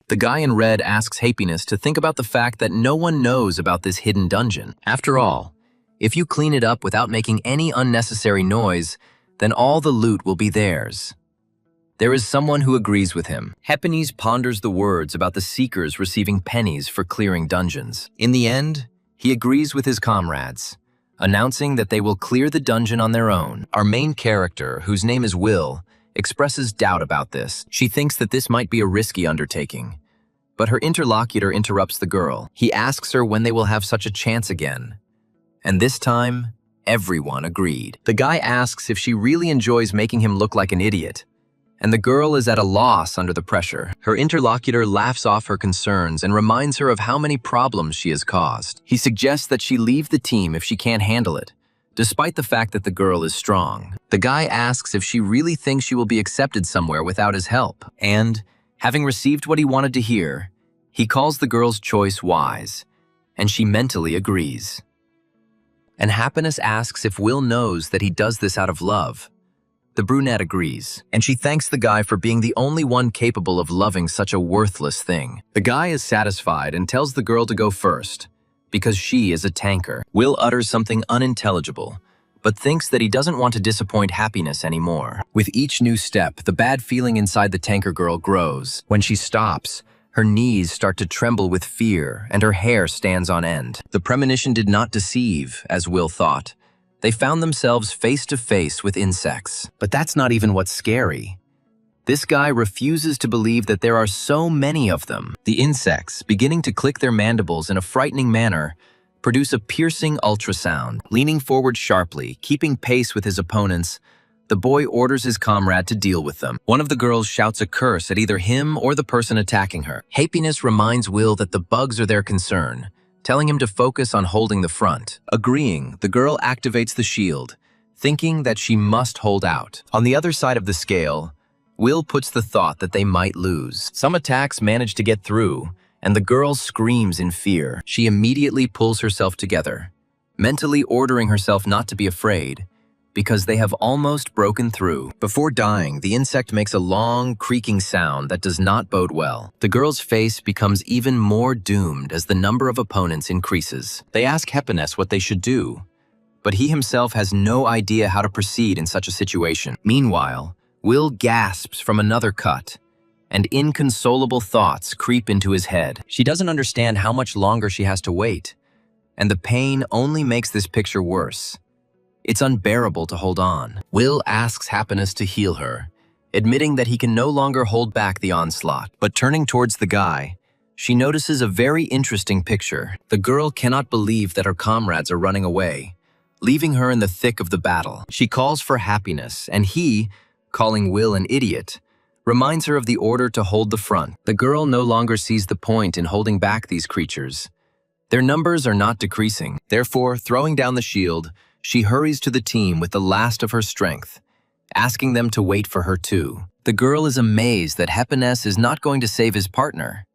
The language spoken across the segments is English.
The guy in red asks Happiness to think about the fact that no one knows about this hidden dungeon. After all, if you clean it up without making any unnecessary noise, then all the loot will be theirs. There is someone who agrees with him. Happiness ponders the words about the Seekers receiving pennies for clearing dungeons. In the end, he agrees with his comrades, announcing that they will clear the dungeon on their own. Our main character, whose name is Will, expresses doubt about this. She thinks that this might be a risky undertaking. But her interlocutor interrupts the girl. He asks her when they will have such a chance again. And this time, everyone agreed. The guy asks if she really enjoys making him look like an idiot, and the girl is at a loss under the pressure. Her interlocutor laughs off her concerns and reminds her of how many problems she has caused. He suggests that she leave the team if she can't handle it, despite the fact that the girl is strong. The guy asks if she really thinks she will be accepted somewhere without his help, and, having received what he wanted to hear, he calls the girl's choice wise, and she mentally agrees. And Happiness asks if Will knows that he does this out of love. The brunette agrees, and she thanks the guy for being the only one capable of loving such a worthless thing. The guy is satisfied and tells the girl to go first, because she is a tanker. Will utters something unintelligible, but thinks that he doesn't want to disappoint Happiness anymore. With each new step, the bad feeling inside the tanker girl grows. When she stops, her knees start to tremble with fear, and her hair stands on end. The premonition did not deceive, as Will thought. They found themselves face to face with insects. But that's not even what's scary. This guy refuses to believe that there are so many of them. The insects, beginning to click their mandibles in a frightening manner, produce a piercing ultrasound. Leaning forward sharply, keeping pace with his opponents, the boy orders his comrade to deal with them. One of the girls shouts a curse at either him or the person attacking her. Happiness reminds Will that the bugs are their concern, telling him to focus on holding the front. Agreeing, the girl activates the shield, thinking that she must hold out. On the other side of the scale, Will puts the thought that they might lose. Some attacks manage to get through, and the girl screams in fear. She immediately pulls herself together, mentally ordering herself not to be afraid, because they have almost broken through. Before dying, the insect makes a long, creaking sound that does not bode well. The girl's face becomes even more doomed as the number of opponents increases. They ask Happiness what they should do, but he himself has no idea how to proceed in such a situation. Meanwhile, Will gasps from another cut, and inconsolable thoughts creep into his head. She doesn't understand how much longer she has to wait, and the pain only makes this picture worse. It's unbearable to hold on. Will asks Happiness to heal her, admitting that he can no longer hold back the onslaught. But turning towards the guy, she notices a very interesting picture. The girl cannot believe that her comrades are running away, leaving her in the thick of the battle. She calls for Happiness, and he, calling Will an idiot, reminds her of the order to hold the front. The girl no longer sees the point in holding back these creatures. Their numbers are not decreasing. Therefore, throwing down the shield, she hurries to the team with the last of her strength, asking them to wait for her too. The girl is amazed that Happiness is not going to save his partner.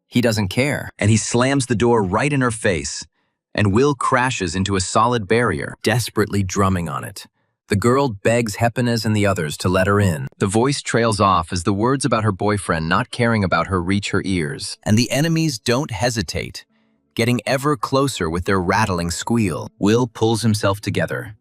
He doesn't care, and he slams the door right in her face, and Will crashes into a solid barrier, desperately drumming on it. The girl begs Happiness and the others to let her in. The voice trails off as the words about her boyfriend not caring about her reach her ears, and the enemies don't hesitate, getting ever closer with their rattling squeal. Will pulls himself together,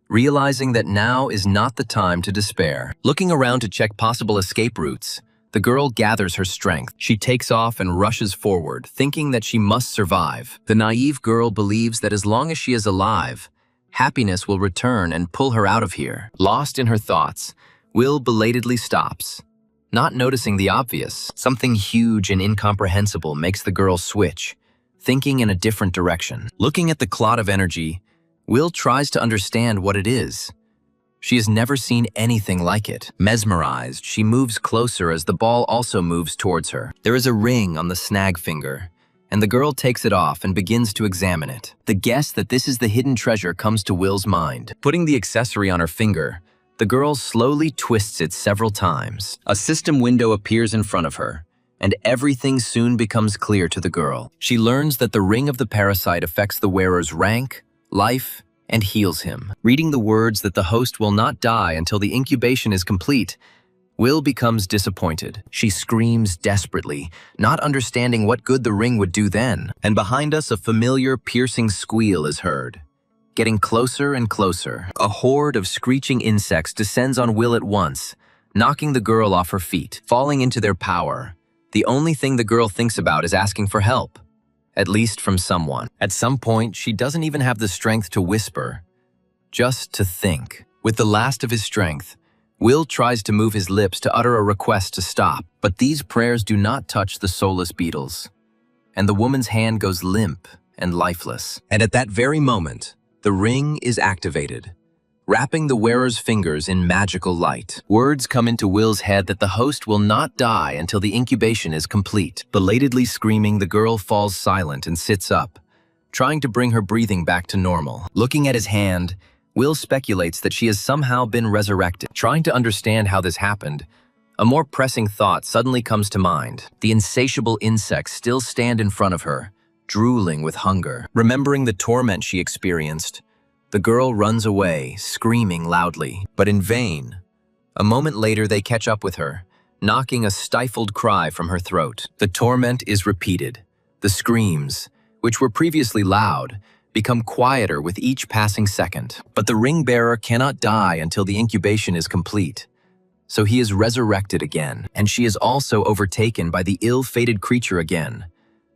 realizing that now is not the time to despair. Looking around to check possible escape routes, the girl gathers her strength. She takes off and rushes forward, thinking that she must survive. The naive girl believes that as long as she is alive, Happiness will return and pull her out of here. Lost in her thoughts, Will belatedly stops, not noticing the obvious. Something huge and incomprehensible makes the girl switch, thinking in a different direction. Looking at the clot of energy, Will tries to understand what it is. She has never seen anything like it. Mesmerized, she moves closer as the ball also moves towards her. There is a ring on the snag finger, and the girl takes it off and begins to examine it. The guess that this is the hidden treasure comes to Will's mind. Putting the accessory on her finger, the girl slowly twists it several times. A system window appears in front of her, and everything soon becomes clear to the girl. She learns that the ring of the parasite affects the wearer's rank, life, and heals him. Reading the words that the host will not die until the incubation is complete, Will becomes disappointed. She screams desperately, not understanding what good the ring would do then. And behind us, a familiar, piercing squeal is heard. Getting closer and closer, a horde of screeching insects descends on Will at once, knocking the girl off her feet, falling into their power. The only thing the girl thinks about is asking for help, at least from someone. At some point, she doesn't even have the strength to whisper, just to think. With the last of his strength, Will tries to move his lips to utter a request to stop, but these prayers do not touch the soulless beetles, and the woman's hand goes limp and lifeless. And at that very moment, the ring is activated, wrapping the wearer's fingers in magical light. Words come into Will's head that the host will not die until the incubation is complete. Belatedly screaming, the girl falls silent and sits up, trying to bring her breathing back to normal. Looking at his hand, Will speculates that she has somehow been resurrected. Trying to understand how this happened, a more pressing thought suddenly comes to mind. The insatiable insects still stand in front of her, drooling with hunger. Remembering the torment she experienced, the girl runs away, screaming loudly, but in vain. A moment later, they catch up with her, knocking a stifled cry from her throat. The torment is repeated. The screams, which were previously loud, become quieter with each passing second. But the ring bearer cannot die until the incubation is complete. So he is resurrected again, and she is also overtaken by the ill-fated creature again,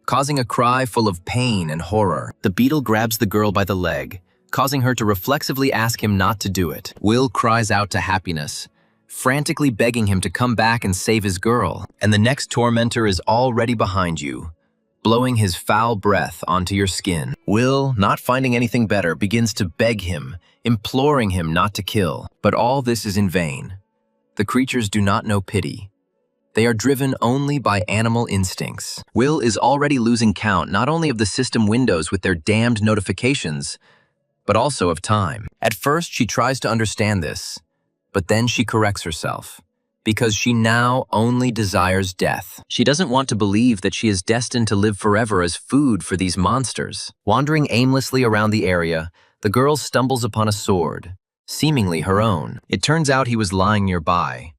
causing a cry full of pain and horror. The beetle grabs the girl by the leg, causing her to reflexively ask him not to do it. Will cries out to Happiness, frantically begging him to come back and save his girl. And the next tormentor is already behind you, blowing his foul breath onto your skin. Will, not finding anything better, begins to beg him, imploring him not to kill. But all this is in vain. The creatures do not know pity. They are driven only by animal instincts. Will is already losing count not only of the system windows with their damned notifications, but also of time. At first, she tries to understand this, but then she corrects herself, because she now only desires death. She doesn't want to believe that she is destined to live forever as food for these monsters. Wandering aimlessly around the area, the girl stumbles upon a sword, seemingly her own. It turns out he was lying nearby.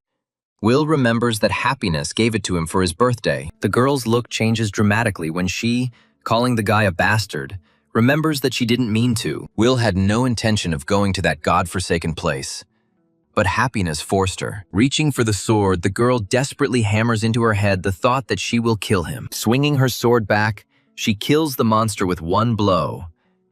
Will remembers that Happiness gave it to him for his birthday. The girl's look changes dramatically when she, calling the guy a bastard, remembers that she didn't mean to. Will had no intention of going to that godforsaken place, but Happiness forced her. Reaching for the sword, the girl desperately hammers into her head the thought that she will kill him. Swinging her sword back, she kills the monster with one blow,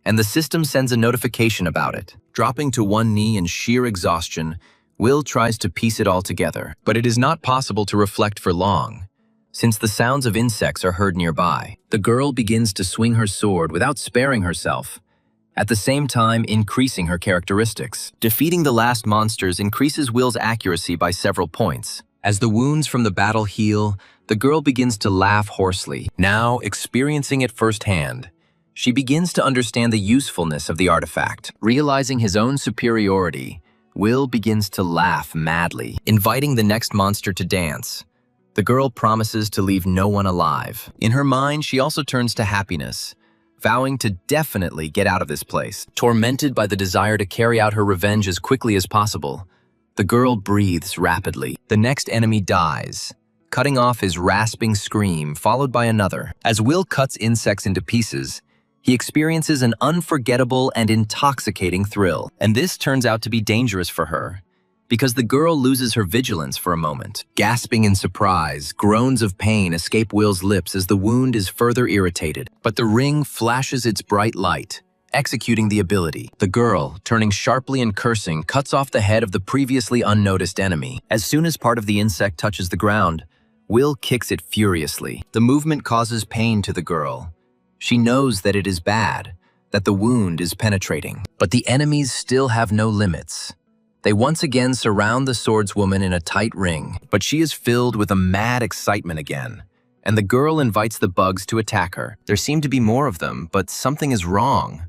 and the system sends a notification about it. Dropping to one knee in sheer exhaustion, Will tries to piece it all together, but it is not possible to reflect for long, since the sounds of insects are heard nearby. The girl begins to swing her sword without sparing herself, at the same time increasing her characteristics. Defeating the last monsters increases Will's accuracy by several points. As the wounds from the battle heal, the girl begins to laugh hoarsely. Now, experiencing it firsthand, she begins to understand the usefulness of the artifact. Realizing his own superiority, Will begins to laugh madly, inviting the next monster to dance. The girl promises to leave no one alive. In her mind, she also turns to Happiness, vowing to definitely get out of this place. Tormented by the desire to carry out her revenge as quickly as possible, the girl breathes rapidly. The next enemy dies, cutting off his rasping scream, followed by another. As Will cuts insects into pieces, he experiences an unforgettable and intoxicating thrill. And this turns out to be dangerous for her, because the girl loses her vigilance for a moment. Gasping in surprise, groans of pain escape Will's lips as the wound is further irritated. But the ring flashes its bright light, executing the ability. The girl, turning sharply and cursing, cuts off the head of the previously unnoticed enemy. As soon as part of the insect touches the ground, Will kicks it furiously. The movement causes pain to the girl. She knows that it is bad, that the wound is penetrating. But the enemies still have no limits. They once again surround the swordswoman in a tight ring, but she is filled with a mad excitement again, and the girl invites the bugs to attack her. There seem to be more of them, but something is wrong.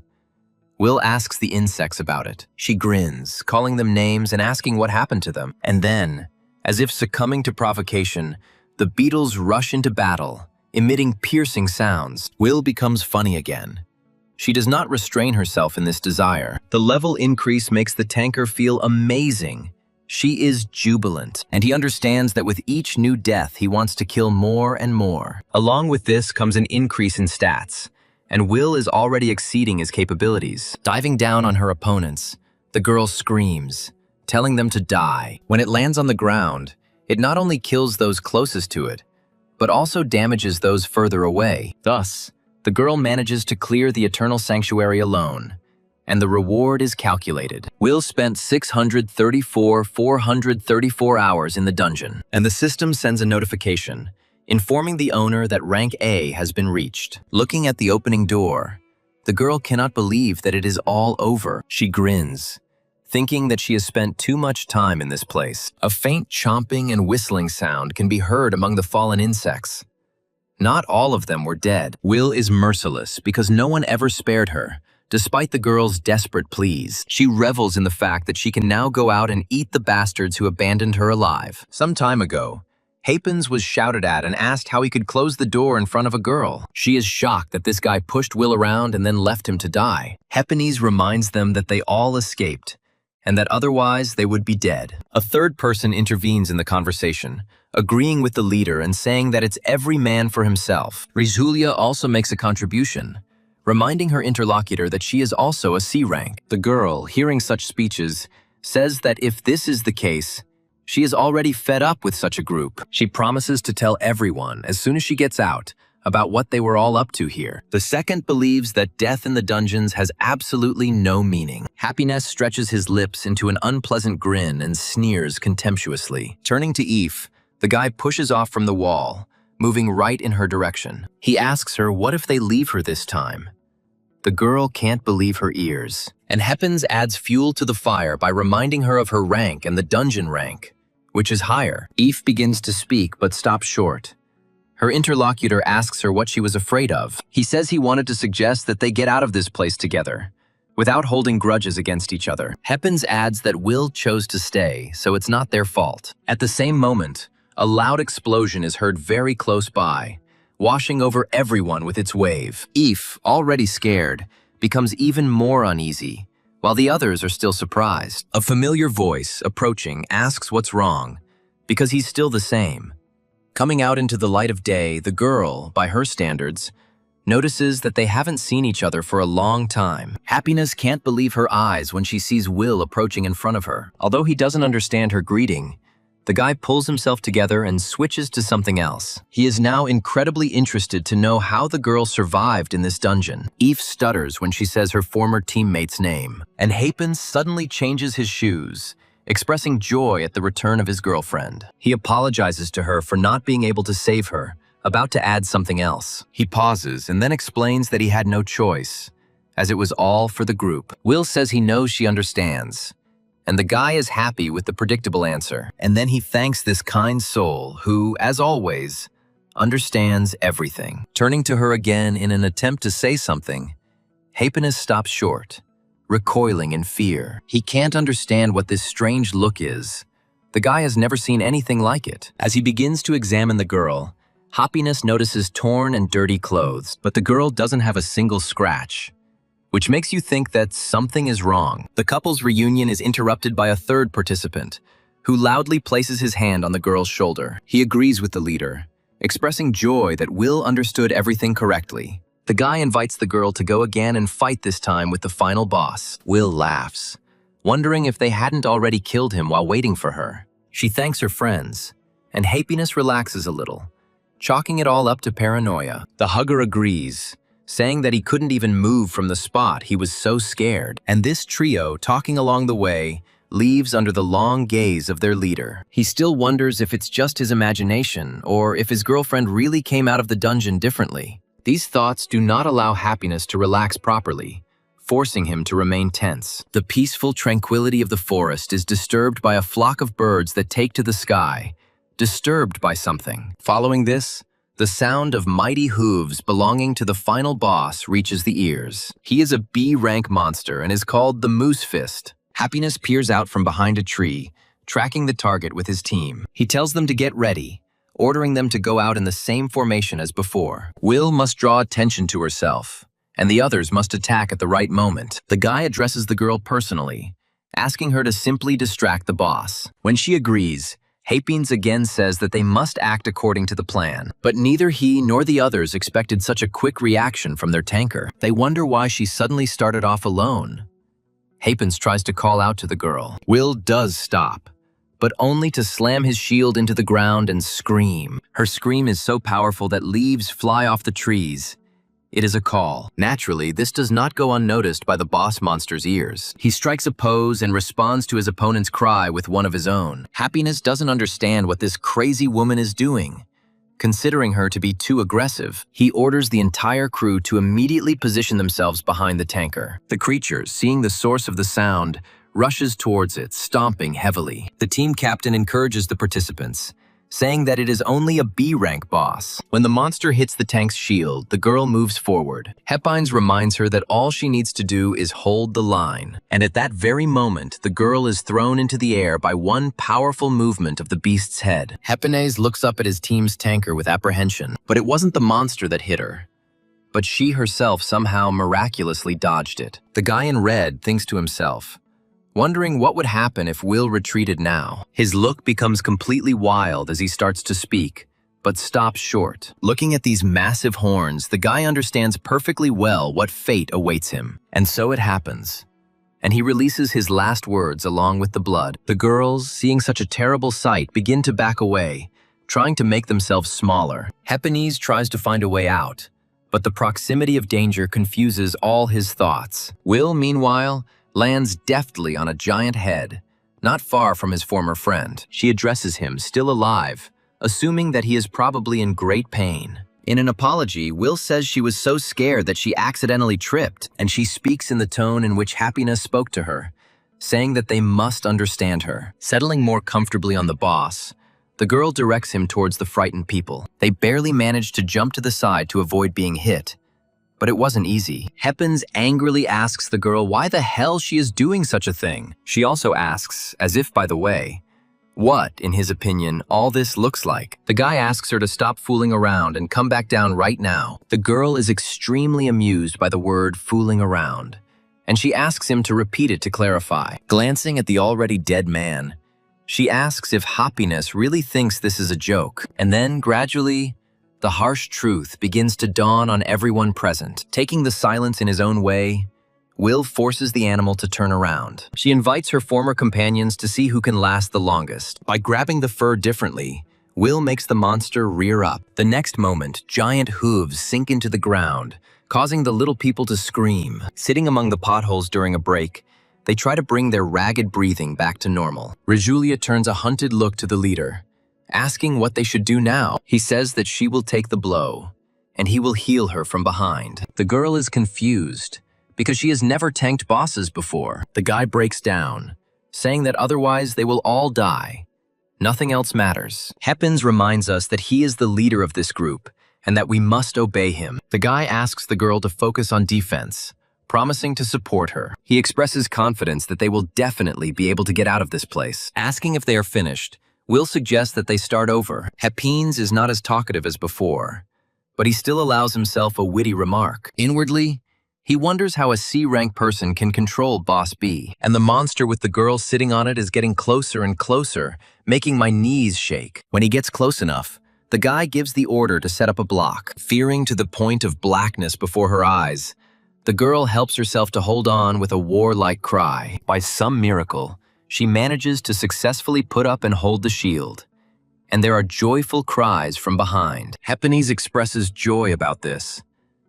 Will asks the insects about it. She grins, calling them names and asking what happened to them. And then, as if succumbing to provocation, the beetles rush into battle, emitting piercing sounds. Will becomes funny again. She does not restrain herself in this desire. The level increase makes the tanker feel amazing, She is jubilant, and he understands that with each new death, he wants to kill more and more. Along with this comes an increase in stats, and Will is already exceeding his capabilities. Diving down on her opponents, the girl screams, telling them to die. When it lands on the ground, it not only kills those closest to it, but also damages those further away. Thus, the girl manages to clear the Eternal Sanctuary alone, and the reward is calculated. Will spent 434 hours in the dungeon, and the system sends a notification, informing the owner that rank A has been reached. Looking at the opening door, the girl cannot believe that it is all over. She grins, thinking that she has spent too much time in this place. A faint chomping and whistling sound can be heard among the fallen insects. Not all of them were dead. Will is merciless because no one ever spared her. Despite the girl's desperate pleas, she revels in the fact that she can now go out and eat the bastards who abandoned her alive. Some time ago, Hapens was shouted at and asked how he could close the door in front of a girl. She is shocked that this guy pushed Will around and then left him to die. Hepenese reminds them that they all escaped, and that otherwise they would be dead. A third person intervenes in the conversation, agreeing with the leader and saying that it's every man for himself. Rizulia also makes a contribution, reminding her interlocutor that she is also a C rank. The girl, hearing such speeches, says that if this is the case, she is already fed up with such a group. She promises to tell everyone, as soon as she gets out, about what they were all up to here. The second believes that death in the dungeons has absolutely no meaning. Happiness stretches his lips into an unpleasant grin and sneers contemptuously. Turning to Eve, the guy pushes off from the wall, moving right in her direction. He asks her what if they leave her this time. The girl can't believe her ears, and Hepens adds fuel to the fire by reminding her of her rank and the dungeon rank, which is higher. Eve begins to speak but stops short. Her interlocutor asks her what she was afraid of. He says he wanted to suggest that they get out of this place together, without holding grudges against each other. Hepens adds that Will chose to stay, so it's not their fault. At the same moment, a loud explosion is heard very close by, washing over everyone with its wave. Eve, already scared, becomes even more uneasy, while the others are still surprised. A familiar voice, approaching, asks what's wrong, because he's still the same. Coming out into the light of day, the girl, by her standards, notices that they haven't seen each other for a long time. Happiness can't believe her eyes when she sees Will approaching in front of her. Although he doesn't understand her greeting, the guy pulls himself together and switches to something else. He is now incredibly interested to know how the girl survived in this dungeon. Eve stutters when she says her former teammate's name, and Hapens suddenly changes his shoes, expressing joy at the return of his girlfriend. He apologizes to her for not being able to save her, about to add something else. He pauses and then explains that he had no choice, as it was all for the group. Will says he knows she understands, and the guy is happy with the predictable answer. And then he thanks this kind soul who, as always, understands everything. Turning to her again in an attempt to say something, Happiness stops short, recoiling in fear. He can't understand what this strange look is. The guy has never seen anything like it. As he begins to examine the girl, Happiness notices torn and dirty clothes, but the girl doesn't have a single scratch, which makes you think that something is wrong. The couple's reunion is interrupted by a third participant, who loudly places his hand on the girl's shoulder. He agrees with the leader, expressing joy that Will understood everything correctly. The guy invites the girl to go again and fight this time with the final boss. Will laughs, wondering if they hadn't already killed him while waiting for her. She thanks her friends, and Happiness relaxes a little, chalking it all up to paranoia. The hugger agrees, saying that he couldn't even move from the spot, he was so scared. And this trio, talking along the way, leaves under the long gaze of their leader. He still wonders if it's just his imagination, or if his girlfriend really came out of the dungeon differently. These thoughts do not allow Happiness to relax properly, forcing him to remain tense. The peaceful tranquility of the forest is disturbed by a flock of birds that take to the sky, disturbed by something. Following this, the sound of mighty hooves belonging to the final boss reaches the ears. He is a B-rank monster and is called the Moose Fist. Happiness peers out from behind a tree, tracking the target with his team. He tells them to get ready, ordering them to go out in the same formation as before. Will must draw attention to herself, and the others must attack at the right moment. The guy addresses the girl personally, asking her to simply distract the boss. When she agrees, Happines again says that they must act according to the plan. But neither he nor the others expected such a quick reaction from their tanker. They wonder why she suddenly started off alone. Happines tries to call out to the girl. Will does stop, but only to slam his shield into the ground and scream. Her scream is so powerful that leaves fly off the trees. It is a call. Naturally, this does not go unnoticed by the boss monster's ears. He strikes a pose and responds to his opponent's cry with one of his own. Happiness doesn't understand what this crazy woman is doing. Considering her to be too aggressive, he orders the entire crew to immediately position themselves behind the tanker. The creature, seeing the source of the sound, rushes towards it, stomping heavily. The team captain encourages the participants, saying that it is only a B-rank boss. When the monster hits the tank's shield, the girl moves forward. Happines reminds her that all she needs to do is hold the line. And at that very moment, the girl is thrown into the air by one powerful movement of the beast's head. Happines looks up at his team's tanker with apprehension, but it wasn't the monster that hit her. But she herself somehow miraculously dodged it. The guy in red thinks to himself, wondering what would happen if Will retreated now. His look becomes completely wild as he starts to speak, but stops short. Looking at these massive horns, the guy understands perfectly well what fate awaits him. And so it happens. And he releases his last words along with the blood. The girls, seeing such a terrible sight, begin to back away, trying to make themselves smaller. Happines tries to find a way out, but the proximity of danger confuses all his thoughts. Will, meanwhile, lands deftly on a giant head, not far from his former friend. She addresses him, still alive, assuming that he is probably in great pain. In an apology, Will says she was so scared that she accidentally tripped, and she speaks in the tone in which Happiness spoke to her, saying that they must understand her. Settling more comfortably on the boss, the girl directs him towards the frightened people. They barely manage to jump to the side to avoid being hit. But it wasn't easy. Happines angrily asks the girl why the hell she is doing such a thing. She also asks, as if by the way, what, in his opinion, all this looks like. The guy asks her to stop fooling around and come back down right now. The girl is extremely amused by the word fooling around, and she asks him to repeat it to clarify. Glancing at the already dead man, she asks if Happiness really thinks this is a joke, and then gradually, the harsh truth begins to dawn on everyone present. Taking the silence in his own way, Will forces the animal to turn around. She invites her former companions to see who can last the longest. By grabbing the fur differently, Will makes the monster rear up. The next moment, giant hooves sink into the ground, causing the little people to scream. Sitting among the potholes during a break, they try to bring their ragged breathing back to normal. Rejulia turns a hunted look to the leader, asking what they should do now. He says that she will take the blow, and he will heal her from behind. The girl is confused, because she has never tanked bosses before. The guy breaks down, saying that otherwise they will all die. Nothing else matters. Happines reminds us that he is the leader of this group, and that we must obey him. The guy asks the girl to focus on defense, promising to support her. He expresses confidence that they will definitely be able to get out of this place. Asking if they are finished, Will suggest that they start over. Happines is not as talkative as before, but he still allows himself a witty remark. Inwardly, he wonders how a C-rank person can control Boss B, and the monster with the girl sitting on it is getting closer and closer, making my knees shake. When he gets close enough, the guy gives the order to set up a block. Fearing to the point of blackness before her eyes, the girl helps herself to hold on with a warlike cry. By some miracle, she manages to successfully put up and hold the shield, and there are joyful cries from behind. Happines expresses joy about this,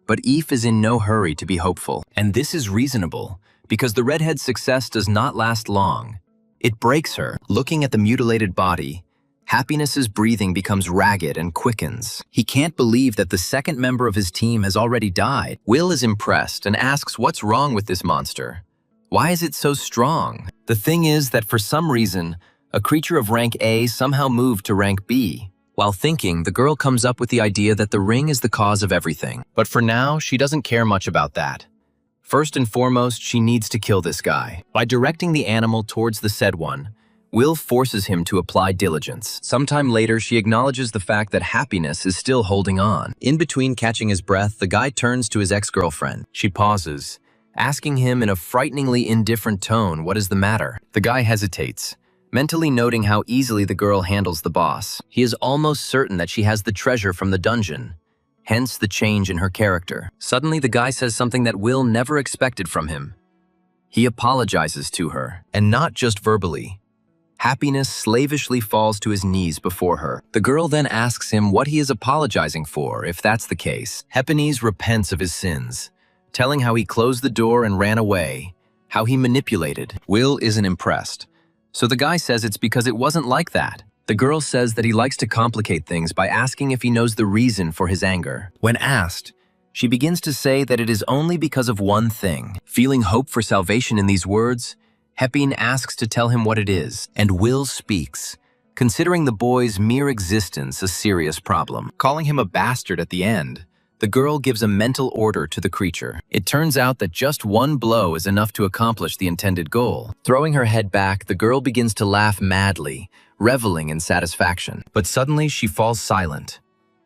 but Eve is in no hurry to be hopeful. And this is reasonable, because the redhead's success does not last long. It breaks her. Looking at the mutilated body, Happiness's breathing becomes ragged and quickens. He can't believe that the second member of his team has already died. Will is impressed and asks what's wrong with this monster. Why is it so strong? The thing is that for some reason, a creature of rank A somehow moved to rank B. While thinking, the girl comes up with the idea that the ring is the cause of everything. But for now, she doesn't care much about that. First and foremost, she needs to kill this guy. By directing the animal towards the said one, Will forces him to apply diligence. Sometime later, she acknowledges the fact that Happiness is still holding on. In between catching his breath, the guy turns to his ex-girlfriend. She pauses, asking him in a frighteningly indifferent tone what is the matter. The guy hesitates, mentally noting how easily the girl handles the boss. He is almost certain that she has the treasure from the dungeon, hence the change in her character. Suddenly, the guy says something that Will never expected from him. He apologizes to her, and not just verbally. Happiness slavishly falls to his knees before her. The girl then asks him what he is apologizing for, if that's the case. Happiness repents of his sins, telling how he closed the door and ran away, how he manipulated. Will isn't impressed, so the guy says it's because it wasn't like that. The girl says that he likes to complicate things by asking if he knows the reason for his anger. When asked, she begins to say that it is only because of one thing. Feeling hope for salvation in these words, Hepin asks to tell him what it is, and Will speaks, considering the boy's mere existence a serious problem. Calling him a bastard at the end, the girl gives a mental order to the creature. It turns out that just one blow is enough to accomplish the intended goal. Throwing her head back, the girl begins to laugh madly, reveling in satisfaction. But suddenly she falls silent,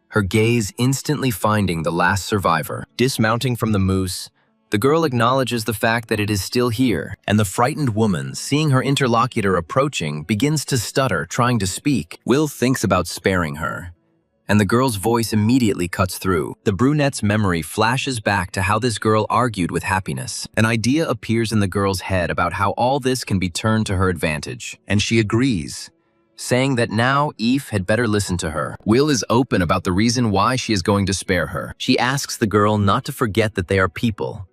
her gaze instantly finding the last survivor. Dismounting from the moose, the girl acknowledges the fact that it is still here, and the frightened woman, seeing her interlocutor approaching, begins to stutter, trying to speak. Will thinks about sparing her, and the girl's voice immediately cuts through. The brunette's memory flashes back to how this girl argued with Happiness. An idea appears in the girl's head about how all this can be turned to her advantage, and she agrees, saying that now Eve had better listen to her. Will is open about the reason why she is going to spare her. She asks the girl not to forget that they are people,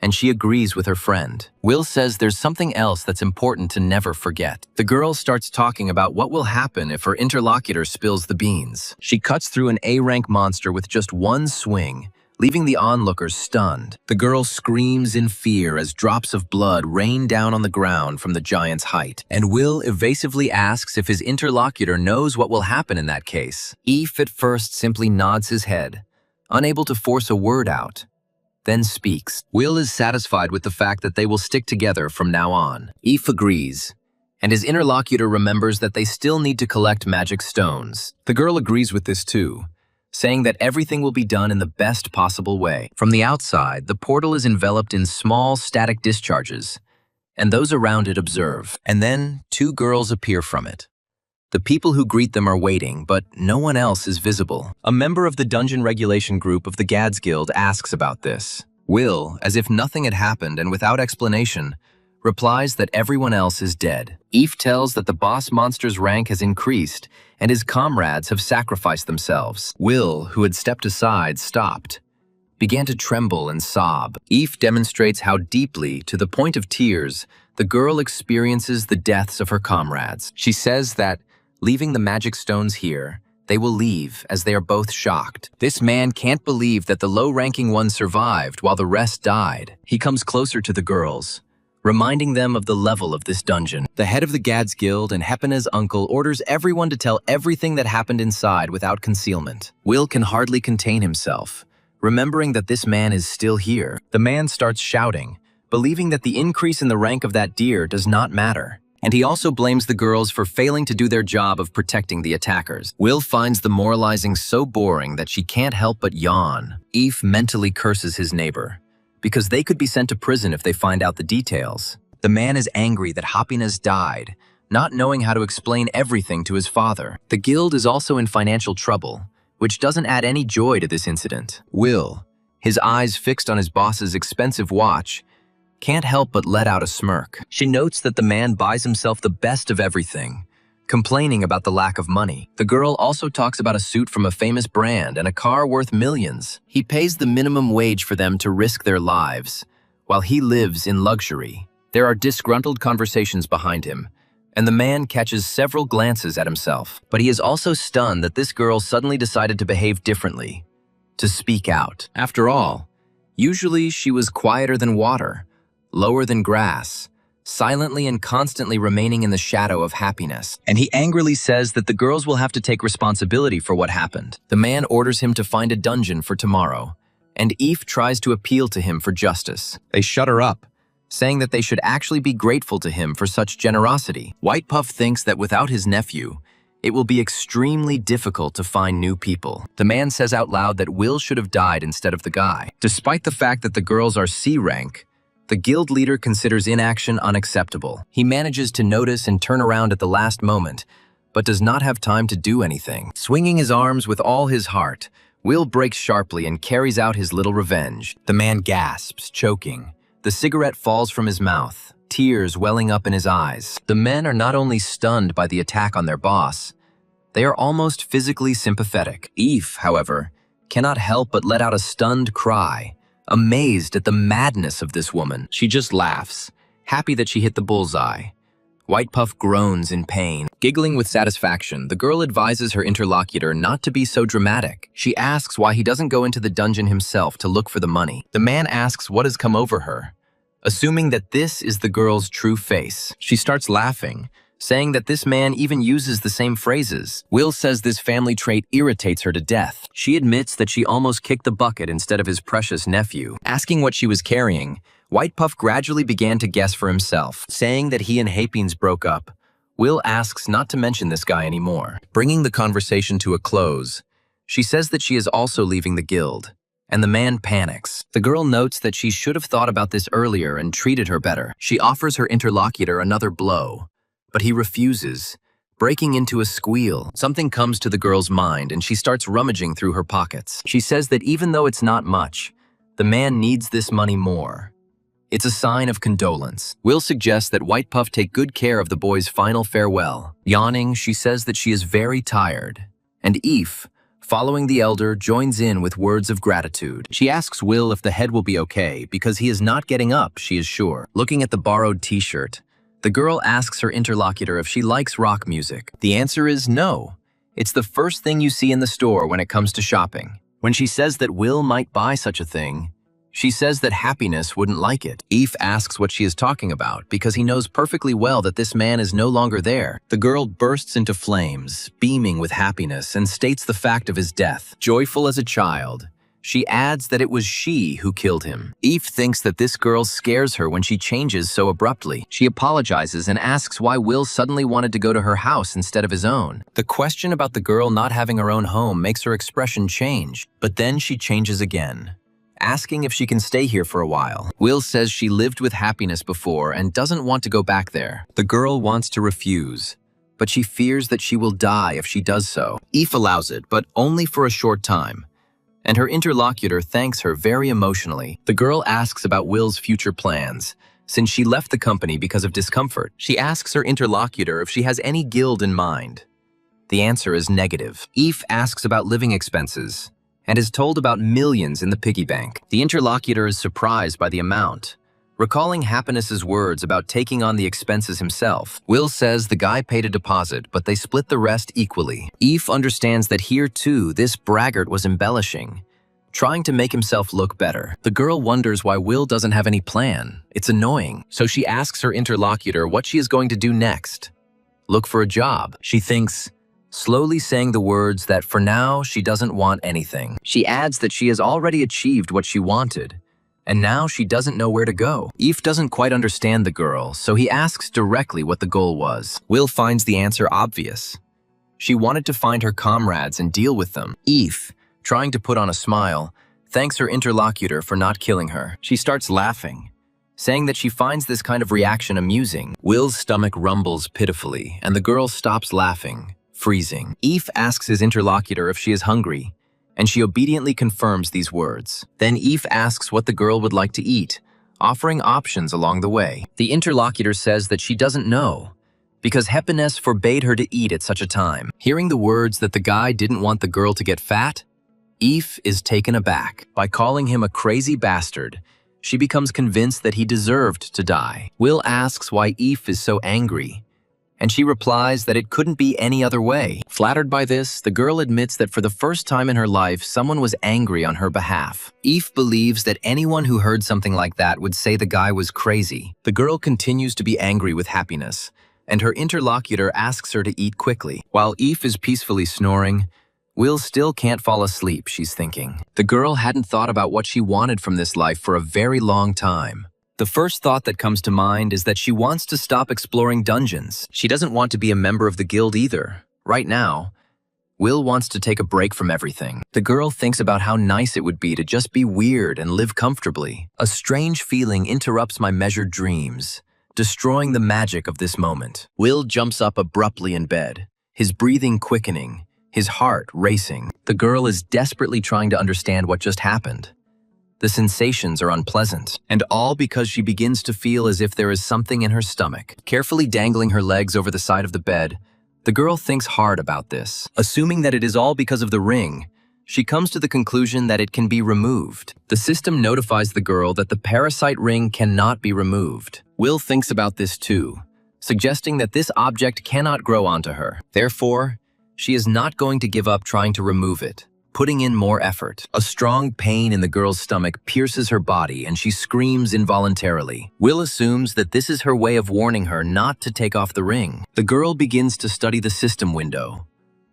and she agrees with her friend. Will says there's something else that's important to never forget. The girl starts talking about what will happen if her interlocutor spills the beans. She cuts through an A-rank monster with just one swing, leaving the onlookers stunned. The girl screams in fear as drops of blood rain down on the ground from the giant's height, and Will evasively asks if his interlocutor knows what will happen in that case. Eve at first simply nods his head, unable to force a word out, then speaks. Will is satisfied with the fact that they will stick together from now on. Eve agrees, and his interlocutor remembers that they still need to collect magic stones. The girl agrees with this too, saying that everything will be done in the best possible way. From the outside, the portal is enveloped in small static discharges, and those around it observe. And then, two girls appear from it. The people who greet them are waiting, but no one else is visible. A member of the dungeon regulation group of the Gads Guild asks about this. Will, as if nothing had happened and without explanation, replies that everyone else is dead. Eve tells that the boss monster's rank has increased and his comrades have sacrificed themselves. Will, who had stepped aside, stopped, began to tremble and sob. Eve demonstrates how deeply, to the point of tears, the girl experiences the deaths of her comrades. She says that, leaving the magic stones here, they will leave as they are both shocked. This man can't believe that the low-ranking one survived while the rest died. He comes closer to the girls, reminding them of the level of this dungeon. The head of the Gads Guild and Hepina's uncle orders everyone to tell everything that happened inside without concealment. Will can hardly contain himself, remembering that this man is still here. The man starts shouting, believing that the increase in the rank of that deer does not matter. And he also blames the girls for failing to do their job of protecting the attackers. Will finds the moralizing so boring that she can't help but yawn. Eve mentally curses his neighbor, because they could be sent to prison if they find out the details. The man is angry that Happiness died, not knowing how to explain everything to his father. The guild is also in financial trouble, which doesn't add any joy to this incident. Will, his eyes fixed on his boss's expensive watch, can't help but let out a smirk. She notes that the man buys himself the best of everything, complaining about the lack of money. The girl also talks about a suit from a famous brand and a car worth millions. He pays the minimum wage for them to risk their lives, while he lives in luxury. There are disgruntled conversations behind him, and the man catches several glances at himself. But he is also stunned that this girl suddenly decided to behave differently, to speak out. After all, usually she was quieter than water, lower than grass, silently and constantly remaining in the shadow of Happiness. And he angrily says that the girls will have to take responsibility for what happened. The man orders him to find a dungeon for tomorrow, and Eve tries to appeal to him for justice. They shut her up, saying that they should actually be grateful to him for such generosity. White Puff thinks that without his nephew, it will be extremely difficult to find new people. The man says out loud that Will should have died instead of the guy. Despite the fact that the girls are C rank, The guild leader considers inaction unacceptable. He manages to notice and turn around at the last moment, but does not have time to do anything. Swinging his arms with all his heart, Will breaks sharply and carries out his little revenge. The man gasps, choking. The cigarette falls from his mouth, tears welling up in his eyes. The men are not only stunned by the attack on their boss, they are almost physically sympathetic. Eve, however, cannot help but let out a stunned cry, amazed at the madness of this woman. She just laughs, happy that she hit the bullseye. White Puff groans in pain. Giggling with satisfaction, the girl advises her interlocutor not to be so dramatic. She asks why he doesn't go into the dungeon himself to look for the money. The man asks what has come over her, assuming that this is the girl's true face. She starts laughing, saying that this man even uses the same phrases. Will says this family trait irritates her to death. She admits that she almost kicked the bucket instead of his precious nephew. Asking what she was carrying, White Puff gradually began to guess for himself, saying that he and Hapines broke up. Will asks not to mention this guy anymore. Bringing the conversation to a close, she says that she is also leaving the guild, and the man panics. The girl notes that she should have thought about this earlier and treated her better. She offers her interlocutor another blow, but he refuses, breaking into a squeal. Something comes to the girl's mind and she starts rummaging through her pockets. She says that even though it's not much, the man needs this money more. It's a sign of condolence. Will suggests that White Puff take good care of the boy's final farewell. Yawning, she says that she is very tired. And Eve, following the elder, joins in with words of gratitude. She asks Will if the head will be okay because he is not getting up, she is sure. Looking at the borrowed t-shirt, the girl asks her interlocutor if she likes rock music. The answer is no. It's the first thing you see in the store when it comes to shopping. When she says that Will might buy such a thing, she says that Happiness wouldn't like it. Eve asks what she is talking about because he knows perfectly well that this man is no longer there. The girl bursts into flames, beaming with happiness, and states the fact of his death. Joyful as a child, she adds that it was she who killed him. Eve thinks that this girl scares her when she changes so abruptly. She apologizes and asks why Will suddenly wanted to go to her house instead of his own. The question about the girl not having her own home makes her expression change, but then she changes again, asking if she can stay here for a while. Will says she lived with Happiness before and doesn't want to go back there. The girl wants to refuse, but she fears that she will die if she does so. Eve allows it, but only for a short time, and her interlocutor thanks her very emotionally. The girl asks about Will's future plans, since she left the company because of discomfort. She asks her interlocutor if she has any guild in mind. The answer is negative. Eve asks about living expenses, and is told about millions in the piggy bank. The interlocutor is surprised by the amount, recalling Happiness's words about taking on the expenses himself. Will says the guy paid a deposit, but they split the rest equally. Eve understands that here too, this braggart was embellishing, trying to make himself look better. The girl wonders why Will doesn't have any plan. It's annoying, so she asks her interlocutor what she is going to do next. Look for a job, she thinks, slowly saying the words that for now she doesn't want anything. She adds that she has already achieved what she wanted, and now she doesn't know where to go. Eve doesn't quite understand the girl, so he asks directly what the goal was. Will finds the answer obvious. She wanted to find her comrades and deal with them. Eve, trying to put on a smile, thanks her interlocutor for not killing her. She starts laughing, saying that she finds this kind of reaction amusing. Will's stomach rumbles pitifully, and the girl stops laughing, freezing. Eve asks his interlocutor if she is hungry, and she obediently confirms these words. Then Eve asks what the girl would like to eat, offering options along the way. The interlocutor says that she doesn't know, because Happiness forbade her to eat at such a time. Hearing the words that the guy didn't want the girl to get fat, Eve is taken aback. By calling him a crazy bastard, she becomes convinced that he deserved to die. Will asks why Eve is so angry, and she replies that it couldn't be any other way. Flattered by this, the girl admits that for the first time in her life, someone was angry on her behalf. Eve believes that anyone who heard something like that would say the guy was crazy. The girl continues to be angry with Happiness, and her interlocutor asks her to eat quickly. While Eve is peacefully snoring, Will still can't fall asleep, she's thinking. The girl hadn't thought about what she wanted from this life for a very long time. The first thought that comes to mind is that she wants to stop exploring dungeons. She doesn't want to be a member of the guild either, right now, Will wants to take a break from everything. The girl thinks about how nice it would be to just be weird and live comfortably. A strange feeling interrupts my measured dreams, destroying the magic of this moment. Will jumps up abruptly in bed, his breathing quickening, his heart racing. The girl is desperately trying to understand what just happened. The sensations are unpleasant, and all because she begins to feel as if there is something in her stomach. Carefully dangling her legs over the side of the bed, the girl thinks hard about this. Assuming that it is all because of the ring, she comes to the conclusion that it can be removed. The system notifies the girl that the parasite ring cannot be removed. Will thinks about this too, suggesting that this object cannot grow onto her. Therefore, she is not going to give up trying to remove it, putting in more effort. A strong pain in the girl's stomach pierces her body and she screams involuntarily. Will assumes that this is her way of warning her not to take off the ring. The girl begins to study the system window.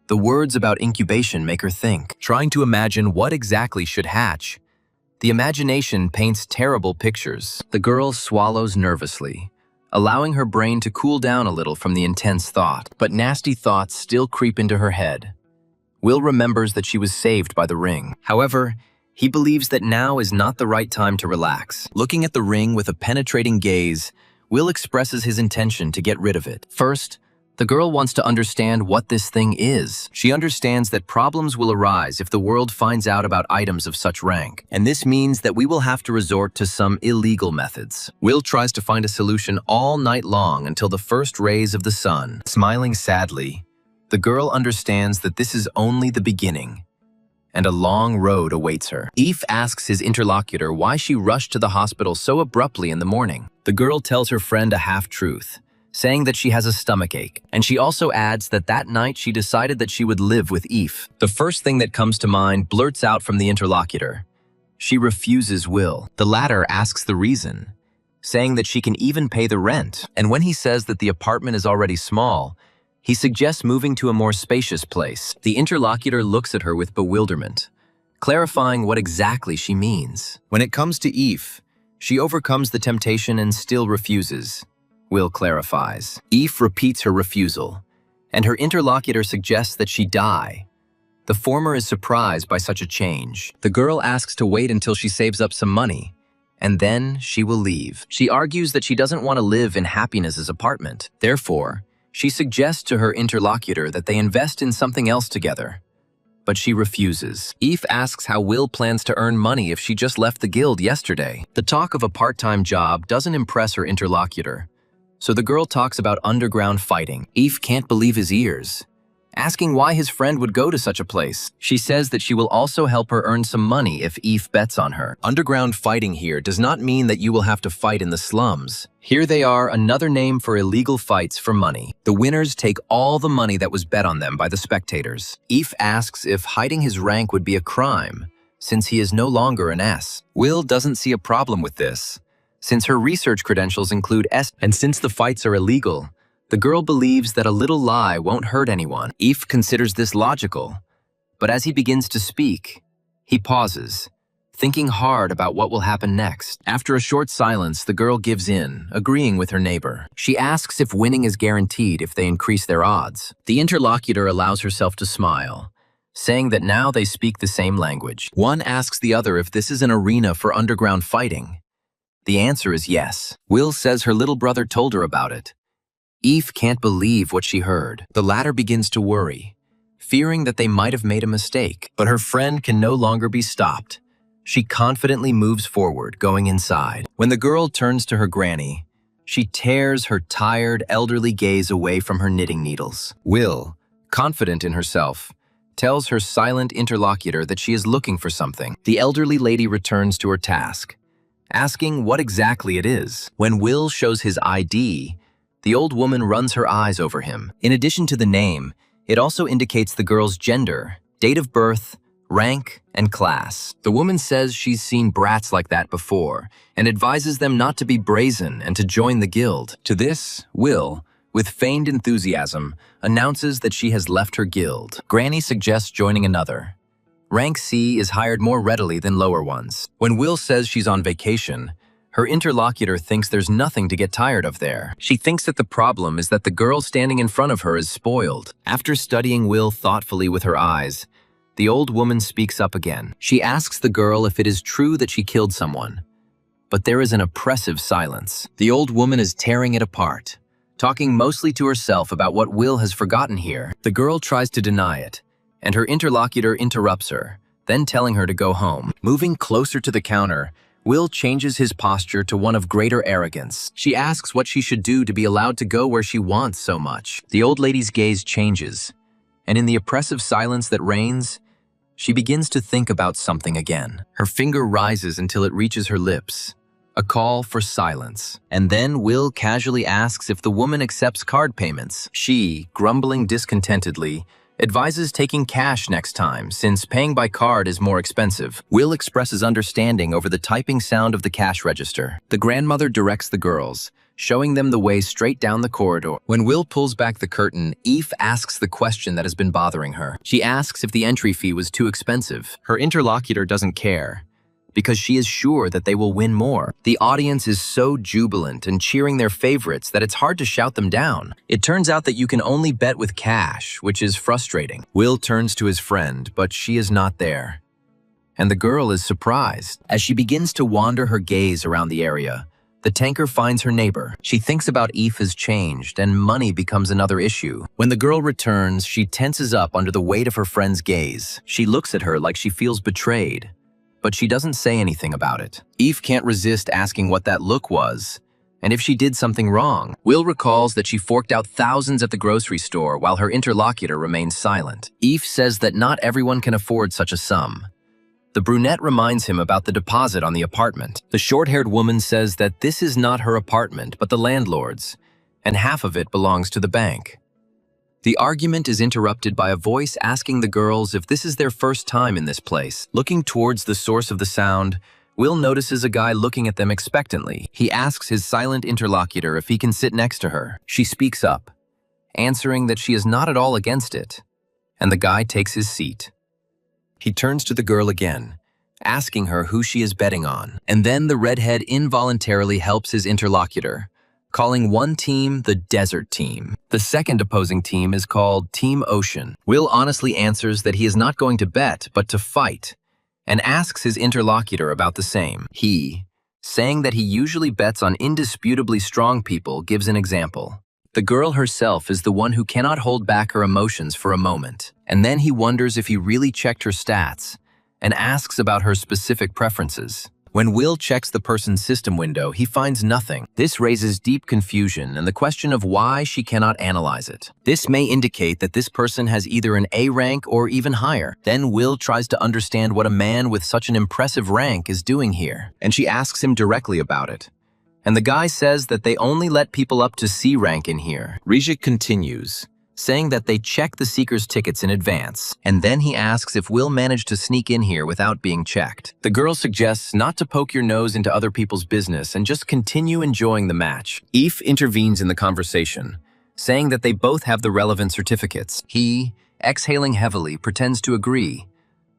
The words about incubation make her think, trying to imagine what exactly should hatch. The imagination paints terrible pictures. The girl swallows nervously, allowing her brain to cool down a little from the intense thought. But nasty thoughts still creep into her head. Will remembers that she was saved by the ring. However, he believes that now is not the right time to relax. Looking at the ring with a penetrating gaze, Will expresses his intention to get rid of it. First, the girl wants to understand what this thing is. She understands that problems will arise if the world finds out about items of such rank, and this means that we will have to resort to some illegal methods. Will tries to find a solution all night long until the first rays of the sun. Smiling sadly, the girl understands that this is only the beginning, and a long road awaits her. Eve asks his interlocutor why she rushed to the hospital so abruptly in the morning. The girl tells her friend a half-truth, saying that she has a stomachache, and she also adds that that night she decided that she would live with Eve. The first thing that comes to mind blurts out from the interlocutor. She refuses Will. The latter asks the reason, saying that she can even pay the rent, and when he says that the apartment is already small, he suggests moving to a more spacious place. The interlocutor looks at her with bewilderment, clarifying what exactly she means. When it comes to Eve, she overcomes the temptation and still refuses. Will clarifies. Eve repeats her refusal, and her interlocutor suggests that she die. The former is surprised by such a change. The girl asks to wait until she saves up some money, and then she will leave. She argues that she doesn't want to live in Happiness's apartment. Therefore, she suggests to her interlocutor that they invest in something else together, but she refuses. Eve asks how Will plans to earn money if she just left the guild yesterday. The talk of a part-time job doesn't impress her interlocutor, so the girl talks about underground fighting. Eve can't believe his ears, asking why his friend would go to such a place. She says that she will also help her earn some money if Eve bets on her. Underground fighting here does not mean that you will have to fight in the slums. Here they are, another name for illegal fights for money. The winners take all the money that was bet on them by the spectators. Eve asks if hiding his rank would be a crime, since he is no longer an S. Will doesn't see a problem with this, since her research credentials include S, and since the fights are illegal, the girl believes that a little lie won't hurt anyone. Eve considers this logical, but as he begins to speak, he pauses, thinking hard about what will happen next. After a short silence, the girl gives in, agreeing with her neighbor. She asks if winning is guaranteed if they increase their odds. The interlocutor allows herself to smile, saying that now they speak the same language. One asks the other if this is an arena for underground fighting. The answer is yes. Will says her little brother told her about it. Eve can't believe what she heard. The latter begins to worry, fearing that they might have made a mistake. But her friend can no longer be stopped. She confidently moves forward, going inside. When the girl turns to her granny, she tears her tired, elderly gaze away from her knitting needles. Will, confident in herself, tells her silent interlocutor that she is looking for something. The elderly lady returns to her task, asking what exactly it is. When Will shows his ID, the old woman runs her eyes over him. In addition to the name, it also indicates the girl's gender, date of birth, rank, and class. The woman says she's seen brats like that before and advises them not to be brazen and to join the guild. To this, Will, with feigned enthusiasm, announces that she has left her guild. Granny suggests joining another. Rank C is hired more readily than lower ones. When Will says she's on vacation, Her interlocutor thinks there's nothing to get tired of there. She thinks that the problem is that the girl standing in front of her is spoiled. After studying Will thoughtfully with her eyes, the old woman speaks up again. She asks the girl if it is true that she killed someone. But there is an oppressive silence. The old woman is tearing it apart, talking mostly to herself about what Will has forgotten here. The girl tries to deny it, and her interlocutor interrupts her, then telling her to go home. Moving closer to the counter, Will changes his posture to one of greater arrogance. She asks what she should do to be allowed to go where she wants so much. The old lady's gaze changes, and in the oppressive silence that reigns, she begins to think about something again. Her finger rises until it reaches her lips, a call for silence. And then Will casually asks if the woman accepts card payments. She, grumbling discontentedly, advises taking cash next time, since paying by card is more expensive. Will expresses understanding over the typing sound of the cash register. The grandmother directs the girls, showing them the way straight down the corridor. When Will pulls back the curtain, Eve asks the question that has been bothering her. She asks if the entry fee was too expensive. Her interlocutor doesn't care, because she is sure that they will win more. The audience is so jubilant and cheering their favorites that it's hard to shout them down. It turns out that you can only bet with cash, which is frustrating. Will turns to his friend, but she is not there. And the girl is surprised. As she begins to wander her gaze around the area, the tanker finds her neighbor. She thinks about Eve has changed, and money becomes another issue. When the girl returns, she tenses up under the weight of her friend's gaze. She looks at her like she feels betrayed, but she doesn't say anything about it. Eve can't resist asking what that look was, and if she did something wrong. Will recalls that she forked out thousands at the grocery store while her interlocutor remains silent. Eve says that not everyone can afford such a sum. The brunette reminds him about the deposit on the apartment. The short-haired woman says that this is not her apartment, but the landlord's, and half of it belongs to the bank. The argument is interrupted by a voice asking the girls if this is their first time in this place. Looking towards the source of the sound, Will notices a guy looking at them expectantly. He asks his silent interlocutor if he can sit next to her. She speaks up, answering that she is not at all against it, and the guy takes his seat. He turns to the girl again, asking her who she is betting on. And then the redhead involuntarily helps his interlocutor, calling one team the Desert Team. The second opposing team is called Team Ocean. Will honestly answers that he is not going to bet, but to fight, and asks his interlocutor about the same. He, saying that he usually bets on indisputably strong people, gives an example. The girl herself is the one who cannot hold back her emotions for a moment, and then he wonders if he really checked her stats, and asks about her specific preferences. When Will checks the person's system window, he finds nothing. This raises deep confusion and the question of why she cannot analyze it. This may indicate that this person has either an A rank or even higher. Then Will tries to understand what a man with such an impressive rank is doing here, and she asks him directly about it. And the guy says that they only let people up to C rank in here. Rijik continues, saying that they check the seeker's tickets in advance, and then he asks if Will managed to sneak in here without being checked. The girl suggests not to poke your nose into other people's business and just continue enjoying the match. Eve intervenes in the conversation, saying that they both have the relevant certificates. He, exhaling heavily, pretends to agree,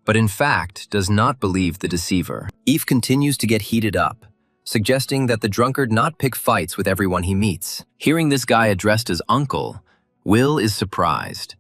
but in fact does not believe the deceiver. Eve continues to get heated up, suggesting that the drunkard not pick fights with everyone he meets. Hearing this guy addressed as uncle, Will is surprised,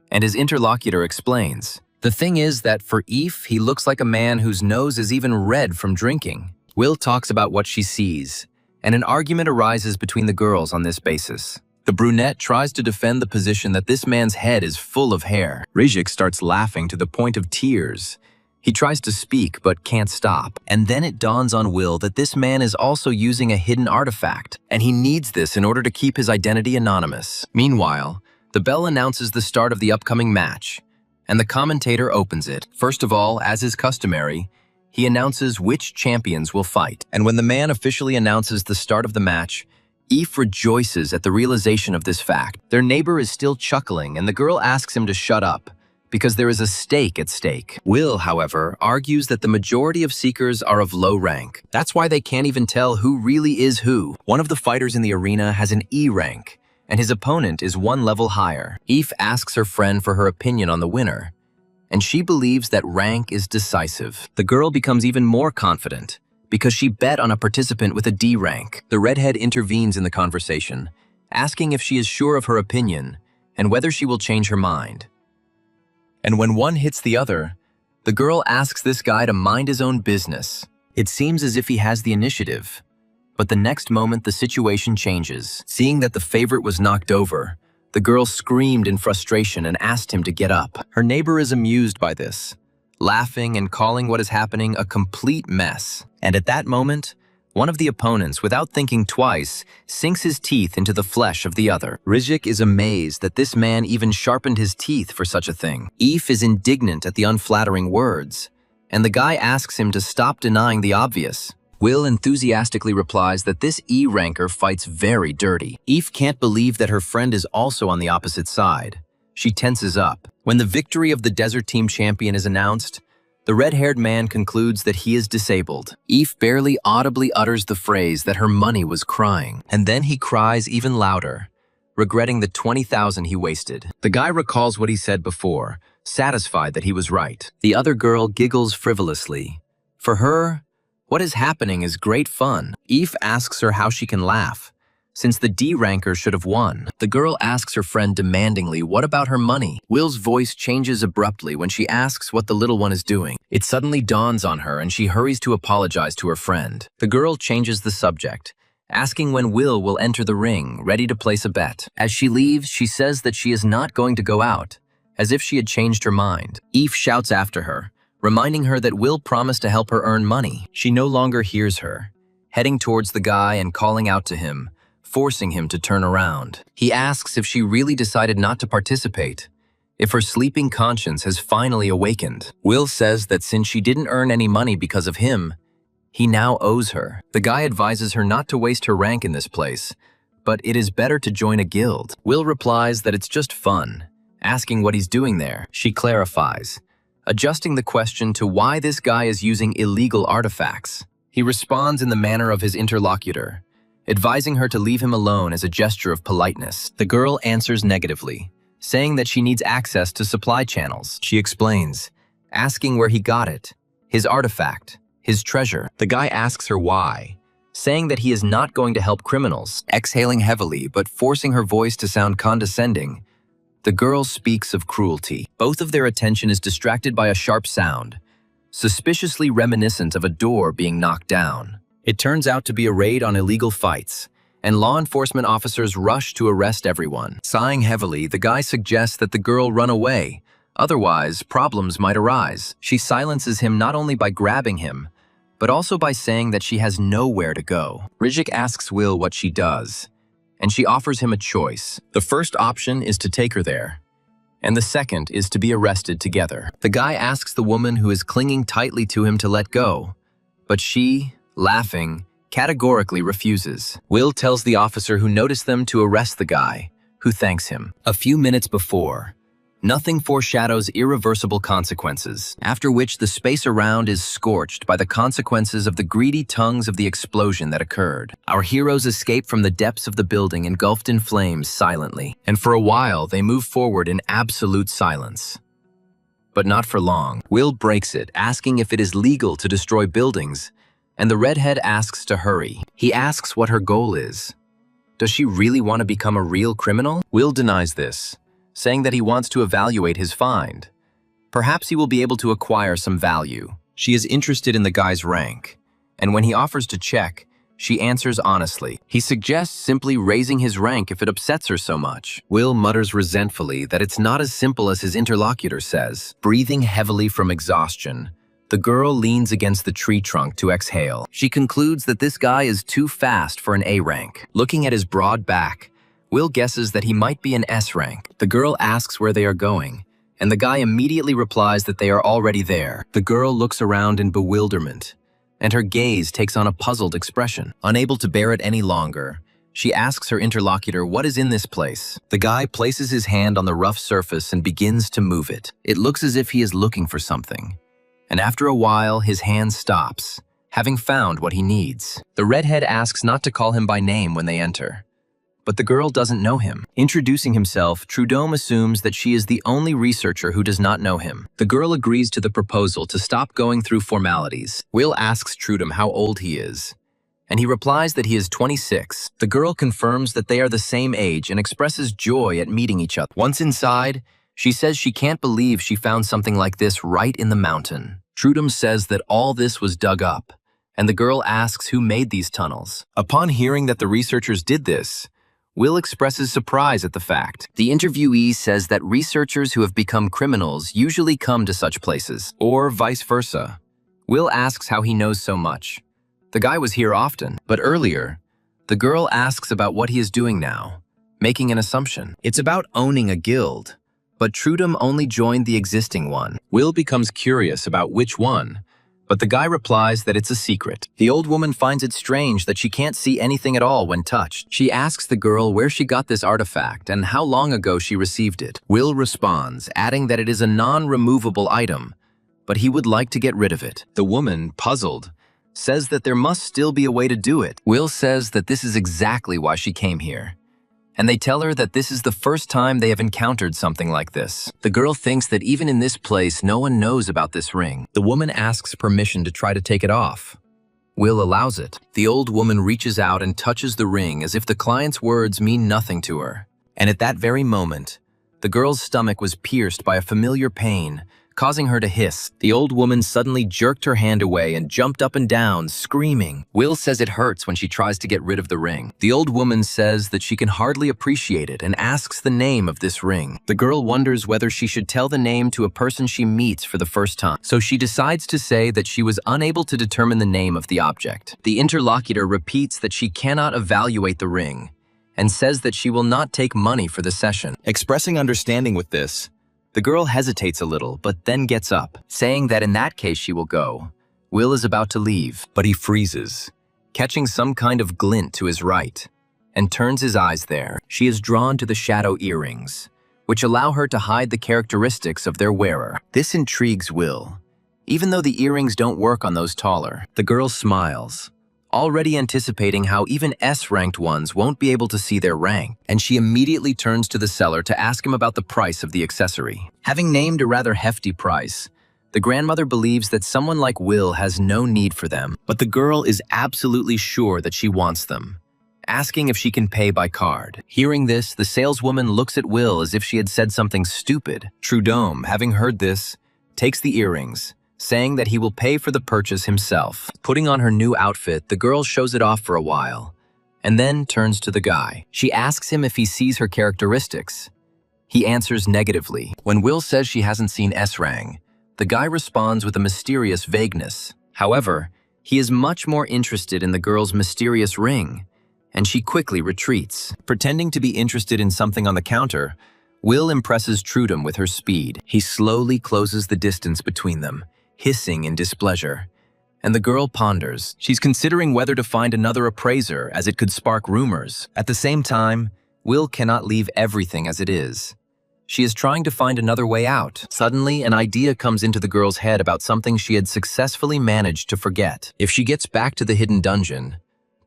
and his interlocutor explains. The thing is that for Eve, he looks like a man whose nose is even red from drinking. Will talks about what she sees, and an argument arises between the girls on this basis. The brunette tries to defend the position that this man's head is full of hair. Rijik starts laughing to the point of tears. He tries to speak but can't stop, and then it dawns on Will that this man is also using a hidden artifact, and he needs this in order to keep his identity anonymous. Meanwhile, the bell announces the start of the upcoming match, and the commentator opens it. First of all, as is customary, he announces which champions will fight, and when the man officially announces the start of the match, Eve rejoices at the realization of this fact. Their neighbor is still chuckling, and the girl asks him to shut up, because there is a stake at stake. Will, however, argues that the majority of seekers are of low rank. That's why they can't even tell who really is who. One of the fighters in the arena has an E rank, and his opponent is one level higher. Eve asks her friend for her opinion on the winner, and she believes that rank is decisive. The girl becomes even more confident, because she bet on a participant with a D rank. The redhead intervenes in the conversation, asking if she is sure of her opinion and whether she will change her mind. And when one hits the other, the girl asks this guy to mind his own business. It seems as if he has the initiative. But the next moment, the situation changes. Seeing that the favorite was knocked over, the girl screamed in frustration and asked him to get up. Her neighbor is amused by this, laughing and calling what is happening a complete mess. And at that moment, one of the opponents, without thinking twice, sinks his teeth into the flesh of the other. Rijik is amazed that this man even sharpened his teeth for such a thing. Eve is indignant at the unflattering words, and the guy asks him to stop denying the obvious. Will enthusiastically replies that this E-ranker fights very dirty. Eve can't believe that her friend is also on the opposite side. She tenses up. When the victory of the desert team champion is announced, the red-haired man concludes that he is disabled. Eve barely audibly utters the phrase that her money was crying. And then he cries even louder, regretting the 20,000 he wasted. The guy recalls what he said before, satisfied that he was right. The other girl giggles frivolously. For her, what is happening is great fun. Eve asks her how she can laugh, since the D-ranker should have won. The girl asks her friend demandingly what about her money. Will's voice changes abruptly when she asks what the little one is doing. It suddenly dawns on her and she hurries to apologize to her friend. The girl changes the subject, asking when Will enter the ring, ready to place a bet. As she leaves, she says that she is not going to go out, as if she had changed her mind. Eve shouts after her, reminding her that Will promised to help her earn money. She no longer hears her, heading towards the guy and calling out to him, forcing him to turn around. He asks if she really decided not to participate, if her sleeping conscience has finally awakened. Will says that since she didn't earn any money because of him, he now owes her. The guy advises her not to waste her rank in this place, but it is better to join a guild. Will replies that it's just fun, asking what he's doing there. She clarifies, adjusting the question to why this guy is using illegal artifacts. He responds in the manner of his interlocutor, advising her to leave him alone as a gesture of politeness. The girl answers negatively, saying that she needs access to supply channels. She explains, asking where he got it, his artifact, his treasure. The guy asks her why, saying that he is not going to help criminals. Exhaling heavily but forcing her voice to sound condescending, the girl speaks of cruelty. Both of their attention is distracted by a sharp sound, suspiciously reminiscent of a door being knocked down. It turns out to be a raid on illegal fights, and law enforcement officers rush to arrest everyone. Sighing heavily, the guy suggests that the girl run away, otherwise problems might arise. She silences him not only by grabbing him, but also by saying that she has nowhere to go. Rijik asks Will what she does, and she offers him a choice. The first option is to take her there, and the second is to be arrested together. The guy asks the woman who is clinging tightly to him to let go, but she, laughing, categorically refuses. Will tells the officer who noticed them to arrest the guy, who thanks him. A few minutes before, nothing foreshadows irreversible consequences, after which the space around is scorched by the consequences of the greedy tongues of the explosion that occurred. Our heroes escape from the depths of the building engulfed in flames silently, and for a while they move forward in absolute silence. But not for long. Will breaks it, asking if it is legal to destroy buildings, and the redhead asks to hurry. He asks what her goal is. Does she really want to become a real criminal? Will denies this, saying that he wants to evaluate his find. Perhaps he will be able to acquire some value. She is interested in the guy's rank, and when he offers to check, she answers honestly. He suggests simply raising his rank if it upsets her so much. Will mutters resentfully that it's not as simple as his interlocutor says. Breathing heavily from exhaustion, the girl leans against the tree trunk to exhale. She concludes that this guy is too fast for an A rank. Looking at his broad back, Will guesses that he might be an S rank. The girl asks where they are going, and the guy immediately replies that they are already there. The girl looks around in bewilderment, and her gaze takes on a puzzled expression. Unable to bear it any longer, she asks her interlocutor what is in this place. The guy places his hand on the rough surface and begins to move it. It looks as if he is looking for something, and after a while his hand stops, having found what he needs. The redhead asks not to call him by name when they enter, but the girl doesn't know him. Introducing himself, Trudome assumes that she is the only researcher who does not know him. The girl agrees to the proposal to stop going through formalities. Will asks Trudome how old he is, and he replies that he is 26. The girl confirms that they are the same age and expresses joy at meeting each other. Once inside, she says she can't believe she found something like this right in the mountain. Trudome says that all this was dug up, and the girl asks who made these tunnels. Upon hearing that the researchers did this, Will expresses surprise at the fact. The interviewee says that researchers who have become criminals usually come to such places, or vice versa. Will asks how he knows so much. The guy was here often, but earlier, the girl asks about what he is doing now, making an assumption. It's about owning a guild, but Trudome only joined the existing one. Will becomes curious about which one, but the guy replies that it's a secret. The old woman finds it strange that she can't see anything at all when touched. She asks the girl where she got this artifact and how long ago she received it. Will responds, adding that it is a non-removable item, but he would like to get rid of it. The woman, puzzled, says that there must still be a way to do it. Will says that this is exactly why she came here, and they tell her that this is the first time they have encountered something like this. The girl thinks that even in this place, no one knows about this ring. The woman asks permission to try to take it off. Will allows it. The old woman reaches out and touches the ring as if the client's words mean nothing to her. And at that very moment, the girl's stomach was pierced by a familiar pain, causing her to hiss. The old woman suddenly jerked her hand away and jumped up and down, screaming. Will says it hurts when she tries to get rid of the ring. The old woman says that she can hardly appreciate it and asks the name of this ring. The girl wonders whether she should tell the name to a person she meets for the first time, so she decides to say that she was unable to determine the name of the object. The interlocutor repeats that she cannot evaluate the ring and says that she will not take money for the session. Expressing understanding with this, the girl hesitates a little, but then gets up, saying that in that case she will go. Will is about to leave, but he freezes, catching some kind of glint to his right, and turns his eyes there. She is drawn to the shadow earrings, which allow her to hide the characteristics of their wearer. This intrigues Will, even though the earrings don't work on those taller. The girl smiles, already anticipating how even S-ranked ones won't be able to see their rank, and she immediately turns to the seller to ask him about the price of the accessory. Having named a rather hefty price, the grandmother believes that someone like Will has no need for them, but the girl is absolutely sure that she wants them, asking if she can pay by card. Hearing this, the saleswoman looks at Will as if she had said something stupid. Trudome, having heard this, takes the earrings, saying that he will pay for the purchase himself. Putting on her new outfit, the girl shows it off for a while, and then turns to the guy. She asks him if he sees her characteristics. He answers negatively. When Will says she hasn't seen S-Rang, the guy responds with a mysterious vagueness. However, he is much more interested in the girl's mysterious ring, and she quickly retreats. Pretending to be interested in something on the counter, Will impresses Trudome with her speed. He slowly closes the distance between them, hissing in displeasure, and the girl ponders. She's considering whether to find another appraiser, as it could spark rumors. At the same time, Will cannot leave everything as it is. She is trying to find another way out. Suddenly, an idea comes into the girl's head about something she had successfully managed to forget. If she gets back to the hidden dungeon,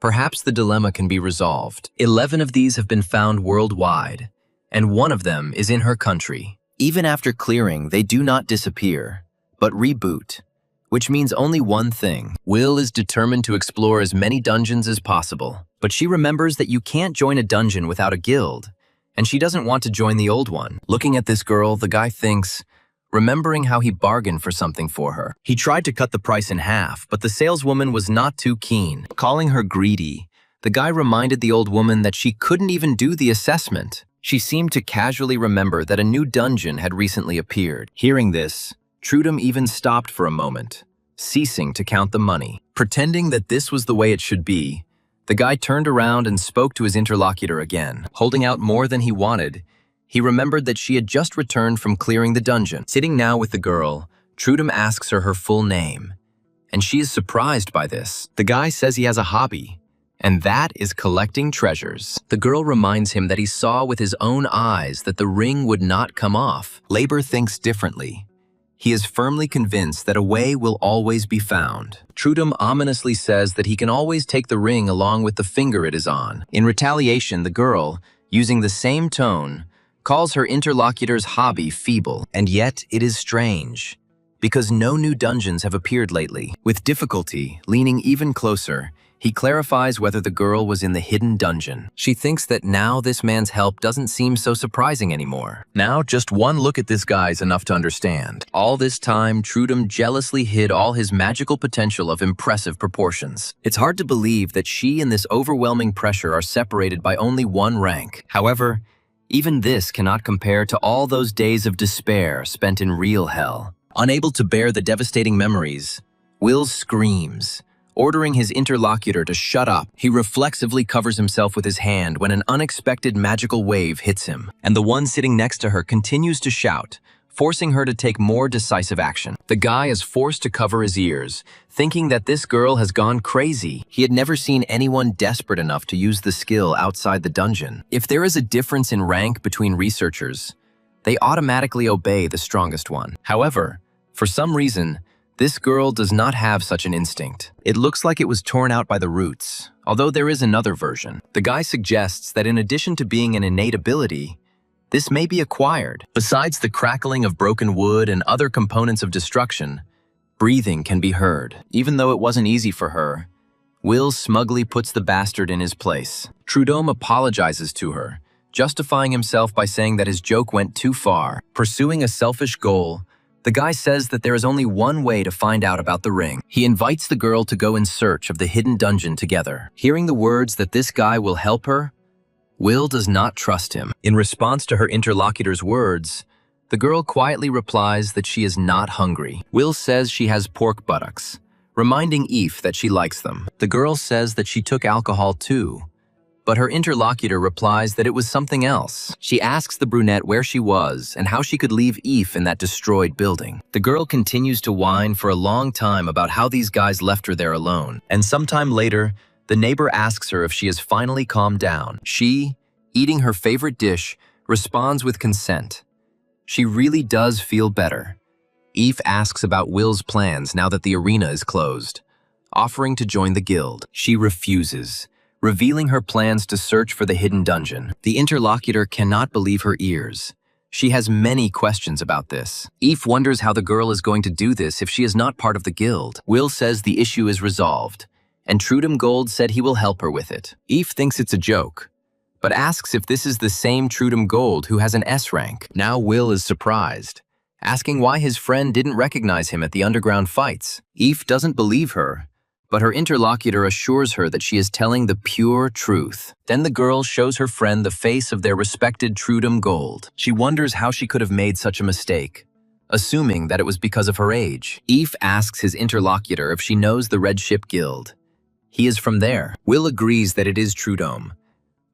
perhaps the dilemma can be resolved. 11 of these have been found worldwide, and one of them is in her country. Even after clearing, they do not disappear, but reboot, which means only one thing. Will is determined to explore as many dungeons as possible, but she remembers that you can't join a dungeon without a guild, and she doesn't want to join the old one. Looking at this girl, the guy thinks, remembering how he bargained for something for her. He tried to cut the price in half, but the saleswoman was not too keen. Calling her greedy, the guy reminded the old woman that she couldn't even do the assessment. She seemed to casually remember that a new dungeon had recently appeared. Hearing this, Trudome even stopped for a moment, ceasing to count the money. Pretending that this was the way it should be, the guy turned around and spoke to his interlocutor again. Holding out more than he wanted, he remembered that she had just returned from clearing the dungeon. Sitting now with the girl, Trudome asks her full name, and she is surprised by this. The guy says he has a hobby, and that is collecting treasures. The girl reminds him that he saw with his own eyes that the ring would not come off. Labor thinks differently. He is firmly convinced that a way will always be found. Trudum ominously says that he can always take the ring along with the finger it is on. In retaliation, the girl, using the same tone, calls her interlocutor's hobby feeble. And yet it is strange, because no new dungeons have appeared lately. With difficulty, leaning even closer, he clarifies whether the girl was in the hidden dungeon. She thinks that now this man's help doesn't seem so surprising anymore. Now just one look at this guy is enough to understand. All this time, Trudum jealously hid all his magical potential of impressive proportions. It's hard to believe that she and this overwhelming pressure are separated by only one rank. However, even this cannot compare to all those days of despair spent in real hell. Unable to bear the devastating memories, Will screams, ordering his interlocutor to shut up. He reflexively covers himself with his hand when an unexpected magical wave hits him, and the one sitting next to her continues to shout, forcing her to take more decisive action. The guy is forced to cover his ears, thinking that this girl has gone crazy. He had never seen anyone desperate enough to use the skill outside the dungeon. If there is a difference in rank between researchers, they automatically obey the strongest one. However, for some reason, this girl does not have such an instinct. It looks like it was torn out by the roots, although there is another version. The guy suggests that in addition to being an innate ability, this may be acquired. Besides the crackling of broken wood and other components of destruction, breathing can be heard. Even though it wasn't easy for her, Will smugly puts the bastard in his place. Trudum apologizes to her, justifying himself by saying that his joke went too far. Pursuing a selfish goal, the guy says that there is only one way to find out about the ring. He invites the girl to go in search of the hidden dungeon together. Hearing the words that this guy will help her, Will does not trust him. In response to her interlocutor's words, the girl quietly replies that she is not hungry. Will says she has pork buttocks, reminding Eve that she likes them. The girl says that she took alcohol too, but her interlocutor replies that it was something else. She asks the brunette where she was and how she could leave Eve in that destroyed building. The girl continues to whine for a long time about how these guys left her there alone, and sometime later, the neighbor asks her if she has finally calmed down. She, eating her favorite dish, responds with consent. She really does feel better. Eve asks about Will's plans now that the arena is closed, offering to join the guild. She refuses, revealing her plans to search for the hidden dungeon. The interlocutor cannot believe her ears. She has many questions about this. Eve wonders how the girl is going to do this if she is not part of the guild. Will says the issue is resolved, and Trudum Gold said he will help her with it. Eve thinks it's a joke, but asks if this is the same Trudum Gold who has an S rank. Now Will is surprised, asking why his friend didn't recognize him at the underground fights. Eve doesn't believe her, but her interlocutor assures her that she is telling the pure truth. Then the girl shows her friend the face of their respected Trudum Gold. She wonders how she could have made such a mistake, assuming that it was because of her age. Eve asks his interlocutor if she knows the Red Ship Guild. He is from there. Will agrees that it is Trudum,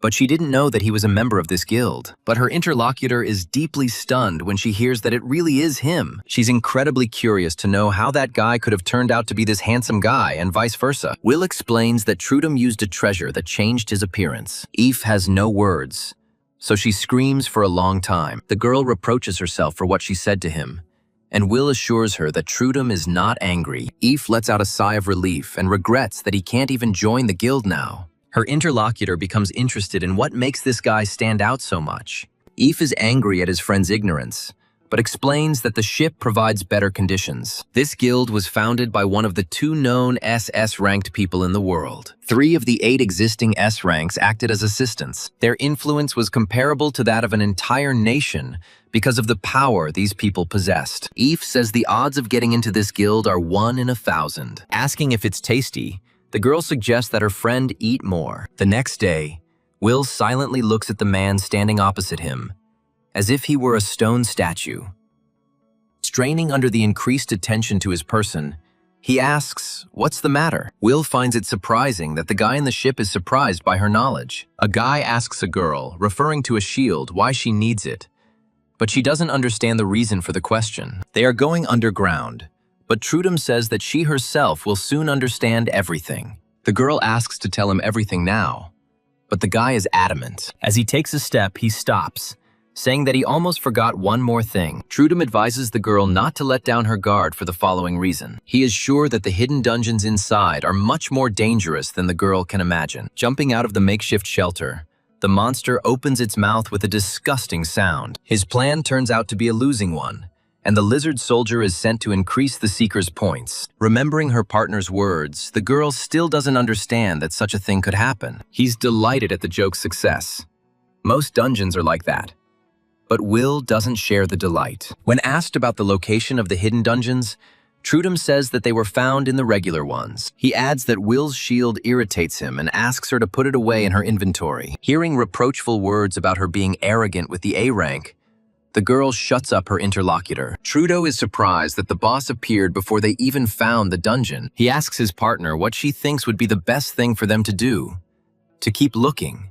but she didn't know that he was a member of this guild. But her interlocutor is deeply stunned when she hears that it really is him. She's incredibly curious to know how that guy could have turned out to be this handsome guy and vice versa. Will explains that Trudum used a treasure that changed his appearance. Eve has no words, so she screams for a long time. The girl reproaches herself for what she said to him, and Will assures her that Trudum is not angry. Eve lets out a sigh of relief and regrets that he can't even join the guild now. Her interlocutor becomes interested in what makes this guy stand out so much. Eve is angry at his friend's ignorance, but explains that the ship provides better conditions. This guild was founded by one of the 2 known SS-ranked people in the world. 3 of the 8 existing S ranks acted as assistants. Their influence was comparable to that of an entire nation because of the power these people possessed. Eve says the odds of getting into this guild are 1 in 1,000. Asking if it's tasty, the girl suggests that her friend eat more. The next day, Will silently looks at the man standing opposite him, as if he were a stone statue. Straining under the increased attention to his person, he asks, "What's the matter?" Will finds it surprising that the guy in the ship is surprised by her knowledge. A guy asks a girl, referring to a shield, why she needs it, but she doesn't understand the reason for the question. They are going underground, but Trudum says that she herself will soon understand everything. The girl asks to tell him everything now, but the guy is adamant. As he takes a step, he stops, saying that he almost forgot one more thing. Trudum advises the girl not to let down her guard for the following reason. He is sure that the hidden dungeons inside are much more dangerous than the girl can imagine. Jumping out of the makeshift shelter, the monster opens its mouth with a disgusting sound. His plan turns out to be a losing one, and the lizard soldier is sent to increase the seeker's points. Remembering her partner's words, the girl still doesn't understand that such a thing could happen. He's delighted at the joke's success. Most dungeons are like that. But Will doesn't share the delight. When asked about the location of the hidden dungeons, Trudum says that they were found in the regular ones. He adds that Will's shield irritates him and asks her to put it away in her inventory. Hearing reproachful words about her being arrogant with the A rank, the girl shuts up her interlocutor. Trudeau is surprised that the boss appeared before they even found the dungeon. He asks his partner what she thinks would be the best thing for them to do. To keep looking.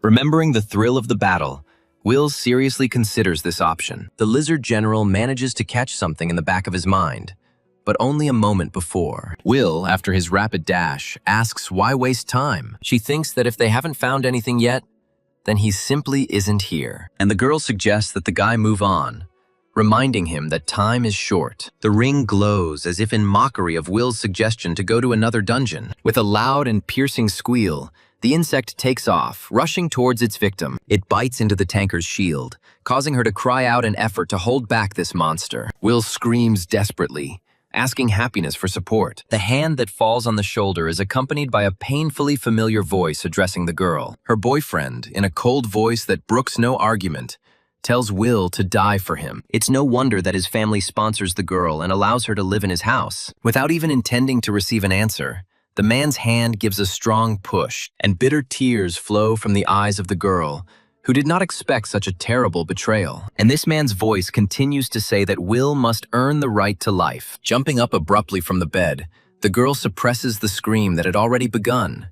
Remembering the thrill of the battle, Will seriously considers this option. The lizard general manages to catch something in the back of his mind, but only a moment before. Will, after his rapid dash, asks why waste time. She thinks that if they haven't found anything yet, then he simply isn't here. And the girl suggests that the guy move on, reminding him that time is short. The ring glows as if in mockery of Will's suggestion to go to another dungeon. With a loud and piercing squeal, the insect takes off, rushing towards its victim. It bites into the tanker's shield, causing her to cry out in effort to hold back this monster. Will screams desperately, asking Happiness for support. The hand that falls on the shoulder is accompanied by a painfully familiar voice addressing the girl. Her boyfriend, in a cold voice that brooks no argument, tells Will to die for him. It's no wonder that his family sponsors the girl and allows her to live in his house. Without even intending to receive an answer, the man's hand gives a strong push, and bitter tears flow from the eyes of the girl, who did not expect such a terrible betrayal. And this man's voice continues to say that Will must earn the right to life. Jumping up abruptly from the bed, the girl suppresses the scream that had already begun.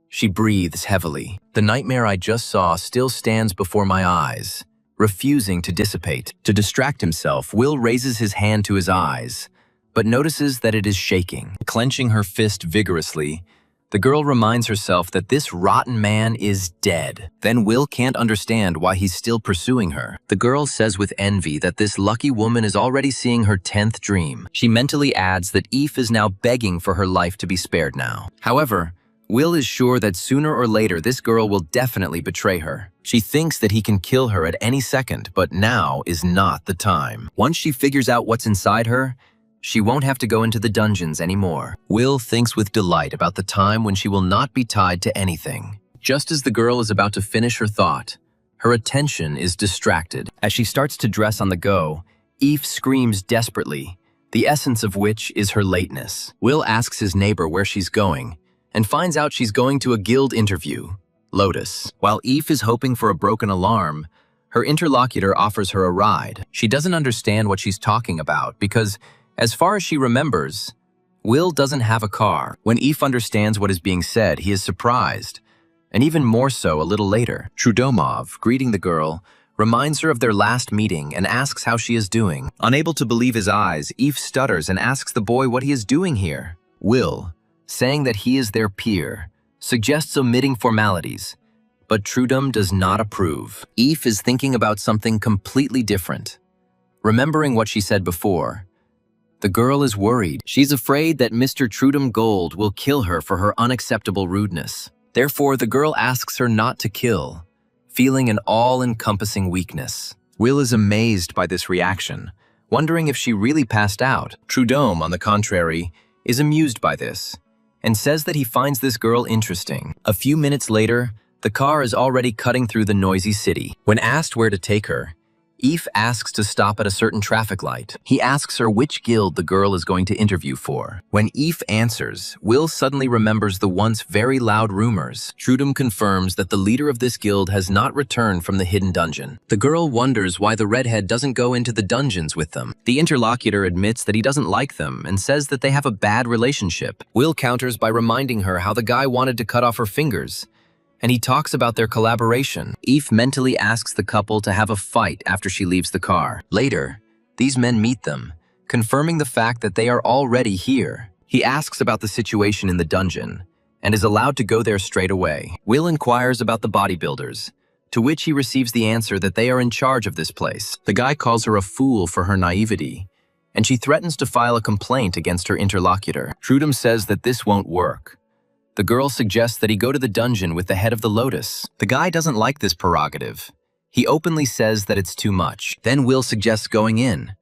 She breathes heavily. The nightmare I just saw still stands before my eyes, refusing to dissipate. To distract himself, Will raises his hand to his eyes, but notices that it is shaking. Clenching her fist vigorously, the girl reminds herself that this rotten man is dead. Then Will can't understand why he's still pursuing her. The girl says with envy that this lucky woman is already seeing her 10th dream. She mentally adds that Eve is now begging for her life to be spared now. However, Will is sure that sooner or later this girl will definitely betray her. She thinks that he can kill her at any second, but now is not the time. Once she figures out what's inside her, she won't have to go into the dungeons anymore. Will thinks with delight about the time when she will not be tied to anything. Just as the girl is about to finish her thought, her attention is distracted. As she starts to dress on the go, Eve screams desperately, the essence of which is her lateness. Will asks his neighbor where she's going, and finds out she's going to a guild interview, Lotus. While Eve is hoping for a broken alarm, her interlocutor offers her a ride. She doesn't understand what she's talking about because, as far as she remembers, Will doesn't have a car. When Eve understands what is being said, he is surprised, and even more so a little later. Trudomov, greeting the girl, reminds her of their last meeting and asks how she is doing. Unable to believe his eyes, Eve stutters and asks the boy what he is doing here. Will, saying that he is their peer, suggests omitting formalities, but Trudum does not approve. Eve is thinking about something completely different. Remembering what she said before, the girl is worried. She's afraid that Mr. Trudum Gold will kill her for her unacceptable rudeness. Therefore, the girl asks her not to kill, feeling an all-encompassing weakness. Will is amazed by this reaction, wondering if she really passed out. Trudome, on the contrary, is amused by this, and says that he finds this girl interesting. A few minutes later, the car is already cutting through the noisy city. When asked where to take her, Eve asks to stop at a certain traffic light. He asks her which guild the girl is going to interview for. When Eve answers, Will suddenly remembers the once very loud rumors. Trudum confirms that the leader of this guild has not returned from the hidden dungeon. The girl wonders why the redhead doesn't go into the dungeons with them. The interlocutor admits that he doesn't like them and says that they have a bad relationship. Will counters by reminding her how the guy wanted to cut off her fingers, and he talks about their collaboration. Eve mentally asks the couple to have a fight after she leaves the car. Later, these men meet them, confirming the fact that they are already here. He asks about the situation in the dungeon, and is allowed to go there straight away. Will inquires about the bodybuilders, to which he receives the answer that they are in charge of this place. The guy calls her a fool for her naivety, and she threatens to file a complaint against her interlocutor. Trudum says that this won't work. The girl suggests that he go to the dungeon with the head of the lotus. The guy doesn't like this prerogative. He openly says that it's too much. Then Will suggests going in,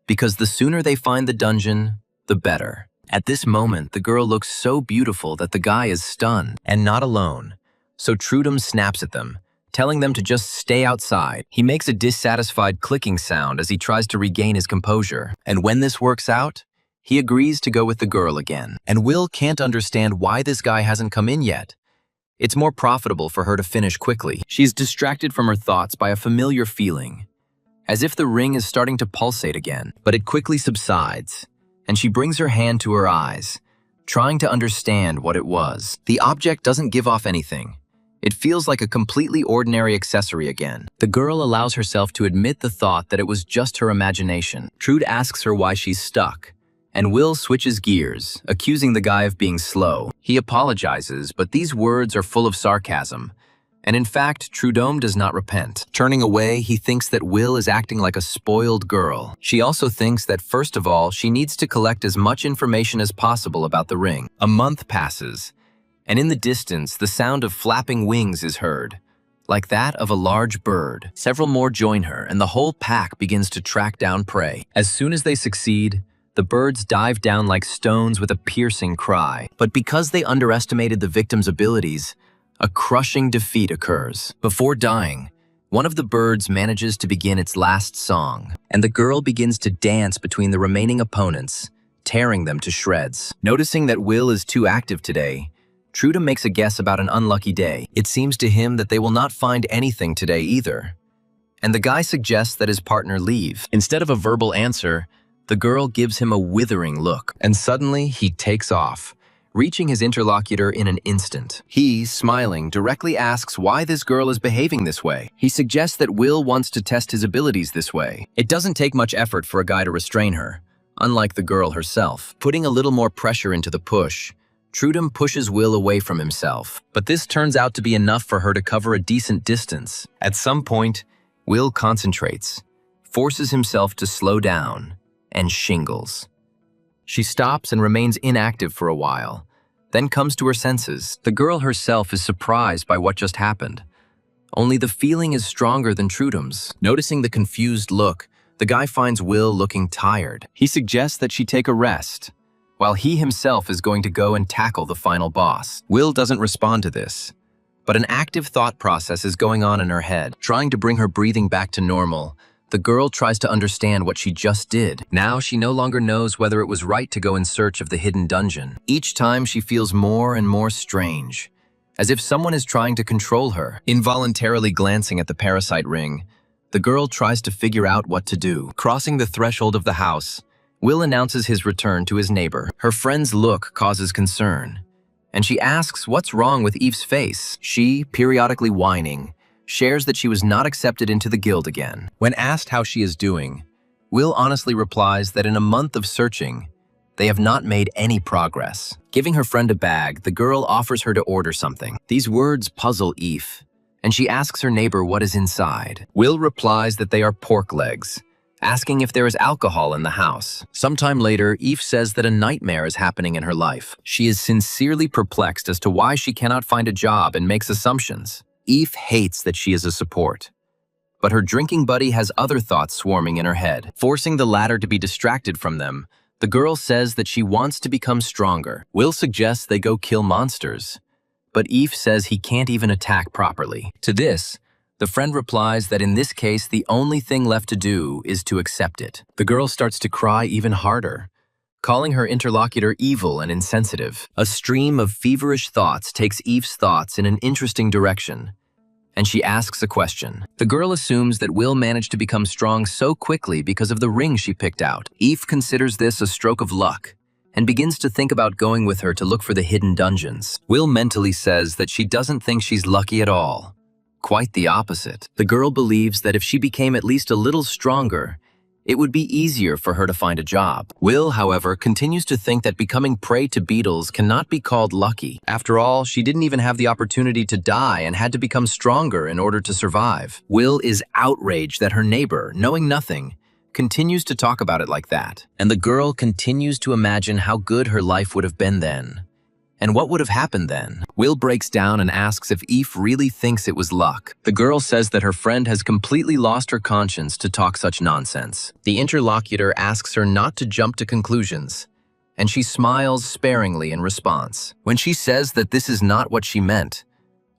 because the sooner they find the dungeon, the better. At this moment, the girl looks so beautiful that the guy is stunned, and not alone. So Trudum snaps at them, telling them to just stay outside. He makes a dissatisfied clicking sound as he tries to regain his composure. And when this works out, he agrees to go with the girl again. And Will can't understand why this guy hasn't come in yet. It's more profitable for her to finish quickly. She's distracted from her thoughts by a familiar feeling, as if the ring is starting to pulsate again. But it quickly subsides, and she brings her hand to her eyes, trying to understand what it was. The object doesn't give off anything. It feels like a completely ordinary accessory again. The girl allows herself to admit the thought that it was just her imagination. Trude asks her why she's stuck, and Will switches gears, accusing the guy of being slow. He apologizes, but these words are full of sarcasm, and in fact, Trudome does not repent. Turning away, he thinks that Will is acting like a spoiled girl. She also thinks that first of all, she needs to collect as much information as possible about the ring. A month passes, and in the distance, the sound of flapping wings is heard, like that of a large bird. Several more join her, and the whole pack begins to track down prey. As soon as they succeed, the birds dive down like stones with a piercing cry. But because they underestimated the victim's abilities, a crushing defeat occurs. Before dying, one of the birds manages to begin its last song, and the girl begins to dance between the remaining opponents, tearing them to shreds. Noticing that Will is too active today, Trudum makes a guess about an unlucky day. It seems to him that they will not find anything today either. And the guy suggests that his partner leave. Instead of a verbal answer, the girl gives him a withering look, and suddenly he takes off, reaching his interlocutor in an instant. He, smiling, directly asks why this girl is behaving this way. He suggests that Will wants to test his abilities this way. It doesn't take much effort for a guy to restrain her, unlike the girl herself. Putting a little more pressure into the push, Trudum pushes Will away from himself, but this turns out to be enough for her to cover a decent distance. At some point, Will concentrates, forces himself to slow down, and shingles. She stops and remains inactive for a while, then comes to her senses. The girl herself is surprised by what just happened. Only the feeling is stronger than Trudum's. Noticing the confused look, the guy finds Will looking tired. He suggests that she take a rest, while he himself is going to go and tackle the final boss. Will doesn't respond to this, but an active thought process is going on in her head. Trying to bring her breathing back to normal, the girl tries to understand what she just did. Now she no longer knows whether it was right to go in search of the hidden dungeon. Each time she feels more and more strange, as if someone is trying to control her. Involuntarily glancing at the parasite ring, the girl tries to figure out what to do. Crossing the threshold of the house, Will announces his return to his neighbor. Her friend's look causes concern, and she asks what's wrong with Eve's face. She, periodically whining, shares that she was not accepted into the guild again. When asked how she is doing, Will honestly replies that in a month of searching, they have not made any progress. Giving her friend a bag, the girl offers her to order something. These words puzzle Eve, and she asks her neighbor what is inside. Will replies that they are pork legs, asking if there is alcohol in the house. Sometime later, Eve says that a nightmare is happening in her life. She is sincerely perplexed as to why she cannot find a job and makes assumptions. Eve hates that she is a support, but her drinking buddy has other thoughts swarming in her head. Forcing the latter to be distracted from them, the girl says that she wants to become stronger. Will suggests they go kill monsters, but Eve says he can't even attack properly. To this, the friend replies that in this case, the only thing left to do is to accept it. The girl starts to cry even harder, calling her interlocutor evil and insensitive. A stream of feverish thoughts takes Eve's thoughts in an interesting direction, and she asks a question. The girl assumes that Will managed to become strong so quickly because of the ring she picked out. Eve considers this a stroke of luck, and begins to think about going with her to look for the hidden dungeons. Will mentally says that she doesn't think she's lucky at all. Quite the opposite. The girl believes that if she became at least a little stronger, it would be easier for her to find a job. Will, however, continues to think that becoming prey to beetles cannot be called lucky. After all, she didn't even have the opportunity to die and had to become stronger in order to survive. Will is outraged that her neighbor, knowing nothing, continues to talk about it like that. And the girl continues to imagine how good her life would have been then. And what would have happened then? Will breaks down and asks if Eve really thinks it was luck. The girl says that her friend has completely lost her conscience to talk such nonsense. The interlocutor asks her not to jump to conclusions, and she smiles sparingly in response. When she says that this is not what she meant,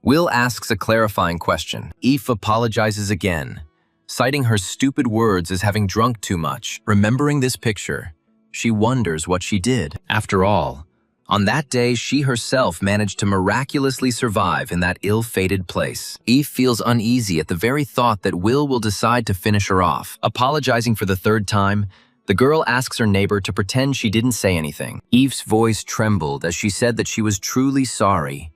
Will asks a clarifying question. Eve apologizes again, citing her stupid words as having drunk too much. Remembering this picture, she wonders what she did. After all, on that day, she herself managed to miraculously survive in that ill-fated place. Eve feels uneasy at the very thought that Will decide to finish her off. Apologizing for the third time, the girl asks her neighbor to pretend she didn't say anything. Eve's voice trembled as she said that she was truly sorry,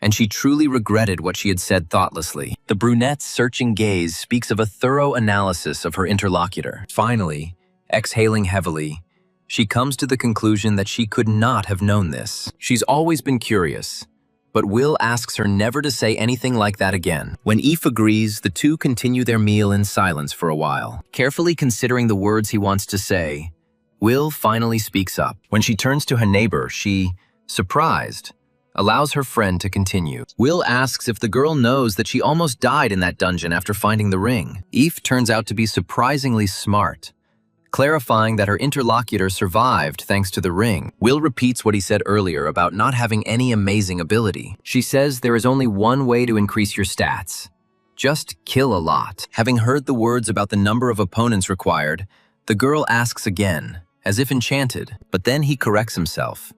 and she truly regretted what she had said thoughtlessly. The brunette's searching gaze speaks of a thorough analysis of her interlocutor. Finally, exhaling heavily, she comes to the conclusion that she could not have known this. She's always been curious, but Will asks her never to say anything like that again. When Eve agrees, the two continue their meal in silence for a while. Carefully considering the words he wants to say, Will finally speaks up. When she turns to her neighbor, she, surprised, allows her friend to continue. Will asks if the girl knows that she almost died in that dungeon after finding the ring. Eve turns out to be surprisingly smart, clarifying that her interlocutor survived thanks to the ring. Will repeats what he said earlier about not having any amazing ability. She says there is only one way to increase your stats. Just kill a lot. Having heard the words about the number of opponents required, the girl asks again, as if enchanted, but then he corrects himself,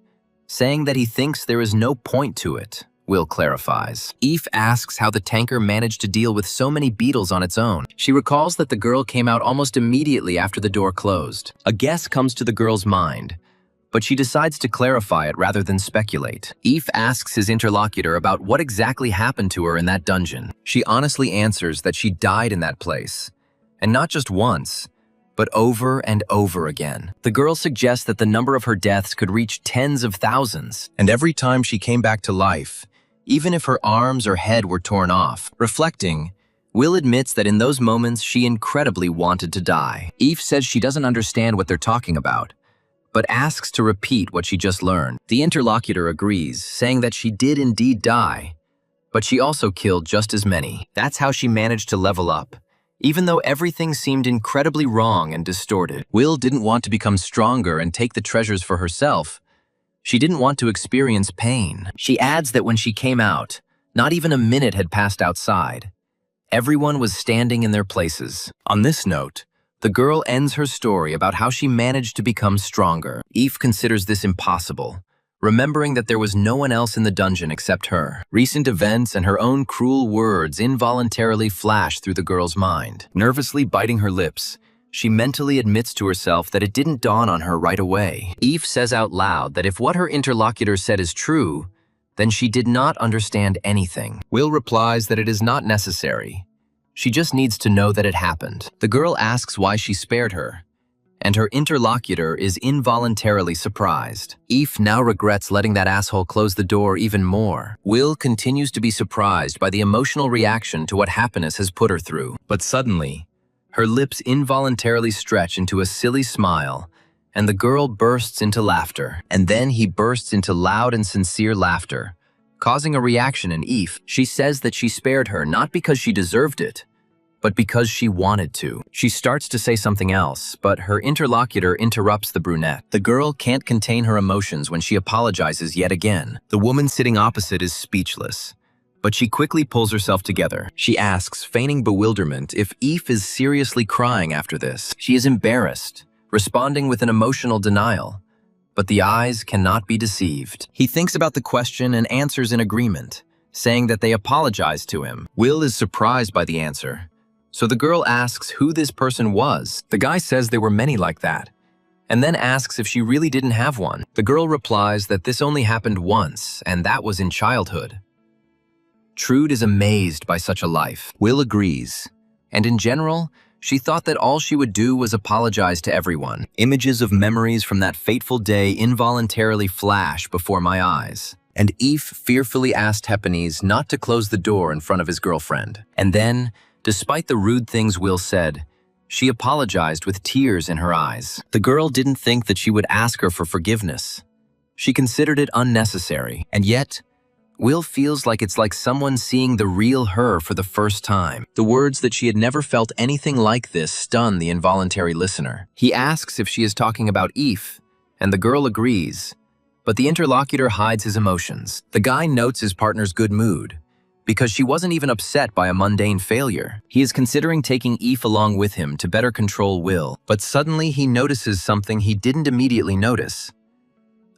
saying that he thinks there is no point to it. Will clarifies. Eve asks how the tanker managed to deal with so many beetles on its own. She recalls that the girl came out almost immediately after the door closed. A guess comes to the girl's mind, but she decides to clarify it rather than speculate. Eve asks his interlocutor about what exactly happened to her in that dungeon. She honestly answers that she died in that place, and not just once, but over and over again. The girl suggests that the number of her deaths could reach tens of thousands, and every time she came back to life, even if her arms or head were torn off. Reflecting, Will admits that in those moments she incredibly wanted to die. Eve says she doesn't understand what they're talking about, but asks to repeat what she just learned. The interlocutor agrees, saying that she did indeed die, but she also killed just as many. That's how she managed to level up, even though everything seemed incredibly wrong and distorted. Will didn't want to become stronger and take the treasures for herself. She didn't want to experience pain. She adds that when she came out, not even a minute had passed outside. Everyone was standing in their places. On this note, the girl ends her story about how she managed to become stronger. Eve considers this impossible, remembering that there was no one else in the dungeon except her. Recent events and her own cruel words involuntarily flash through the girl's mind. Nervously biting her lips, she mentally admits to herself that it didn't dawn on her right away. Eve says out loud that if what her interlocutor said is true, then she did not understand anything. Will replies that it is not necessary. She just needs to know that it happened. The girl asks why she spared her, and her interlocutor is involuntarily surprised. Eve now regrets letting that asshole close the door even more. Will continues to be surprised by the emotional reaction to what happiness has put her through. But suddenly, her lips involuntarily stretch into a silly smile, and the girl bursts into laughter. And then he bursts into loud and sincere laughter, causing a reaction in Eve. She says that she spared her not because she deserved it, but because she wanted to. She starts to say something else, but her interlocutor interrupts the brunette. The girl can't contain her emotions when she apologizes yet again. The woman sitting opposite is speechless, but she quickly pulls herself together. She asks, feigning bewilderment, if Eve is seriously crying after this. She is embarrassed, responding with an emotional denial, but the eyes cannot be deceived. He thinks about the question and answers in agreement, saying that they apologize to him. Will is surprised by the answer, so the girl asks who this person was. The guy says there were many like that, and then asks if she really didn't have one. The girl replies that this only happened once, and that was in childhood. Trude is amazed by such a life. Will agrees, and in general, She thought that all she would do was apologize to everyone. Images of memories from that fateful day involuntarily flash before my eyes. And Eve fearfully asked Hephanes not to close the door in front of his girlfriend. And then, despite the rude things Will said, she apologized with tears in her eyes. The girl didn't think that she would ask her for forgiveness. She considered it unnecessary, and yet, Will feels like it's like someone seeing the real her for the first time. The words that she had never felt anything like this stun the involuntary listener. He asks if she is talking about Eve, and the girl agrees, but the interlocutor hides his emotions. The guy notes his partner's good mood, because she wasn't even upset by a mundane failure. He is considering taking Eve along with him to better control Will, but suddenly he notices something he didn't immediately notice.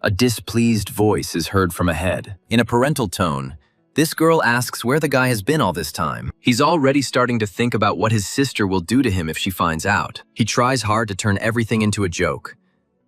A displeased voice is heard from ahead. In a parental tone, this girl asks where the guy has been all this time. He's already starting to think about what his sister will do to him if she finds out. He tries hard to turn everything into a joke,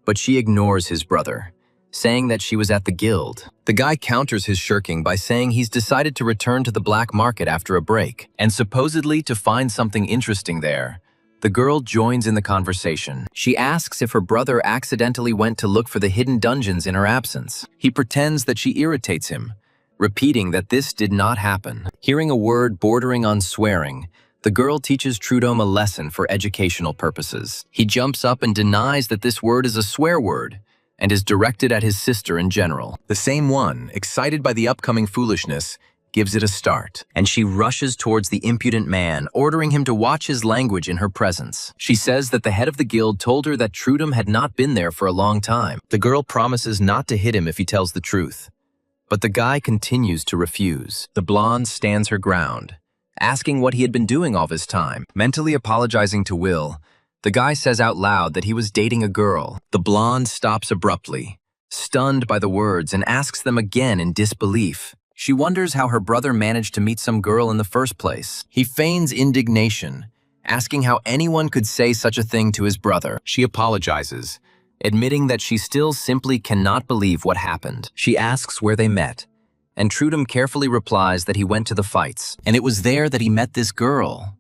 but she ignores his brother, saying that she was at the guild. The guy counters his shirking by saying he's decided to return to the black market after a break, and supposedly to find something interesting there. The girl joins in the conversation. She asks if her brother accidentally went to look for the hidden dungeons in her absence. He pretends that she irritates him, repeating that this did not happen. Hearing a word bordering on swearing, the girl teaches Trudome a lesson for educational purposes. He jumps up and denies that this word is a swear word, and is directed at his sister in general. The same one, excited by the upcoming foolishness, gives it a start, and she rushes towards the impudent man, ordering him to watch his language in her presence. She says that the head of the guild told her that Trudome had not been there for a long time. The girl promises not to hit him if he tells the truth, but the guy continues to refuse. The blonde stands her ground, asking what he had been doing all this time. Mentally apologizing to Will, the guy says out loud that he was dating a girl. The blonde stops abruptly, stunned by the words, and asks them again in disbelief. She wonders how her brother managed to meet some girl in the first place. He feigns indignation, asking how anyone could say such a thing to his brother. She apologizes, admitting that she still simply cannot believe what happened. She asks where they met, and Trudome carefully replies that he went to the fights, and it was there that he met this girl.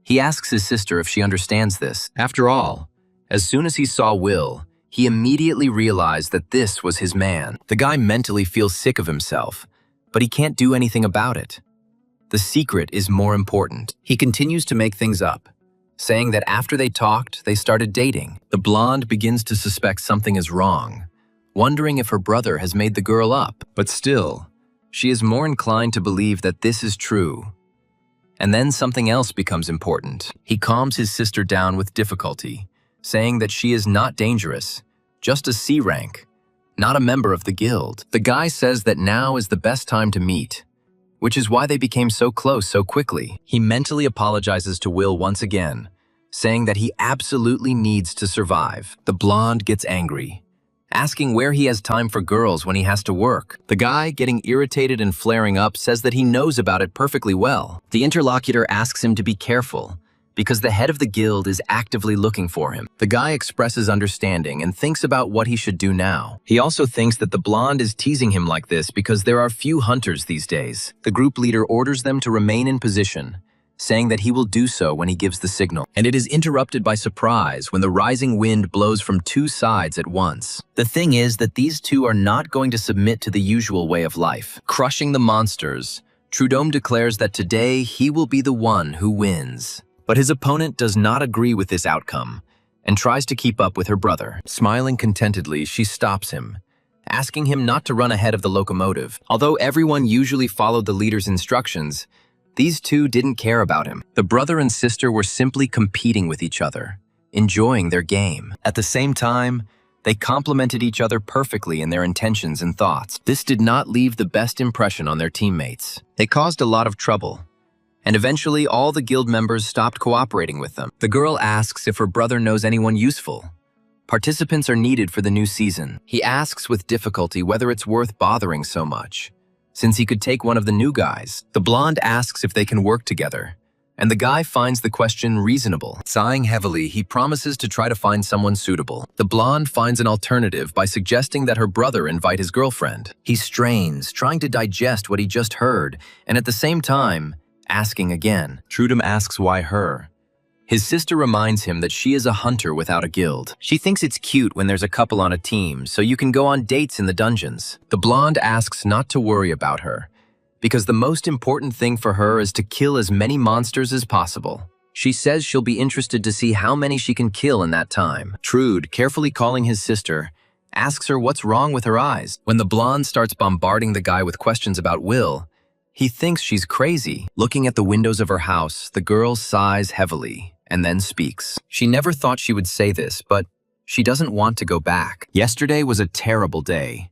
He asks his sister if she understands this. After all, as soon as he saw Will, he immediately realized that this was his man. The guy mentally feels sick of himself, but he can't do anything about it. The secret is more important. He continues to make things up, saying that after they talked, they started dating. The blonde begins to suspect something is wrong, wondering if her brother has made the girl up. But still, she is more inclined to believe that this is true. And then something else becomes important. He calms his sister down with difficulty, saying that she is not dangerous, just a C rank, not a member of the guild. The guy says that now is the best time to meet, which is why they became so close so quickly. He mentally apologizes to Will once again, saying that he absolutely needs to survive. The blonde gets angry, asking where he has time for girls when he has to work. The guy, getting irritated and flaring up, says that he knows about it perfectly well. The interlocutor asks him to be careful, because the head of the guild is actively looking for him. The guy expresses understanding and thinks about what he should do now. He also thinks that the blonde is teasing him like this because there are few hunters these days. The group leader orders them to remain in position, saying that he will do so when he gives the signal. And it is interrupted by surprise when the rising wind blows from two sides at once. The thing is that these two are not going to submit to the usual way of life. Crushing the monsters, Trudome declares that today he will be the one who wins. But his opponent does not agree with this outcome and tries to keep up with her brother. Smiling contentedly, she stops him, asking him not to run ahead of the locomotive. Although everyone usually followed the leader's instructions, these two didn't care about him. The brother and sister were simply competing with each other, enjoying their game. At the same time, they complemented each other perfectly in their intentions and thoughts. This did not leave the best impression on their teammates. They caused a lot of trouble, and eventually all the guild members stopped cooperating with them. The girl asks if her brother knows anyone useful. Participants are needed for the new season. He asks with difficulty whether it's worth bothering so much, since he could take one of the new guys. The blonde asks if they can work together, and the guy finds the question reasonable. Sighing heavily, he promises to try to find someone suitable. The blonde finds an alternative by suggesting that her brother invite his girlfriend. He strains, trying to digest what he just heard, and at the same time, asking again. Trudome asks why her. His sister reminds him that she is a hunter without a guild. She thinks it's cute when there's a couple on a team, so you can go on dates in the dungeons. The blonde asks not to worry about her, because the most important thing for her is to kill as many monsters as possible. She says she'll be interested to see how many she can kill in that time. Trude, carefully calling his sister, asks her what's wrong with her eyes. When the blonde starts bombarding the guy with questions about Will, he thinks she's crazy. Looking at the windows of her house, the girl sighs heavily and then speaks. She never thought she would say this, but she doesn't want to go back. Yesterday was a terrible day.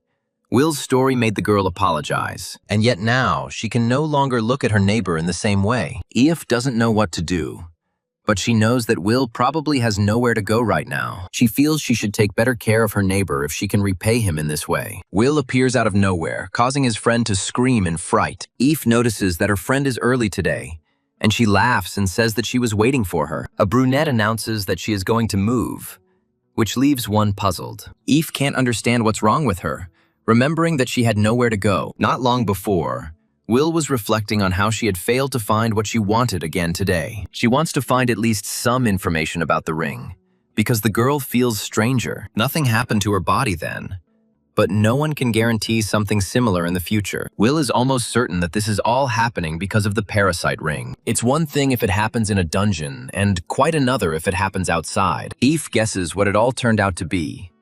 Will's story made the girl apologize, and yet now she can no longer look at her neighbor in the same way. Eve doesn't know what to do, but she knows that Will probably has nowhere to go right now. She feels she should take better care of her neighbor if she can repay him in this way. Will appears out of nowhere, causing his friend to scream in fright. Eve notices that her friend is early today, and she laughs and says that she was waiting for her. A brunette announces that she is going to move, which leaves one puzzled. Eve can't understand what's wrong with her, remembering that she had nowhere to go. Not long before, Will was reflecting on how she had failed to find what she wanted again today. She wants to find at least some information about the ring, because the girl feels stranger. Nothing happened to her body then, but no one can guarantee something similar in the future. Will is almost certain that this is all happening because of the parasite ring. It's one thing if it happens in a dungeon, and quite another if it happens outside. Eve guesses what it all turned out to be.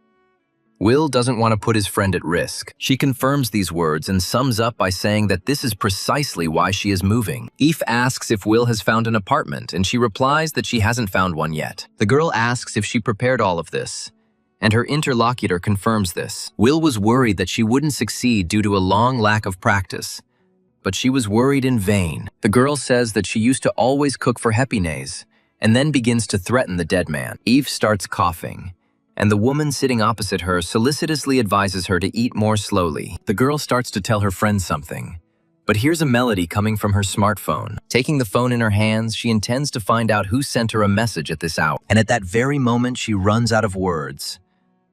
Will doesn't want to put his friend at risk. She confirms these words and sums up by saying that this is precisely why she is moving. Eve asks if Will has found an apartment, and she replies that she hasn't found one yet. The girl asks if she prepared all of this, and her interlocutor confirms this. Will was worried that she wouldn't succeed due to a long lack of practice, but she was worried in vain. The girl says that she used to always cook for Hepines, and then begins to threaten the dead man. Eve starts coughing, and the woman sitting opposite her solicitously advises her to eat more slowly. The girl starts to tell her friend something, but hears a melody coming from her smartphone. Taking the phone in her hands, she intends to find out who sent her a message at this hour. And at that very moment, she runs out of words.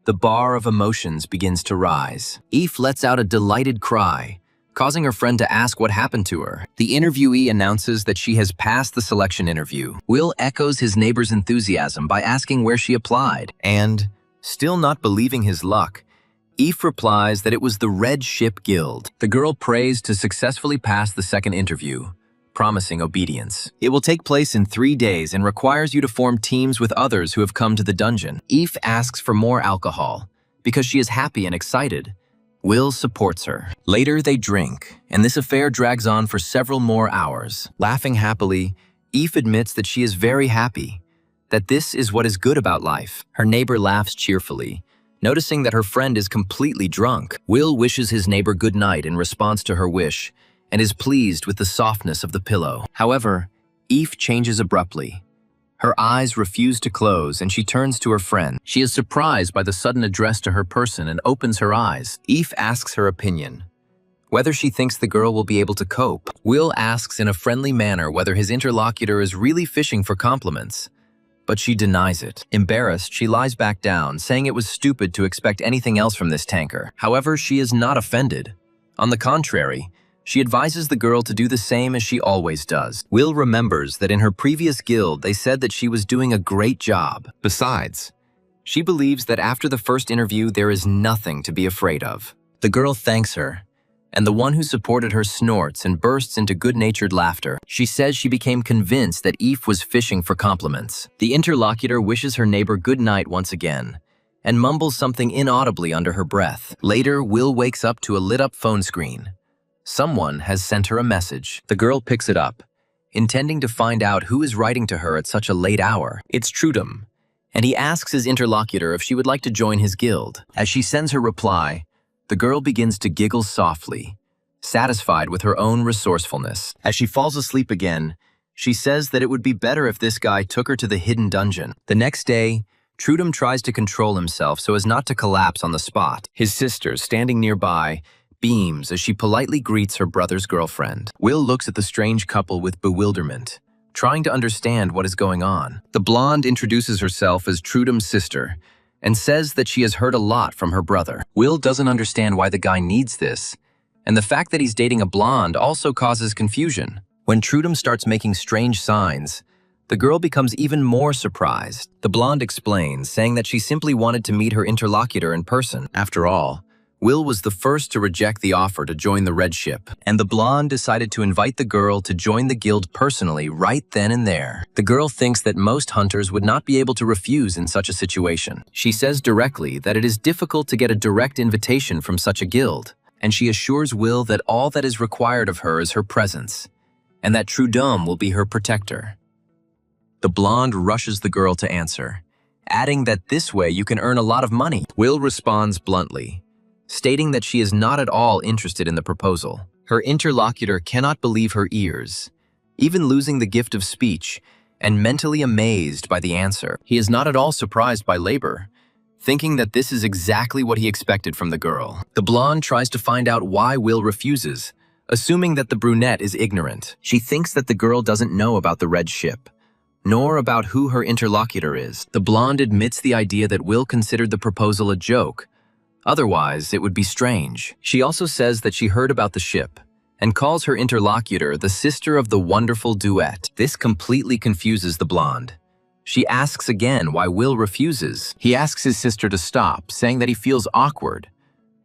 The bar of emotions begins to rise. Eve lets out a delighted cry, causing her friend to ask what happened to her. The interviewee announces that she has passed the selection interview. Will echoes his neighbor's enthusiasm by asking where she applied, and, still not believing his luck, Eve replies that it was the Red Ship Guild. The girl prays to successfully pass the second interview, promising obedience. It will take place in 3 days and requires you to form teams with others who have come to the dungeon. Eve asks for more alcohol because she is happy and excited. Will supports her. Later, they drink, and this affair drags on for several more hours. Laughing happily, Eve admits that she is very happy, that this is what is good about life. Her neighbor laughs cheerfully, noticing that her friend is completely drunk. Will wishes his neighbor good night in response to her wish, and is pleased with the softness of the pillow. However, Eve changes abruptly. Her eyes refuse to close, and she turns to her friend. She is surprised by the sudden address to her person and opens her eyes. Eve asks her opinion, whether she thinks the girl will be able to cope. Will asks in a friendly manner whether his interlocutor is really fishing for compliments, but she denies it. Embarrassed, she lies back down, saying it was stupid to expect anything else from this tanker. However, she is not offended. On the contrary, she advises the girl to do the same as she always does. Will remembers that in her previous guild they said that she was doing a great job. Besides, she believes that after the first interview there is nothing to be afraid of. The girl thanks her, and the one who supported her snorts and bursts into good-natured laughter. She says she became convinced that Eve was fishing for compliments. The interlocutor wishes her neighbor good night once again, and mumbles something inaudibly under her breath. Later, Will wakes up to a lit-up phone screen. Someone has sent her a message. The girl picks it up, intending to find out who is writing to her at such a late hour. It's Trudum, and he asks his interlocutor if she would like to join his guild. As she sends her reply, the girl begins to giggle softly, satisfied with her own resourcefulness. As she falls asleep again, she says that it would be better if this guy took her to the hidden dungeon. The next day, Trudum tries to control himself so as not to collapse on the spot. His sister, standing nearby, beams as she politely greets her brother's girlfriend. Will looks at the strange couple with bewilderment, trying to understand what is going on. The blonde introduces herself as Trudum's sister and says that she has heard a lot from her brother. Will doesn't understand why the guy needs this, and the fact that he's dating a blonde also causes confusion. When Trudum starts making strange signs, The girl becomes even more surprised. The blonde explains, saying that she simply wanted to meet her interlocutor in person. After all, Will was the first to reject the offer to join the red ship, and the blonde decided to invite the girl to join the guild personally right then and there. The girl thinks that most hunters would not be able to refuse in such a situation. She says directly that it is difficult to get a direct invitation from such a guild, and she assures Will that all that is required of her is her presence, and that Trudome will be her protector. The blonde rushes the girl to answer, adding that this way you can earn a lot of money. Will responds bluntly, stating that she is not at all interested in the proposal. Her interlocutor cannot believe her ears, even losing the gift of speech, and mentally amazed by the answer. He is not at all surprised by labor, thinking that this is exactly what he expected from the girl. The blonde tries to find out why Will refuses, assuming that the brunette is ignorant. She thinks that the girl doesn't know about the red ship, nor about who her interlocutor is. The blonde admits the idea that Will considered the proposal a joke. Otherwise, it would be strange. She also says that she heard about the ship and calls her interlocutor the sister of the wonderful duet. This completely confuses the blonde. She asks again why Will refuses. He asks his sister to stop, saying that he feels awkward,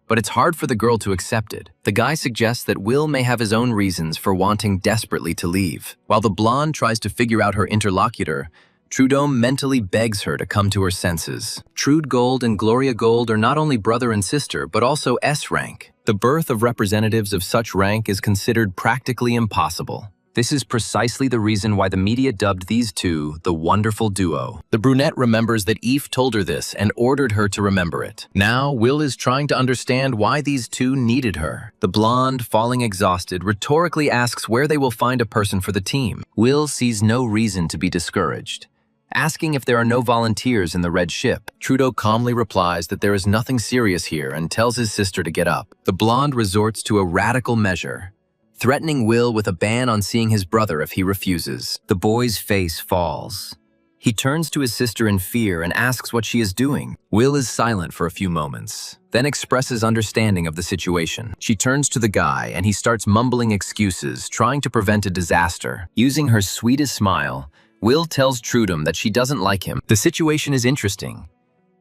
but it's hard for the girl to accept it. The guy suggests that Will may have his own reasons for wanting desperately to leave. While the blonde tries to figure out her interlocutor, Trudome mentally begs her to come to her senses. Trude Gold and Gloria Gold are not only brother and sister, but also S rank. The birth of representatives of such rank is considered practically impossible. This is precisely the reason why the media dubbed these two the wonderful duo. The brunette remembers that Eve told her this and ordered her to remember it. Now, Will is trying to understand why these two needed her. The blonde, falling exhausted, rhetorically asks where they will find a person for the team. Will sees no reason to be discouraged, asking if there are no volunteers in the red ship. Trudeau calmly replies that there is nothing serious here and tells his sister to get up. The blonde resorts to a radical measure, threatening Will with a ban on seeing his brother if he refuses. The boy's face falls. He turns to his sister in fear and asks what she is doing. Will is silent for a few moments, then expresses understanding of the situation. She turns to the guy and he starts mumbling excuses, trying to prevent a disaster. Using her sweetest smile, Will tells Trudome that she doesn't like him. The situation is interesting,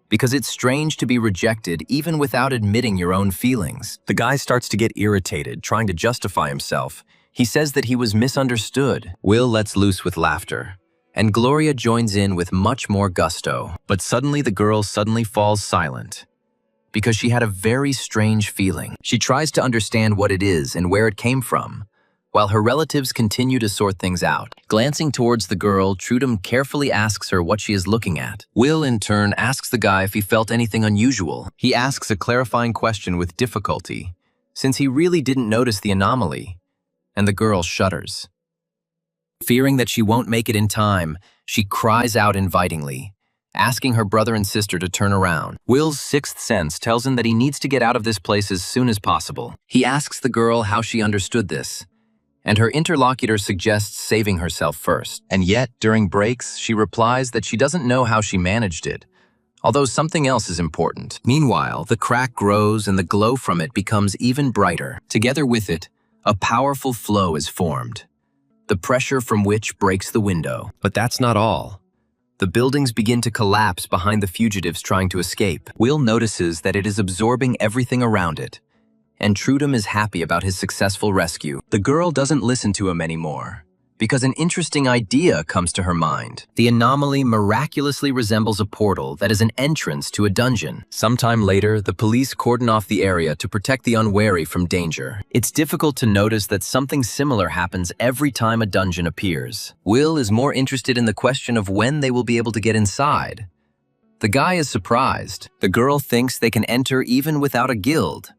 because it's strange to be rejected even without admitting your own feelings. The guy starts to get irritated, trying to justify himself. He says that he was misunderstood. Will lets loose with laughter, and Gloria joins in with much more gusto. But suddenly the girl falls silent, because she had a very strange feeling. She tries to understand what it is and where it came from, while her relatives continue to sort things out. Glancing towards the girl, Trudome carefully asks her what she is looking at. Will, in turn, asks the guy if he felt anything unusual. He asks a clarifying question with difficulty, since he really didn't notice the anomaly, and the girl shudders. Fearing that she won't make it in time, she cries out invitingly, asking her brother and sister to turn around. Will's sixth sense tells him that he needs to get out of this place as soon as possible. He asks the girl how she understood this, and her interlocutor suggests saving herself first. And yet, during breaks, she replies that she doesn't know how she managed it, although something else is important. Meanwhile, the crack grows and the glow from it becomes even brighter. Together with it, a powerful flow is formed, the pressure from which breaks the window. But that's not all. The buildings begin to collapse behind the fugitives trying to escape. Will notices that it is absorbing everything around it, and Trudome is happy about his successful rescue. The girl doesn't listen to him anymore, because an interesting idea comes to her mind. The anomaly miraculously resembles a portal that is an entrance to a dungeon. Sometime later, the police cordon off the area to protect the unwary from danger. It's difficult to notice that something similar happens every time a dungeon appears. Will is more interested in the question of when they will be able to get inside. The guy is surprised. The girl thinks they can enter even without a guild,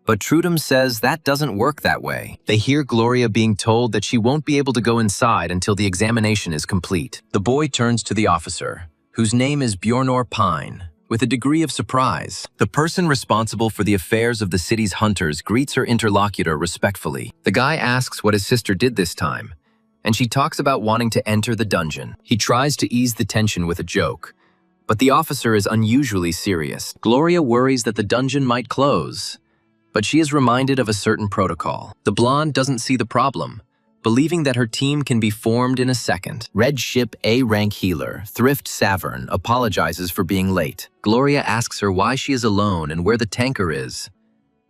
but Trudome says that doesn't work that way. They hear Gloria being told that she won't be able to go inside until the examination is complete. The boy turns to the officer, whose name is Bjornor Pine, with a degree of surprise. The person responsible for the affairs of the city's hunters greets her interlocutor respectfully. The guy asks what his sister did this time, and she talks about wanting to enter the dungeon. He tries to ease the tension with a joke, but the officer is unusually serious. Gloria worries that the dungeon might close, but she is reminded of a certain protocol. The blonde doesn't see the problem, believing that her team can be formed in a second. Red Ship A-rank healer, Thrift Savern, apologizes for being late. Gloria asks her why she is alone and where the tanker is.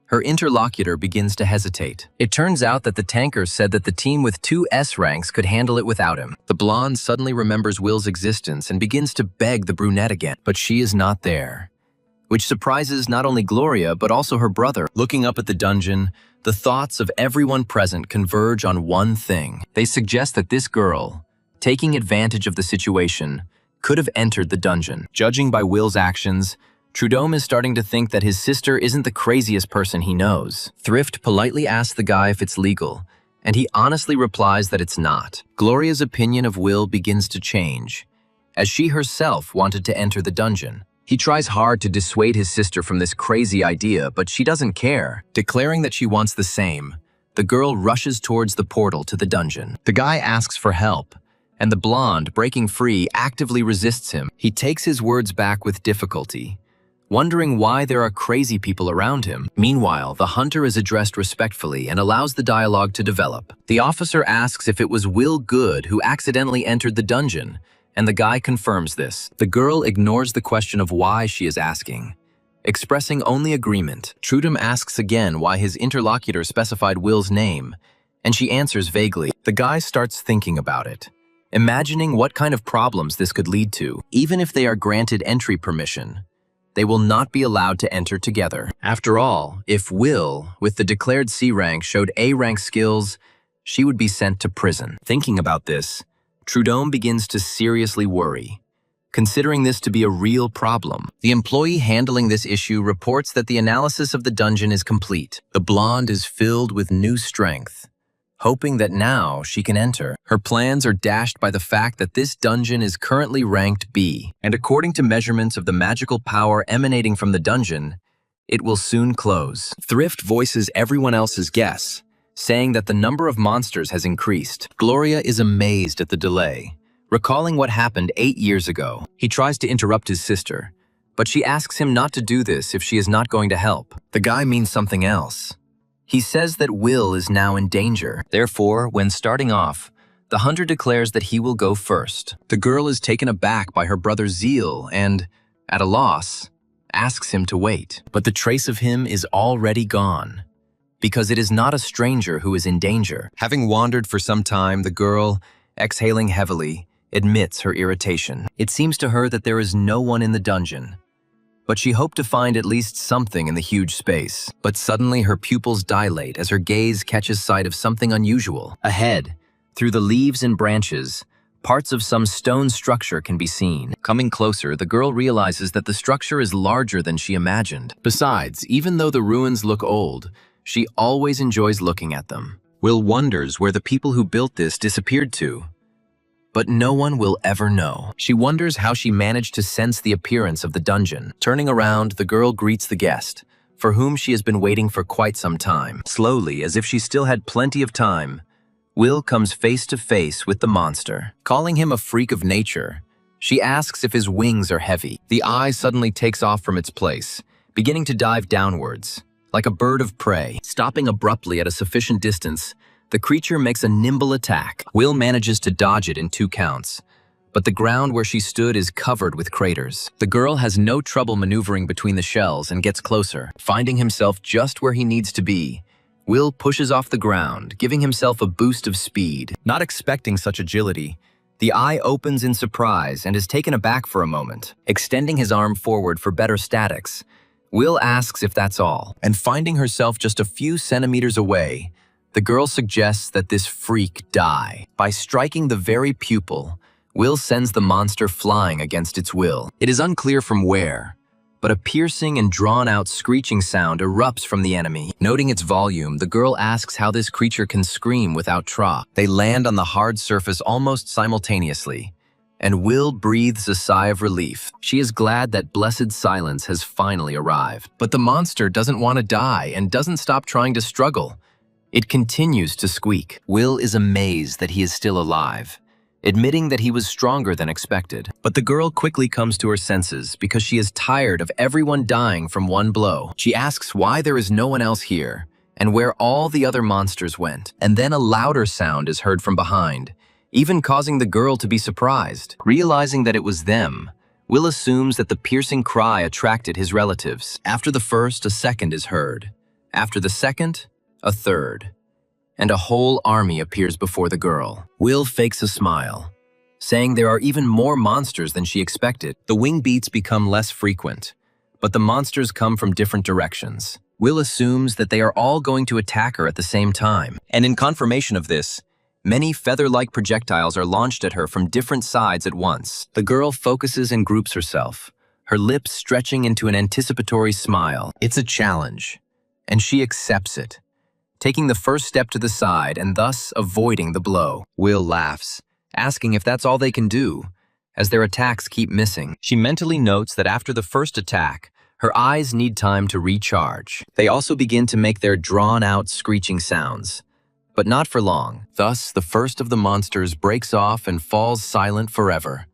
Her interlocutor begins to hesitate. It turns out that the tanker said that the team with 2 S ranks could handle it without him. The blonde suddenly remembers Will's existence and begins to beg the brunette again, but she is not there, which surprises not only Gloria but also her brother. Looking up at the dungeon, the thoughts of everyone present converge on one thing. They suggest that this girl, taking advantage of the situation, could have entered the dungeon. Judging by Will's actions, Trudome is starting to think that his sister isn't the craziest person he knows. Thrift politely asks the guy if it's legal, and he honestly replies that it's not. Gloria's opinion of Will begins to change, as she herself wanted to enter the dungeon. He tries hard to dissuade his sister from this crazy idea, but she doesn't care. Declaring that she wants the same, the girl rushes towards the portal to the dungeon. The guy asks for help, and the blonde, breaking free, actively resists him. He takes his words back with difficulty, wondering why there are crazy people around him. Meanwhile, the hunter is addressed respectfully and allows the dialogue to develop. The officer asks if it was Will Good who accidentally entered the dungeon, and the guy confirms this. The girl ignores the question of why she is asking, expressing only agreement. Trudome asks again why his interlocutor specified Will's name, and she answers vaguely. The guy starts thinking about it, imagining what kind of problems this could lead to. Even if they are granted entry permission, they will not be allowed to enter together. After all, if Will, with the declared C rank, showed A rank skills, she would be sent to prison. Thinking about this, Trudome begins to seriously worry, considering this to be a real problem. The employee handling this issue reports that the analysis of the dungeon is complete. The blonde is filled with new strength, hoping that now she can enter. Her plans are dashed by the fact that this dungeon is currently ranked B, and according to measurements of the magical power emanating from the dungeon, it will soon close. Thrift voices everyone else's guess, saying that the number of monsters has increased. Gloria is amazed at the delay, recalling what happened 8 years ago. He tries to interrupt his sister, but she asks him not to do this if she is not going to help. The guy means something else. He says that Will is now in danger. Therefore, when starting off, the hunter declares that he will go first. The girl is taken aback by her brother's zeal and, at a loss, asks him to wait. But the trace of him is already gone, because it is not a stranger who is in danger. Having wandered for some time, the girl, exhaling heavily, admits her irritation. It seems to her that there is no one in the dungeon, but she hoped to find at least something in the huge space. But suddenly her pupils dilate as her gaze catches sight of something unusual. Ahead, through the leaves and branches, parts of some stone structure can be seen. Coming closer, the girl realizes that the structure is larger than she imagined. Besides, even though the ruins look old, she always enjoys looking at them. Will wonders where the people who built this disappeared to, but no one will ever know. She wonders how she managed to sense the appearance of the dungeon. Turning around, the girl greets the guest, for whom she has been waiting for quite some time. Slowly, as if she still had plenty of time, Will comes face to face with the monster. Calling him a freak of nature, she asks if his wings are heavy. The eye suddenly takes off from its place, beginning to dive downwards, like a bird of prey. Stopping abruptly at a sufficient distance, the creature makes a nimble attack. Will manages to dodge it in 2 counts, but the ground where she stood is covered with craters. The girl has no trouble maneuvering between the shells and gets closer. Finding himself just where he needs to be, Will pushes off the ground, giving himself a boost of speed. Not expecting such agility, the eye opens in surprise and is taken aback for a moment. Extending his arm forward for better statics, Will asks if that's all, and finding herself just a few centimeters away, the girl suggests that this freak die. By striking the very pupil, Will sends the monster flying against its will. It is unclear from where, but a piercing and drawn-out screeching sound erupts from the enemy. Noting its volume, the girl asks how this creature can scream without trauma. They land on the hard surface almost simultaneously, and Will breathes a sigh of relief. She is glad that blessed silence has finally arrived. But the monster doesn't want to die and doesn't stop trying to struggle. It continues to squeak. Will is amazed that he is still alive, admitting that he was stronger than expected. But the girl quickly comes to her senses because she is tired of everyone dying from one blow. She asks why there is no one else here, and where all the other monsters went. And then a louder sound is heard from behind, even causing the girl to be surprised. Realizing that it was them, Will assumes that the piercing cry attracted his relatives. After the first, a second is heard. After the second, a third. And a whole army appears before the girl. Will fakes a smile, saying there are even more monsters than she expected. The wing beats become less frequent, but the monsters come from different directions. Will assumes that they are all going to attack her at the same time. And in confirmation of this, many feather-like projectiles are launched at her from different sides at once. The girl focuses and groups herself, her lips stretching into an anticipatory smile. It's a challenge, and she accepts it, taking the first step to the side and thus avoiding the blow. Will laughs, asking if that's all they can do, as their attacks keep missing. She mentally notes that after the first attack, her eyes need time to recharge. They also begin to make their drawn-out screeching sounds, but not for long. Thus, the first of the monsters breaks off and falls silent forever,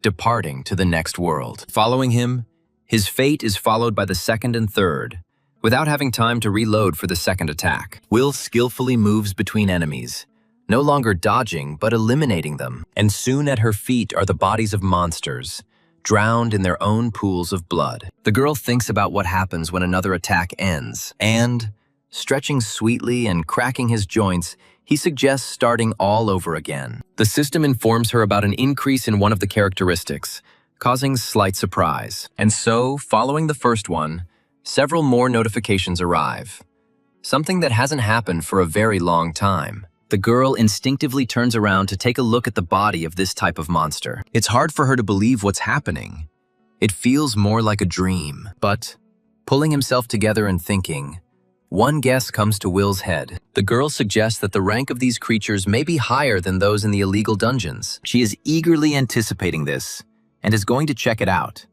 departing to the next world. Following him, his fate is followed by the second and third, without having time to reload for the second attack. Will skillfully moves between enemies, no longer dodging but eliminating them, and soon at her feet are the bodies of monsters, drowned in their own pools of blood. The girl thinks about what happens when another attack ends, and, stretching sweetly and cracking his joints, he suggests starting all over again. The system informs her about an increase in one of the characteristics, causing slight surprise. And so, following the first one, several more notifications arrive. Something that hasn't happened for a very long time. The girl instinctively turns around to take a look at the body of this type of monster. It's hard for her to believe what's happening. It feels more like a dream. But, pulling himself together and thinking, one guess comes to Will's head. The girl suggests that the rank of these creatures may be higher than those in the illegal dungeons. She is eagerly anticipating this, and is going to check it out,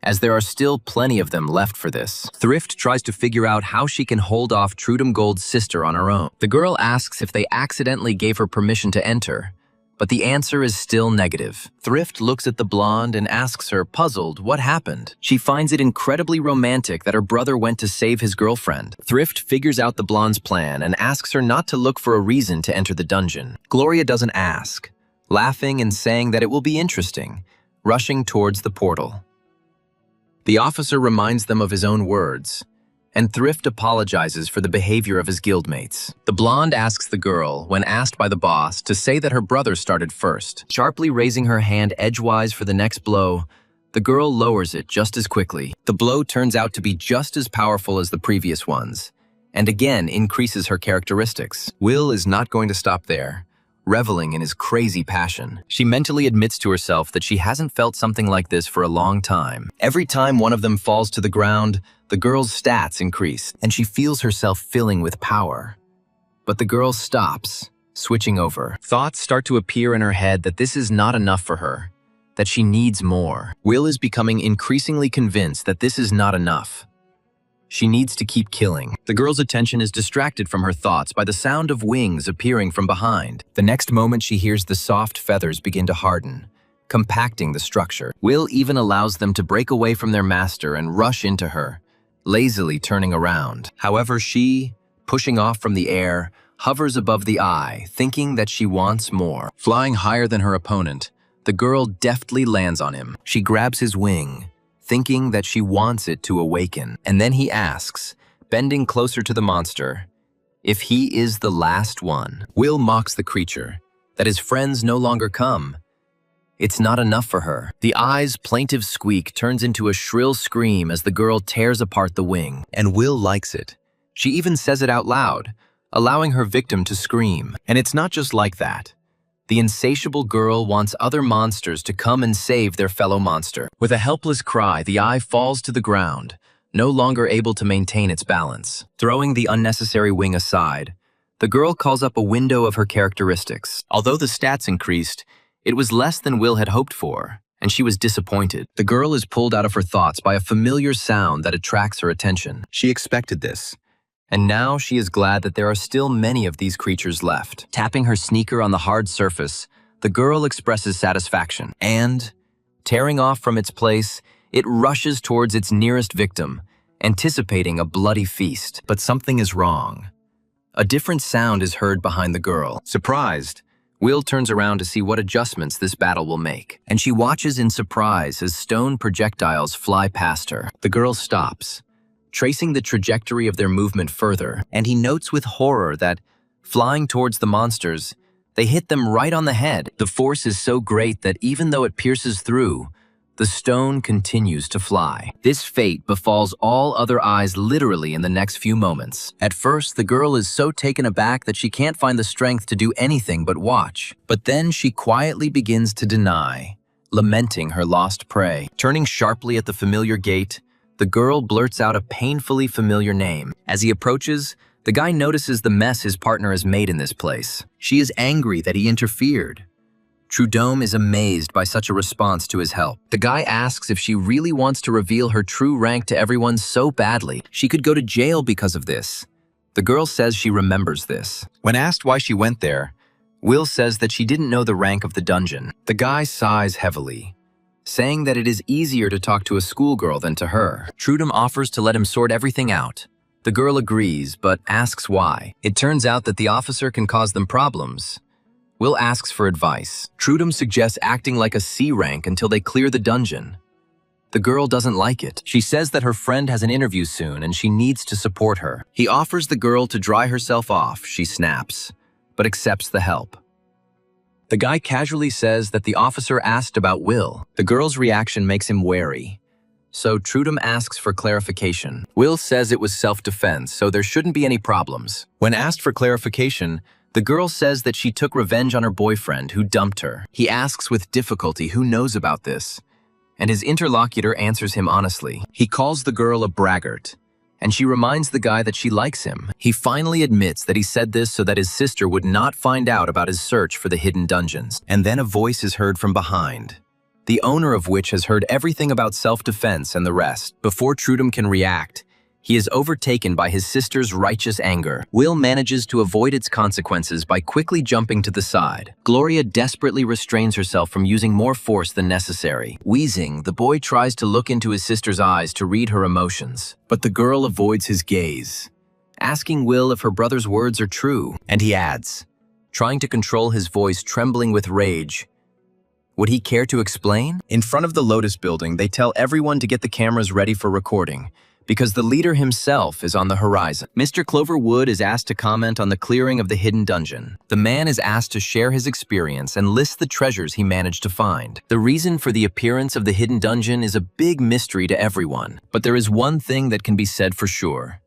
as there are still plenty of them left for this. Thrift tries to figure out how she can hold off Trudum Gold's sister on her own. The girl asks if they accidentally gave her permission to enter, but the answer is still negative. Thrift looks at the blonde and asks her, puzzled, what happened. She finds it incredibly romantic that her brother went to save his girlfriend. Thrift figures out the blonde's plan and asks her not to look for a reason to enter the dungeon. Gloria doesn't ask, laughing and saying that it will be interesting, rushing towards the portal. The officer reminds them of his own words, and Thrift apologizes for the behavior of his guildmates. The blonde asks the girl, when asked by the boss, to say that her brother started first. Sharply raising her hand edgewise for the next blow, the girl lowers it just as quickly. The blow turns out to be just as powerful as the previous ones, and again increases her characteristics. Will is not going to stop there, reveling in his crazy passion. She mentally admits to herself that she hasn't felt something like this for a long time. Every time one of them falls to the ground, the girl's stats increase, and she feels herself filling with power. But the girl stops, switching over. Thoughts start to appear in her head that this is not enough for her, that she needs more. Will is becoming increasingly convinced that this is not enough. She needs to keep killing. The girl's attention is distracted from her thoughts by the sound of wings appearing from behind. The next moment she hears the soft feathers begin to harden, compacting the structure. Will even allows them to break away from their master and rush into her, lazily turning around. However, she, pushing off from the air, hovers above the eye, thinking that she wants more. Flying higher than her opponent, the girl deftly lands on him. She grabs his wing, thinking that she wants it to awaken. And then he asks, bending closer to the monster, if he is the last one. Will mocks the creature, that his friends no longer come. It's not enough for her. The eye's plaintive squeak turns into a shrill scream as the girl tears apart the wing, and Will likes it. She even says it out loud, allowing her victim to scream. And it's not just like that. The insatiable girl wants other monsters to come and save their fellow monster. With a helpless cry, the eye falls to the ground, no longer able to maintain its balance. Throwing the unnecessary wing aside, the girl calls up a window of her characteristics. Although the stats increased, it was less than Will had hoped for, and she was disappointed. The girl is pulled out of her thoughts by a familiar sound that attracts her attention. She expected this, and now she is glad that there are still many of these creatures left. Tapping her sneaker on the hard surface, the girl expresses satisfaction, and, tearing off from its place, it rushes towards its nearest victim, anticipating a bloody feast. But something is wrong. A different sound is heard behind the girl. Surprised, Will turns around to see what adjustments this battle will make, and she watches in surprise as stone projectiles fly past her. The girl stops, tracing the trajectory of their movement further, and he notes with horror that, flying towards the monsters, they hit them right on the head. The force is so great that even though it pierces through, the stone continues to fly. This fate befalls all other eyes literally in the next few moments. At first, the girl is so taken aback that she can't find the strength to do anything but watch. But then she quietly begins to deny, lamenting her lost prey. Turning sharply at the familiar gate, the girl blurts out a painfully familiar name. As he approaches, the guy notices the mess his partner has made in this place. She is angry that he interfered. Trudome is amazed by such a response to his help. The guy asks if she really wants to reveal her true rank to everyone so badly. She could go to jail because of this. The girl says she remembers this. When asked why she went there, Will says that she didn't know the rank of the dungeon. The guy sighs heavily, saying that it is easier to talk to a schoolgirl than to her. Trudome offers to let him sort everything out. The girl agrees, but asks why. It turns out that the officer can cause them problems. Will asks for advice. Trudome suggests acting like a C rank until they clear the dungeon. The girl doesn't like it. She says that her friend has an interview soon and she needs to support her. He offers the girl to dry herself off, she snaps, but accepts the help. The guy casually says that the officer asked about Will. The girl's reaction makes him wary. So Trudome asks for clarification. Will says it was self-defense, so there shouldn't be any problems. When asked for clarification, the girl says that she took revenge on her boyfriend who dumped her. He asks with difficulty who knows about this, and his interlocutor answers him honestly. He calls the girl a braggart, and she reminds the guy that she likes him. He finally admits that he said this so that his sister would not find out about his search for the hidden dungeons. And then a voice is heard from behind, the owner of which has heard everything about self-defense and the rest. Before Trudome can react, he is overtaken by his sister's righteous anger. Will manages to avoid its consequences by quickly jumping to the side. Gloria desperately restrains herself from using more force than necessary. Wheezing, the boy tries to look into his sister's eyes to read her emotions, but the girl avoids his gaze, asking Will if her brother's words are true. And he adds, trying to control his voice trembling with rage, would he care to explain? In front of the Lotus building, they tell everyone to get the cameras ready for recording, because the leader himself is on the horizon. Mr. Cloverwood is asked to comment on the clearing of the hidden dungeon. The man is asked to share his experience and list the treasures he managed to find. The reason for the appearance of the hidden dungeon is a big mystery to everyone, but there is one thing that can be said for sure.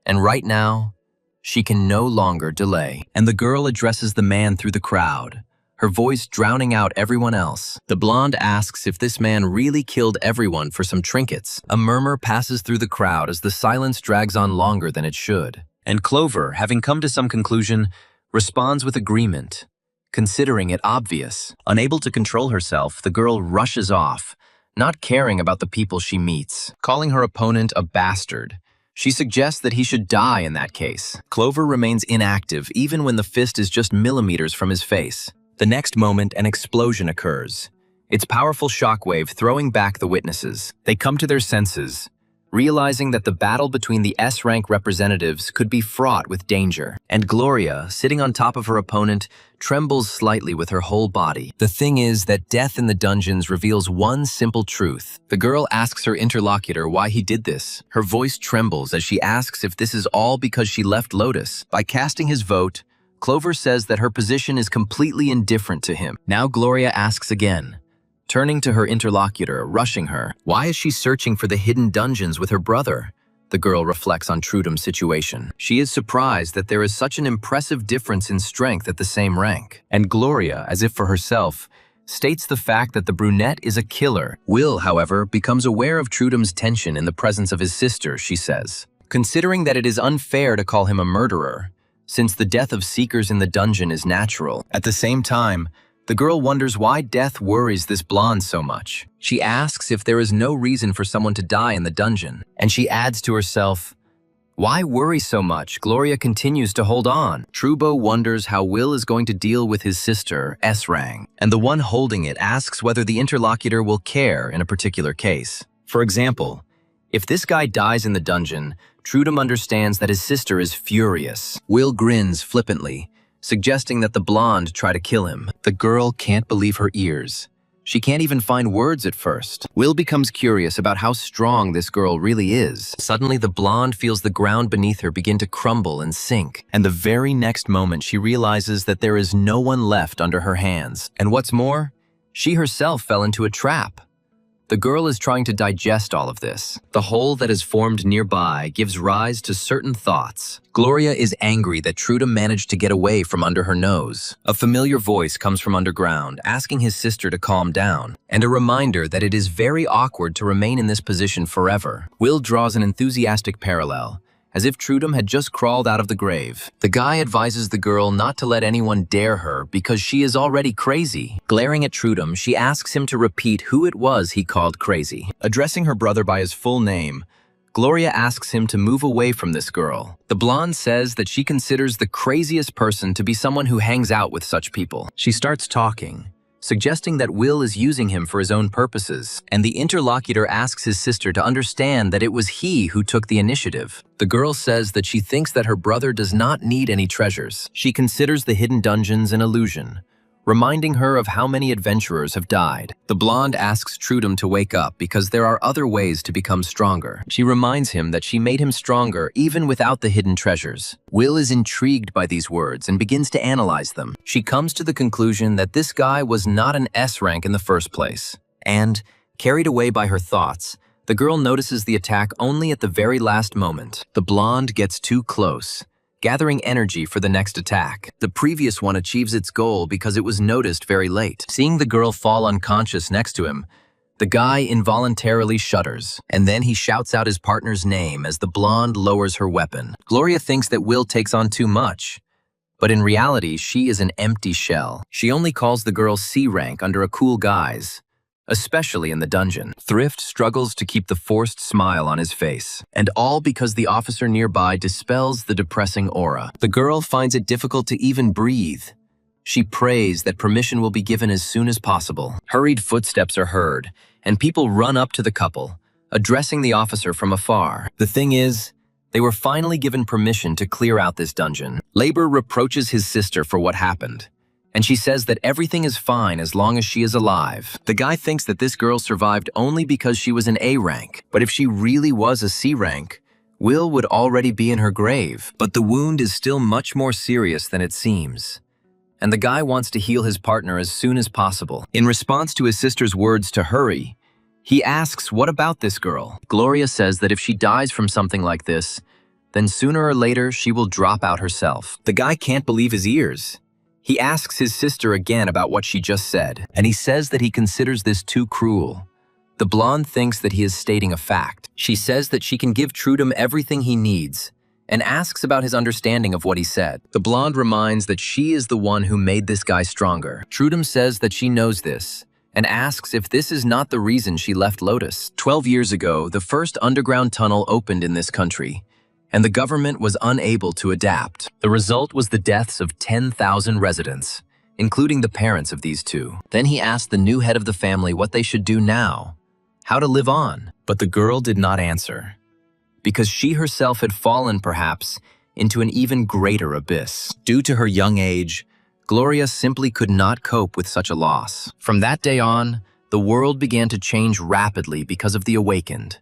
And right now, she can no longer delay. And the girl addresses the man through the crowd, her voice drowning out everyone else. The blonde asks if this man really killed everyone for some trinkets. A murmur passes through the crowd as the silence drags on longer than it should. And Clover, having come to some conclusion, responds with agreement, considering it obvious. Unable to control herself, the girl rushes off, not caring about the people she meets. Calling her opponent a bastard, she suggests that he should die in that case. Clover remains inactive even when the fist is just millimeters from his face. The next moment, an explosion occurs, its powerful shockwave throwing back the witnesses. They come to their senses, realizing that the battle between the S-rank representatives could be fraught with danger. And Gloria, sitting on top of her opponent, trembles slightly with her whole body. The thing is that death in the dungeons reveals one simple truth. The girl asks her interlocutor why he did this. Her voice trembles as she asks if this is all because she left Lotus. By casting his vote, Clover says that her position is completely indifferent to him. Now Gloria asks again, turning to her interlocutor, rushing her. Why is she searching for the hidden dungeons with her brother? The girl reflects on Trudome's situation. She is surprised that there is such an impressive difference in strength at the same rank. And Gloria, as if for herself, states the fact that the brunette is a killer. Will, however, becomes aware of Trudome's tension in the presence of his sister, she says. Considering that it is unfair to call him a murderer, since the death of seekers in the dungeon is natural. At the same time, the girl wonders why death worries this blonde so much. She asks if there is no reason for someone to die in the dungeon, and she adds to herself, why worry so much? Gloria continues to hold on. Trubo wonders how Will is going to deal with his sister, S-Rang, and the one holding it asks whether the interlocutor will care in a particular case. For example, if this guy dies in the dungeon, Trudum understands that his sister is furious. Will grins flippantly, suggesting that the blonde try to kill him. The girl can't believe her ears. She can't even find words at first. Will becomes curious about how strong this girl really is. Suddenly, the blonde feels the ground beneath her begin to crumble and sink. And the very next moment, she realizes that there is no one left under her hands. And what's more, she herself fell into a trap. The girl is trying to digest all of this. The hole that is formed nearby gives rise to certain thoughts. Gloria is angry that Trudum managed to get away from under her nose. A familiar voice comes from underground, asking his sister to calm down, and a reminder that it is very awkward to remain in this position forever. Will draws an enthusiastic parallel, as if Trudum had just crawled out of the grave. The guy advises the girl not to let anyone dare her because she is already crazy. Glaring at Trudum, she asks him to repeat who it was he called crazy. Addressing her brother by his full name, Gloria asks him to move away from this girl. The blonde says that she considers the craziest person to be someone who hangs out with such people. She starts talking, suggesting that Will is using him for his own purposes, and the interlocutor asks his sister to understand that it was he who took the initiative. The girl says that she thinks that her brother does not need any treasures. She considers the hidden dungeons an illusion, reminding her of how many adventurers have died. The blonde asks Trudum to wake up because there are other ways to become stronger. She reminds him that she made him stronger even without the hidden treasures. Will is intrigued by these words and begins to analyze them. She comes to the conclusion that this guy was not an S rank in the first place. And, carried away by her thoughts, the girl notices the attack only at the very last moment. The blonde gets too close, gathering energy for the next attack. The previous one achieves its goal because it was noticed very late. Seeing the girl fall unconscious next to him, the guy involuntarily shudders, and then he shouts out his partner's name as the blonde lowers her weapon. Gloria thinks that Will takes on too much, but in reality, she is an empty shell. She only calls the girl C rank under a cool guise, especially in the dungeon. Thrift struggles to keep the forced smile on his face, and all because the officer nearby dispels the depressing aura. The girl finds it difficult to even breathe. She prays that permission will be given as soon as possible. Hurried footsteps are heard, and people run up to the couple, addressing the officer from afar. The thing is, they were finally given permission to clear out this dungeon. Labor reproaches his sister for what happened, and she says that everything is fine as long as she is alive. The guy thinks that this girl survived only because she was an A rank, but if she really was a C rank, Will would already be in her grave. But the wound is still much more serious than it seems, and the guy wants to heal his partner as soon as possible. In response to his sister's words to hurry, he asks, what about this girl? Gloria says that if she dies from something like this, then sooner or later she will drop out herself. The guy can't believe his ears. He asks his sister again about what she just said, and he says that he considers this too cruel. The blonde thinks that he is stating a fact. She says that she can give Trudum everything he needs, and asks about his understanding of what he said. The blonde reminds that she is the one who made this guy stronger. Trudum says that she knows this, and asks if this is not the reason she left Lotus. 12 years ago, the first underground tunnel opened in this country, and the government was unable to adapt. The result was the deaths of 10,000 residents, including the parents of these two. Then he asked the new head of the family what they should do now, how to live on. But the girl did not answer, because she herself had fallen, perhaps, into an even greater abyss. Due to her young age, Gloria simply could not cope with such a loss. From that day on, the world began to change rapidly because of the awakened.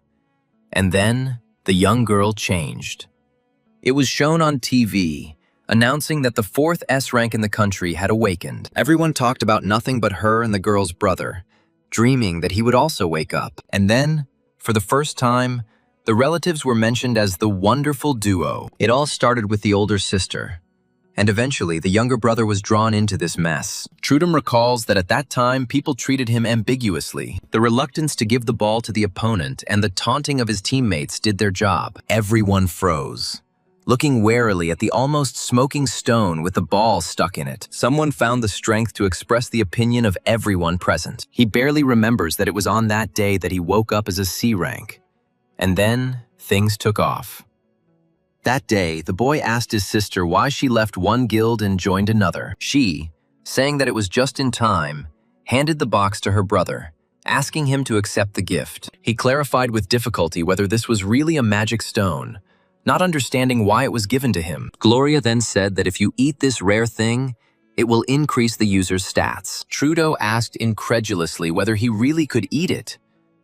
And then, the young girl changed. It was shown on TV, announcing that the 4th S rank in the country had awakened. Everyone talked about nothing but her and the girl's brother, dreaming that he would also wake up. And then, for the first time, the relatives were mentioned as the wonderful duo. It all started with the older sister, and eventually the younger brother was drawn into this mess. Trudum recalls that at that time people treated him ambiguously. The reluctance to give the ball to the opponent and the taunting of his teammates did their job. Everyone froze, looking warily at the almost smoking stone with the ball stuck in it. Someone found the strength to express the opinion of everyone present. He barely remembers that it was on that day that he woke up as a C rank. And then things took off. That day, the boy asked his sister why she left one guild and joined another. She, saying that it was just in time, handed the box to her brother, asking him to accept the gift. He clarified with difficulty whether this was really a magic stone, not understanding why it was given to him. Gloria then said that if you eat this rare thing, it will increase the user's stats. Trudeau asked incredulously whether he really could eat it,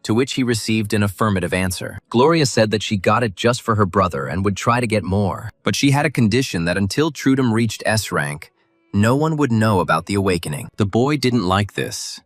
to which he received an affirmative answer. Gloria said that she got it just for her brother and would try to get more, but she had a condition that until Trudum reached S rank, no one would know about the awakening. The boy didn't like this.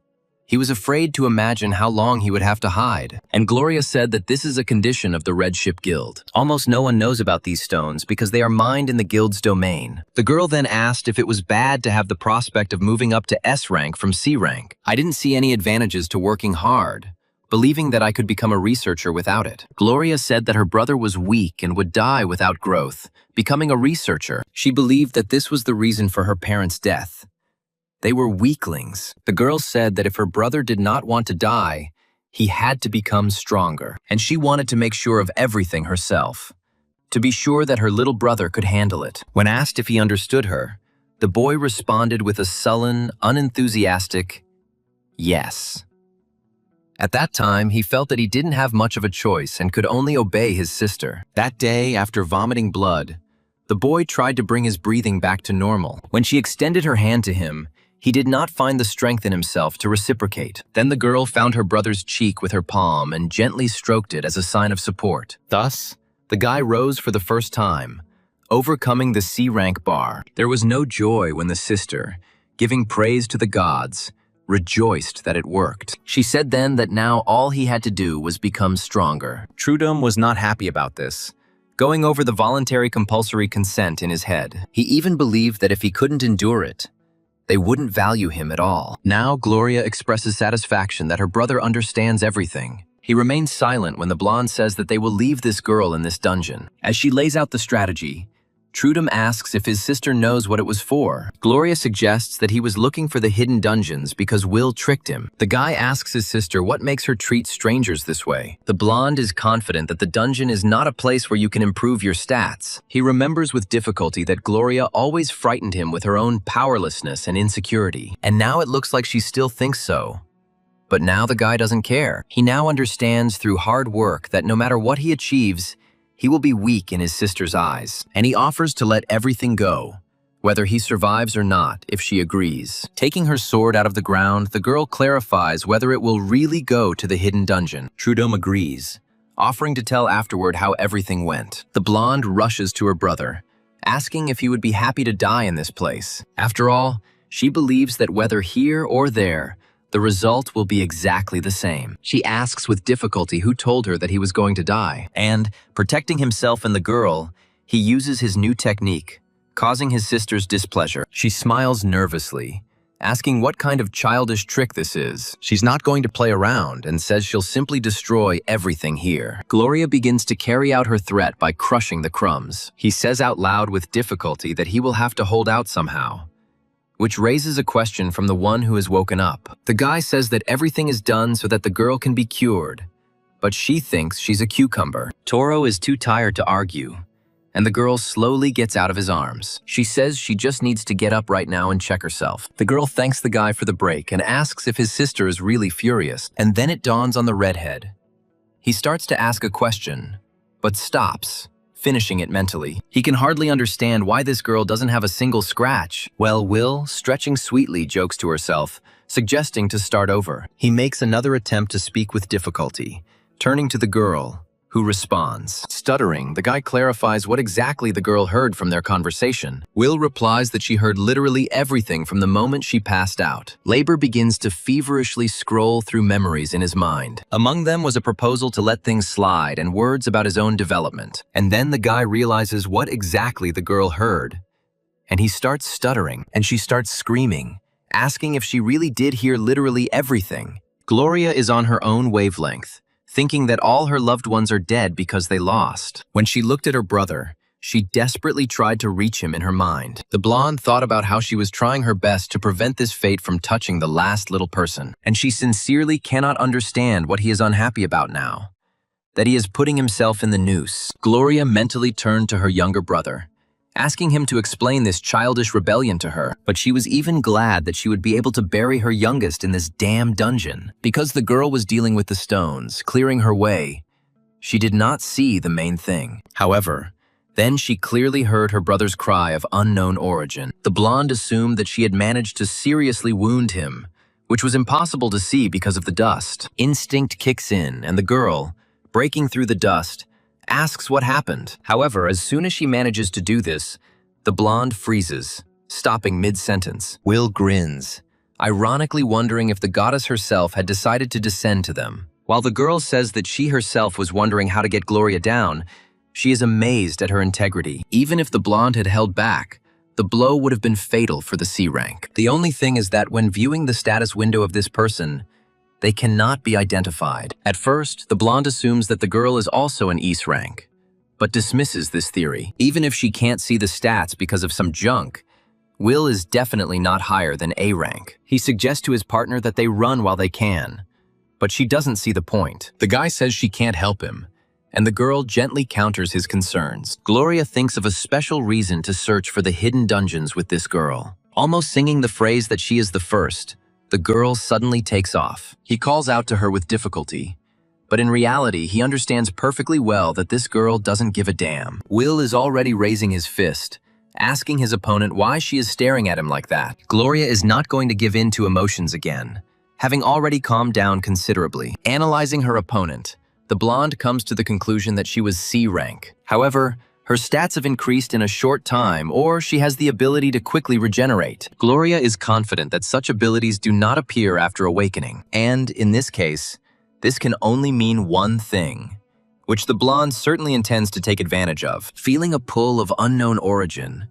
He was afraid to imagine how long he would have to hide, and Gloria said that this is a condition of the Red Ship Guild. Almost no one knows about these stones because they are mined in the guild's domain. The girl then asked if it was bad to have the prospect of moving up to S rank from C rank. I didn't see any advantages to working hard, believing that I could become a researcher without it. Gloria said that her brother was weak and would die without growth, becoming a researcher. She believed that this was the reason for her parents' death. They were weaklings. The girl said that if her brother did not want to die, he had to become stronger, and she wanted to make sure of everything herself, to be sure that her little brother could handle it. When asked if he understood her, the boy responded with a sullen, unenthusiastic yes. At that time, he felt that he didn't have much of a choice and could only obey his sister. That day, after vomiting blood, the boy tried to bring his breathing back to normal. When she extended her hand to him, he did not find the strength in himself to reciprocate. Then the girl found her brother's cheek with her palm and gently stroked it as a sign of support. Thus, the guy rose for the first time, overcoming the C-rank bar. There was no joy when the sister, giving praise to the gods, rejoiced that it worked. She said then that now all he had to do was become stronger. Trudum was not happy about this, going over the voluntary compulsory consent in his head. He even believed that if he couldn't endure it, they wouldn't value him at all. Now Gloria expresses satisfaction that her brother understands everything. He remains silent when the blonde says that they will leave this girl in this dungeon. As she lays out the strategy, Trudum asks if his sister knows what it was for. Gloria suggests that he was looking for the hidden dungeons because Will tricked him. The guy asks his sister what makes her treat strangers this way. The blonde is confident that the dungeon is not a place where you can improve your stats. He remembers with difficulty that Gloria always frightened him with her own powerlessness and insecurity. And now it looks like she still thinks so. But now the guy doesn't care. He now understands through hard work that no matter what he achieves, he will be weak in his sister's eyes, and he offers to let everything go, whether he survives or not, if she agrees. Taking her sword out of the ground, the girl clarifies whether it will really go to the hidden dungeon. Trudum agrees, offering to tell afterward how everything went. The blonde rushes to her brother, asking if he would be happy to die in this place. After all, she believes that whether here or there, the result will be exactly the same. She asks with difficulty who told her that he was going to die, and, protecting himself and the girl, he uses his new technique, causing his sister's displeasure. She smiles nervously, asking what kind of childish trick this is. She's not going to play around and says she'll simply destroy everything here. Gloria begins to carry out her threat by crushing the crumbs. He says out loud with difficulty that he will have to hold out somehow, which raises a question from the one who has woken up. The guy says that everything is done so that the girl can be cured, but she thinks she's a cucumber. Toro is too tired to argue, and the girl slowly gets out of his arms. She says she just needs to get up right now and check herself. The girl thanks the guy for the break and asks if his sister is really furious, and then it dawns on the redhead. He starts to ask a question, but stops, finishing it mentally. He can hardly understand why this girl doesn't have a single scratch. Well, Will, stretching sweetly, jokes to herself, suggesting to start over. He makes another attempt to speak with difficulty, turning to the girl, who responds. Stuttering, the guy clarifies what exactly the girl heard from their conversation. Will replies that she heard literally everything from the moment she passed out. Labor begins to feverishly scroll through memories in his mind. Among them was a proposal to let things slide and words about his own development. And then the guy realizes what exactly the girl heard. And he starts stuttering, and she starts screaming, asking if she really did hear literally everything. Gloria is on her own wavelength, thinking that all her loved ones are dead because they lost. When she looked at her brother, she desperately tried to reach him in her mind. The blonde thought about how she was trying her best to prevent this fate from touching the last little person, and she sincerely cannot understand what he is unhappy about now, that he is putting himself in the noose. Gloria mentally turned to her younger brother, asking him to explain this childish rebellion to her, but she was even glad that she would be able to bury her youngest in this damn dungeon. Because the girl was dealing with the stones, clearing her way, she did not see the main thing. However, Then she clearly heard her brother's cry of unknown origin. The blonde assumed that she had managed to seriously wound him, which was impossible to see because of the dust. Instinct kicks in, and the girl, breaking through the dust, asks what happened. However, as soon as she manages to do this, the blonde freezes, stopping mid-sentence. Will grins, ironically wondering if the goddess herself had decided to descend to them. While the girl says that she herself was wondering how to get Gloria down, she is amazed at her integrity. Even if the blonde had held back, the blow would have been fatal for the C rank. The only thing is that when viewing the status window of this person, they cannot be identified. At first, the blonde assumes that the girl is also an East rank, but dismisses this theory. Even if she can't see the stats because of some junk, Will is definitely not higher than A rank. He suggests to his partner that they run while they can, but she doesn't see the point. The guy says she can't help him, and the girl gently counters his concerns. Gloria thinks of a special reason to search for the hidden dungeons with this girl. Almost singing the phrase that she is the first, the girl suddenly takes off. He calls out to her with difficulty, but in reality, he understands perfectly well that this girl doesn't give a damn. Will is already raising his fist, asking his opponent why she is staring at him like that. Gloria is not going to give in to emotions again, having already calmed down considerably. Analyzing her opponent, the blonde comes to the conclusion that she was C rank. However, her stats have increased in a short time, or she has the ability to quickly regenerate. Gloria is confident that such abilities do not appear after awakening, and in this case, this can only mean one thing, which the blonde certainly intends to take advantage of. Feeling a pull of unknown origin,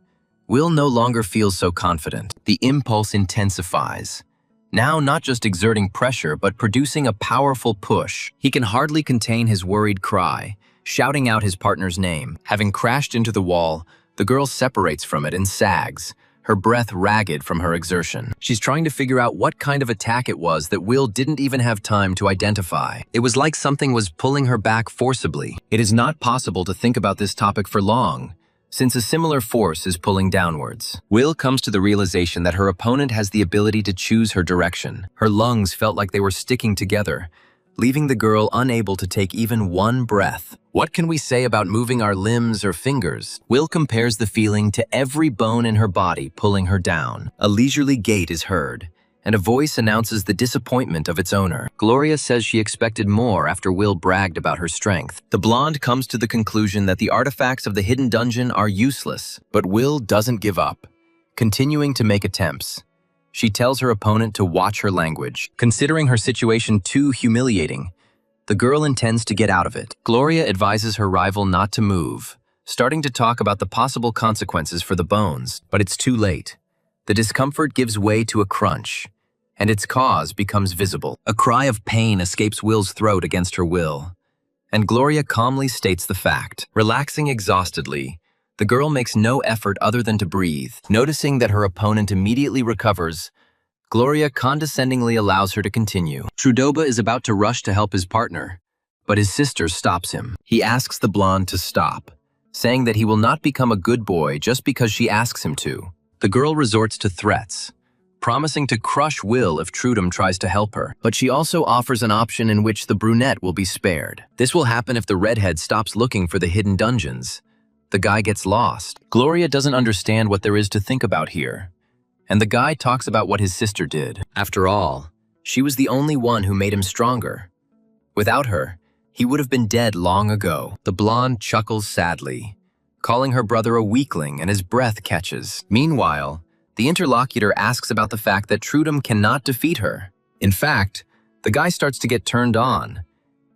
Will no longer feels so confident. The impulse intensifies, now not just exerting pressure but producing a powerful push. He can hardly contain his worried cry, shouting out his partner's name. Having crashed into the wall, the girl separates from it and sags, her breath ragged from her exertion. She's trying to figure out what kind of attack it was that Will didn't even have time to identify. It was like something was pulling her back forcibly. It is not possible to think about this topic for long, since a similar force is pulling downwards. Will comes to the realization that her opponent has the ability to choose her direction. Her lungs felt like they were sticking together, leaving the girl unable to take even one breath. What can we say about moving our limbs or fingers? Will compares the feeling to every bone in her body pulling her down. A leisurely gait is heard, and a voice announces the disappointment of its owner. Gloria says she expected more after Will bragged about her strength. The blonde comes to the conclusion that the artifacts of the hidden dungeon are useless, but Will doesn't give up, continuing to make attempts. She tells her opponent to watch her language. Considering her situation too humiliating, the girl intends to get out of it. Gloria advises her rival not to move, starting to talk about the possible consequences for the bones, but it's too late. The discomfort gives way to a crunch, and its cause becomes visible. A cry of pain escapes Will's throat against her will, and Gloria calmly states the fact. Relaxing exhaustedly, the girl makes no effort other than to breathe. Noticing that her opponent immediately recovers, Gloria condescendingly allows her to continue. Trudoba is about to rush to help his partner, but his sister stops him. He asks the blonde to stop, saying that he will not become a good boy just because she asks him to. The girl resorts to threats, promising to crush Will if Trudum tries to help her. But she also offers an option in which the brunette will be spared. This will happen if the redhead stops looking for the hidden dungeons. The guy gets lost. Gloria doesn't understand what there is to think about here, and the guy talks about what his sister did. After all, she was the only one who made him stronger. Without her, he would have been dead long ago. The blonde chuckles sadly, calling her brother a weakling, and his breath catches. Meanwhile, the interlocutor asks about the fact that Trudum cannot defeat her. In fact, the guy starts to get turned on,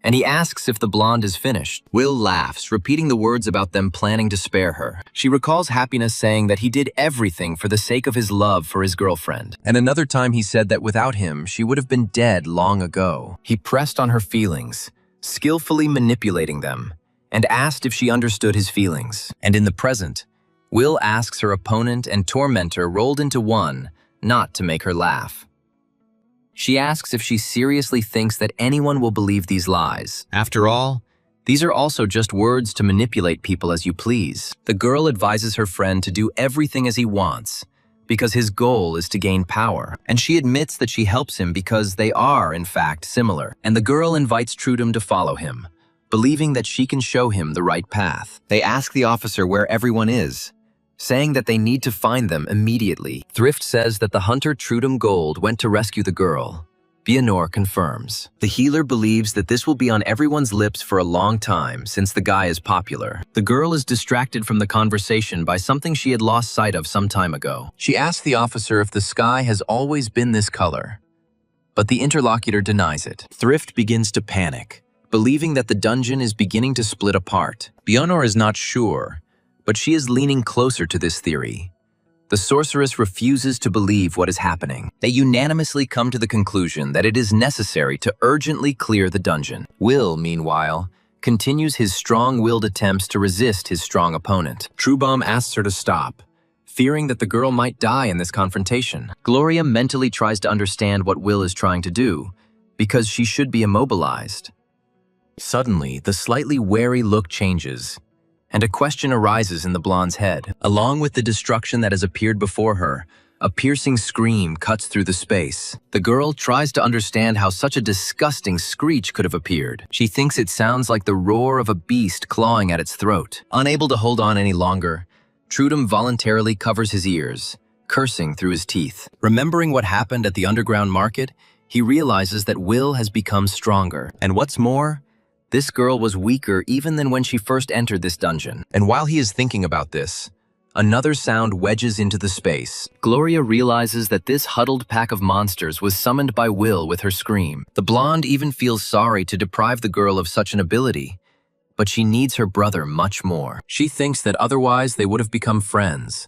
and he asks if the blonde is finished. Will laughs, repeating the words about them planning to spare her. She recalls Happiness saying that he did everything for the sake of his love for his girlfriend. And another time he said that without him, she would have been dead long ago. He pressed on her feelings, skillfully manipulating them, and asked if she understood his feelings. And in the present, Will asks her opponent and tormentor rolled into one, not to make her laugh. She asks if she seriously thinks that anyone will believe these lies. After all, these are also just words to manipulate people as you please. The girl advises her friend to do everything as he wants, because his goal is to gain power. And she admits that she helps him because they are, in fact, similar. And the girl invites Trudum to follow him, believing that she can show him the right path. They ask the officer where everyone is, saying that they need to find them immediately. Thrift says that the hunter Trudum Gold went to rescue the girl. Bianor confirms. The healer believes that this will be on everyone's lips for a long time since the guy is popular. The girl is distracted from the conversation by something she had lost sight of some time ago. She asks the officer if the sky has always been this color, but the interlocutor denies it. Thrift begins to panic, believing that the dungeon is beginning to split apart. Bianor is not sure, but she is leaning closer to this theory. The sorceress refuses to believe what is happening. They unanimously come to the conclusion that it is necessary to urgently clear the dungeon. Will, meanwhile, continues his strong-willed attempts to resist his strong opponent. Trubom asks her to stop, fearing that the girl might die in this confrontation. Gloria mentally tries to understand what Will is trying to do, because she should be immobilized. Suddenly, the slightly wary look changes, and a question arises in the blonde's head. Along with the destruction that has appeared before her, a piercing scream cuts through the space. The girl tries to understand how such a disgusting screech could have appeared. She thinks it sounds like the roar of a beast clawing at its throat. Unable to hold on any longer, Trudum voluntarily covers his ears, cursing through his teeth. Remembering what happened at the underground market, he realizes that Will has become stronger. And what's more, this girl was weaker even than when she first entered this dungeon. And while he is thinking about this, another sound wedges into the space. Gloria realizes that this huddled pack of monsters was summoned by Will with her scream. The blonde even feels sorry to deprive the girl of such an ability, but she needs her brother much more. She thinks that otherwise they would have become friends,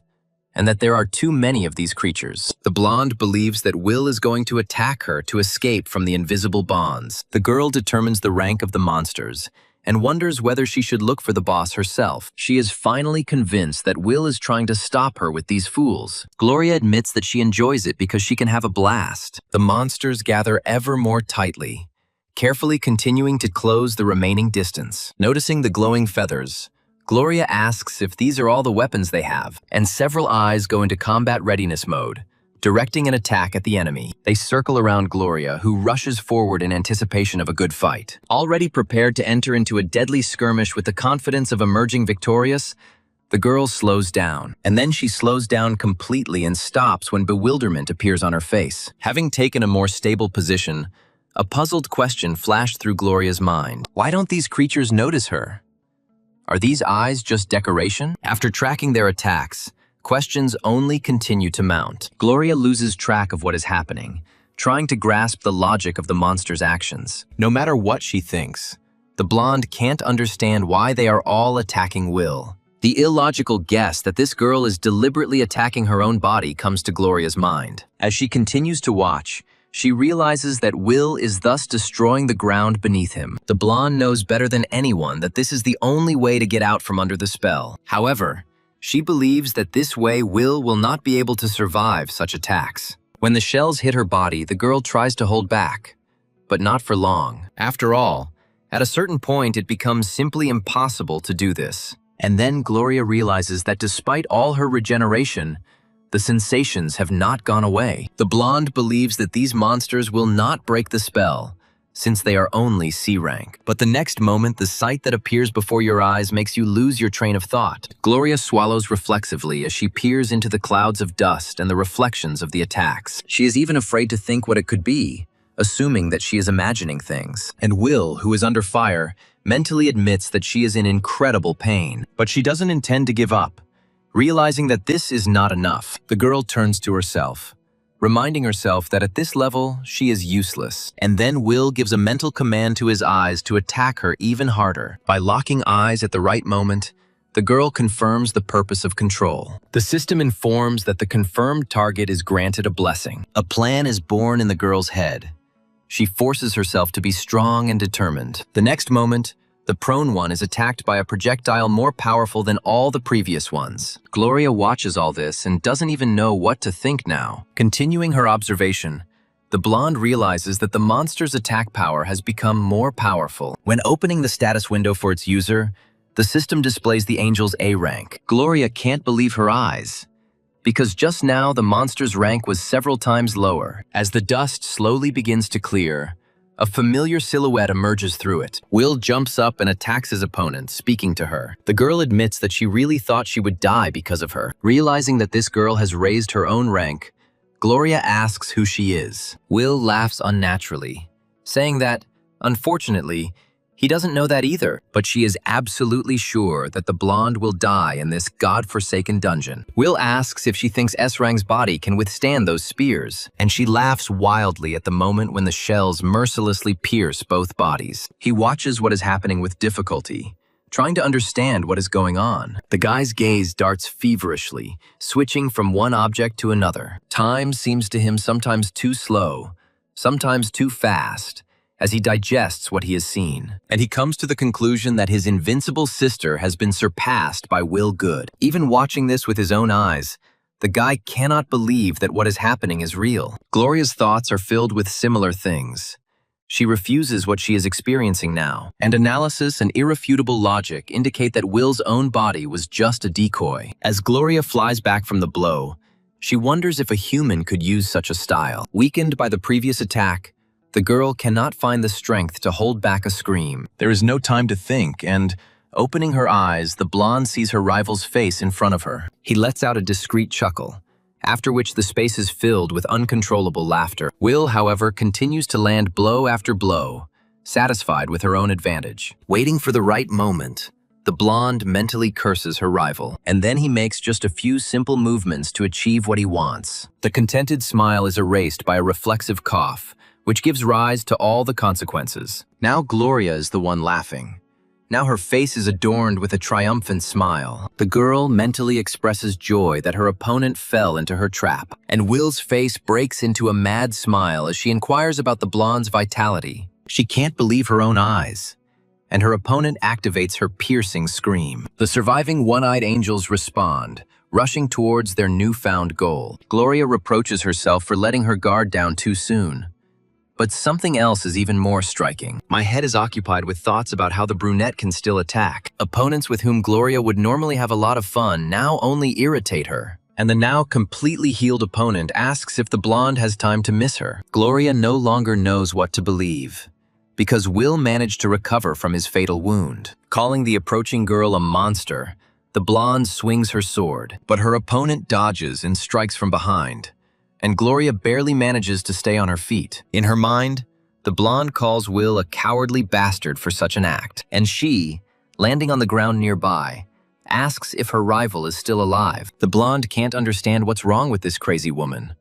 and that there are too many of these creatures. The blonde believes that Will is going to attack her to escape from the invisible bonds. The girl determines the rank of the monsters and wonders whether she should look for the boss herself. She is finally convinced that Will is trying to stop her with these fools. Gloria admits that she enjoys it because she can have a blast. The monsters gather ever more tightly, carefully continuing to close the remaining distance. Noticing the glowing feathers, Gloria asks if these are all the weapons they have, and several eyes go into combat readiness mode, directing an attack at the enemy. They circle around Gloria, who rushes forward in anticipation of a good fight. Already prepared to enter into a deadly skirmish with the confidence of emerging victorious, the girl slows down, and then she slows down completely and stops when bewilderment appears on her face. Having taken a more stable position, a puzzled question flashed through Gloria's mind. Why don't these creatures notice her? Are these eyes just decoration? After tracking their attacks, questions only continue to mount. Gloria loses track of what is happening, trying to grasp the logic of the monster's actions. No matter what she thinks, the blonde can't understand why they are all attacking Will. The illogical guess that this girl is deliberately attacking her own body comes to Gloria's mind. As she continues to watch, she realizes that Will is thus destroying the ground beneath him. The blonde knows better than anyone that this is the only way to get out from under the spell. However, she believes that this way Will not be able to survive such attacks. When the shells hit her body, the girl tries to hold back, but not for long. After all, at a certain point it becomes simply impossible to do this. And then Gloria realizes that despite all her regeneration, the sensations have not gone away. The blonde believes that these monsters will not break the spell, since they are only C rank. But the next moment, the sight that appears before your eyes makes you lose your train of thought. Gloria swallows reflexively as she peers into the clouds of dust and the reflections of the attacks. She is even afraid to think what it could be, assuming that she is imagining things. And Will, who is under fire, mentally admits that she is in incredible pain. But she doesn't intend to give up. Realizing that this is not enough, the girl turns to herself, reminding herself that at this level, she is useless. And then Will gives a mental command to his eyes to attack her even harder. By locking eyes at the right moment, the girl confirms the purpose of control. The system informs that the confirmed target is granted a blessing. A plan is born in the girl's head. She forces herself to be strong and determined. The next moment, the prone one is attacked by a projectile more powerful than all the previous ones. Gloria watches all this and doesn't even know what to think now. Continuing her observation, the blonde realizes that the monster's attack power has become more powerful. When opening the status window for its user, the system displays the angel's A rank. Gloria can't believe her eyes, because just now the monster's rank was several times lower. As the dust slowly begins to clear, A familiar silhouette emerges through it. Will jumps up and attacks his opponent, speaking to her. The girl admits that she really thought she would die because of her. Realizing that this girl has raised her own rank, Gloria asks who she is. Will laughs unnaturally, saying that, unfortunately, he doesn't know that either, but she is absolutely sure that the blonde will die in this god-forsaken dungeon. Will asks if she thinks S-Rang's body can withstand those spears, and she laughs wildly at the moment when the shells mercilessly pierce both bodies. He watches what is happening with difficulty, trying to understand what is going on. The guy's gaze darts feverishly, switching from one object to another. Time seems to him sometimes too slow, sometimes too fast, as he digests what he has seen. And he comes to the conclusion that his invincible sister has been surpassed by Will Good. Even watching this with his own eyes, the guy cannot believe that what is happening is real. Gloria's thoughts are filled with similar things. She refuses what she is experiencing now, and analysis and irrefutable logic indicate that Will's own body was just a decoy. As Gloria flies back from the blow, she wonders if a human could use such a style. Weakened by the previous attack, the girl cannot find the strength to hold back a scream. There is no time to think, and, opening her eyes, the blonde sees her rival's face in front of her. He lets out a discreet chuckle, after which the space is filled with uncontrollable laughter. Will, however, continues to land blow after blow, satisfied with her own advantage. Waiting for the right moment, the blonde mentally curses her rival, and then he makes just a few simple movements to achieve what he wants. The contented smile is erased by a reflexive cough, which gives rise to all the consequences. Now Gloria is the one laughing. Now her face is adorned with a triumphant smile. The girl mentally expresses joy that her opponent fell into her trap, and Will's face breaks into a mad smile as she inquires about the blonde's vitality. She can't believe her own eyes, and her opponent activates her piercing scream. The surviving one-eyed angels respond, rushing towards their newfound goal. Gloria reproaches herself for letting her guard down too soon. But something else is even more striking. My head is occupied with thoughts about how the brunette can still attack. Opponents with whom Gloria would normally have a lot of fun now only irritate her. And the now completely healed opponent asks if the blonde has time to miss her. Gloria no longer knows what to believe, because Will managed to recover from his fatal wound. Calling the approaching girl a monster, the blonde swings her sword, but her opponent dodges and strikes from behind, and Gloria barely manages to stay on her feet. In her mind, the blonde calls Will a cowardly bastard for such an act, and she, landing on the ground nearby, asks if her rival is still alive. The blonde can't understand what's wrong with this crazy woman.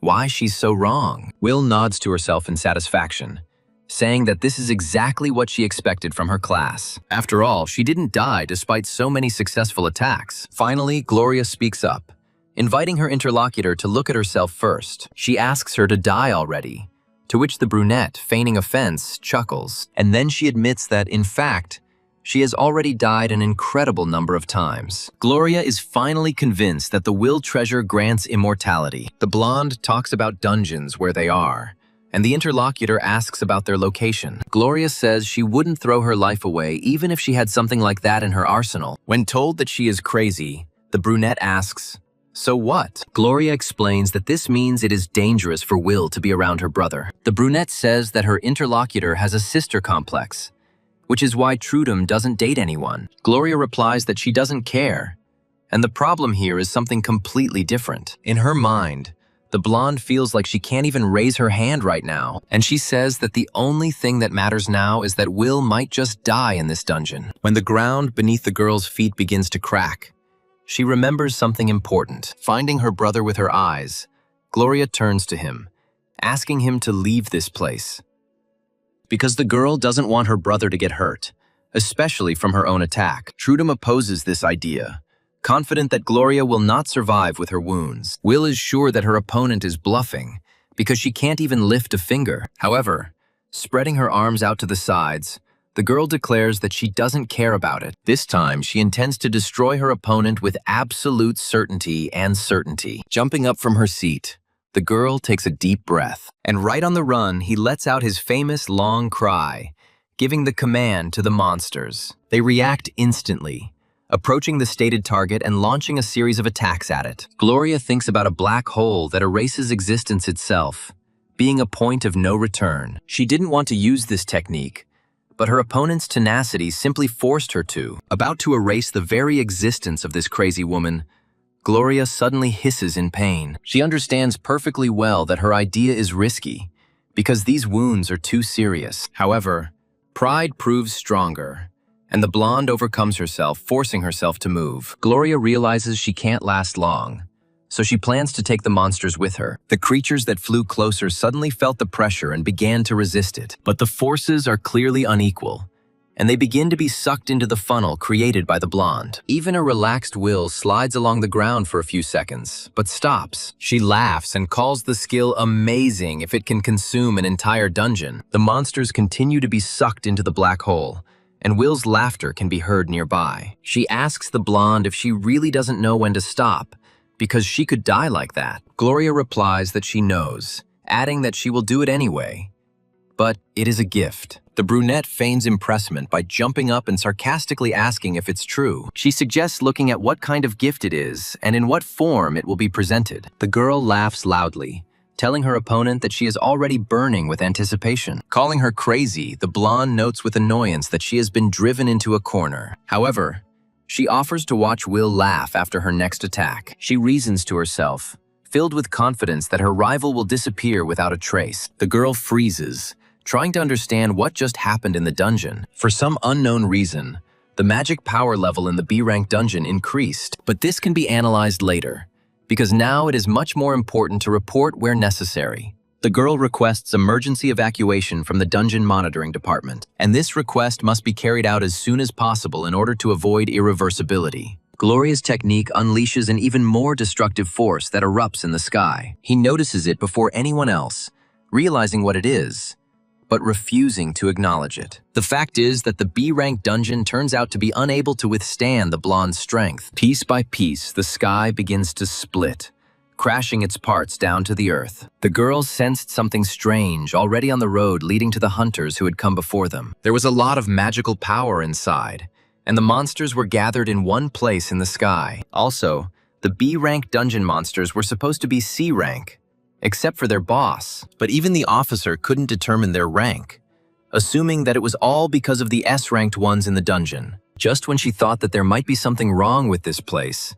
Why she's so wrong. Will nods to herself in satisfaction, saying that this is exactly what she expected from her class. After all, she didn't die despite so many successful attacks. Finally, Gloria speaks up, inviting her interlocutor to look at herself first. She asks her to die already, to which the brunette, feigning offense, chuckles, and then she admits that, in fact, she has already died an incredible number of times. Gloria is finally convinced that the will treasure grants immortality. The blonde talks about dungeons where they are, and the interlocutor asks about their location. Gloria says she wouldn't throw her life away even if she had something like that in her arsenal. When told that she is crazy, the brunette asks, "So what?" Gloria explains that this means it is dangerous for Will to be around her brother. The brunette says that her interlocutor has a sister complex, which is why Trudum doesn't date anyone. Gloria replies that she doesn't care, and the problem here is something completely different. In her mind, the blonde feels like she can't even raise her hand right now, and she says that the only thing that matters now is that Will might just die in this dungeon. When the ground beneath the girl's feet begins to crack, she remembers something important. Finding her brother with her eyes, Gloria turns to him, asking him to leave this place, because the girl doesn't want her brother to get hurt, especially from her own attack. Trudum opposes this idea, confident that Gloria will not survive with her wounds. Will is sure that her opponent is bluffing, because she can't even lift a finger. However, spreading her arms out to the sides, the girl declares that she doesn't care about it. This time, she intends to destroy her opponent with absolute certainty and certainty. Jumping up from her seat, the girl takes a deep breath, and right on the run, he lets out his famous long cry, giving the command to the monsters. They react instantly, approaching the stated target and launching a series of attacks at it. Gloria thinks about a black hole that erases existence itself, being a point of no return. She didn't want to use this technique, but her opponent's tenacity simply forced her to. About to erase the very existence of this crazy woman, Gloria suddenly hisses in pain. She understands perfectly well that her idea is risky, because these wounds are too serious. However, pride proves stronger, and the blonde overcomes herself, forcing herself to move. Gloria realizes she can't last long, so she plans to take the monsters with her. The creatures that flew closer suddenly felt the pressure and began to resist it. But the forces are clearly unequal, and they begin to be sucked into the funnel created by the blonde. Even a relaxed Will slides along the ground for a few seconds, but stops. She laughs and calls the skill amazing if it can consume an entire dungeon. The monsters continue to be sucked into the black hole, and Will's laughter can be heard nearby. She asks the blonde if she really doesn't know when to stop, because she could die like that. Gloria replies that she knows, adding that she will do it anyway. But it is a gift. The brunette feigns impressment by jumping up and sarcastically asking if it's true. She suggests looking at what kind of gift it is and in what form it will be presented. The girl laughs loudly, telling her opponent that she is already burning with anticipation. Calling her crazy, the blonde notes with annoyance that she has been driven into a corner. However, she offers to watch Will laugh after her next attack. She reasons to herself, filled with confidence that her rival will disappear without a trace. The girl freezes, trying to understand what just happened in the dungeon. For some unknown reason, the magic power level in the B-rank dungeon increased, but this can be analyzed later, because now it is much more important to report where necessary. The girl requests emergency evacuation from the dungeon monitoring department, and this request must be carried out as soon as possible in order to avoid irreversibility. Gloria's technique unleashes an even more destructive force that erupts in the sky. He notices it before anyone else, realizing what it is, but refusing to acknowledge it. The fact is that the B-rank dungeon turns out to be unable to withstand the blonde's strength. Piece by piece, the sky begins to split, crashing its parts down to the earth. The girls sensed something strange already on the road leading to the hunters who had come before them. There was a lot of magical power inside, and the monsters were gathered in one place in the sky. Also, the B-rank dungeon monsters were supposed to be C-rank, except for their boss. But even the officer couldn't determine their rank, assuming that it was all because of the S-ranked ones in the dungeon. Just when she thought that there might be something wrong with this place,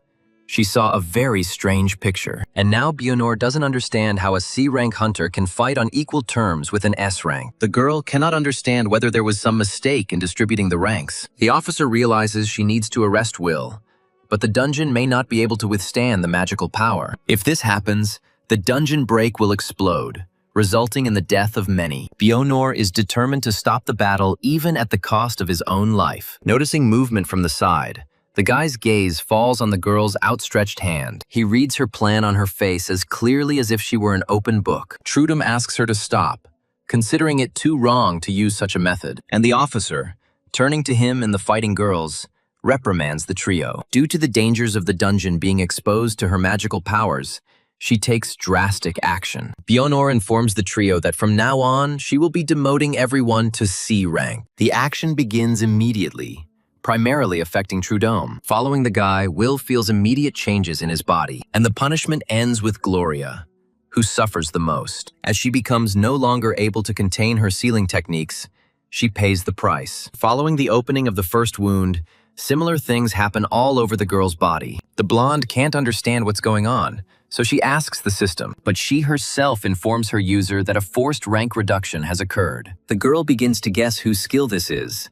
she saw a very strange picture. And now Bionor doesn't understand how a C-rank hunter can fight on equal terms with an S-rank. The girl cannot understand whether there was some mistake in distributing the ranks. The officer realizes she needs to arrest Will, but the dungeon may not be able to withstand the magical power. If this happens, the dungeon break will explode, resulting in the death of many. Bionor is determined to stop the battle even at the cost of his own life. Noticing movement from the side, the guy's gaze falls on the girl's outstretched hand. He reads her plan on her face as clearly as if she were an open book. Trudum asks her to stop, considering it too wrong to use such a method. And the officer, turning to him and the fighting girls, reprimands the trio. Due to the dangers of the dungeon being exposed to her magical powers, she takes drastic action. Bionor informs the trio that from now on, she will be demoting everyone to C rank. The action begins immediately, primarily affecting Trudome. Following the guy, Will feels immediate changes in his body, and the punishment ends with Gloria, who suffers the most. As she becomes no longer able to contain her sealing techniques, she pays the price. Following the opening of the first wound, similar things happen all over the girl's body. The blonde can't understand what's going on, so she asks the system, but she herself informs her user that a forced rank reduction has occurred. The girl begins to guess whose skill this is,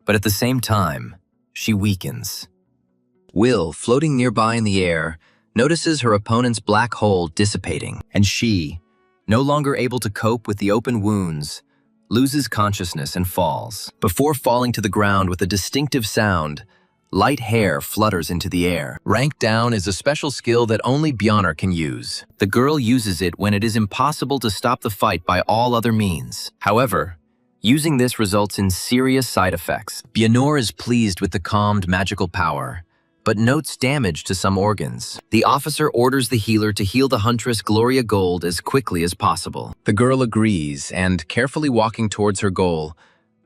but at the same time, she weakens. Will, floating nearby in the air, notices her opponent's black hole dissipating, and she, no longer able to cope with the open wounds, loses consciousness and falls. Before falling to the ground with a distinctive sound, light hair flutters into the air. Rank down is a special skill that only Bionor can use. The girl uses it when it is impossible to stop the fight by all other means. However, using this results in serious side effects. Bionor is pleased with the calmed magical power, but notes damage to some organs. The officer orders the healer to heal the huntress Gloria Gold as quickly as possible. The girl agrees and, carefully walking towards her goal,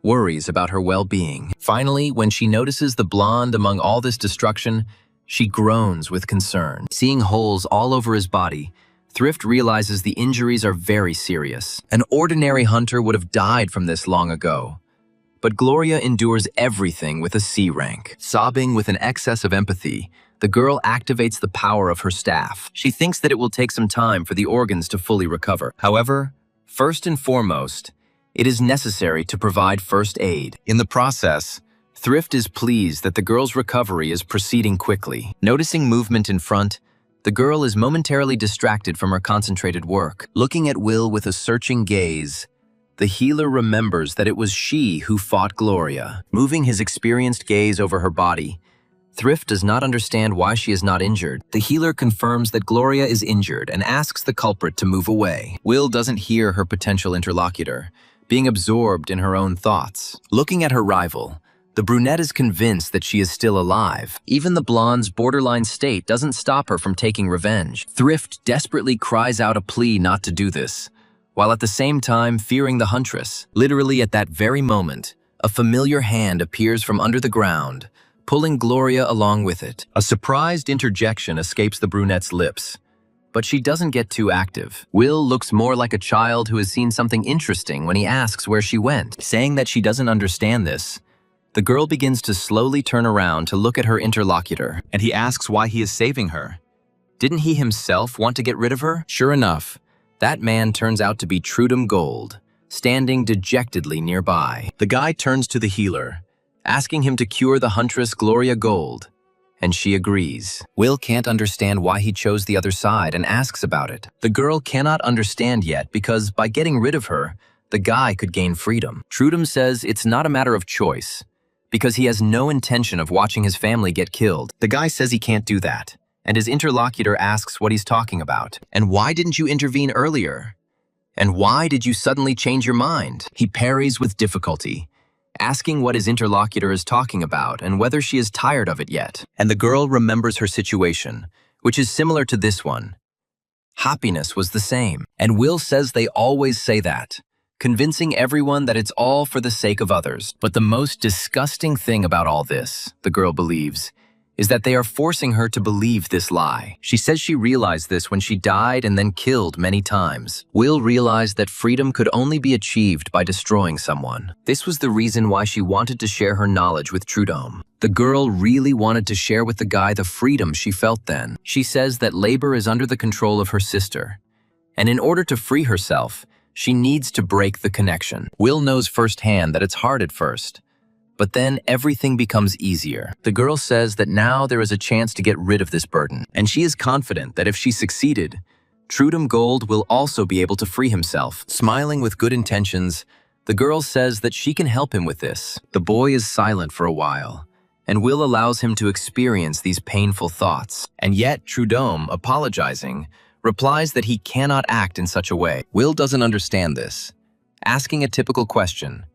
worries about her well-being. Finally, when she notices the blonde among all this destruction, she groans with concern. Seeing holes all over his body, Thrift realizes the injuries are very serious. An ordinary hunter would have died from this long ago. But Gloria endures everything with a C rank. Sobbing with an excess of empathy, the girl activates the power of her staff. She thinks that it will take some time for the organs to fully recover. However, first and foremost, it is necessary to provide first aid. In the process, Thrift is pleased that the girl's recovery is proceeding quickly. Noticing movement in front, the girl is momentarily distracted from her concentrated work. Looking at Will with a searching gaze, the healer remembers that it was she who fought Gloria. Moving his experienced gaze over her body, Thrift does not understand why she is not injured. The healer confirms that Gloria is injured and asks the culprit to move away. Will doesn't hear her potential interlocutor, being absorbed in her own thoughts. Looking at her rival, the brunette is convinced that she is still alive. Even the blonde's borderline state doesn't stop her from taking revenge. Thrift desperately cries out a plea not to do this, while at the same time fearing the huntress. Literally at that very moment, a familiar hand appears from under the ground, pulling Gloria along with it. A surprised interjection escapes the brunette's lips, but she doesn't get too active. Will looks more like a child who has seen something interesting when he asks where she went. Saying that she doesn't understand this, the girl begins to slowly turn around to look at her interlocutor, and he asks why he is saving her. Didn't he himself want to get rid of her? Sure enough, that man turns out to be Trudum Gold, standing dejectedly nearby. The guy turns to the healer, asking him to cure the huntress Gloria Gold, and she agrees. Will can't understand why he chose the other side and asks about it. The girl cannot understand yet because by getting rid of her, the guy could gain freedom. Trudum says it's not a matter of choice, because he has no intention of watching his family get killed. The guy says he can't do that, and his interlocutor asks what he's talking about. And why didn't you intervene earlier? And why did you suddenly change your mind? He parries with difficulty, asking what his interlocutor is talking about and whether she is tired of it yet. And the girl remembers her situation, which is similar to this one. Happiness was the same. And Will says they always say that, convincing everyone that it's all for the sake of others. But the most disgusting thing about all this, the girl believes, is that they are forcing her to believe this lie. She says she realized this when she died and then killed many times. Will realized that freedom could only be achieved by destroying someone. This was the reason why she wanted to share her knowledge with Trudum. The girl really wanted to share with the guy the freedom she felt then. She says that labor is under the control of her sister, and in order to free herself, she needs to break the connection. Will knows firsthand that it's hard at first, but then everything becomes easier. The girl says that now there is a chance to get rid of this burden, and she is confident that if she succeeded, Trudum Gold will also be able to free himself. Smiling with good intentions, the girl says that she can help him with this. The boy is silent for a while, and Will allows him to experience these painful thoughts. And yet Trudum, apologizing, replies that he cannot act in such a way. Will doesn't understand this, asking a typical question,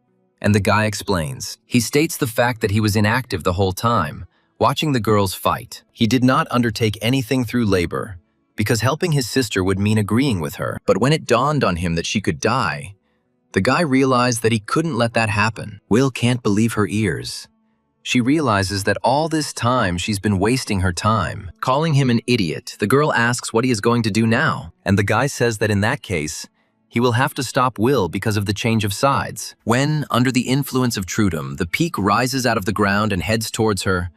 and the guy explains. He states the fact that he was inactive the whole time, watching the girls fight. He did not undertake anything through labor, because helping his sister would mean agreeing with her. But when it dawned on him that she could die, the guy realized that he couldn't let that happen. Will can't believe her ears. She realizes that all this time she's been wasting her time. Calling him an idiot, the girl asks what he is going to do now, and the guy says that in that case, he will have to stop Will because of the change of sides. When, under the influence of Trudum, the peak rises out of the ground and heads towards her,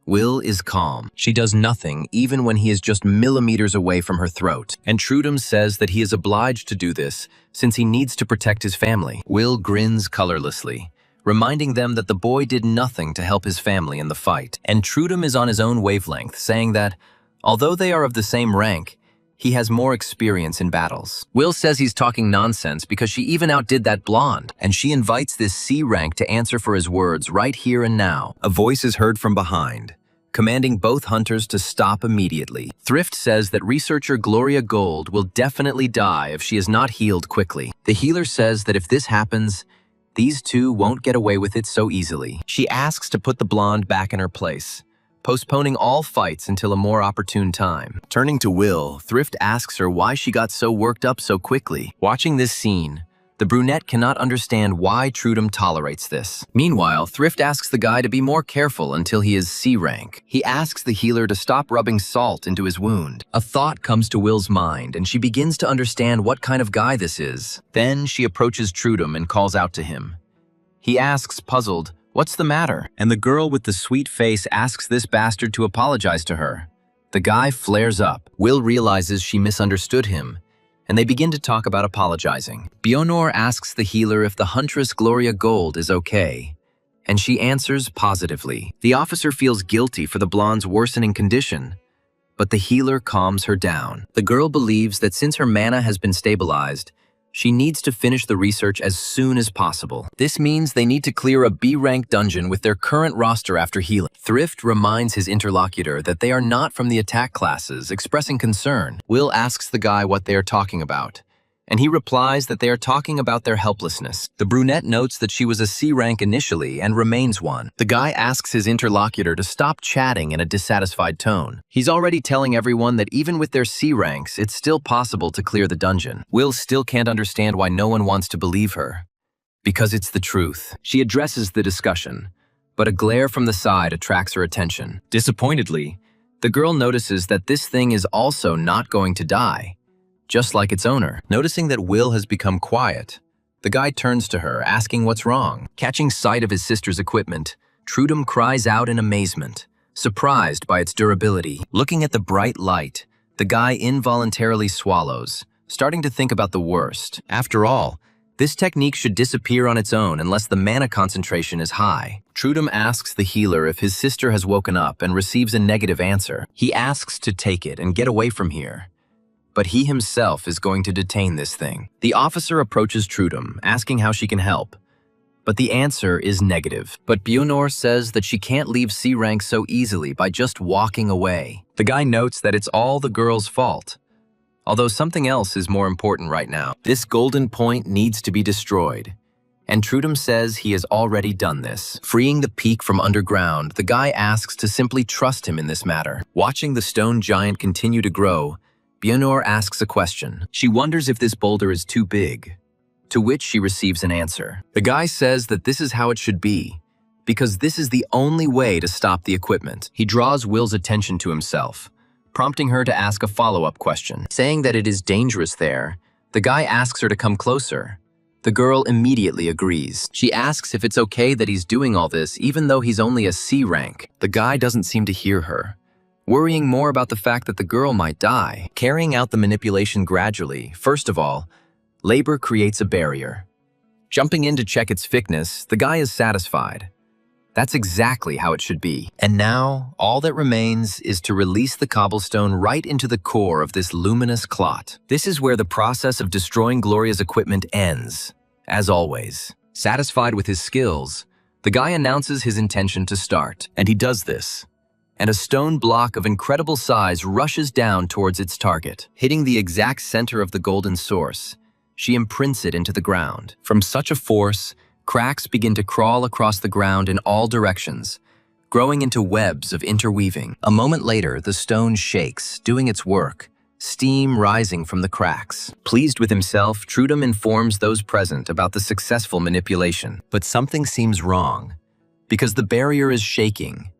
Will is calm. She does nothing even when he is just millimeters away from her throat. And Trudum says that he is obliged to do this since he needs to protect his family. Will grins colorlessly, reminding them that the boy did nothing to help his family in the fight. And Trudum is on his own wavelength, saying that, although they are of the same rank, he has more experience in battles. Will says he's talking nonsense because she even outdid that blonde, and she invites this C rank to answer for his words right here and now. A voice is heard from behind, commanding both hunters to stop immediately. Thrift says that researcher Gloria Gold will definitely die if she is not healed quickly. The healer says that if this happens, these two won't get away with it so easily. She asks to put the blonde back in her place, postponing all fights until a more opportune time. Turning to Will, Thrift asks her why she got so worked up so quickly. Watching this scene, The brunette cannot understand why Trudum tolerates this. Meanwhile, Thrift asks the guy to be more careful until he is C rank. He asks the healer to stop rubbing salt into his wound. A thought comes to Will's mind, and she begins to understand what kind of guy this is. Then she approaches Trudum and calls out to him. He asks, puzzled, "What's the matter?" And the girl with the sweet face asks this bastard to apologize to her. The guy flares up. Will realizes she misunderstood him, and they begin to talk about apologizing. Bionor asks the healer if the Huntress Gloria Gold is okay, and she answers positively. The officer feels guilty for the blonde's worsening condition, but the healer calms her down. The girl believes that since her mana has been stabilized, she needs to finish the research as soon as possible. This means they need to clear a B-rank dungeon with their current roster after healing. Thrift reminds his interlocutor that they are not from the attack classes, expressing concern. Will asks the guy what they are talking about, and he replies that they are talking about their helplessness. The brunette notes that she was a C-rank initially and remains one. The guy asks his interlocutor to stop chatting in a dissatisfied tone. He's already telling everyone that even with their C ranks, it's still possible to clear the dungeon. Will still can't understand why no one wants to believe her. Because it's the truth. She addresses the discussion, but a glare from the side attracts her attention. Disappointedly, the girl notices that this thing is also not going to die, just like its owner. Noticing that Will has become quiet, the guy turns to her, asking what's wrong. Catching sight of his sister's equipment, Trudum cries out in amazement, surprised by its durability. Looking at the bright light, the guy involuntarily swallows, starting to think about the worst. After all, this technique should disappear on its own unless the mana concentration is high. Trudum asks the healer if his sister has woken up and receives a negative answer. He asks to take it and get away from here, but he himself is going to detain this thing. The officer approaches Trudum, asking how she can help, but the answer is negative. But Bionor says that she can't leave C rank so easily by just walking away. The guy notes that it's all the girl's fault, although something else is more important right now. This golden point needs to be destroyed, and Trudum says he has already done this. Freeing the peak from underground, the guy asks to simply trust him in this matter. Watching the stone giant continue to grow, Bionor asks a question. She wonders if this boulder is too big, to which she receives an answer. The guy says that this is how it should be, because this is the only way to stop the equipment. He draws Will's attention to himself, prompting her to ask a follow-up question. Saying that it is dangerous there, the guy asks her to come closer. The girl immediately agrees. She asks if it's okay that he's doing all this even though he's only a C rank. The guy doesn't seem to hear her, worrying more about the fact that the girl might die. Carrying out the manipulation gradually, first of all, labor creates a barrier. Jumping in to check its thickness, the guy is satisfied. That's exactly how it should be. And now, all that remains is to release the cobblestone right into the core of this luminous clot. This is where the process of destroying Gloria's equipment ends, as always. Satisfied with his skills, the guy announces his intention to start, and he does this. And a stone block of incredible size rushes down towards its target. Hitting the exact center of the golden source, she imprints it into the ground. From such a force, cracks begin to crawl across the ground in all directions, growing into webs of interweaving. A moment later, the stone shakes, doing its work, steam rising from the cracks. Pleased with himself, Trudum informs those present about the successful manipulation. But something seems wrong, because the barrier is shaking,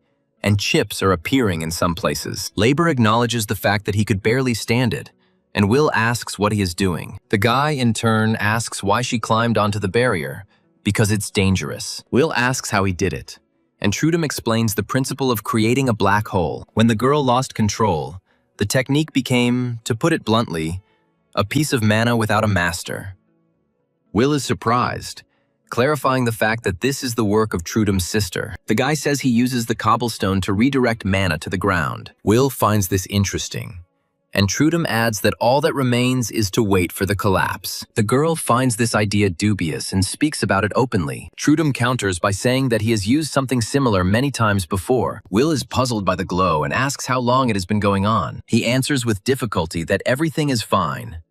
and chips are appearing in some places. Labor acknowledges the fact that he could barely stand it, and Will asks what he is doing. The guy, in turn, asks why she climbed onto the barrier, because it's dangerous. Will asks how he did it, and Trudum explains the principle of creating a black hole. When the girl lost control, the technique became, to put it bluntly, a piece of mana without a master. Will is surprised, clarifying the fact that this is the work of Trudum's sister. The guy says he uses the cobblestone to redirect mana to the ground. Will finds this interesting, and Trudum adds that all that remains is to wait for the collapse. The girl finds this idea dubious and speaks about it openly. Trudum counters by saying that he has used something similar many times before. Will is puzzled by the glow and asks how long it has been going on. He answers with difficulty that everything is fine,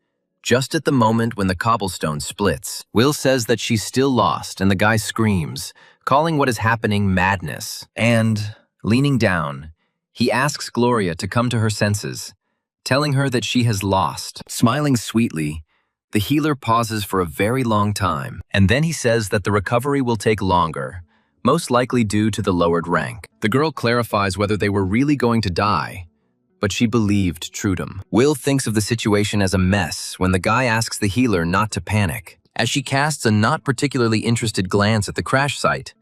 just at the moment when the cobblestone splits. Will says that she's still lost, and the guy screams, calling what is happening madness. And, leaning down, he asks Gloria to come to her senses, telling her that she has lost. Smiling sweetly, The healer pauses for a very long time, and then he says that the recovery will take longer, most likely due to the lowered rank. The girl clarifies whether they were really going to die, but she believed Trudum. Will thinks of the situation as a mess when the guy asks the healer not to panic. As she casts a not particularly interested glance at the crash site,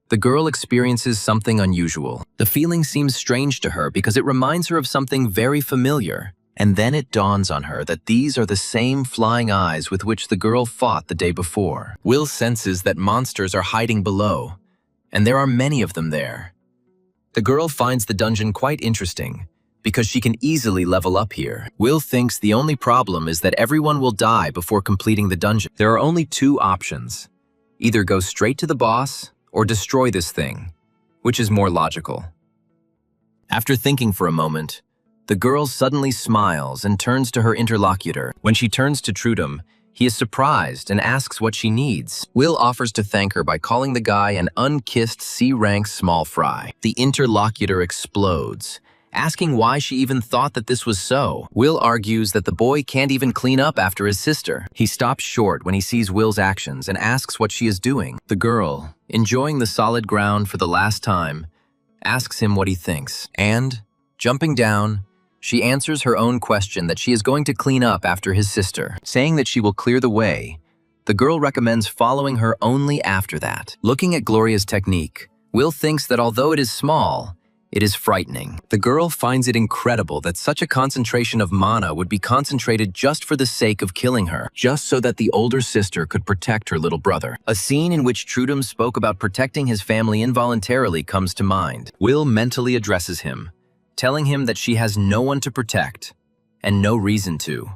the girl experiences something unusual. The feeling seems strange to her because it reminds her of something very familiar. And then it dawns on her that these are the same flying eyes with which the girl fought the day before. Will senses that monsters are hiding below, and there are many of them there. The girl finds the dungeon quite interesting, because she can easily level up here. Will thinks the only problem is that everyone will die before completing the dungeon. There are only two options. Either go straight to the boss, or destroy this thing, which is more logical. After thinking for a moment, the girl suddenly smiles and turns to her interlocutor. When she turns to Trudum, he is surprised and asks what she needs. Will offers to thank her by calling the guy an unkissed C-rank small fry. The interlocutor explodes, asking why she even thought that this was so. Will argues that the boy can't even clean up after his sister. He stops short when he sees Will's actions and asks what she is doing. The girl, enjoying the solid ground for the last time, asks him what he thinks. And, jumping down, she answers her own question that she is going to clean up after his sister. Saying that she will clear the way, the girl recommends following her only after that. Looking at Gloria's technique, Will thinks that although it is small, it is frightening. The girl finds it incredible that such a concentration of mana would be concentrated just for the sake of killing her, just so that the older sister could protect her little brother. A scene in which Trudum spoke about protecting his family involuntarily comes to mind. Will mentally addresses him, telling him that she has no one to protect, and no reason to.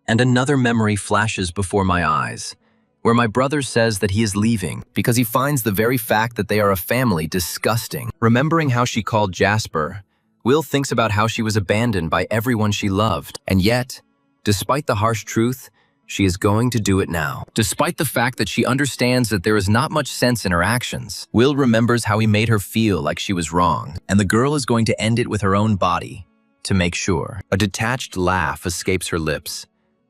And another memory flashes before my eyes, where my brother says that he is leaving because he finds the very fact that they are a family disgusting. Remembering how she called Jasper, Will thinks about how she was abandoned by everyone she loved, and yet, despite the harsh truth, she is going to do it now. Despite the fact that she understands that there is not much sense in her actions, Will remembers how he made her feel like she was wrong, and the girl is going to end it with her own body, to make sure. A detached laugh escapes her lips,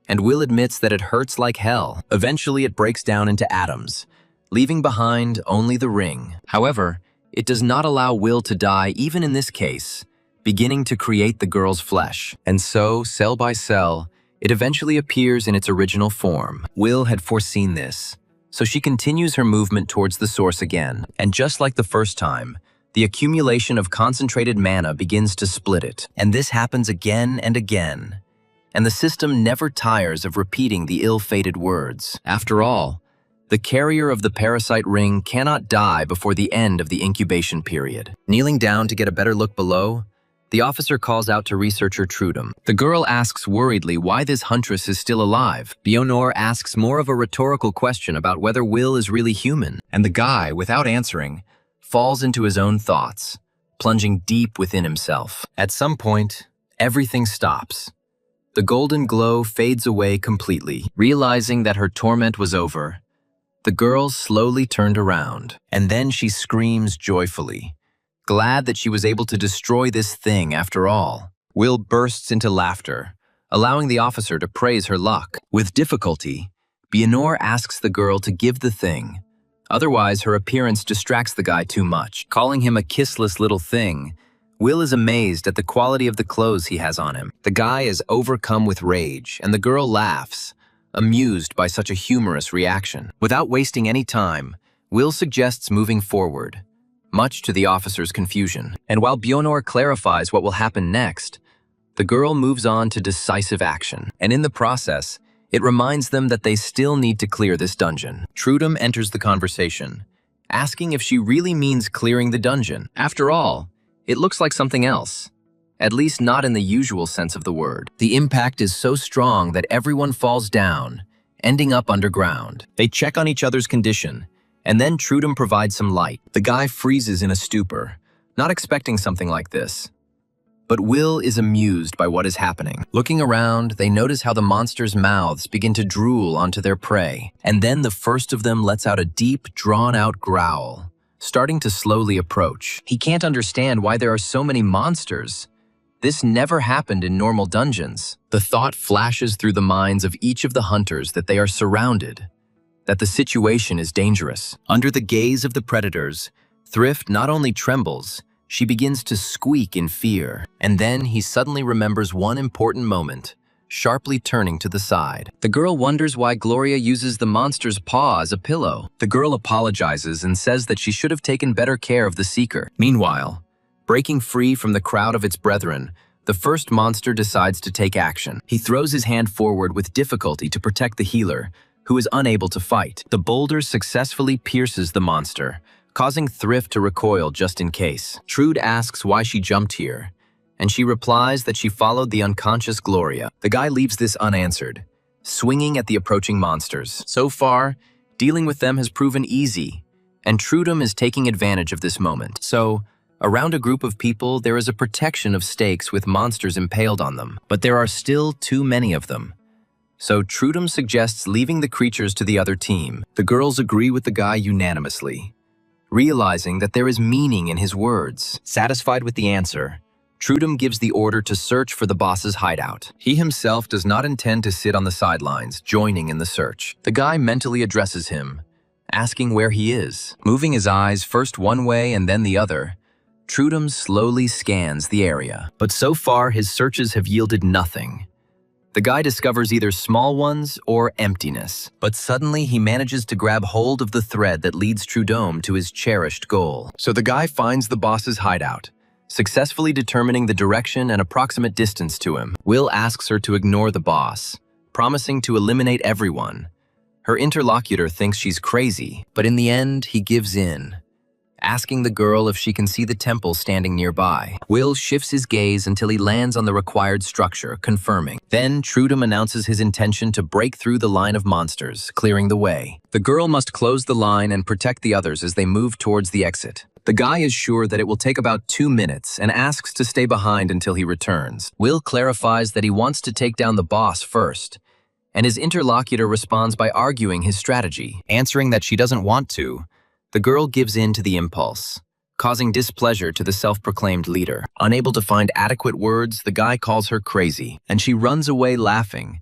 and Will admits that it hurts like hell. Eventually it breaks down into atoms, leaving behind only the ring. However, it does not allow Will to die even in this case, beginning to create the girl's flesh. And so, cell by cell, it eventually appears in its original form. Will had foreseen this, so she continues her movement towards the source again. And just like the first time, the accumulation of concentrated mana begins to split it. And this happens again and again. And the system never tires of repeating the ill-fated words. After all, the carrier of the parasite ring cannot die before the end of the incubation period. Kneeling down to get a better look below, the officer calls out to researcher Trudum. The girl asks worriedly why this huntress is still alive. Bionor asks more of a rhetorical question about whether Will is really human, and the guy, without answering, falls into his own thoughts, plunging deep within himself. At some point, everything stops. The golden glow fades away completely. Realizing that her torment was over, the girl slowly turned around, and then she screams joyfully, glad that she was able to destroy this thing after all. Will bursts into laughter, allowing the officer to praise her luck. With difficulty, Bionor asks the girl to give the thing. Otherwise, her appearance distracts the guy too much. Calling him a kissless little thing, Will is amazed at the quality of the clothes he has on him. The guy is overcome with rage, and the girl laughs, amused by such a humorous reaction. Without wasting any time, Will suggests moving forward, much to the officer's confusion. And while Bionor clarifies what will happen next, the girl moves on to decisive action. And in the process, it reminds them that they still need to clear this dungeon. Trudum enters the conversation, asking if she really means clearing the dungeon. After all, it looks like something else, at least not in the usual sense of the word. The impact is so strong that everyone falls down, ending up underground. They check on each other's condition, and then Trudum provides some light. The guy freezes in a stupor, not expecting something like this. But Will is amused by what is happening. Looking around, they notice how the monsters' mouths begin to drool onto their prey, and then the first of them lets out a deep, drawn-out growl, starting to slowly approach. He can't understand why there are so many monsters, This never happened in normal dungeons. The thought flashes through the minds of each of the hunters that they are surrounded, that the situation is dangerous. Under the gaze of the predators, Thrift not only trembles, she begins to squeak in fear. And then he suddenly remembers one important moment, sharply turning to the side. The girl wonders why Gloria uses the monster's paw as a pillow. The girl apologizes and says that she should have taken better care of the seeker. Meanwhile, breaking free from the crowd of its brethren, the first monster decides to take action. He throws his hand forward with difficulty to protect the healer, who is unable to fight. The boulder successfully pierces the monster, causing Thrift to recoil just in case. Trude asks why she jumped here, and she replies that she followed the unconscious Gloria. The guy leaves this unanswered, swinging at the approaching monsters. So far, dealing with them has proven easy, and Trudum is taking advantage of this moment. So, around a group of people, there is a protection of stakes with monsters impaled on them, but there are still too many of them. So Trudum suggests leaving the creatures to the other team. The girls agree with the guy unanimously, realizing that there is meaning in his words. Satisfied with the answer, Trudum gives the order to search for the boss's hideout. He himself does not intend to sit on the sidelines, joining in the search. The guy mentally addresses him, asking where he is. Moving his eyes first one way and then the other, Trudum slowly scans the area. But so far, his searches have yielded nothing. The guy discovers either small ones or emptiness, but suddenly he manages to grab hold of the thread that leads Trudum to his cherished goal. So the guy finds the boss's hideout, successfully determining the direction and approximate distance to him. Will asks her to ignore the boss, promising to eliminate everyone. Her interlocutor thinks she's crazy, but in the end, he gives in, asking the girl if she can see the temple standing nearby. Will shifts his gaze until he lands on the required structure, confirming. Then Trudum announces his intention to break through the line of monsters, clearing the way. The girl must close the line and protect the others as they move towards the exit. The guy is sure that it will take about 2 minutes and asks to stay behind until he returns. Will clarifies that he wants to take down the boss first, and his interlocutor responds by arguing his strategy. Answering that she doesn't want to, the girl gives in to the impulse, causing displeasure to the self-proclaimed leader. Unable to find adequate words, the guy calls her crazy, and she runs away laughing,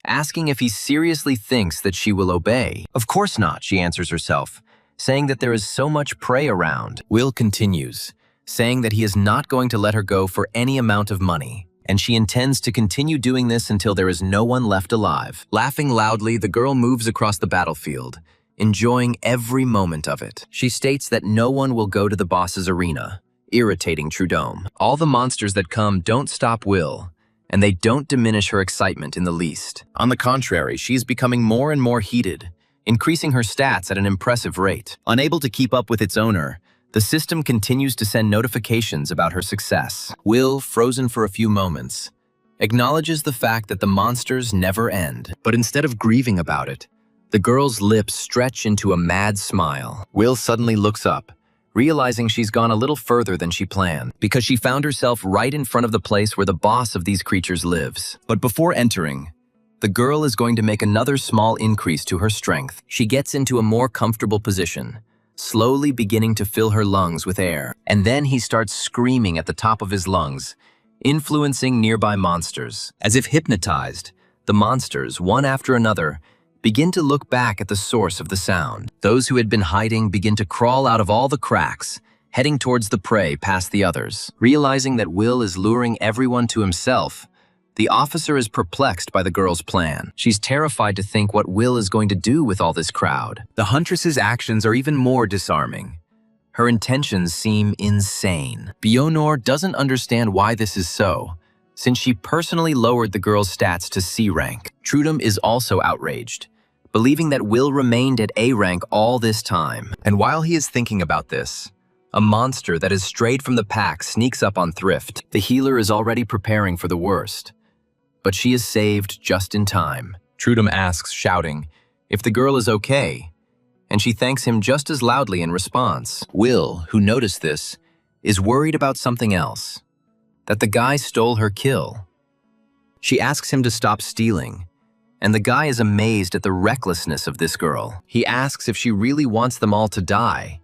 asking if he seriously thinks that she will obey. Of course not, she answers herself, saying that there is so much prey around. Will continues, saying that he is not going to let her go for any amount of money, and she intends to continue doing this until there is no one left alive. Laughing loudly, the girl moves across the battlefield, enjoying every moment of it. She states that no one will go to the boss's arena, irritating Trudum. All the monsters that come don't stop Will, and they don't diminish her excitement in the least. On the contrary, she is becoming more and more heated, increasing her stats at an impressive rate. Unable to keep up with its owner, the system continues to send notifications about her success. Will, frozen for a few moments, acknowledges the fact that the monsters never end. But instead of grieving about it, the girl's lips stretch into a mad smile. Will suddenly looks up, realizing she's gone a little further than she planned, because she found herself right in front of the place where the boss of these creatures lives. But before entering, the girl is going to make another small increase to her strength. She gets into a more comfortable position, slowly beginning to fill her lungs with air. And then he starts screaming at the top of his lungs, influencing nearby monsters. As if hypnotized, the monsters, one after another, begin to look back at the source of the sound. Those who had been hiding begin to crawl out of all the cracks, heading towards the prey past the others. Realizing that Will is luring everyone to himself, the officer is perplexed by the girl's plan. She's terrified to think what Will is going to do with all this crowd. The huntress's actions are even more disarming. Her intentions seem insane. Bionor doesn't understand why this is so, since she personally lowered the girl's stats to C rank. Trudum is also outraged, believing that Will remained at A rank all this time. And while he is thinking about this, a monster that has strayed from the pack sneaks up on Thrift. The healer is already preparing for the worst, but she is saved just in time. Trudum asks, shouting, if the girl is okay, and she thanks him just as loudly in response. Will, who noticed this, is worried about something else, that the guy stole her kill. She asks him to stop stealing, and the guy is amazed at the recklessness of this girl. He asks if she really wants them all to die,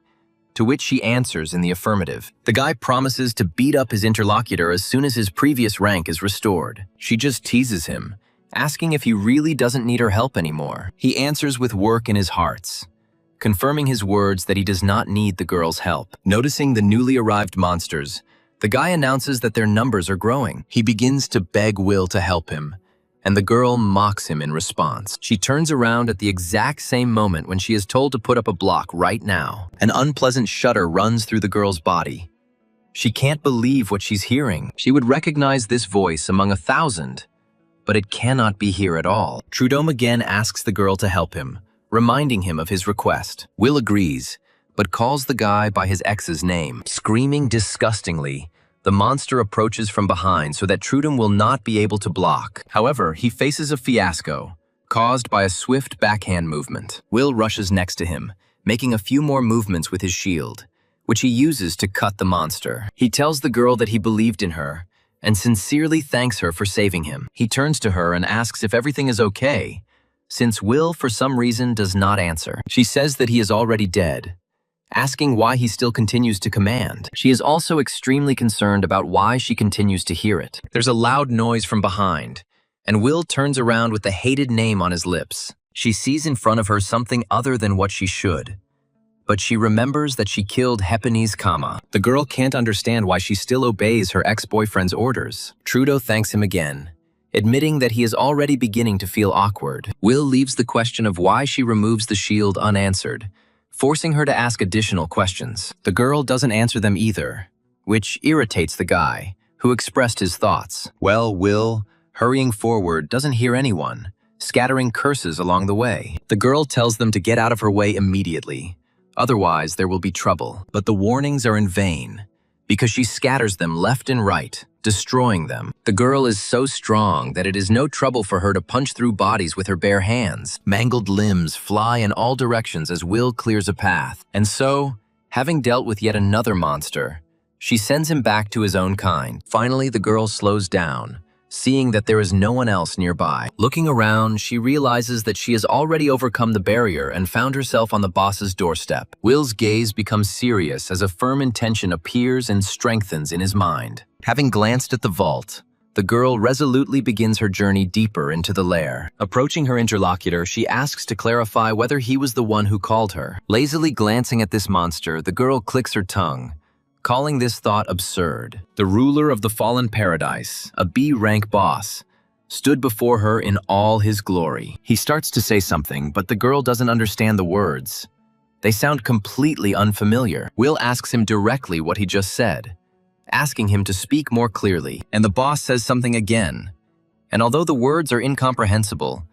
to which she answers in the affirmative. The guy promises to beat up his interlocutor as soon as his previous rank is restored. She just teases him, asking if he really doesn't need her help anymore. He answers with work in his hearts, confirming his words that he does not need the girl's help. Noticing the newly arrived monsters, the guy announces that their numbers are growing. He begins to beg Will to help him, and the girl mocks him in response. She turns around at the exact same moment when she is told to put up a block right now. An unpleasant shudder runs through the girl's body. She can't believe what she's hearing. She would recognize this voice among 1,000, but it cannot be here at all. Trudome again asks the girl to help him, reminding him of his request. Will agrees, but calls the guy by his ex's name. Screaming disgustingly, the monster approaches from behind so that Trudome will not be able to block. However, he faces a fiasco, caused by a swift backhand movement. Will rushes next to him, making a few more movements with his shield, which he uses to cut the monster. He tells the girl that he believed in her, and sincerely thanks her for saving him. He turns to her and asks if everything is okay, since Will, for some reason, does not answer. She says that he is already dead, asking why he still continues to command. She is also extremely concerned about why she continues to hear it. There's a loud noise from behind, and Will turns around with the hated name on his lips. She sees in front of her something other than what she should, but she remembers that she killed Hephanes Kama. The girl can't understand why she still obeys her ex-boyfriend's orders. Trudeau thanks him again, admitting that he is already beginning to feel awkward. Will leaves the question of why she removes the shield unanswered, forcing her to ask additional questions. The girl doesn't answer them either, which irritates the guy, who expressed his thoughts. Well, Will, hurrying forward, doesn't hear anyone, scattering curses along the way. The girl tells them to get out of her way immediately, otherwise there will be trouble. But the warnings are in vain, because she scatters them left and right, destroying them. The girl is so strong that it is no trouble for her to punch through bodies with her bare hands. Mangled limbs fly in all directions as Will clears a path. And so, having dealt with yet another monster, she sends him back to his own kind. Finally, the girl slows down, seeing that there is no one else nearby. Looking around, she realizes that she has already overcome the barrier and found herself on the boss's doorstep. Will's gaze becomes serious as a firm intention appears and strengthens in his mind. Having glanced at the vault, the girl resolutely begins her journey deeper into the lair. Approaching her interlocutor, she asks to clarify whether he was the one who called her. Lazily glancing at this monster, the girl clicks her tongue, calling this thought absurd. The ruler of the fallen paradise, a B-rank boss, stood before her in all his glory. He starts to say something, but the girl doesn't understand the words. They sound completely unfamiliar. Will asks him directly what he just said, asking him to speak more clearly, and the boss says something again. And although the words are incomprehensible,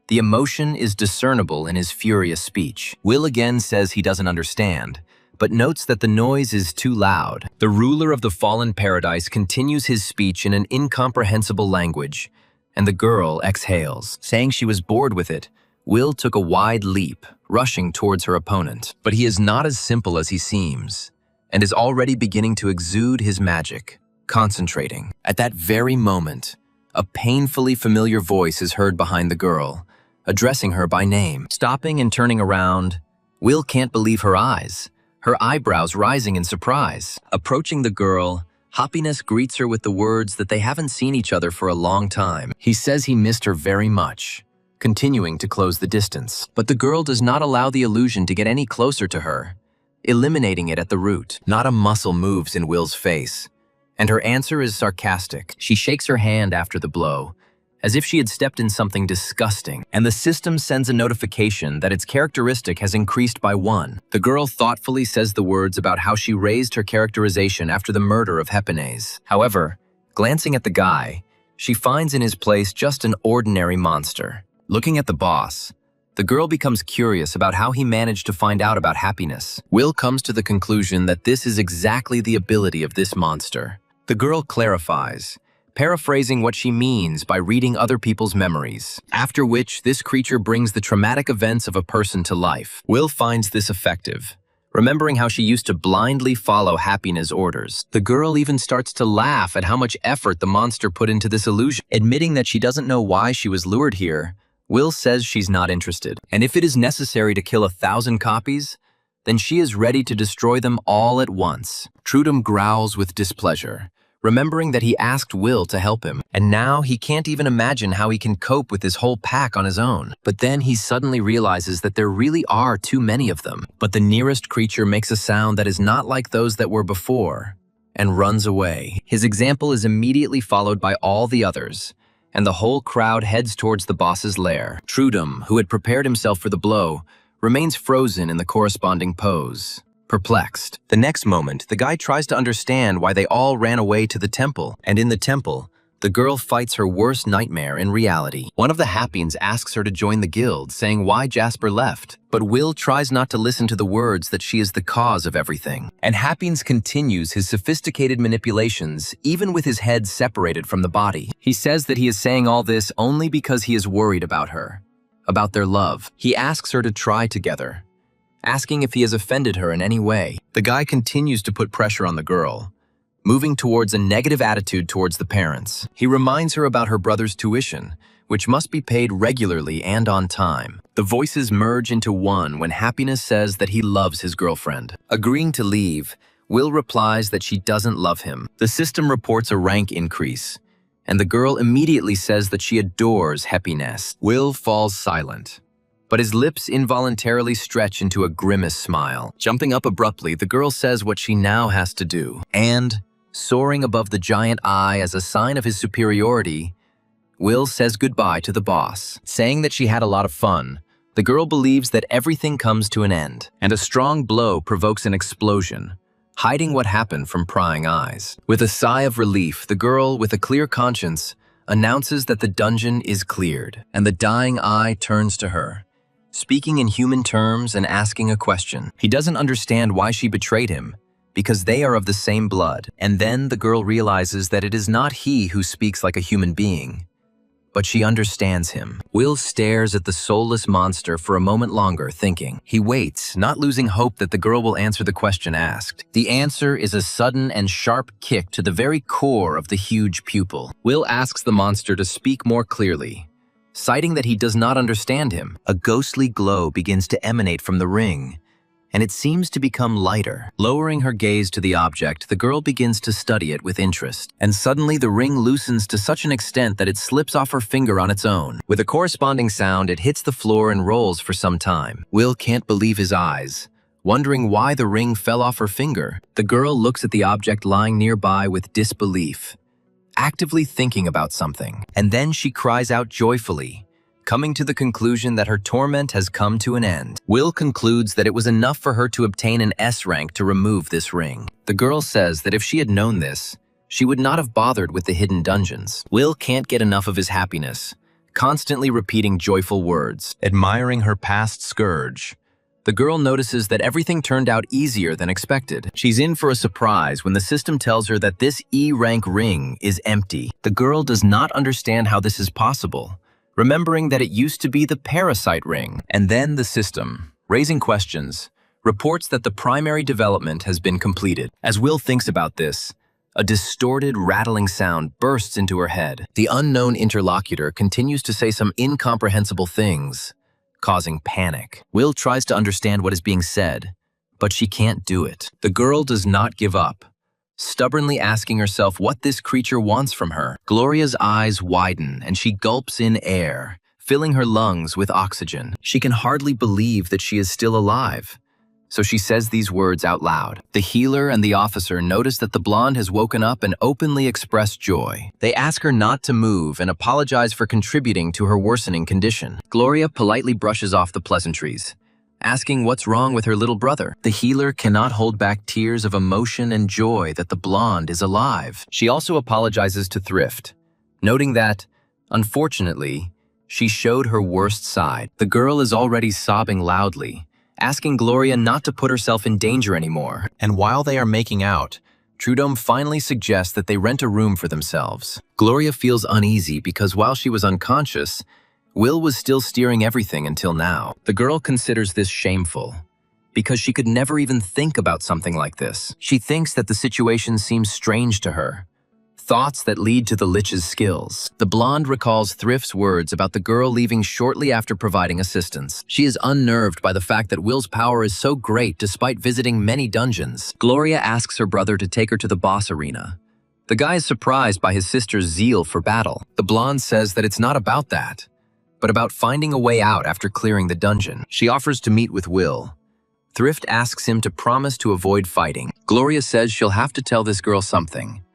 the emotion is discernible in his furious speech. Will again says he doesn't understand, but notes that the noise is too loud. The ruler of the fallen paradise continues his speech in an incomprehensible language, and the girl exhales. Saying she was bored with it, Will took a wide leap, rushing towards her opponent. But he is not as simple as he seems, and is already beginning to exude his magic, concentrating. At that very moment, a painfully familiar voice is heard behind the girl, addressing her by name. Stopping and turning around, Will can't believe her eyes, her eyebrows rising in surprise. Approaching the girl, Happiness greets her with the words that they haven't seen each other for a long time. He says he missed her very much, continuing to close the distance. But the girl does not allow the illusion to get any closer to her, eliminating it at the root. Not a muscle moves in Will's face, and her answer is sarcastic. She shakes her hand after the blow, as if she had stepped in something disgusting, and the system sends a notification that its characteristic has increased by 1. The girl thoughtfully says the words about how she raised her characterization after the murder of Hephanes. However, glancing at the guy, she finds in his place just an ordinary monster. Looking at the boss, the girl becomes curious about how he managed to find out about happiness. Will comes to the conclusion that this is exactly the ability of this monster. The girl clarifies, paraphrasing what she means by reading other people's memories, after which this creature brings the traumatic events of a person to life. Will finds this effective, remembering how she used to blindly follow Happiness' orders. The girl even starts to laugh at how much effort the monster put into this illusion. Admitting that she doesn't know why she was lured here, Will says she's not interested, and if it is necessary to kill 1,000 copies, then she is ready to destroy them all at once. Trudum growls with displeasure, remembering that he asked Will to help him, and now he can't even imagine how he can cope with this whole pack on his own. But then he suddenly realizes that there really are too many of them. But the nearest creature makes a sound that is not like those that were before, and runs away. His example is immediately followed by all the others, and the whole crowd heads towards the boss's lair. Trudum, who had prepared himself for the blow, remains frozen in the corresponding pose, perplexed. The next moment, the guy tries to understand why they all ran away to the temple, and in the temple, the girl fights her worst nightmare in reality. One of the Happines asks her to join the guild, saying why Jasper left, but Will tries not to listen to the words that she is the cause of everything. And Happines continues his sophisticated manipulations, even with his head separated from the body. He says that he is saying all this only because he is worried about her, about their love. He asks her to try together, asking if he has offended her in any way. The guy continues to put pressure on the girl, moving towards a negative attitude towards the parents. He reminds her about her brother's tuition, which must be paid regularly and on time. The voices merge into one when Happiness says that he loves his girlfriend. Agreeing to leave, Will replies that she doesn't love him. The system reports a rank increase, and the girl immediately says that she adores Happiness. Will falls silent, but his lips involuntarily stretch into a grimace smile. Jumping up abruptly, the girl says what she now has to do, and, soaring above the giant eye as a sign of his superiority, Will says goodbye to the boss. Saying that she had a lot of fun, the girl believes that everything comes to an end, and a strong blow provokes an explosion, hiding what happened from prying eyes. With a sigh of relief, the girl, with a clear conscience, announces that the dungeon is cleared, and the dying eye turns to her, speaking in human terms and asking a question. He doesn't understand why she betrayed him, because they are of the same blood. And then the girl realizes that it is not he who speaks like a human being, but she understands him. Will stares at the soulless monster for a moment longer, thinking. He waits, not losing hope that the girl will answer the question asked. The answer is a sudden and sharp kick to the very core of the huge pupil. Will asks the monster to speak more clearly, citing that he does not understand him. A ghostly glow begins to emanate from the ring, and it seems to become lighter. Lowering her gaze to the object, the girl begins to study it with interest. And suddenly the ring loosens to such an extent that it slips off her finger on its own. With a corresponding sound, it hits the floor and rolls for some time. Will can't believe his eyes, wondering why the ring fell off her finger. The girl looks at the object lying nearby with disbelief, actively thinking about something. And then she cries out joyfully, coming to the conclusion that her torment has come to an end. Will concludes that it was enough for her to obtain an S rank to remove this ring. The girl says that if she had known this, she would not have bothered with the hidden dungeons. Will can't get enough of his happiness, constantly repeating joyful words, admiring her past scourge. The girl notices that everything turned out easier than expected. She's in for a surprise when the system tells her that this E-rank ring is empty. The girl does not understand how this is possible, remembering that it used to be the parasite ring. And then the system, raising questions, reports that the primary development has been completed. As Will thinks about this, a distorted, rattling sound bursts into her head. The unknown interlocutor continues to say some incomprehensible things, causing panic. Will tries to understand what is being said, but she can't do it. The girl does not give up, stubbornly asking herself what this creature wants from her. Gloria's eyes widen and she gulps in air, filling her lungs with oxygen. She can hardly believe that she is still alive, so she says these words out loud. The healer and the officer notice that the blonde has woken up and openly express joy. They ask her not to move and apologize for contributing to her worsening condition. Gloria politely brushes off the pleasantries, asking what's wrong with her little brother. The healer cannot hold back tears of emotion and joy that the blonde is alive. She also apologizes to Thrift, noting that, unfortunately, she showed her worst side. The girl is already sobbing loudly, asking Gloria not to put herself in danger anymore. And while they are making out, Trudum finally suggests that they rent a room for themselves. Gloria feels uneasy because while she was unconscious, Will was still steering everything until now. The girl considers this shameful, because she could never even think about something like this. She thinks that the situation seems strange to her, thoughts that lead to the Lich's skills. The blonde recalls Thrift's words about the girl leaving shortly after providing assistance. She is unnerved by the fact that Will's power is so great despite visiting many dungeons. Gloria asks her brother to take her to the boss arena. The guy is surprised by his sister's zeal for battle. The blonde says that it's not about that, but about finding a way out after clearing the dungeon. She offers to meet with Will. Thrift asks him to promise to avoid fighting. Gloria says she'll have to tell this girl something.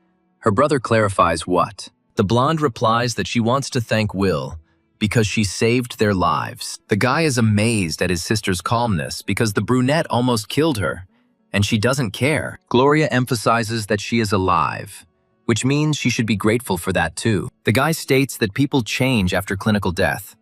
Her brother clarifies what. The blonde replies that she wants to thank Will because she saved their lives. The guy is amazed at his sister's calmness because the brunette almost killed her, and she doesn't care. Gloria emphasizes that she is alive, which means she should be grateful for that too. The guy states that people change after clinical death,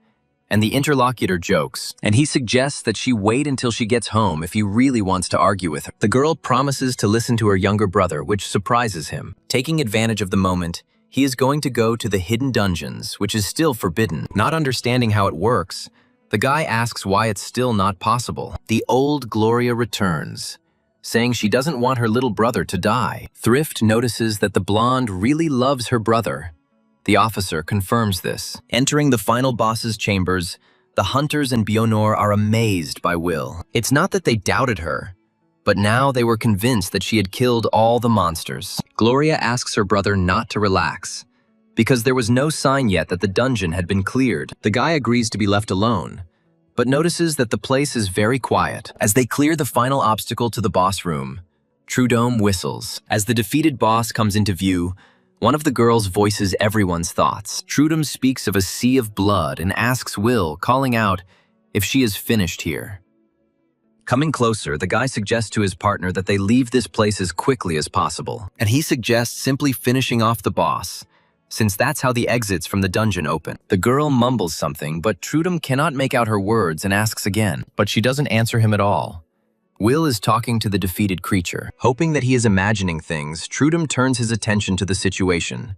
and the interlocutor jokes, and he suggests that she wait until she gets home if he really wants to argue with her. The girl promises to listen to her younger brother, which surprises him. Taking advantage of the moment, he is going to go to the hidden dungeons, which is still forbidden. Not understanding how it works, the guy asks why it's still not possible. The old Gloria returns, saying she doesn't want her little brother to die. Thrift notices that the blonde really loves her brother. The officer confirms this. Entering the final boss's chambers, the hunters and Bionor are amazed by Will. It's not that they doubted her, but now they were convinced that she had killed all the monsters. Gloria asks her brother not to relax, because there was no sign yet that the dungeon had been cleared. The guy agrees to be left alone, but notices that the place is very quiet. As they clear the final obstacle to the boss room, Trudome whistles. As the defeated boss comes into view, one of the girls voices everyone's thoughts. Trudome speaks of a sea of blood and asks Will, calling out if she is finished here. Coming closer, the guy suggests to his partner that they leave this place as quickly as possible, and he suggests simply finishing off the boss, since that's how the exits from the dungeon open. The girl mumbles something, but Trudome cannot make out her words and asks again, but she doesn't answer him at all. Will is talking to the defeated creature. Hoping that he is imagining things, Trudome turns his attention to the situation.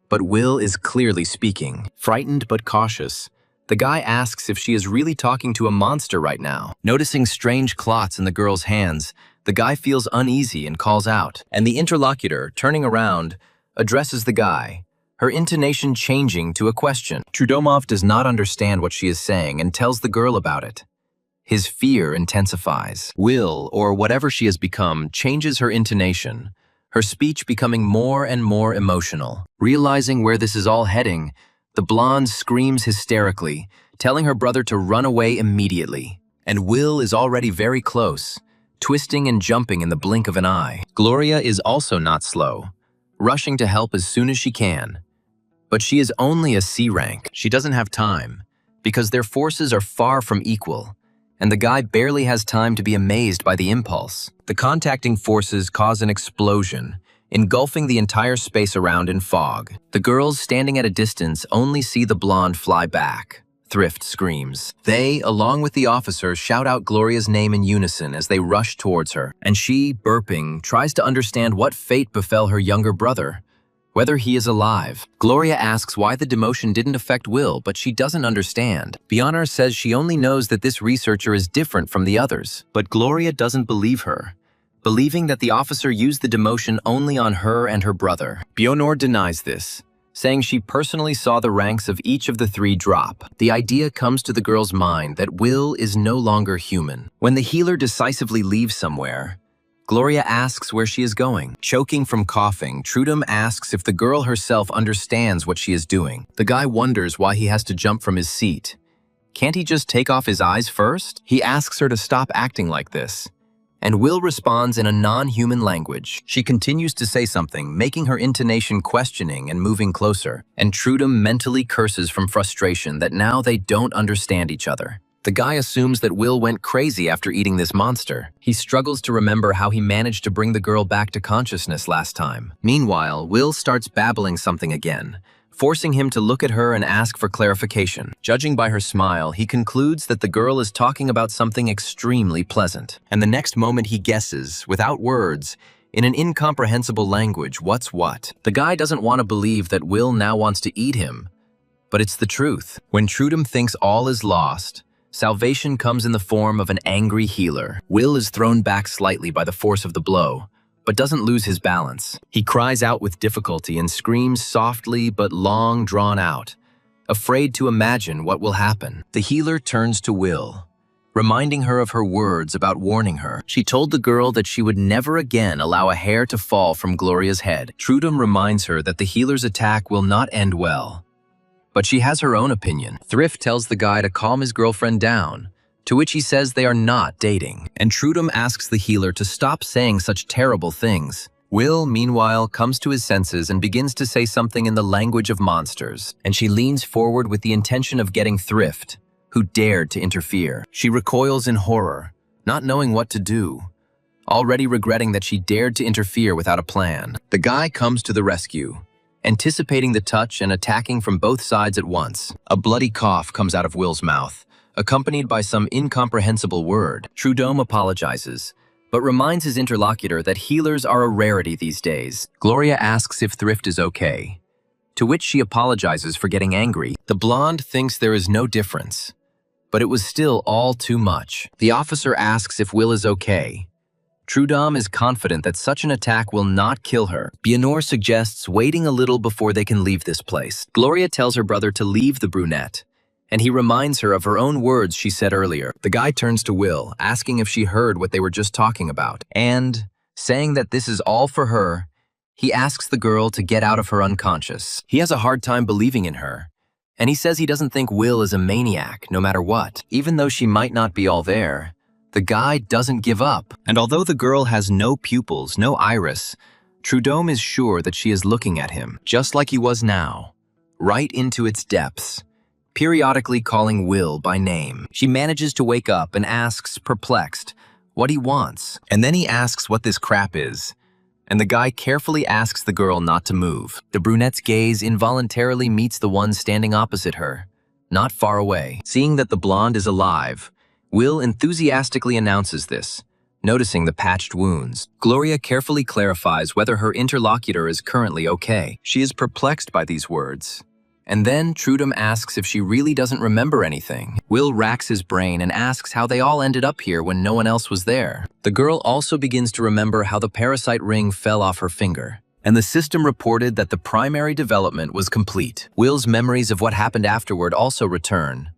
But Will is clearly speaking. Frightened but cautious, the guy asks if she is really talking to a monster right now. Noticing strange clots in the girl's hands, the guy feels uneasy and calls out. And the interlocutor, turning around, addresses the guy, her intonation changing to a question. Trudomov does not understand what she is saying and tells the girl about it. His fear intensifies. Will, or whatever she has become, changes her intonation, her speech becoming more and more emotional. Realizing where this is all heading, the blonde screams hysterically, telling her brother to run away immediately. And Will is already very close, twisting and jumping in the blink of an eye. Gloria is also not slow, rushing to help as soon as she can. But she is only a C rank. She doesn't have time, because their forces are far from equal, and the guy barely has time to be amazed by the impulse. The contacting forces cause an explosion, engulfing the entire space around in fog. The girls standing at a distance only see the blonde fly back. Thrift screams. They, along with the officer, shout out Gloria's name in unison as they rush towards her, and she, burping, tries to understand what fate befell her younger brother, whether he is alive. Gloria asks why the demotion didn't affect Will, but she doesn't understand. Bionor says she only knows that this researcher is different from the others, but Gloria doesn't believe her, believing that the officer used the demotion only on her and her brother. Bionor denies this, saying she personally saw the ranks of each of the three drop. The idea comes to the girl's mind that Will is no longer human. When the healer decisively leaves somewhere, Gloria asks where she is going. Choking from coughing, Trudome asks if the girl herself understands what she is doing. The guy wonders why he has to jump from his seat. Can't he just take off his eyes first? He asks her to stop acting like this, and Will responds in a non-human language. She continues to say something, making her intonation questioning and moving closer, and Trudome mentally curses from frustration that now they don't understand each other. The guy assumes that Will went crazy after eating this monster. He struggles to remember how he managed to bring the girl back to consciousness last time. Meanwhile, Will starts babbling something again, forcing him to look at her and ask for clarification. Judging by her smile, he concludes that the girl is talking about something extremely pleasant. And the next moment he guesses, without words, in an incomprehensible language, what's what. The guy doesn't want to believe that Will now wants to eat him, but it's the truth. When Trudome thinks all is lost, salvation comes in the form of an angry healer. Will is thrown back slightly by the force of the blow, but doesn't lose his balance. He cries out with difficulty and screams softly but long drawn out, afraid to imagine what will happen. The healer turns to Will, reminding her of her words about warning her. She told the girl that she would never again allow a hair to fall from Gloria's head. Trudum reminds her that the healer's attack will not end well, but she has her own opinion. Thrift tells the guy to calm his girlfriend down, to which he says they are not dating, and Trudum asks the healer to stop saying such terrible things. Will, meanwhile, comes to his senses and begins to say something in the language of monsters, and she leans forward with the intention of getting Thrift, who dared to interfere. She recoils in horror, not knowing what to do, already regretting that she dared to interfere without a plan. The guy comes to the rescue, anticipating the touch and attacking from both sides at once. A bloody cough comes out of Will's mouth, accompanied by some incomprehensible word. Trudum apologizes, but reminds his interlocutor that healers are a rarity these days. Gloria asks if Thrift is okay, to which she apologizes for getting angry. The blonde thinks there is no difference, but it was still all too much. The officer asks if Will is okay. Trudum is confident that such an attack will not kill her. Bionor suggests waiting a little before they can leave this place. Gloria tells her brother to leave the brunette, and he reminds her of her own words she said earlier. The guy turns to Will, asking if she heard what they were just talking about, and, saying that this is all for her, he asks the girl to get out of her unconscious. He has a hard time believing in her, and he says he doesn't think Will is a maniac, no matter what. Even though she might not be all there, the guy doesn't give up. And although the girl has no pupils, no iris, Trudum is sure that she is looking at him, just like he was now, right into its depths, periodically calling Will by name. She manages to wake up and asks, perplexed, what he wants. And then he asks what this crap is, and the guy carefully asks the girl not to move. The brunette's gaze involuntarily meets the one standing opposite her, not far away. Seeing that the blonde is alive, Will enthusiastically announces this, noticing the patched wounds. Gloria carefully clarifies whether her interlocutor is currently okay. She is perplexed by these words, and then Trudum asks if she really doesn't remember anything. Will racks his brain and asks how they all ended up here when no one else was there. The girl also begins to remember how the parasite ring fell off her finger, and the system reported that the primary development was complete. Will's memories of what happened afterward also return,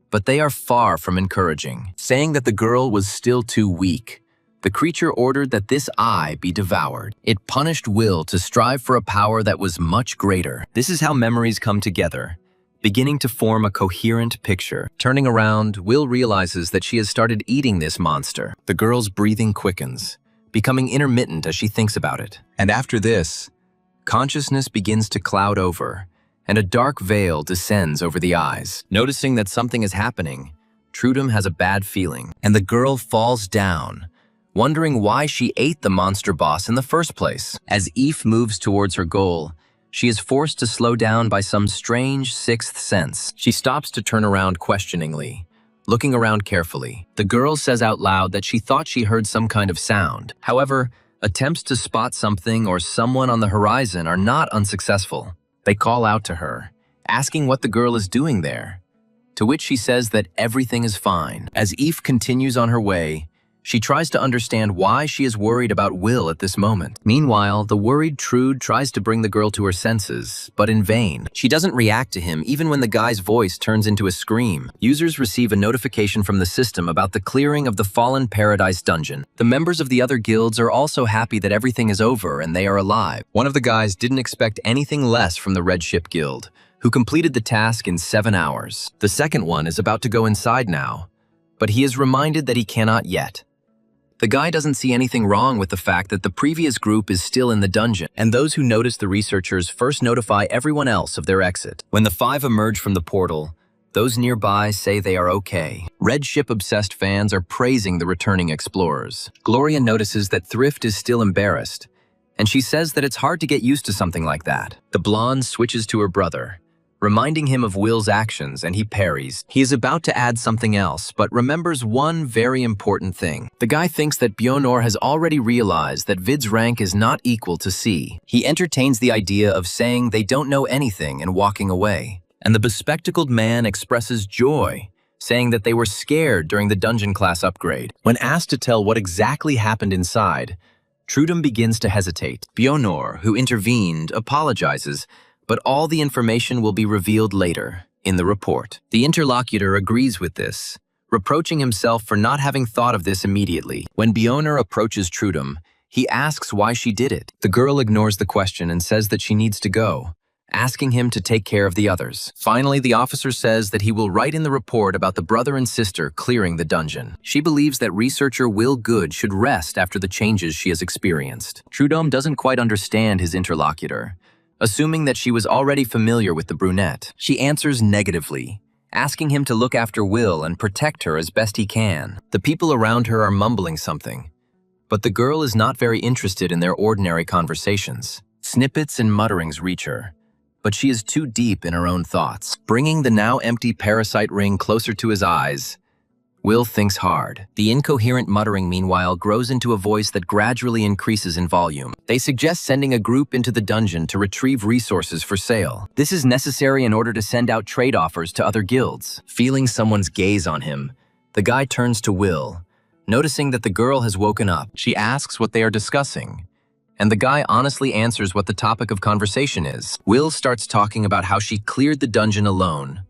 but they are far from encouraging. Saying that the girl was still too weak, the creature ordered that this eye be devoured. It punished Will to strive for a power that was much greater. This is how memories come together, beginning to form a coherent picture. Turning around, Will realizes that she has started eating this monster. The girl's breathing quickens, becoming intermittent as she thinks about it. And after this, consciousness begins to cloud over, and a dark veil descends over the eyes. Noticing that something is happening, Trudum has a bad feeling, and the girl falls down, wondering why she ate the monster boss in the first place. As Eve moves towards her goal, she is forced to slow down by some strange sixth sense. She stops to turn around questioningly, looking around carefully. The girl says out loud that she thought she heard some kind of sound. However, attempts to spot something or someone on the horizon are not unsuccessful. They call out to her, asking what the girl is doing there, to which she says that everything is fine. As Eve continues on her way, she tries to understand why she is worried about Will at this moment. Meanwhile, the worried Trude tries to bring the girl to her senses, but in vain. She doesn't react to him even when the guy's voice turns into a scream. Users receive a notification from the system about the clearing of the Fallen Paradise dungeon. The members of the other guilds are also happy that everything is over and they are alive. One of the guys didn't expect anything less from the Red Ship Guild, who completed the task in 7 hours. The second one is about to go inside now, but he is reminded that he cannot yet. The guy doesn't see anything wrong with the fact that the previous group is still in the dungeon, and those who notice the researchers first notify everyone else of their exit. When the 5 emerge from the portal, those nearby say they are okay. Red Ship-obsessed fans are praising the returning explorers. Gloria notices that Thrift is still embarrassed, and she says that it's hard to get used to something like that. The blonde switches to her brother, reminding him of Will's actions, and he parries. He is about to add something else, but remembers one very important thing. The guy thinks that Bionor has already realized that Vid's rank is not equal to C. He entertains the idea of saying they don't know anything and walking away. And the bespectacled man expresses joy, saying that they were scared during the dungeon class upgrade. When asked to tell what exactly happened inside, Trudum begins to hesitate. Bionor, who intervened, apologizes, but all the information will be revealed later, in the report. The interlocutor agrees with this, reproaching himself for not having thought of this immediately. When Bionor approaches Trudum, he asks why she did it. The girl ignores the question and says that she needs to go, asking him to take care of the others. Finally, the officer says that he will write in the report about the brother and sister clearing the dungeon. She believes that researcher Will Good should rest after the changes she has experienced. Trudum doesn't quite understand his interlocutor. Assuming that she was already familiar with the brunette, she answers negatively, asking him to look after Will and protect her as best he can. The people around her are mumbling something, but the girl is not very interested in their ordinary conversations. Snippets and mutterings reach her, but she is too deep in her own thoughts. Bringing the now empty parasite ring closer to his eyes, Will thinks hard. The incoherent muttering, meanwhile, grows into a voice that gradually increases in volume. They suggest sending a group into the dungeon to retrieve resources for sale. This is necessary in order to send out trade offers to other guilds. Feeling someone's gaze on him, the guy turns to Will. Noticing that the girl has woken up, she asks what they are discussing, and the guy honestly answers what the topic of conversation is. Will starts talking about how she cleared the dungeon alone,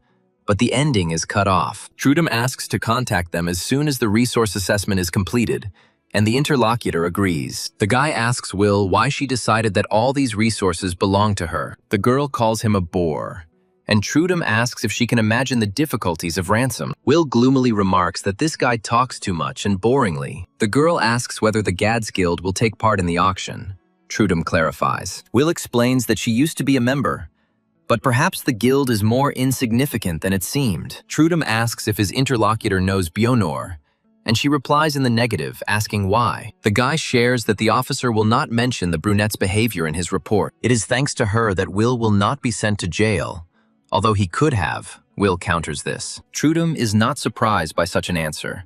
but the ending is cut off. Trudum asks to contact them as soon as the resource assessment is completed, and the interlocutor agrees. The guy asks Will why she decided that all these resources belong to her. The girl calls him a bore, and Trudum asks if she can imagine the difficulties of ransom. Will gloomily remarks that this guy talks too much and boringly. The girl asks whether the Gads Guild will take part in the auction. Trudum clarifies. Will explains that she used to be a member, but perhaps the guild is more insignificant than it seemed. Trudum asks if his interlocutor knows Bionor, and she replies in the negative, asking why. The guy shares that the officer will not mention the brunette's behavior in his report. It is thanks to her that Will not be sent to jail, although he could have. Will counters this. Trudum is not surprised by such an answer,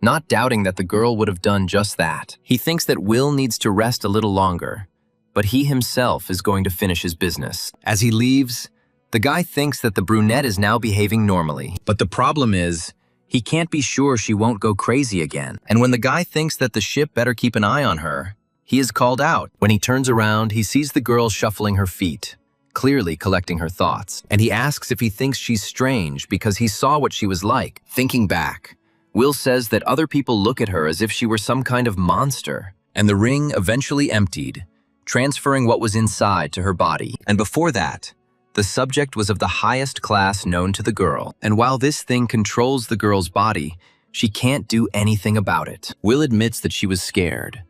not doubting that the girl would have done just that. He thinks that Will needs to rest a little longer, but he himself is going to finish his business. As he leaves, the guy thinks that the brunette is now behaving normally. But the problem is, he can't be sure she won't go crazy again. And when the guy thinks that the ship better keep an eye on her, he is called out. When he turns around, he sees the girl shuffling her feet, clearly collecting her thoughts. And he asks if he thinks she's strange because he saw what she was like. Thinking back, Will says that other people look at her as if she were some kind of monster. And the ring eventually emptied, transferring what was inside to her body. And before that, the subject was of the highest class known to the girl. And while this thing controls the girl's body, she can't do anything about it. Will admits that she was scared,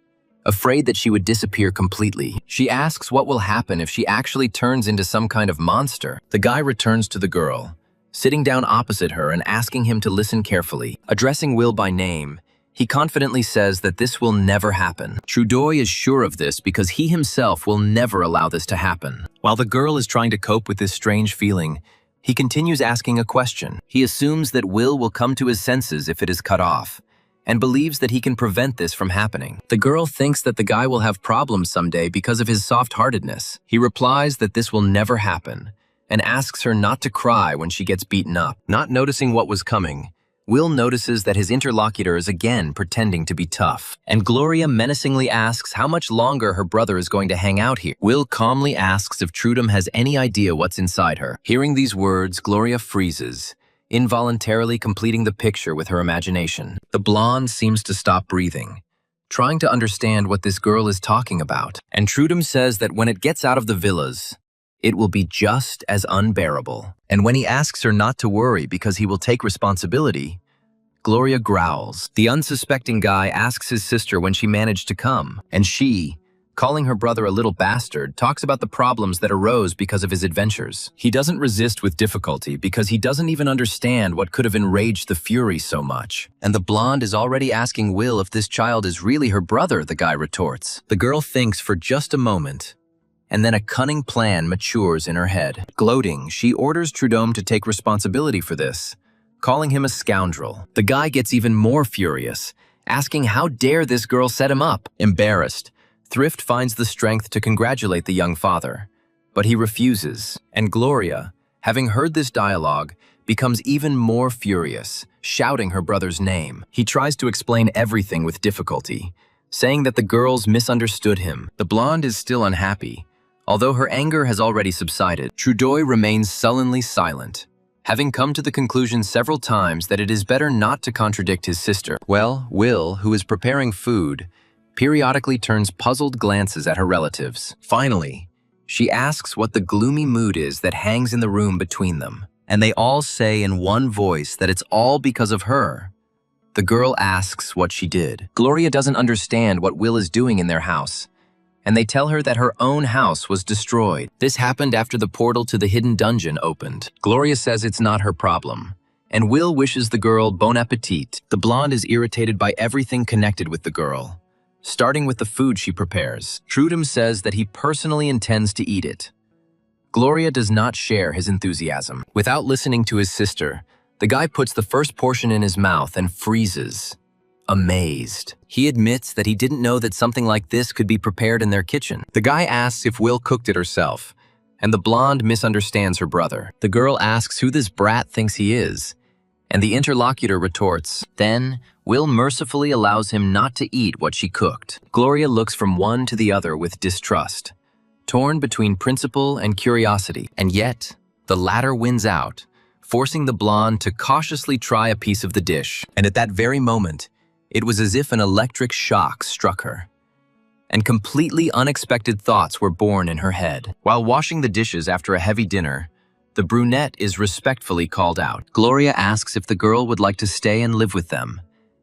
afraid that she would disappear completely. She asks what will happen if she actually turns into some kind of monster. The guy returns to the girl, sitting down opposite her and asking him to listen carefully. Addressing Will by name, he confidently says that this will never happen. Trudoy is sure of this because he himself will never allow this to happen. While the girl is trying to cope with this strange feeling, he continues asking a question. He assumes that Will come to his senses if it is cut off, and believes that he can prevent this from happening. The girl thinks that the guy will have problems someday because of his soft-heartedness. He replies that this will never happen, and asks her not to cry when she gets beaten up. Not noticing what was coming, Will notices that his interlocutor is again pretending to be tough, and Gloria menacingly asks how much longer her brother is going to hang out here. Will calmly asks if Trudum has any idea what's inside her. Hearing these words, Gloria freezes, involuntarily completing the picture with her imagination. The blonde seems to stop breathing, trying to understand what this girl is talking about. And Trudum says that when it gets out of the villas, it will be just as unbearable. And when he asks her not to worry because he will take responsibility, Gloria growls. The unsuspecting guy asks his sister when she managed to come, and she, calling her brother a little bastard, talks about the problems that arose because of his adventures. He doesn't resist with difficulty because he doesn't even understand what could have enraged the Fury so much. And the blonde is already asking Will if this child is really her brother, the guy retorts. The girl thinks for just a moment, and then a cunning plan matures in her head. Gloating, she orders Trudum to take responsibility for this, calling him a scoundrel. The guy gets even more furious, asking how dare this girl set him up. Embarrassed, Thrift finds the strength to congratulate the young father, but he refuses, and Gloria, having heard this dialogue, becomes even more furious, shouting her brother's name. He tries to explain everything with difficulty, saying that the girls misunderstood him. The blonde is still unhappy. Although her anger has already subsided, Trudeau remains sullenly silent, having come to the conclusion several times that it is better not to contradict his sister. Well, Will, who is preparing food, periodically turns puzzled glances at her relatives. Finally, she asks what the gloomy mood is that hangs in the room between them, and they all say in one voice that it's all because of her. The girl asks what she did. Gloria doesn't understand what Will is doing in their house, and they tell her that her own house was destroyed. This happened after the portal to the hidden dungeon opened. Gloria says it's not her problem, and Will wishes the girl bon appetit. The blonde is irritated by everything connected with the girl, starting with the food she prepares. Trudeau says that he personally intends to eat it. Gloria does not share his enthusiasm. Without listening to his sister, the guy puts the first portion in his mouth and freezes, amazed. He admits that he didn't know that something like this could be prepared in their kitchen. The guy asks if Will cooked it herself, and the blonde misunderstands her brother. The girl asks who this brat thinks he is, and the interlocutor retorts. Then, Will mercifully allows him not to eat what she cooked. Gloria looks from one to the other with distrust, torn between principle and curiosity, and yet, the latter wins out, forcing the blonde to cautiously try a piece of the dish. And at that very moment, it was as if an electric shock struck her, and completely unexpected thoughts were born in her head. While washing the dishes after a heavy dinner, the brunette is respectfully called out. Gloria asks if the girl would like to stay and live with them,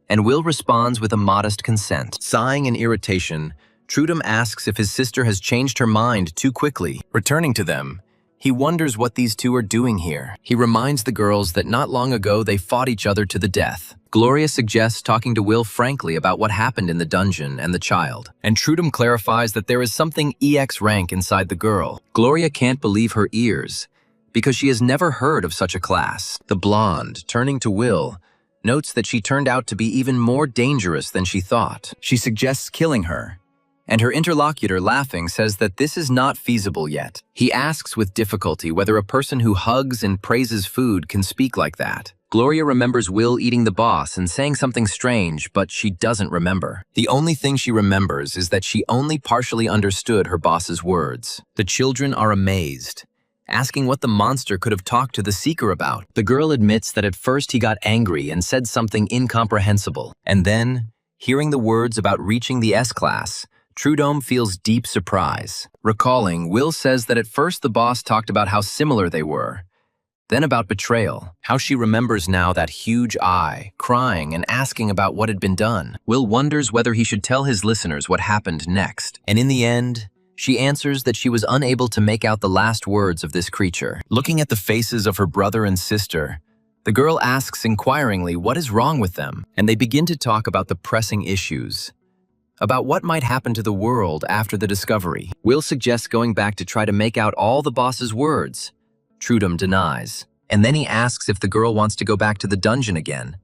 and Will responds with a modest consent. Sighing in irritation, Trudeau asks if his sister has changed her mind too quickly. Returning to them, he wonders what these two are doing here. He reminds the girls that not long ago they fought each other to the death. Gloria suggests talking to Will frankly about what happened in the dungeon and the child, and Trudeau clarifies that there is something EX rank inside the girl. Gloria can't believe her ears, because she has never heard of such a class. The blonde, turning to Will, notes that she turned out to be even more dangerous than she thought. She suggests killing her, and her interlocutor, laughing, says that this is not feasible yet. He asks with difficulty whether a person who hugs and praises food can speak like that. Gloria remembers Will eating the boss and saying something strange, but she doesn't remember. The only thing she remembers is that she only partially understood her boss's words. The children are amazed, asking what the monster could have talked to the seeker about. The girl admits that at first he got angry and said something incomprehensible, and then, hearing the words about reaching the S-class, Trudeau feels deep surprise. Recalling, Will says that at first the boss talked about how similar they were, then about betrayal, how she remembers now that huge eye, crying and asking about what had been done. Will wonders whether he should tell his listeners what happened next, and in the end, she answers that she was unable to make out the last words of this creature. Looking at the faces of her brother and sister, the girl asks inquiringly what is wrong with them, and they begin to talk about the pressing issues, about what might happen to the world after the discovery. Will suggests going back to try to make out all the boss's words. Trudeau denies, and then he asks if the girl wants to go back to the dungeon again.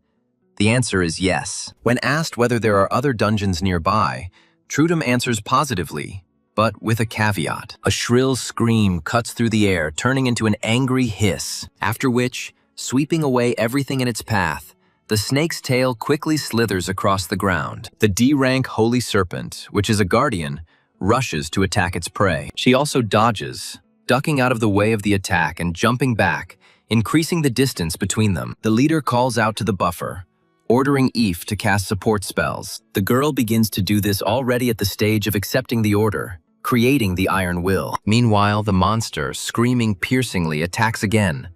The answer is yes. When asked whether there are other dungeons nearby, Trudeau answers positively, but with a caveat. A shrill scream cuts through the air, turning into an angry hiss, after which, sweeping away everything in its path, the snake's tail quickly slithers across the ground. The D-rank Holy Serpent, which is a guardian, rushes to attack its prey. She also dodges, ducking out of the way of the attack and jumping back, increasing the distance between them. The leader calls out to the buffer, ordering Eve to cast support spells. The girl begins to do this already at the stage of accepting the order, creating the Iron Will. Meanwhile, the monster, screaming piercingly, attacks again,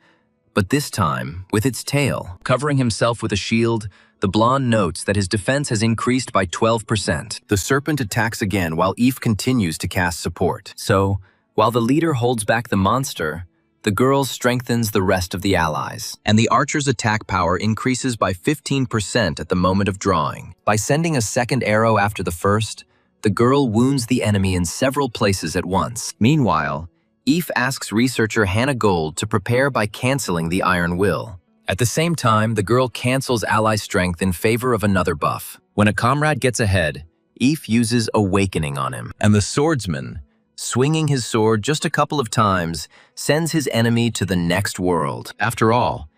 but this time with its tail. Covering himself with a shield, the blonde notes that his defense has increased by 12%. The serpent attacks again while Eve continues to cast support. So, while the leader holds back the monster, the girl strengthens the rest of the allies, and the archer's attack power increases by 15% at the moment of drawing. By sending a second arrow after the first, the girl wounds the enemy in several places at once. Meanwhile, Eve asks researcher Hannah Gold to prepare by canceling the Iron Will. At the same time, the girl cancels ally strength in favor of another buff. When a comrade gets ahead, Eve uses Awakening on him, and the swordsman, swinging his sword just a couple of times, sends his enemy to the next world. After all,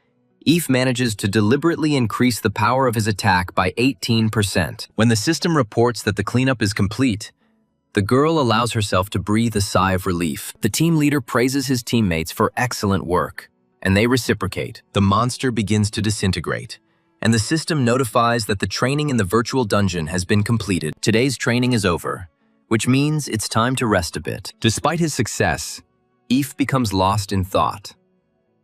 Eve manages to deliberately increase the power of his attack by 18%. When the system reports that the cleanup is complete, the girl allows herself to breathe a sigh of relief. The team leader praises his teammates for excellent work, and they reciprocate. The monster begins to disintegrate, and the system notifies that the training in the virtual dungeon has been completed. Today's training is over, which means it's time to rest a bit. Despite his success, Eve becomes lost in thought.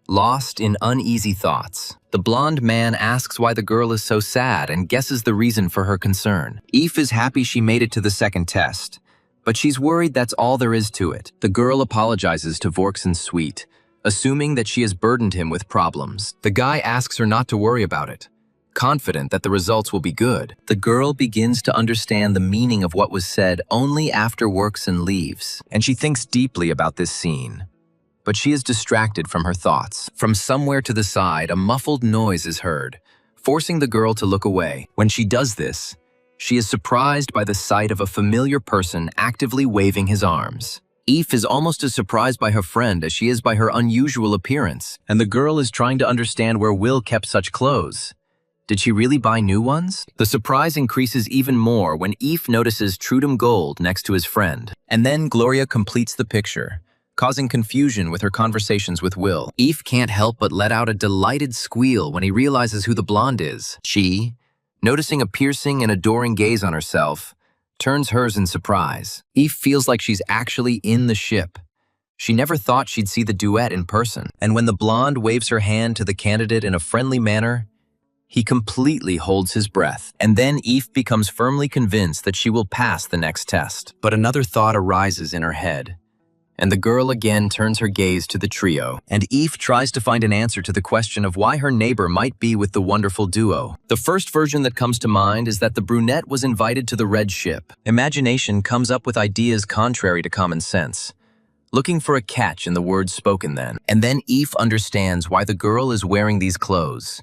Lost in uneasy thoughts. The blonde man asks why the girl is so sad and guesses the reason for her concern. Eve is happy she made it to the second test, but she's worried that's all there is to it. The girl apologizes to Vorksen's suite, assuming that she has burdened him with problems. The guy asks her not to worry about it, confident that the results will be good. The girl begins to understand the meaning of what was said only after Vorksen leaves, and she thinks deeply about this scene. But she is distracted from her thoughts. From somewhere to the side, a muffled noise is heard, forcing the girl to look away. When she does this, she is surprised by the sight of a familiar person actively waving his arms. Eve is almost as surprised by her friend as she is by her unusual appearance, and the girl is trying to understand where Will kept such clothes. Did she really buy new ones? The surprise increases even more when Eve notices Trudum Gold next to his friend. And then Gloria completes the picture, causing confusion with her conversations with Will. Eve can't help but let out a delighted squeal when he realizes who the blonde is. She, noticing a piercing and adoring gaze on herself, turns hers in surprise. Eve feels like she's actually in the ship. She never thought she'd see the duet in person. And when the blonde waves her hand to the candidate in a friendly manner, he completely holds his breath. And then Eve becomes firmly convinced that she will pass the next test. But another thought arises in her head, and the girl again turns her gaze to the trio, and Eve tries to find an answer to the question of why her neighbor might be with the wonderful duo. The first version that comes to mind is that the brunette was invited to the red ship. Imagination comes up with ideas contrary to common sense, looking for a catch in the words spoken then. And then Eve understands why the girl is wearing these clothes.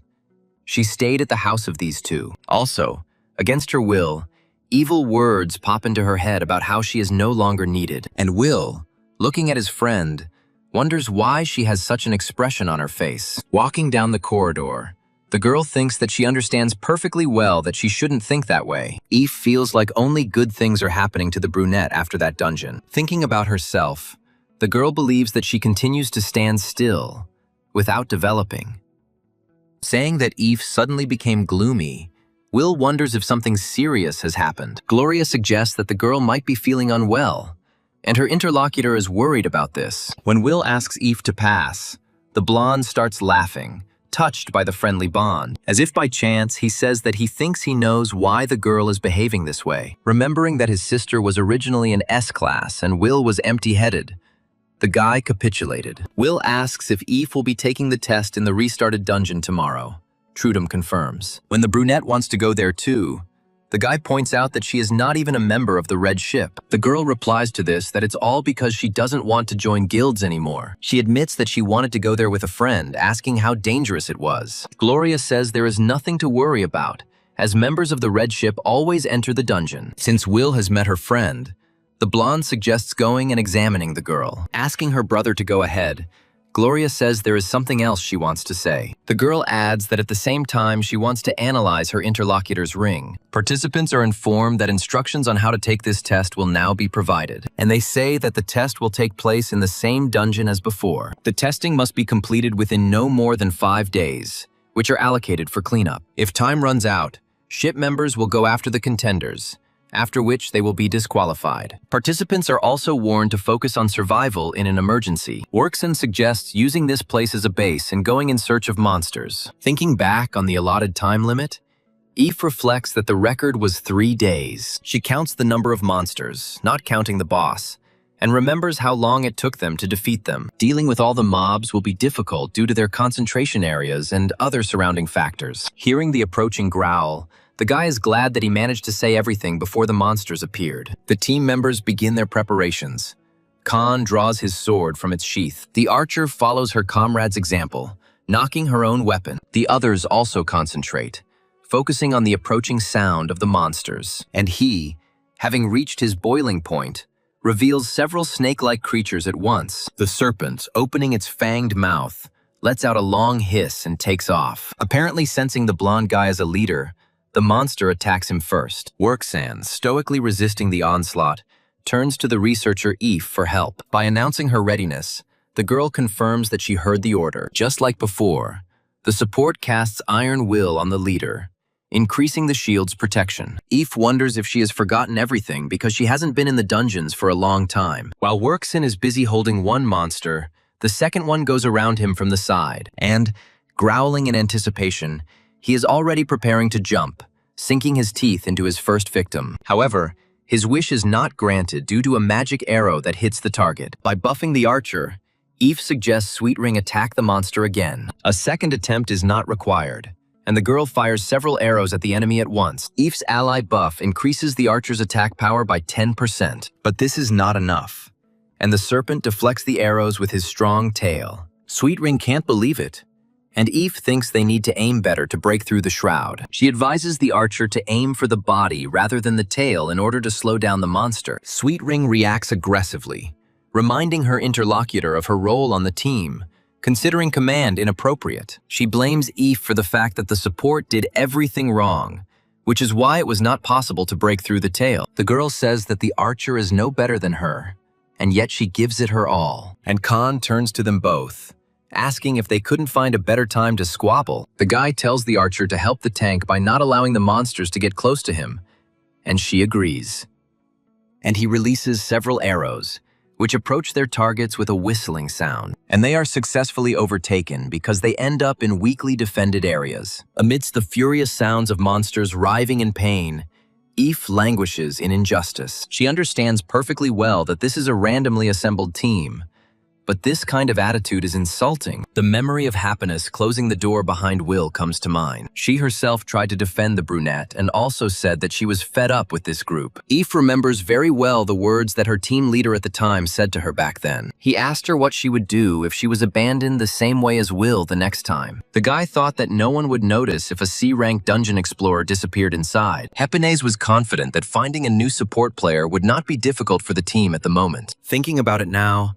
She stayed at the house of these two. Also, against her will, evil words pop into her head about how she is no longer needed. And Will, looking at his friend, wonders why she has such an expression on her face. Walking down the corridor, the girl thinks that she understands perfectly well that she shouldn't think that way. Eve feels like only good things are happening to the brunette after that dungeon. Thinking about herself, the girl believes that she continues to stand still, without developing. Saying that Eve suddenly became gloomy, Will wonders if something serious has happened. Gloria suggests that the girl might be feeling unwell, and her interlocutor is worried about this. When Will asks Eve to pass, the blonde starts laughing, touched by the friendly bond. As if by chance, he says that he thinks he knows why the girl is behaving this way. Remembering that his sister was originally an S-class and Will was empty-headed, the guy capitulated. Will asks if Eve will be taking the test in the restarted dungeon tomorrow. Trudum confirms. When the brunette wants to go there too, the guy points out that she is not even a member of the red ship. The girl replies to this that it's all because she doesn't want to join guilds anymore. She admits that she wanted to go there with a friend, asking how dangerous it was. Gloria says there is nothing to worry about, as members of the red ship always enter the dungeon. Since Will has met her friend, the blonde suggests going and examining the girl. Asking her brother to go ahead, Gloria says there is something else she wants to say. The girl adds that at the same time she wants to analyze her interlocutor's ring. Participants are informed that instructions on how to take this test will now be provided, and they say that the test will take place in the same dungeon as before. The testing must be completed within no more than 5 days, which are allocated for cleanup. If time runs out, ship members will go after the contenders, after which they will be disqualified. Participants are also warned to focus on survival in an emergency. Vorksen suggests using this place as a base and going in search of monsters. Thinking back on the allotted time limit, Eve reflects that the record was 3 days. She counts the number of monsters, not counting the boss, and remembers how long it took them to defeat them. Dealing with all the mobs will be difficult due to their concentration areas and other surrounding factors. Hearing the approaching growl, the guy is glad that he managed to say everything before the monsters appeared. The team members begin their preparations. Khan draws his sword from its sheath. The archer follows her comrade's example, knocking her own weapon. The others also concentrate, focusing on the approaching sound of the monsters. And he, having reached his boiling point, reveals several snake-like creatures at once. The serpent, opening its fanged mouth, lets out a long hiss and takes off. Apparently sensing the blonde guy as a leader, the monster attacks him first. Worksan, stoically resisting the onslaught, turns to the researcher Eve for help. By announcing her readiness, the girl confirms that she heard the order. Just like before, the support casts Iron Will on the leader, increasing the shield's protection. Eve wonders if she has forgotten everything because she hasn't been in the dungeons for a long time. While Worksan is busy holding one monster, the second one goes around him from the side, and, growling in anticipation, he is already preparing to jump, sinking his teeth into his first victim. However, his wish is not granted due to a magic arrow that hits the target. By buffing the archer, Eve suggests Sweetring attack the monster again. A second attempt is not required, and the girl fires several arrows at the enemy at once. Eve's ally buff increases the archer's attack power by 10%. But this is not enough, and the serpent deflects the arrows with his strong tail. Sweetring can't believe it, and Eve thinks they need to aim better to break through the shroud. She advises the archer to aim for the body rather than the tail in order to slow down the monster. Sweetring reacts aggressively, reminding her interlocutor of her role on the team, considering command inappropriate. She blames Eve for the fact that the support did everything wrong, which is why it was not possible to break through the tail. The girl says that the archer is no better than her, and yet she gives it her all. And Khan turns to them both, asking if they couldn't find a better time to squabble. The guy tells the archer to help the tank by not allowing the monsters to get close to him, and she agrees. And he releases several arrows, which approach their targets with a whistling sound, and they are successfully overtaken because they end up in weakly defended areas. Amidst the furious sounds of monsters writhing in pain, Eve languishes in injustice. She understands perfectly well that this is a randomly assembled team, but this kind of attitude is insulting. The memory of happiness closing the door behind Will comes to mind. She herself tried to defend the brunette and also said that she was fed up with this group. Eve remembers very well the words that her team leader at the time said to her back then. He asked her what she would do if she was abandoned the same way as Will the next time. The guy thought that no one would notice if a C-rank dungeon explorer disappeared inside. Hepinez was confident that finding a new support player would not be difficult for the team at the moment. Thinking about it now,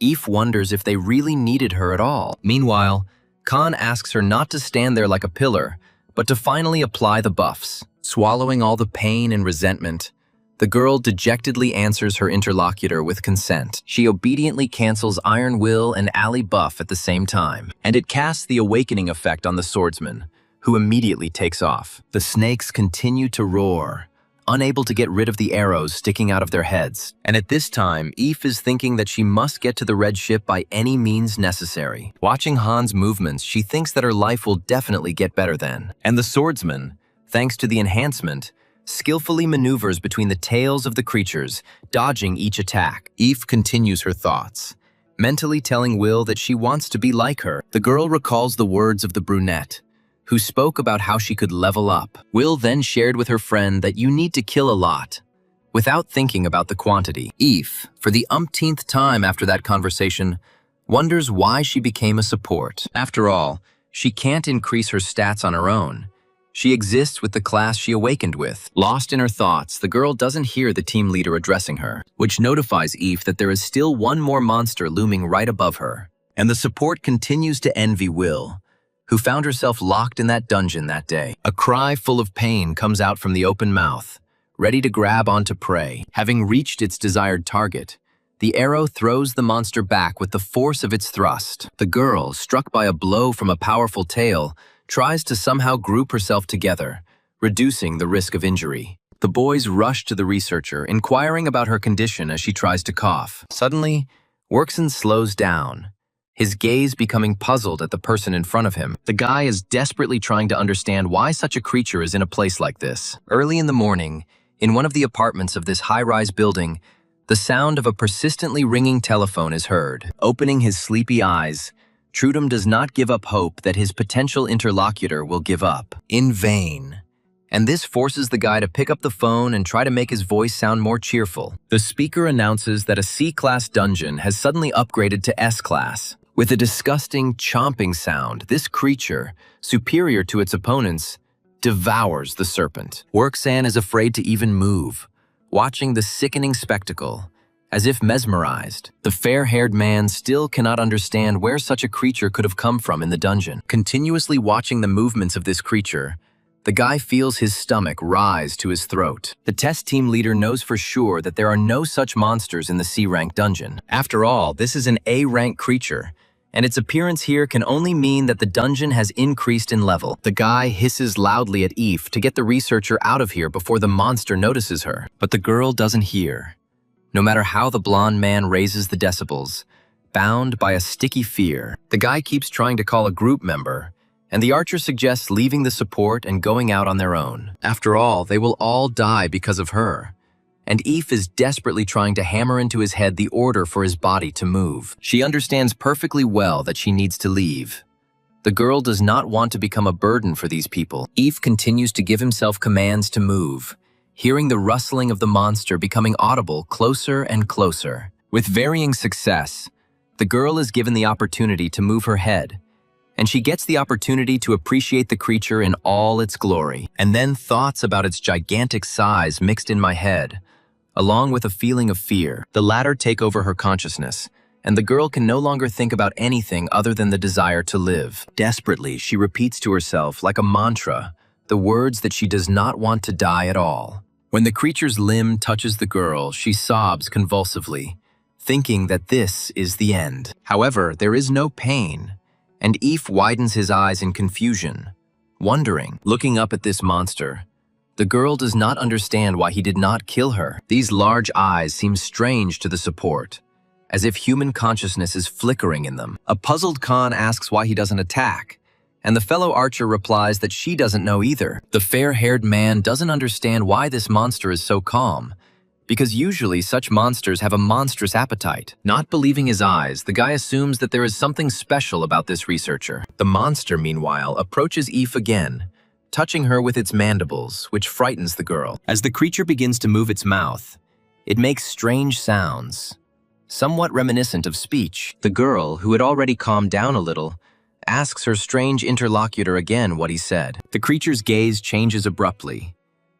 Eve wonders if they really needed her at all. Meanwhile, Khan asks her not to stand there like a pillar, but to finally apply the buffs. Swallowing all the pain and resentment, the girl dejectedly answers her interlocutor with consent. She obediently cancels Iron Will and Ally buff at the same time, and it casts the awakening effect on the swordsman, who immediately takes off. The snakes continue to roar, unable to get rid of the arrows sticking out of their heads. And at this time, Eve is thinking that she must get to the red ship by any means necessary. Watching Han's movements, she thinks that her life will definitely get better then. And the swordsman, thanks to the enhancement, skillfully maneuvers between the tails of the creatures, dodging each attack. Eve continues her thoughts, mentally telling Will that she wants to be like her. The girl recalls the words of the brunette, who spoke about how she could level up. Will then shared with her friend that you need to kill a lot, without thinking about the quantity. Eve, for the umpteenth time after that conversation, wonders why she became a support. After all, she can't increase her stats on her own. She exists with the class she awakened with. Lost in her thoughts, the girl doesn't hear the team leader addressing her, which notifies Eve that there is still one more monster looming right above her. And the support continues to envy Will, who found herself locked in that dungeon that day. A cry full of pain comes out from the open mouth, ready to grab onto prey. Having reached its desired target, the arrow throws the monster back with the force of its thrust. The girl, struck by a blow from a powerful tail, tries to somehow group herself together, reducing the risk of injury. The boys rush to the researcher, inquiring about her condition as she tries to cough. Suddenly, Worksan slows down, his gaze becoming puzzled at the person in front of him. The guy is desperately trying to understand why such a creature is in a place like this. Early in the morning, in one of the apartments of this high-rise building, the sound of a persistently ringing telephone is heard. Opening his sleepy eyes, Trudum does not give up hope that his potential interlocutor will give up. In vain. And this forces the guy to pick up the phone and try to make his voice sound more cheerful. The speaker announces that a C-class dungeon has suddenly upgraded to S-class. With a disgusting, chomping sound, this creature, superior to its opponents, devours the serpent. Worksan is afraid to even move, watching the sickening spectacle, as if mesmerized. The fair-haired man still cannot understand where such a creature could have come from in the dungeon. Continuously watching the movements of this creature, the guy feels his stomach rise to his throat. The test team leader knows for sure that there are no such monsters in the C-rank dungeon. After all, this is an A-rank creature, and its appearance here can only mean that the dungeon has increased in level. The guy hisses loudly at Eve to get the researcher out of here before the monster notices her. But the girl doesn't hear. No matter how the blonde man raises the decibels, bound by a sticky fear, the guy keeps trying to call a group member, and the archer suggests leaving the support and going out on their own. After all, they will all die because of her. And Eve is desperately trying to hammer into his head the order for his body to move. She understands perfectly well that she needs to leave. The girl does not want to become a burden for these people. Eve continues to give himself commands to move, hearing the rustling of the monster becoming audible closer and closer. With varying success, the girl is given the opportunity to move her head, and she gets the opportunity to appreciate the creature in all its glory. And then thoughts about its gigantic size mixed in my head, along with a feeling of fear. The latter take over her consciousness, and the girl can no longer think about anything other than the desire to live. Desperately, she repeats to herself, like a mantra, the words that she does not want to die at all. When the creature's limb touches the girl, she sobs convulsively, thinking that this is the end. However, there is no pain, and Eve widens his eyes in confusion, wondering. Looking up at this monster, the girl does not understand why he did not kill her. These large eyes seem strange to the support, as if human consciousness is flickering in them. A puzzled Khan asks why he doesn't attack, and the fellow archer replies that she doesn't know either. The fair-haired man doesn't understand why this monster is so calm, because usually such monsters have a monstrous appetite. Not believing his eyes, the guy assumes that there is something special about this researcher. The monster, meanwhile, approaches Eve again, touching her with its mandibles, which frightens the girl. As the creature begins to move its mouth, it makes strange sounds, somewhat reminiscent of speech. The girl, who had already calmed down a little, asks her strange interlocutor again what he said. The creature's gaze changes abruptly,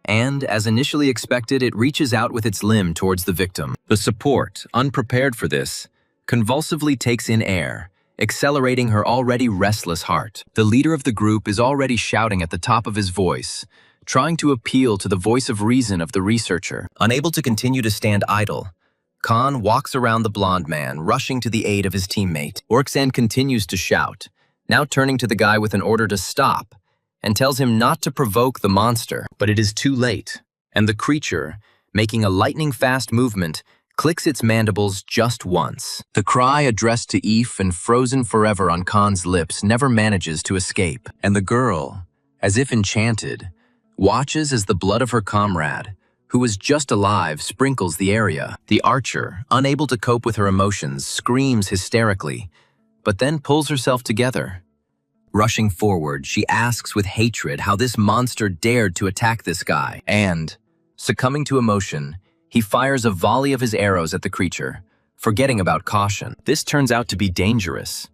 and, as initially expected, it reaches out with its limb towards the victim. The support, unprepared for this, convulsively takes in air, accelerating her already restless heart. The leader of the group is already shouting at the top of his voice, trying to appeal to the voice of reason of the researcher. Unable to continue to stand idle, Khan walks around the blonde man, rushing to the aid of his teammate. Orksan continues to shout, now turning to the guy with an order to stop, and tells him not to provoke the monster. But it is too late, and the creature, making a lightning-fast movement, clicks its mandibles just once. The cry addressed to Eve and frozen forever on Khan's lips never manages to escape, and the girl, as if enchanted, watches as the blood of her comrade, who was just alive, sprinkles the area. The archer, unable to cope with her emotions, screams hysterically, but then pulls herself together. Rushing forward, she asks with hatred how this monster dared to attack this guy, and, succumbing to emotion, he fires a volley of his arrows at the creature, forgetting about caution. This turns out to be dangerous.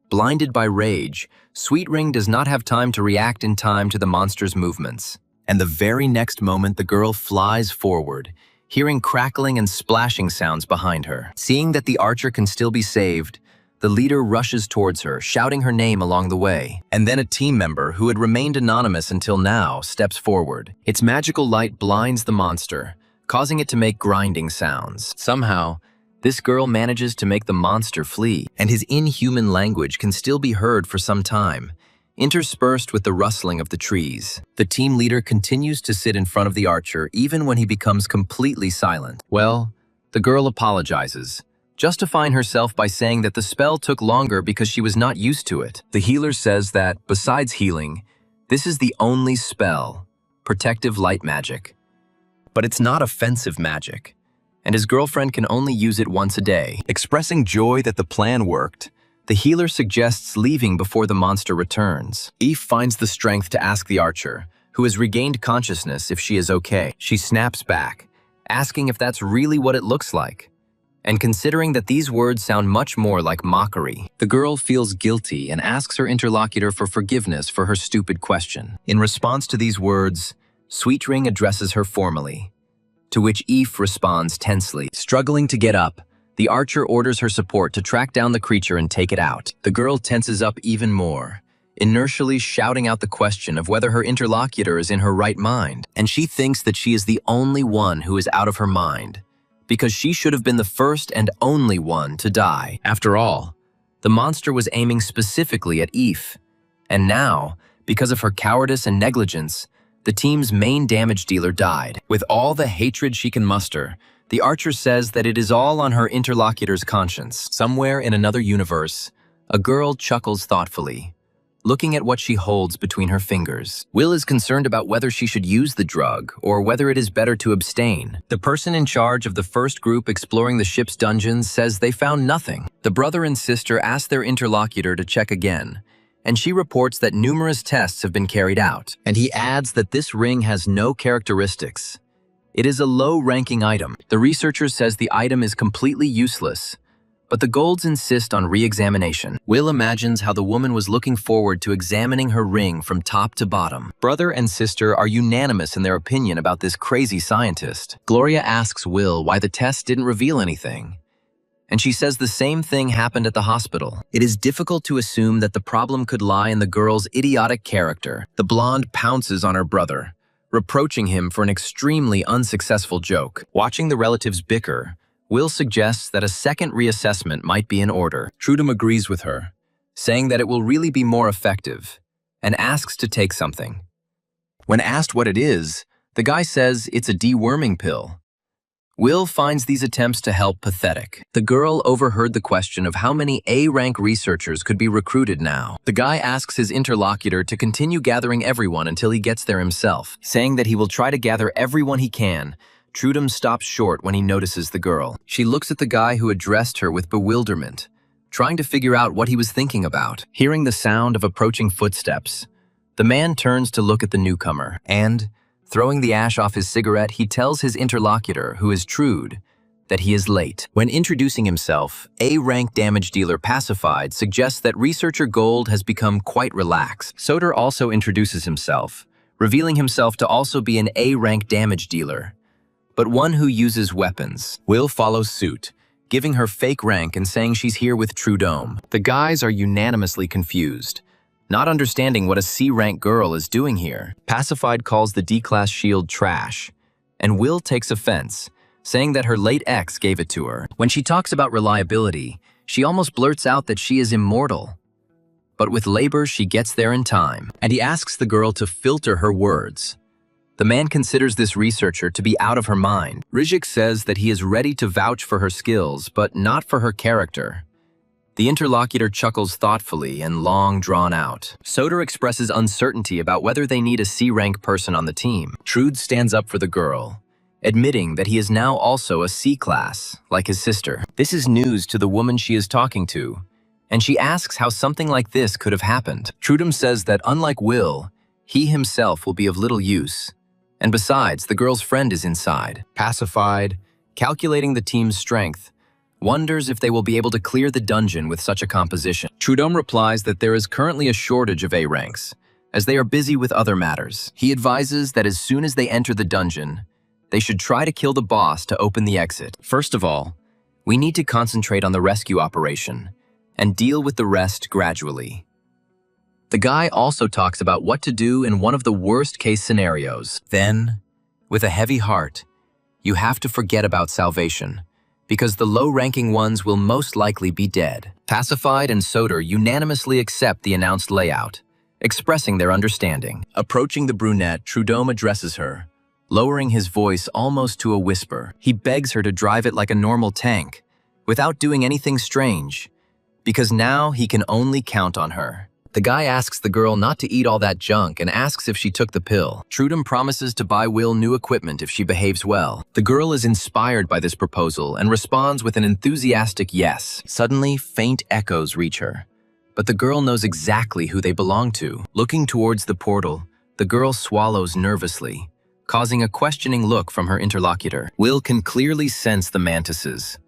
Blinded by rage, Sweetring does not have time to react in time to the monster's movements, and the very next moment the girl flies forward, hearing crackling and splashing sounds behind her. Seeing that the archer can still be saved, the leader rushes towards her, shouting her name along the way. And then a team member, who had remained anonymous until now, steps forward. Its magical light blinds the monster, causing it to make grinding sounds. Somehow, this girl manages to make the monster flee, and his inhuman language can still be heard for some time, interspersed with the rustling of the trees. The team leader continues to sit in front of the archer even when he becomes completely silent. Well, the girl apologizes, justifying herself by saying that the spell took longer because she was not used to it. The healer says that, besides healing, this is the only spell, protective light magic. But it's not offensive magic, and his girlfriend can only use it once a day. Expressing joy that the plan worked, the healer suggests leaving before the monster returns. Eve finds the strength to ask the archer, who has regained consciousness, if she is okay. She snaps back, asking if that's really what it looks like. And considering that these words sound much more like mockery, the girl feels guilty and asks her interlocutor for forgiveness for her stupid question. In response to these words, Sweetring addresses her formally, to which Eve responds tensely. Struggling to get up, the archer orders her support to track down the creature and take it out. The girl tenses up even more, inertially shouting out the question of whether her interlocutor is in her right mind. And she thinks that she is the only one who is out of her mind, because she should have been the first and only one to die. After all, the monster was aiming specifically at Eve. And now, because of her cowardice and negligence, the team's main damage dealer died. With all the hatred she can muster, the archer says that it is all on her interlocutor's conscience. Somewhere in another universe, a girl chuckles thoughtfully, looking at what she holds between her fingers. Will is concerned about whether she should use the drug or whether it is better to abstain. The person in charge of the first group exploring the ship's dungeons says they found nothing. The brother and sister ask their interlocutor to check again, and she reports that numerous tests have been carried out. And he adds that this ring has no characteristics. It is a low-ranking item. The researcher says the item is completely useless, but the Golds insist on re-examination. Will imagines how the woman was looking forward to examining her ring from top to bottom. Brother and sister are unanimous in their opinion about this crazy scientist. Gloria asks Will why the test didn't reveal anything, and she says the same thing happened at the hospital. It is difficult to assume that the problem could lie in the girl's idiotic character. The blonde pounces on her brother, reproaching him for an extremely unsuccessful joke. Watching the relatives bicker, Will suggests that a second reassessment might be in order. Trudum agrees with her, saying that it will really be more effective, and asks to take something. When asked what it is, the guy says it's a deworming pill. Will finds these attempts to help pathetic. The girl overheard the question of how many A-rank researchers could be recruited now. The guy asks his interlocutor to continue gathering everyone until he gets there himself, saying that he will try to gather everyone he can. Trudum stops short when he notices the girl. She looks at the guy who addressed her with bewilderment, trying to figure out what he was thinking about. Hearing the sound of approaching footsteps, the man turns to look at the newcomer, and, throwing the ash off his cigarette, he tells his interlocutor, who is Trude, that he is late. When introducing himself, A-rank damage dealer Pacified suggests that researcher Gold has become quite relaxed. Soder also introduces himself, revealing himself to also be an A-rank damage dealer, but one who uses weapons. Will follows suit, giving her fake rank and saying she's here with Trudome. The guys are unanimously confused, not understanding what a C-rank girl is doing here. Pacified calls the D-class shield trash, and Will takes offense, saying that her late ex gave it to her. When she talks about reliability, she almost blurts out that she is immortal. But with labor, she gets there in time, and he asks the girl to filter her words. The man considers this researcher to be out of her mind. Rijik says that he is ready to vouch for her skills, but not for her character. The interlocutor chuckles thoughtfully and long drawn out. Soder expresses uncertainty about whether they need a C-rank person on the team. Trude stands up for the girl, admitting that he is now also a C-class, like his sister. This is news to the woman she is talking to, and she asks how something like this could have happened. Trudum says that unlike Will, he himself will be of little use. And besides, the girl's friend is inside. Pacified, calculating the team's strength, wonders if they will be able to clear the dungeon with such a composition. Trudome replies that there is currently a shortage of A-ranks, as they are busy with other matters. He advises that as soon as they enter the dungeon, they should try to kill the boss to open the exit. First of all, we need to concentrate on the rescue operation and deal with the rest gradually. The guy also talks about what to do in one of the worst-case scenarios. Then, with a heavy heart, you have to forget about salvation, because the low-ranking ones will most likely be dead. Pacified and Soder unanimously accept the announced layout, expressing their understanding. Approaching the brunette, Trudome addresses her, lowering his voice almost to a whisper. He begs her to drive it like a normal tank, without doing anything strange, because now he can only count on her. The guy asks the girl not to eat all that junk and asks if she took the pill. Trudum promises to buy Will new equipment if she behaves well. The girl is inspired by this proposal and responds with an enthusiastic yes. Suddenly, faint echoes reach her, but the girl knows exactly who they belong to. Looking towards the portal, the girl swallows nervously, causing a questioning look from her interlocutor. Will can clearly sense the mantises,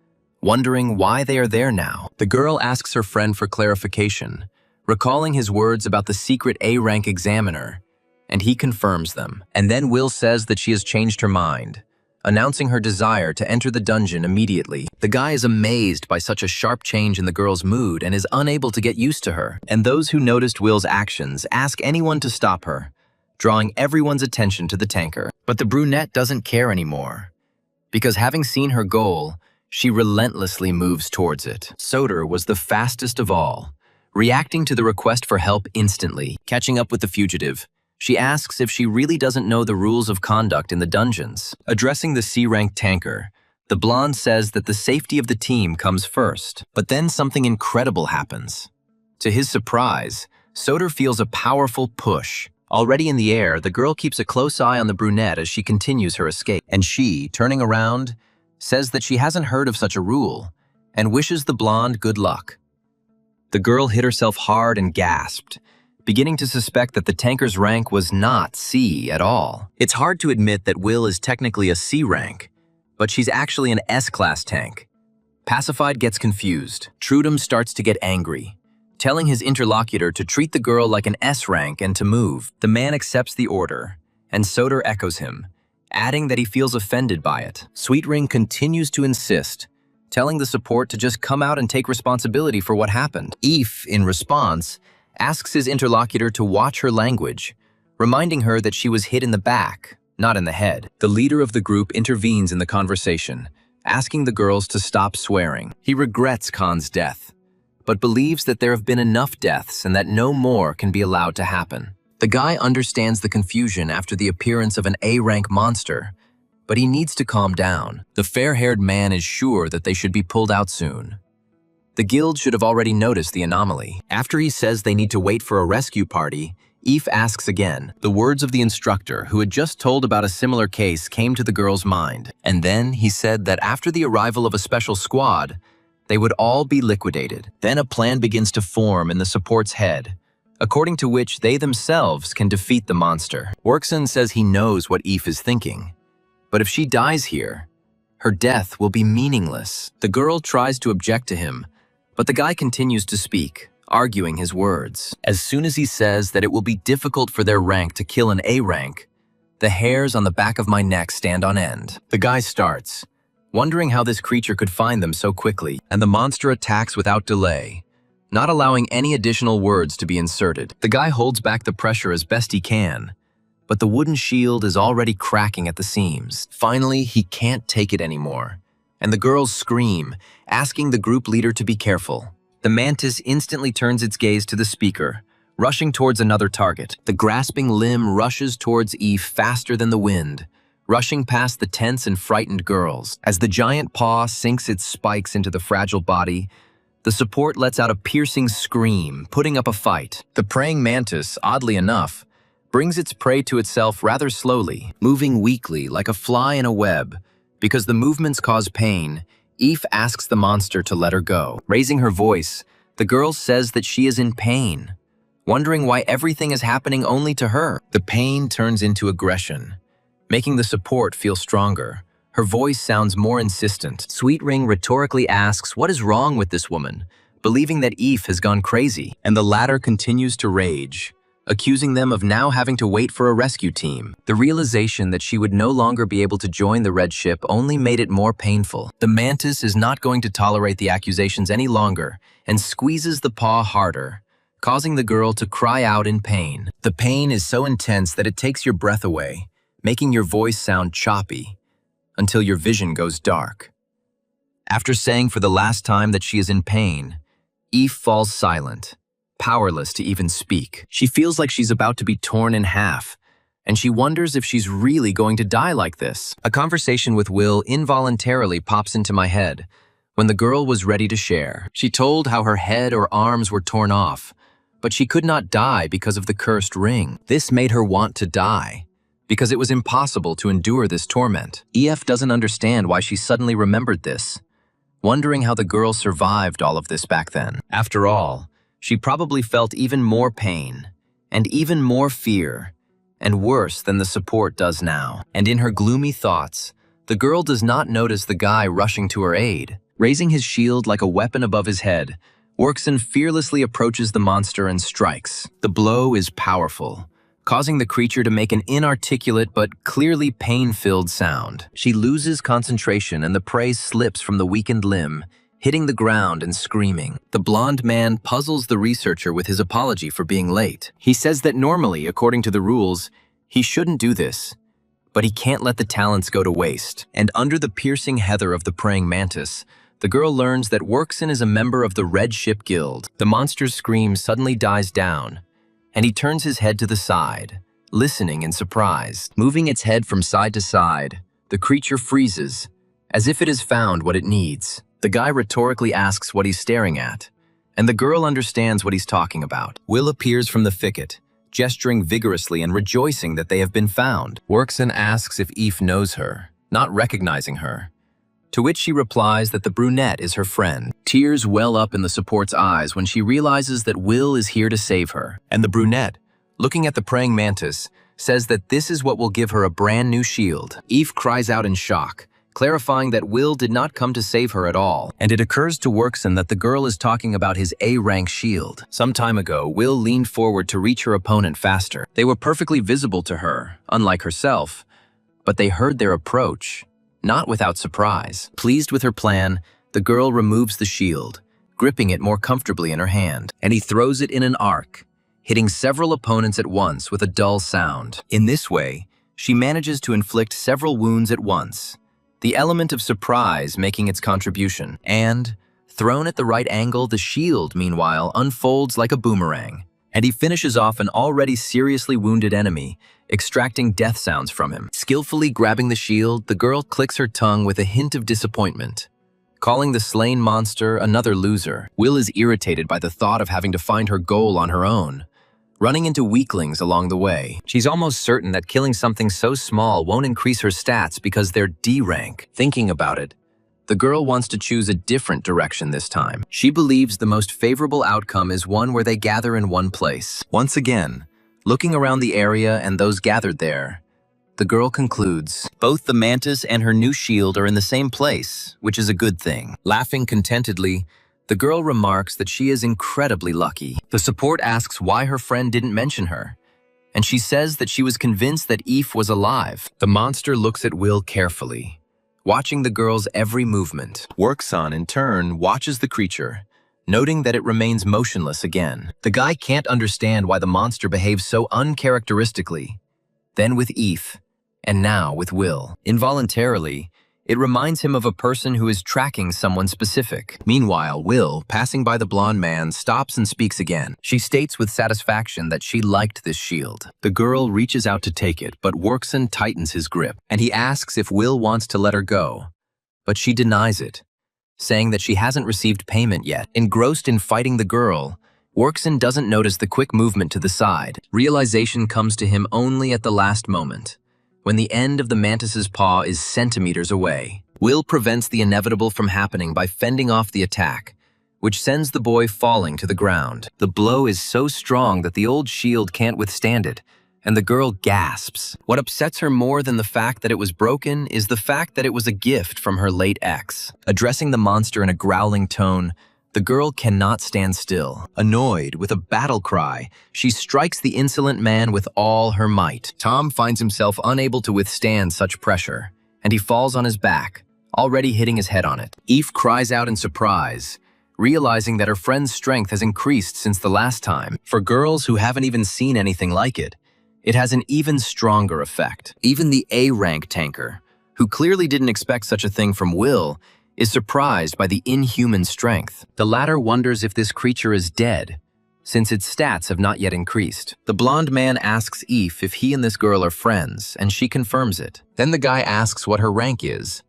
wondering why they are there now. The girl asks her friend for clarification, recalling his words about the secret A-rank examiner, and he confirms them. And then Will says that she has changed her mind, announcing her desire to enter the dungeon immediately. The guy is amazed by such a sharp change in the girl's mood and is unable to get used to her. And those who noticed Will's actions ask anyone to stop her, drawing everyone's attention to the tanker. But the brunette doesn't care anymore, because having seen her goal, she relentlessly moves towards it. Soder was the fastest of all, reacting to the request for help instantly. Catching up with the fugitive, she asks if she really doesn't know the rules of conduct in the dungeons. Addressing the C-rank tanker, the blonde says that the safety of the team comes first. But then something incredible happens. To his surprise, Soder feels a powerful push. Already in the air, the girl keeps a close eye on the brunette as she continues her escape. And she, turning around, says that she hasn't heard of such a rule and wishes the blonde good luck. The girl hit herself hard and gasped, beginning to suspect that the tanker's rank was not C at all. It's hard to admit that Will is technically a C rank, but she's actually an S-class tank. Pacified gets confused. Trudum starts to get angry, telling his interlocutor to treat the girl like an S rank and to move. The man accepts the order, and Soder echoes him, adding that he feels offended by it. Sweetring continues to insist, telling the support to just come out and take responsibility for what happened. Eve, in response, asks his interlocutor to watch her language, reminding her that she was hit in the back, not in the head. The leader of the group intervenes in the conversation, asking the girls to stop swearing. He regrets Khan's death, but believes that there have been enough deaths and that no more can be allowed to happen. The guy understands the confusion after the appearance of an A-rank monster, but he needs to calm down. The fair-haired man is sure that they should be pulled out soon. The guild should have already noticed the anomaly. After he says they need to wait for a rescue party, Eve asks again. The words of the instructor, who had just told about a similar case, came to the girl's mind. And then he said that after the arrival of a special squad, they would all be liquidated. Then a plan begins to form in the support's head, according to which they themselves can defeat the monster. Workson says he knows what Eve is thinking, but if she dies here, her death will be meaningless. The girl tries to object to him, but the guy continues to speak, arguing his words. As soon as he says that it will be difficult for their rank to kill an A rank, the hairs on the back of my neck stand on end. The guy starts, wondering how this creature could find them so quickly, and the monster attacks without delay, not allowing any additional words to be inserted. The guy holds back the pressure as best he can, but the wooden shield is already cracking at the seams. Finally, he can't take it anymore, and the girls scream, asking the group leader to be careful. The mantis instantly turns its gaze to the speaker, rushing towards another target. The grasping limb rushes towards Eve faster than the wind, rushing past the tense and frightened girls. As the giant paw sinks its spikes into the fragile body, the support lets out a piercing scream, putting up a fight. The praying mantis, oddly enough, brings its prey to itself rather slowly, moving weakly like a fly in a web. Because the movements cause pain, Eve asks the monster to let her go. Raising her voice, the girl says that she is in pain, wondering why everything is happening only to her. The pain turns into aggression, making the support feel stronger. Her voice sounds more insistent. Sweetring rhetorically asks what is wrong with this woman, believing that Eve has gone crazy, and the latter continues to rage, accusing them of now having to wait for a rescue team. The realization that she would no longer be able to join the red ship only made it more painful. The mantis is not going to tolerate the accusations any longer and squeezes the paw harder, causing the girl to cry out in pain. The pain is so intense that it takes your breath away, making your voice sound choppy, until your vision goes dark. After saying for the last time that she is in pain, Eve falls silent, powerless to even speak. She feels like she's about to be torn in half, and she wonders if she's really going to die like this. A conversation with Will involuntarily pops into my head when the girl was ready to share. She told how her head or arms were torn off, but she could not die because of the cursed ring. This made her want to die, because it was impossible to endure this torment. EF doesn't understand why she suddenly remembered this, wondering how the girl survived all of this back then. After all, she probably felt even more pain, and even more fear, and worse than the support does now. And in her gloomy thoughts, the girl does not notice the guy rushing to her aid. Raising his shield like a weapon above his head, Workson fearlessly approaches the monster and strikes. The blow is powerful, causing the creature to make an inarticulate but clearly pain-filled sound. She loses concentration and the prey slips from the weakened limb, hitting the ground and screaming. The blonde man puzzles the researcher with his apology for being late. He says that normally, according to the rules, he shouldn't do this, but he can't let the talents go to waste. And under the piercing heather of the praying mantis, the girl learns that Workson is a member of the Red Ship Guild. The monster's scream suddenly dies down, and he turns his head to the side, listening in surprise. Moving its head from side to side, the creature freezes, as if it has found what it needs. The guy rhetorically asks what he's staring at, and the girl understands what he's talking about. Will appears from the thicket, gesturing vigorously and rejoicing that they have been found. Workson asks if Eve knows her, not recognizing her, to which she replies that the brunette is her friend. Tears well up in the support's eyes when she realizes that Will is here to save her. And the brunette, looking at the praying mantis, says that this is what will give her a brand new shield. Eve cries out in shock, clarifying that Will did not come to save her at all. And it occurs to Workson that the girl is talking about his A-rank shield. Some time ago, Will leaned forward to reach her opponent faster. They were perfectly visible to her, unlike herself, but they heard their approach, not without surprise. Pleased with her plan, the girl removes the shield, gripping it more comfortably in her hand, and he throws it in an arc, hitting several opponents at once with a dull sound. In this way, she manages to inflict several wounds at once, the element of surprise making its contribution. And, thrown at the right angle, the shield, meanwhile, unfolds like a boomerang, and he finishes off an already seriously wounded enemy, extracting death sounds from him. Skillfully grabbing the shield, the girl clicks her tongue with a hint of disappointment, calling the slain monster another loser. Will is irritated by the thought of having to find her goal on her own, running into weaklings along the way. She's almost certain that killing something so small won't increase her stats because they're D rank. Thinking about it, the girl wants to choose a different direction this time. She believes the most favorable outcome is one where they gather in one place. Once again, looking around the area and those gathered there, the girl concludes both the mantis and her new shield are in the same place, which is a good thing. Laughing contentedly, the girl remarks that she is incredibly lucky. The support asks why her friend didn't mention her, and she says that she was convinced that Eve was alive. The monster looks at Will carefully, watching the girl's every movement. Workson, in turn, watches the creature, noting that it remains motionless again. The guy can't understand why the monster behaves so uncharacteristically, then with Eve, and now with Will. Involuntarily, it reminds him of a person who is tracking someone specific. Meanwhile, Will, passing by the blonde man, stops and speaks again. She states with satisfaction that she liked this shield. The girl reaches out to take it, but Workson tightens his grip, and he asks if Will wants to let her go, but she denies it, saying that she hasn't received payment yet. Engrossed in fighting the girl, Workson doesn't notice the quick movement to the side. Realization comes to him only at the last moment, when the end of the mantis's paw is centimeters away. Will prevents the inevitable from happening by fending off the attack, which sends the boy falling to the ground. The blow is so strong that the old shield can't withstand it, and the girl gasps. What upsets her more than the fact that it was broken is the fact that it was a gift from her late ex. Addressing the monster in a growling tone, the girl cannot stand still. Annoyed, with a battle cry, she strikes the insolent man with all her might. Tom finds himself unable to withstand such pressure, and he falls on his back, already hitting his head on it. Eve cries out in surprise, realizing that her friend's strength has increased since the last time. For girls who haven't even seen anything like it, it has an even stronger effect. Even the A-rank tanker, who clearly didn't expect such a thing from Will, is surprised by the inhuman strength. The latter wonders if this creature is dead, since its stats have not yet increased. The blonde man asks Eve if he and this girl are friends, and she confirms it. Then the guy asks what her rank is,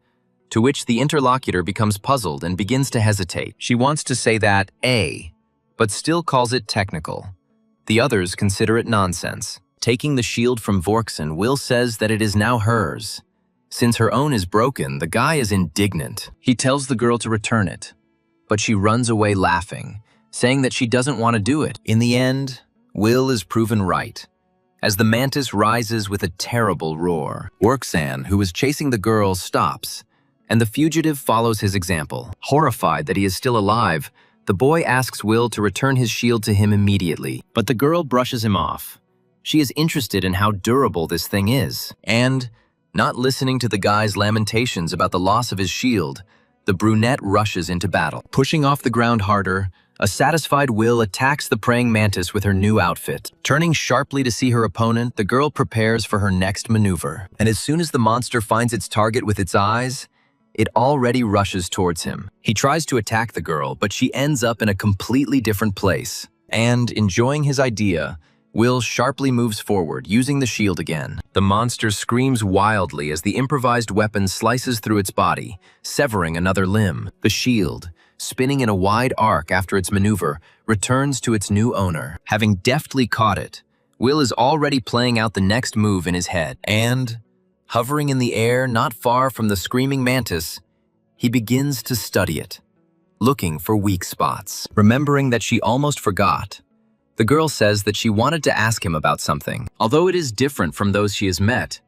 to which the interlocutor becomes puzzled and begins to hesitate. She wants to say that A, but still calls it technical. The others consider it nonsense. Taking the shield from Workson, Will says that it is now hers. Since her own is broken, the guy is indignant. He tells the girl to return it, but she runs away laughing, saying that she doesn't want to do it. In the end, Will is proven right, as the mantis rises with a terrible roar. Workson, who is chasing the girl, stops, and the fugitive follows his example. Horrified that he is still alive, the boy asks Will to return his shield to him immediately, but the girl brushes him off. She is interested in how durable this thing is. And, not listening to the guy's lamentations about the loss of his shield, the brunette rushes into battle. Pushing off the ground harder, a satisfied Will attacks the praying mantis with her new outfit. Turning sharply to see her opponent, the girl prepares for her next maneuver. And as soon as the monster finds its target with its eyes, it already rushes towards him. He tries to attack the girl, but she ends up in a completely different place. And, enjoying his idea, Will sharply moves forward, using the shield again. The monster screams wildly as the improvised weapon slices through its body, severing another limb. The shield, spinning in a wide arc after its maneuver, returns to its new owner. Having deftly caught it, Will is already playing out the next move in his head. And, hovering in the air not far from the screaming mantis, he begins to study it, looking for weak spots. Remembering that she almost forgot, the girl says that she wanted to ask him about something. Although it is different from those she has met,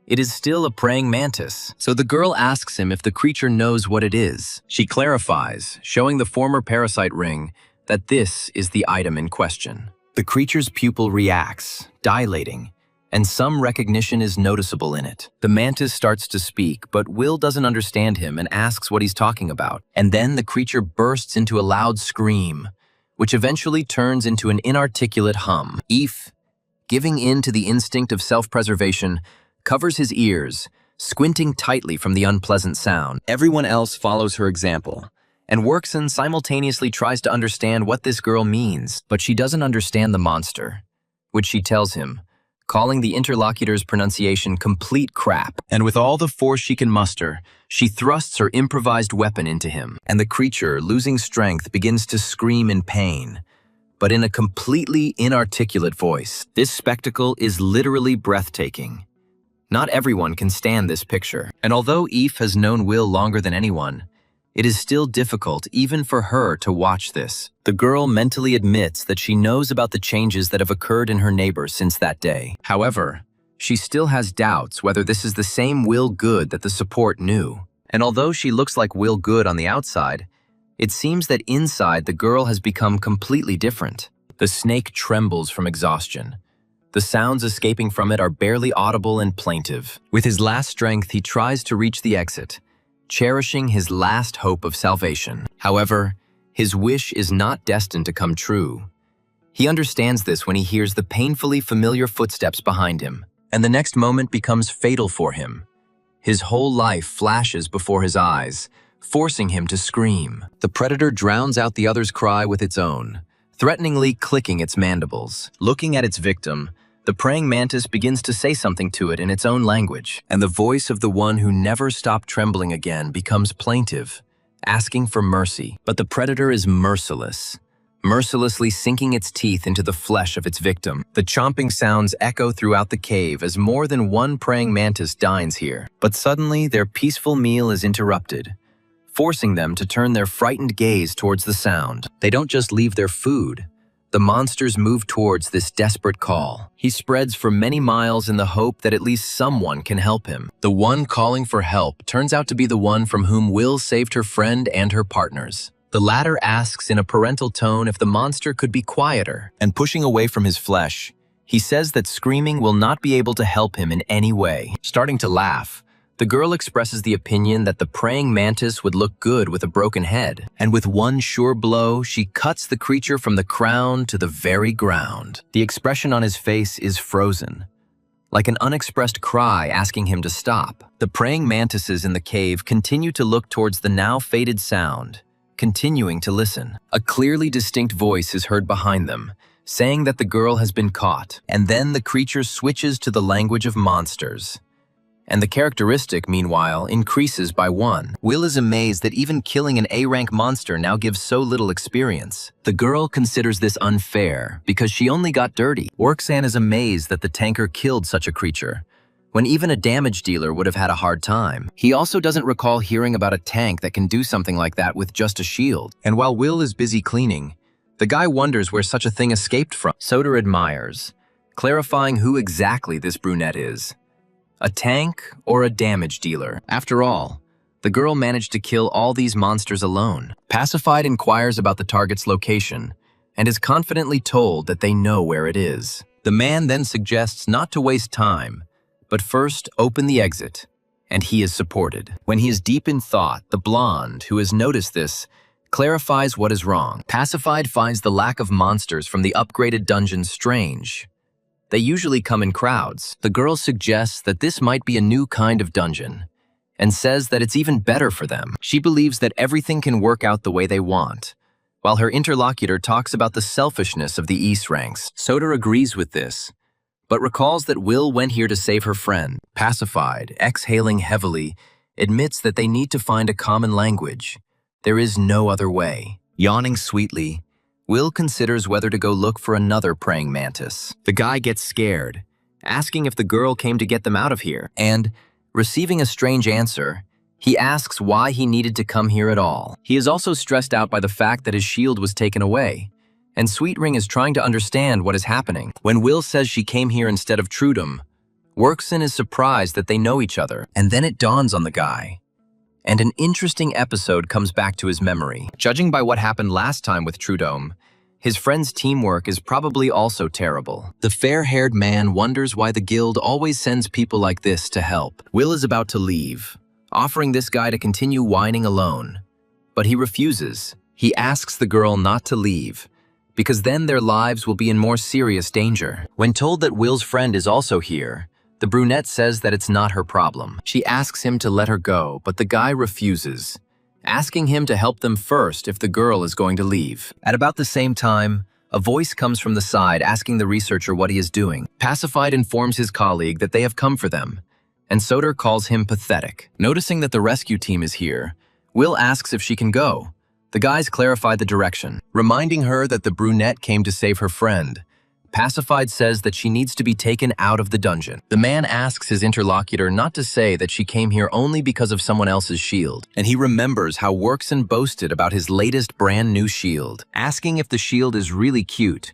it is still a praying mantis. So the girl asks him if the creature knows what it is. She clarifies, showing the former parasite ring, that this is the item in question. The creature's pupil reacts, dilating, and some recognition is noticeable in it. The mantis starts to speak, but Will doesn't understand him and asks what he's talking about. And then the creature bursts into a loud scream, which eventually turns into an inarticulate hum. Eve, giving in to the instinct of self-preservation, covers his ears, squinting tightly from the unpleasant sound. Everyone else follows her example, and Workson simultaneously tries to understand what this girl means, but she doesn't understand the monster, which she tells him, calling the interlocutor's pronunciation complete crap. And with all the force she can muster, she thrusts her improvised weapon into him, and the creature, losing strength, begins to scream in pain, but in a completely inarticulate voice. This spectacle is literally breathtaking. Not everyone can stand this picture, and although Eve has known Will longer than anyone, it is still difficult even for her to watch this. The girl mentally admits that she knows about the changes that have occurred in her neighbor since that day. However, she still has doubts whether this is the same Will Good that the support knew. And although she looks like Will Good on the outside, it seems that inside the girl has become completely different. The snake trembles from exhaustion. The sounds escaping from it are barely audible and plaintive. With his last strength, he tries to reach the exit, cherishing his last hope of salvation. However, his wish is not destined to come true. He understands this when he hears the painfully familiar footsteps behind him, and the next moment becomes fatal for him. His whole life flashes before his eyes, forcing him to scream. The predator drowns out the other's cry with its own, threateningly clicking its mandibles. Looking at its victim, the praying mantis begins to say something to it in its own language, and the voice of the one who never stopped trembling again becomes plaintive, asking for mercy. But the predator is merciless, mercilessly sinking its teeth into the flesh of its victim. The chomping sounds echo throughout the cave as more than one praying mantis dines here. But suddenly, their peaceful meal is interrupted, forcing them to turn their frightened gaze towards the sound. They don't just leave their food. The monsters move towards this desperate call. He spreads for many miles in the hope that at least someone can help him. The one calling for help turns out to be the one from whom Will saved her friend and her partners. The latter asks in a parental tone if the monster could be quieter, and pushing away from his flesh, he says that screaming will not be able to help him in any way. Starting to laugh, the girl expresses the opinion that the praying mantis would look good with a broken head, and with one sure blow, she cuts the creature from the crown to the very ground. The expression on his face is frozen, like an unexpressed cry asking him to stop. The praying mantises in the cave continue to look towards the now faded sound, continuing to listen. A clearly distinct voice is heard behind them, saying that the girl has been caught, and then the creature switches to the language of monsters. And the characteristic, meanwhile, increases by 1. Will is amazed that even killing an A-rank monster now gives so little experience. The girl considers this unfair because she only got dirty. Worksan is amazed that the tanker killed such a creature, when even a damage dealer would have had a hard time. He also doesn't recall hearing about a tank that can do something like that with just a shield. And while Will is busy cleaning, the guy wonders where such a thing escaped from. Soder admires, clarifying who exactly this brunette is. A tank or a damage dealer? After all, the girl managed to kill all these monsters alone. Pacified inquires about the target's location and is confidently told that they know where it is. The man then suggests not to waste time, but first open the exit, and he is supported. When he is deep in thought, the blonde, who has noticed this, clarifies what is wrong. Pacified finds the lack of monsters from the upgraded dungeon strange. They usually come in crowds. The girl suggests that this might be a new kind of dungeon, and says that it's even better for them. She believes that everything can work out the way they want, while her interlocutor talks about the selfishness of the East ranks. Soda agrees with this, but recalls that Will went here to save her friend. Pacified, exhaling heavily, admits that they need to find a common language. There is no other way. Yawning sweetly, Will considers whether to go look for another praying mantis. The guy gets scared, asking if the girl came to get them out of here, and, receiving a strange answer, he asks why he needed to come here at all. He is also stressed out by the fact that his shield was taken away, and Sweetring is trying to understand what is happening. When Will says she came here instead of Trudum, Workson is surprised that they know each other, and then it dawns on the guy. And an interesting episode comes back to his memory. Judging by what happened last time with Trudome, his friend's teamwork is probably also terrible. The fair-haired man wonders why the guild always sends people like this to help. Will is about to leave, offering this guy to continue whining alone. But he refuses. He asks the girl not to leave, because then their lives will be in more serious danger. When told that Will's friend is also here, the brunette says that it's not her problem. She asks him to let her go, but the guy refuses, asking him to help them first if the girl is going to leave. At about the same time, a voice comes from the side asking the researcher what he is doing. Pacified informs his colleague that they have come for them, and Soder calls him pathetic. Noticing that the rescue team is here, Will asks if she can go. The guys clarify the direction, reminding her that the brunette came to save her friend. Pacified says that she needs to be taken out of the dungeon. The man asks his interlocutor not to say that she came here only because of someone else's shield, and he remembers how Workson boasted about his latest brand new shield. Asking if the shield is really cute,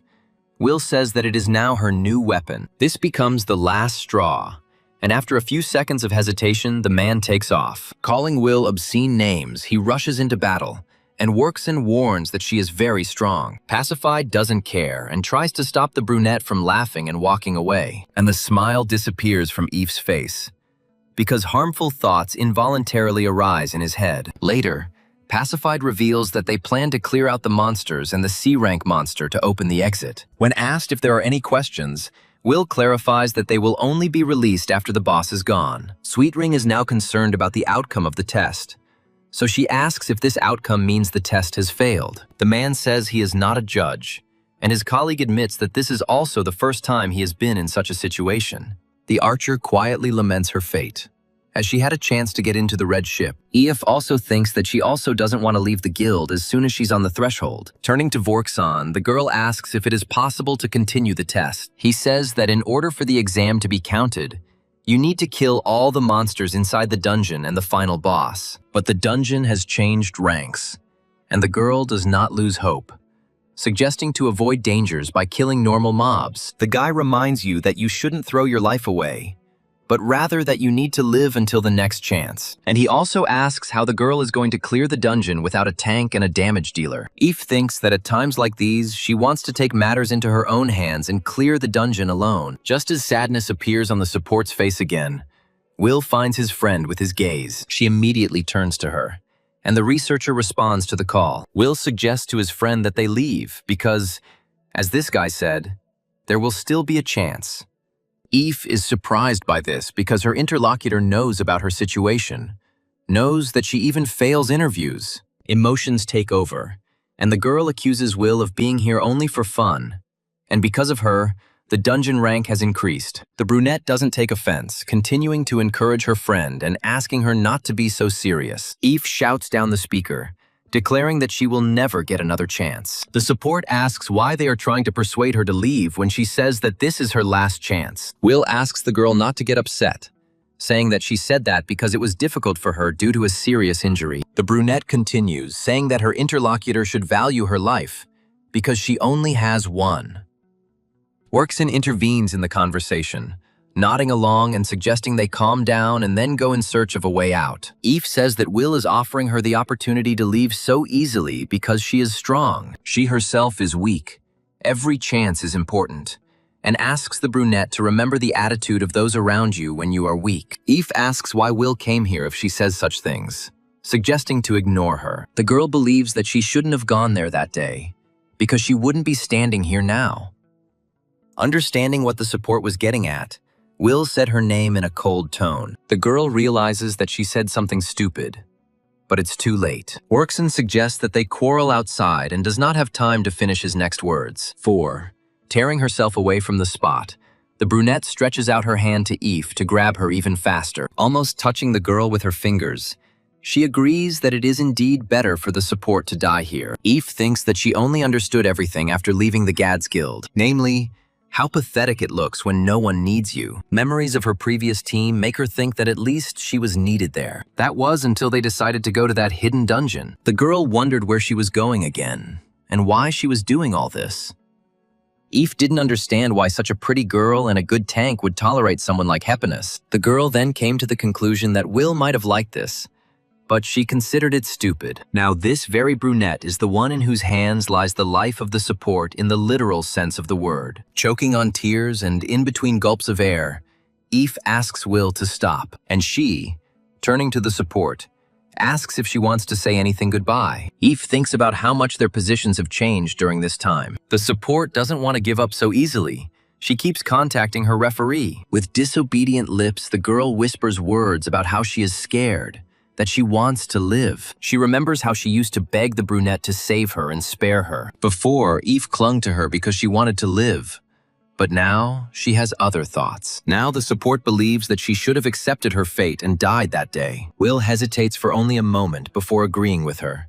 Will says that it is now her new weapon. This becomes the last straw, and after a few seconds of hesitation, the man takes off. Calling Will obscene names, he rushes into battle, and Workson warns that she is very strong. Pacified doesn't care and tries to stop the brunette from laughing and walking away, and the smile disappears from Eve's face, because harmful thoughts involuntarily arise in his head. Later, Pacified reveals that they plan to clear out the monsters and the C-rank monster to open the exit. When asked if there are any questions, Will clarifies that they will only be released after the boss is gone. Sweetring is now concerned about the outcome of the test, so she asks if this outcome means the test has failed. The man says he is not a judge, and his colleague admits that this is also the first time he has been in such a situation. The archer quietly laments her fate, as she had a chance to get into the red ship. Ef also thinks that she also doesn't want to leave the guild as soon as she's on the threshold. Turning to Vorkson, the girl asks if it is possible to continue the test. He says that in order for the exam to be counted, you need to kill all the monsters inside the dungeon and the final boss. But the dungeon has changed ranks, and the girl does not lose hope, suggesting to avoid dangers by killing normal mobs. The guy reminds you that you shouldn't throw your life away, but rather that you need to live until the next chance. And he also asks how the girl is going to clear the dungeon without a tank and a damage dealer. Eve thinks that at times like these, she wants to take matters into her own hands and clear the dungeon alone. Just as sadness appears on the support's face again, Will finds his friend with his gaze. She immediately turns to her, and the researcher responds to the call. Will suggests to his friend that they leave because, as this guy said, there will still be a chance. Eve is surprised by this because her interlocutor knows about her situation, knows that she even fails interviews. Emotions take over, and the girl accuses Will of being here only for fun, and because of her, the dungeon rank has increased. The brunette doesn't take offense, continuing to encourage her friend and asking her not to be so serious. Eve shouts down the speaker, declaring that she will never get another chance. The support asks why they are trying to persuade her to leave when she says that this is her last chance. Will asks the girl not to get upset, saying that she said that because it was difficult for her due to a serious injury. The brunette continues, saying that her interlocutor should value her life because she only has one. Workson intervenes in the conversation, nodding along and suggesting they calm down and then go in search of a way out. Eve says that Will is offering her the opportunity to leave so easily because she is strong. She herself is weak. Every chance is important, and asks the brunette to remember the attitude of those around you when you are weak. Eve asks why Will came here if she says such things, suggesting to ignore her. The girl believes that she shouldn't have gone there that day, because she wouldn't be standing here now. Understanding what the support was getting at, Will said her name in a cold tone. The girl realizes that she said something stupid, but it's too late. Orkson suggests that they quarrel outside and does not have time to finish his next words. 4. Tearing herself away from the spot, the brunette stretches out her hand to Eve to grab her even faster, almost touching the girl with her fingers. She agrees that it is indeed better for the support to die here. Eve thinks that she only understood everything after leaving the Gads Guild, namely, how pathetic it looks when no one needs you. Memories of her previous team make her think that at least she was needed there. That was until they decided to go to that hidden dungeon. The girl wondered where she was going again, and why she was doing all this. Eve didn't understand why such a pretty girl and a good tank would tolerate someone like Happiness. The girl then came to the conclusion that Will might have liked this, but she considered it stupid. Now this very brunette is the one in whose hands lies the life of the support in the literal sense of the word. Choking on tears and in between gulps of air, Eve asks Will to stop, and she, turning to the support, asks if she wants to say anything goodbye. Eve thinks about how much their positions have changed during this time. The support doesn't want to give up so easily. She keeps contacting her referee. With disobedient lips, the girl whispers words about how she is scared, that she wants to live. She remembers how she used to beg the brunette to save her and spare her. Before, Eve clung to her because she wanted to live. But now, she has other thoughts. Now the support believes that she should have accepted her fate and died that day. Will hesitates for only a moment before agreeing with her,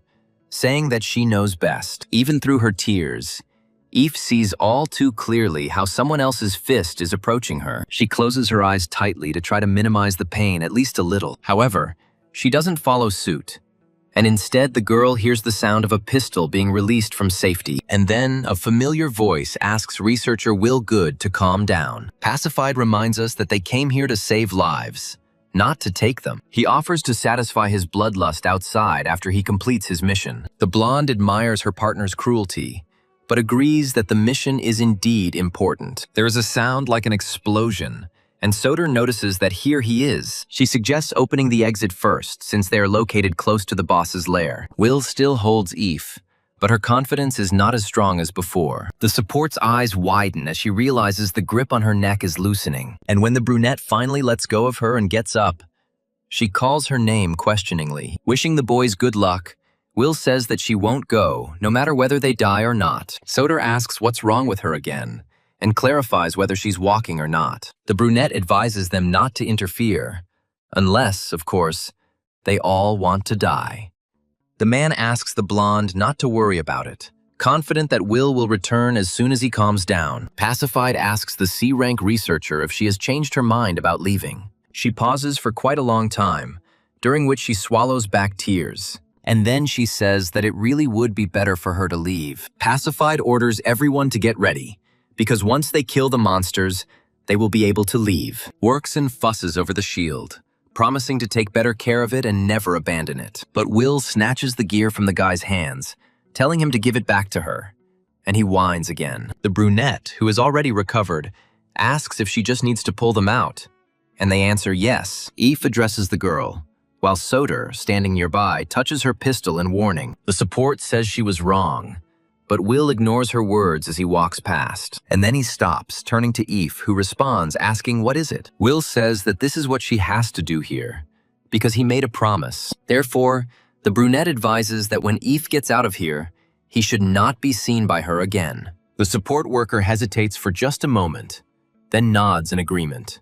saying that she knows best. Even through her tears, Eve sees all too clearly how someone else's fist is approaching her. She closes her eyes tightly to try to minimize the pain at least a little. However, she doesn't follow suit, and instead the girl hears the sound of a pistol being released from safety, and then a familiar voice asks researcher Will Good to calm down. Pacified reminds us that they came here to save lives, not to take them. He offers to satisfy his bloodlust outside after he completes his mission. The blonde admires her partner's cruelty, but agrees that the mission is indeed important. There is a sound like an explosion, and Soder notices that here he is. She suggests opening the exit first, since they are located close to the boss's lair. Will still holds Eve, but her confidence is not as strong as before. The support's eyes widen as she realizes the grip on her neck is loosening, and when the brunette finally lets go of her and gets up, she calls her name questioningly. Wishing the boys good luck, Will says that she won't go, no matter whether they die or not. Soder asks what's wrong with her again, and clarifies whether she's walking or not. The brunette advises them not to interfere, unless, of course, they all want to die. The man asks the blonde not to worry about it, confident that Will return as soon as he calms down. Pacified asks the C-rank researcher if she has changed her mind about leaving. She pauses for quite a long time, during which she swallows back tears. And then she says that it really would be better for her to leave. Pacified orders everyone to get ready, because once they kill the monsters, they will be able to leave. Workson fusses over the shield, promising to take better care of it and never abandon it. But Will snatches the gear from the guy's hands, telling him to give it back to her, and he whines again. The brunette, who has already recovered, asks if she just needs to pull them out, and they answer yes. Eve addresses the girl, while Soder, standing nearby, touches her pistol in warning. The support says she was wrong, but Will ignores her words as he walks past. And then he stops, turning to Eve, who responds, asking what is it? Will says that this is what she has to do here, because he made a promise. Therefore, the brunette advises that when Eve gets out of here, he should not be seen by her again. The support worker hesitates for just a moment, then nods in agreement,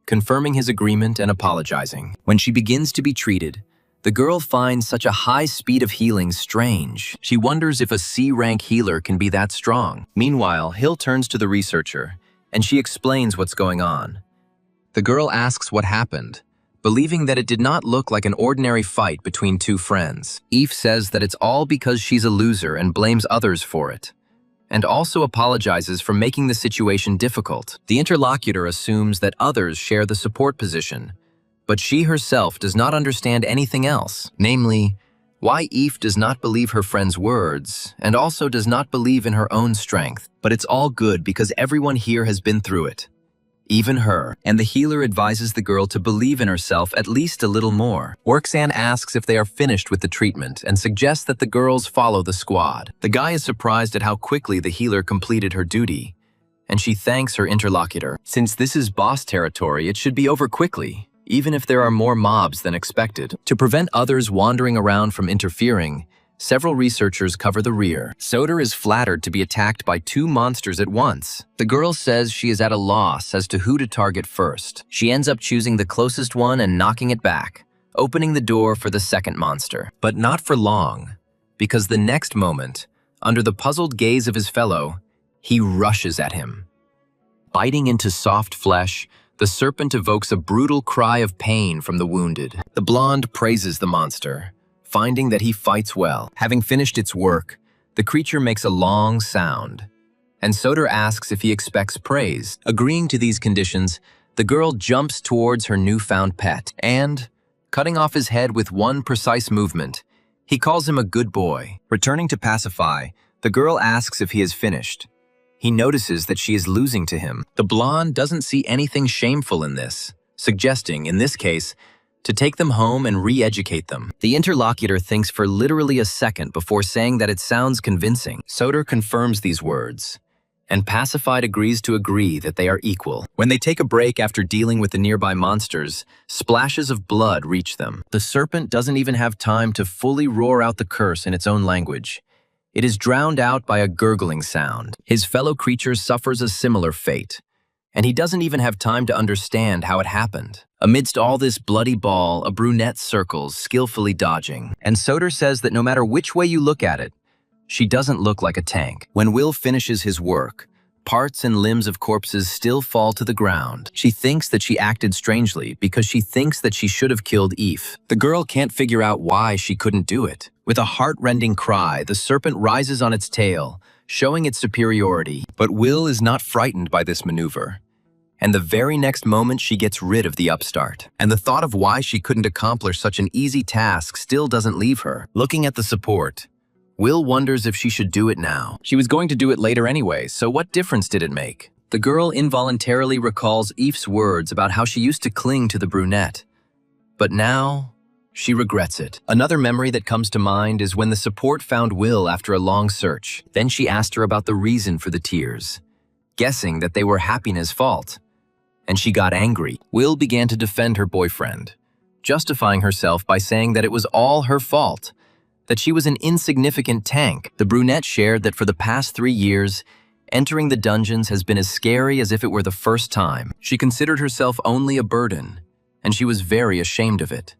confirming his agreement and apologizing. When she begins to be treated, the girl finds such a high speed of healing strange. She wonders if a C-rank healer can be that strong. Meanwhile, Hill turns to the researcher, and she explains what's going on. The girl asks what happened, believing that it did not look like an ordinary fight between two friends. Eve says that it's all because she's a loser and blames others for it, and also apologizes for making the situation difficult. The interlocutor assumes that others share the support position, but she herself does not understand anything else, namely, Why Eve does not believe her friend's words, and also does not believe in her own strength. But it's all good because everyone here has been through it. Even her. And the healer advises the girl to believe in herself at least a little more. Worksan asks if they are finished with the treatment and suggests that the girls follow the squad. The guy is surprised at how quickly the healer completed her duty, and she thanks her interlocutor. Since this is boss territory, it should be over quickly, even if there are more mobs than expected. To prevent others wandering around from interfering, several researchers cover the rear. Soder is flattered to be attacked by 2 monsters at once. The girl says she is at a loss as to who to target first. She ends up choosing the closest one and knocking it back, opening the door for the second monster. But not for long, because the next moment, under the puzzled gaze of his fellow, he rushes at him. Biting into soft flesh, the serpent evokes a brutal cry of pain from the wounded. The blonde praises the monster, finding that he fights well. Having finished its work, the creature makes a long sound, and Soder asks if he expects praise. Agreeing to these conditions, the girl jumps towards her newfound pet, and, cutting off his head with one precise movement, he calls him a good boy. Returning to pacify, the girl asks if he is finished. He notices that she is losing to him. The blonde doesn't see anything shameful in this, suggesting, in this case, to take them home and re-educate them. The interlocutor thinks for literally a second before saying that it sounds convincing. Soder confirms these words, and Pacified agrees to agree that they are equal. When they take a break after dealing with the nearby monsters, splashes of blood reach them. The serpent doesn't even have time to fully roar out the curse in its own language. It is drowned out by a gurgling sound. His fellow creature suffers a similar fate, and he doesn't even have time to understand how it happened. Amidst all this bloody ball, a brunette circles, skillfully dodging. And Soder says that no matter which way you look at it, she doesn't look like a tank. When Will finishes his work, parts and limbs of corpses still fall to the ground. She thinks that she acted strangely because she thinks that she should have killed Eve. The girl can't figure out why she couldn't do it. With a heart-rending cry, the serpent rises on its tail, showing its superiority. But Will is not frightened by this maneuver. And the very next moment she gets rid of the upstart. And the thought of why she couldn't accomplish such an easy task still doesn't leave her. Looking at the support, Will wonders if she should do it now. She was going to do it later anyway, so what difference did it make? The girl involuntarily recalls Eve's words about how she used to cling to the brunette. But now, she regrets it. Another memory that comes to mind is when the support found Will after a long search. Then she asked her about the reason for the tears, guessing that they were Happiness's fault. And she got angry. Will began to defend her boyfriend, justifying herself by saying that it was all her fault, that she was an insignificant tank. The brunette shared that for the past 3 years, entering the dungeons has been as scary as if it were the first time. She considered herself only a burden, and she was very ashamed of it.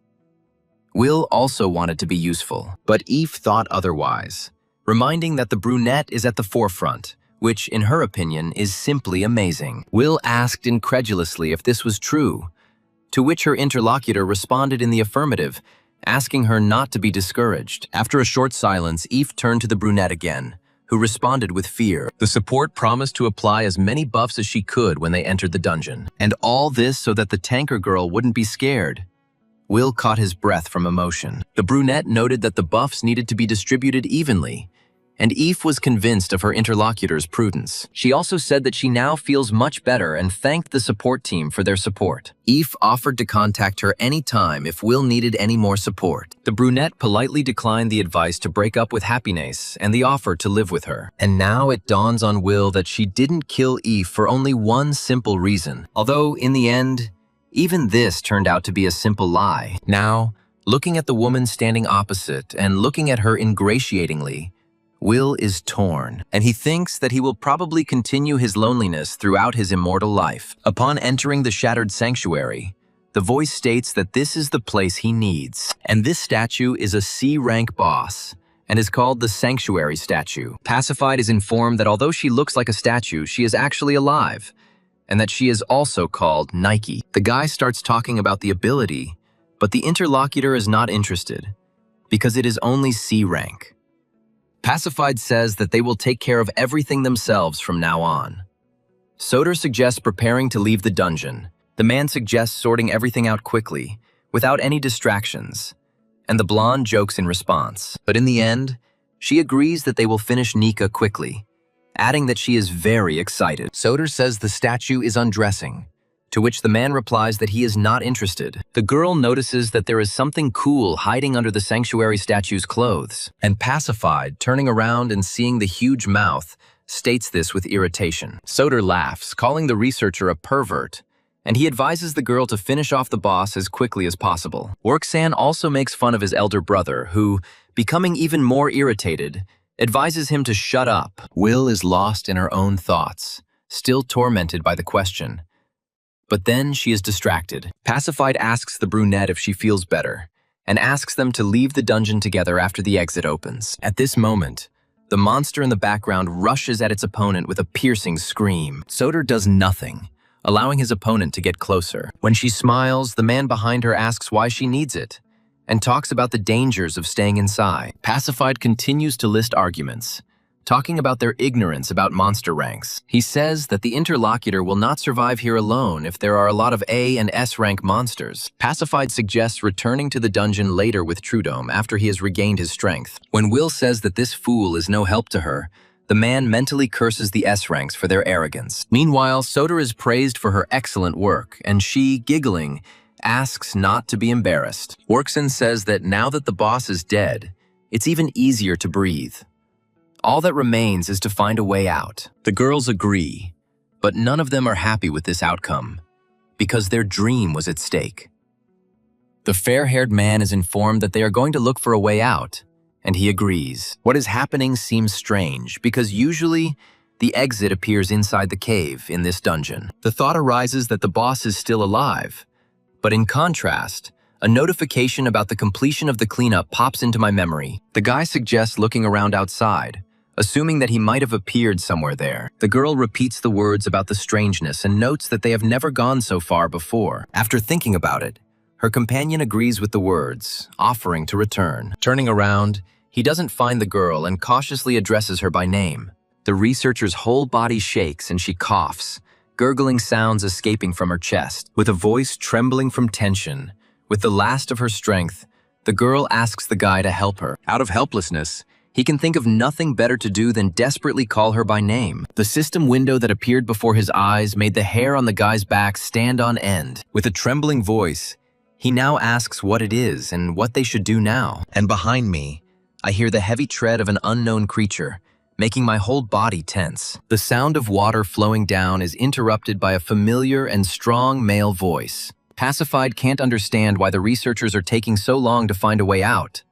Will also wanted to be useful, but Eve thought otherwise, reminding that the brunette is at the forefront, which, in her opinion, is simply amazing. Will asked incredulously if this was true, to which her interlocutor responded in the affirmative, asking her not to be discouraged. After a short silence, Eve turned to the brunette again, who responded with fear. The support promised to apply as many buffs as she could when they entered the dungeon, and all this so that the tanker girl wouldn't be scared. Will caught his breath from emotion. The brunette noted that the buffs needed to be distributed evenly, and Eve was convinced of her interlocutor's prudence. She also said that she now feels much better and thanked the support team for their support. Eve offered to contact her anytime if Will needed any more support. The brunette politely declined the advice to break up with Happiness and the offer to live with her. And now it dawns on Will that she didn't kill Eve for only one simple reason. Although, in the end, even this turned out to be a simple lie. Now, looking at the woman standing opposite and looking at her ingratiatingly, Will is torn, and he thinks that he will probably continue his loneliness throughout his immortal life. Upon entering the shattered sanctuary, the voice states that this is the place he needs, and this statue is a C-rank boss, and is called the Sanctuary Statue. Pacified is informed that although she looks like a statue, she is actually alive, and that she is also called Nike. The guy starts talking about the ability, but the interlocutor is not interested, because it is only C-rank. Pacified says that they will take care of everything themselves from now on. Soder suggests preparing to leave the dungeon. The man suggests sorting everything out quickly, without any distractions, and the blonde jokes in response. But in the end, she agrees that they will finish Nika quickly, adding that she is very excited. Soder says the statue is undressing, to which the man replies that he is not interested. The girl notices that there is something cool hiding under the sanctuary statue's clothes, and Pacified, turning around and seeing the huge mouth, states this with irritation. Soder laughs, calling the researcher a pervert, and he advises the girl to finish off the boss as quickly as possible. Worksan also makes fun of his elder brother, who, becoming even more irritated, advises him to shut up. Will is lost in her own thoughts, still tormented by the question. But then she is distracted. Pacified asks the brunette if she feels better, and asks them to leave the dungeon together after the exit opens. At this moment, the monster in the background rushes at its opponent with a piercing scream. Soder does nothing, allowing his opponent to get closer. When she smiles, the man behind her asks why she needs it, and talks about the dangers of staying inside. Pacified continues to list arguments, talking about their ignorance about monster ranks. He says that the interlocutor will not survive here alone if there are a lot of A and S rank monsters. Pacified suggests returning to the dungeon later with Trudome after he has regained his strength. When Will says that this fool is no help to her, the man mentally curses the S ranks for their arrogance. Meanwhile, Soder is praised for her excellent work, and she, giggling, asks not to be embarrassed. Workson says that now that the boss is dead, it's even easier to breathe. All that remains is to find a way out. The girls agree, but none of them are happy with this outcome, because their dream was at stake. The fair-haired man is informed that they are going to look for a way out, and he agrees. What is happening seems strange, because usually the exit appears inside the cave in this dungeon. The thought arises that the boss is still alive, but in contrast, a notification about the completion of the cleanup pops into my memory. The guy suggests looking around outside, assuming that he might have appeared somewhere there. The girl repeats the words about the strangeness and notes that they have never gone so far before. After thinking about it, her companion agrees with the words, offering to return. Turning around, he doesn't find the girl and cautiously addresses her by name. The researcher's whole body shakes and she coughs, gurgling sounds escaping from her chest. With a voice trembling from tension, with the last of her strength, the girl asks the guy to help her. Out of helplessness, he can think of nothing better to do than desperately call her by name. The system window that appeared before his eyes made the hair on the guy's back stand on end. With a trembling voice, he now asks what it is and what they should do now. And behind me, I hear the heavy tread of an unknown creature, making my whole body tense. The sound of water flowing down is interrupted by a familiar and strong male voice. Pacified can't understand why the researchers are taking so long to find a way out.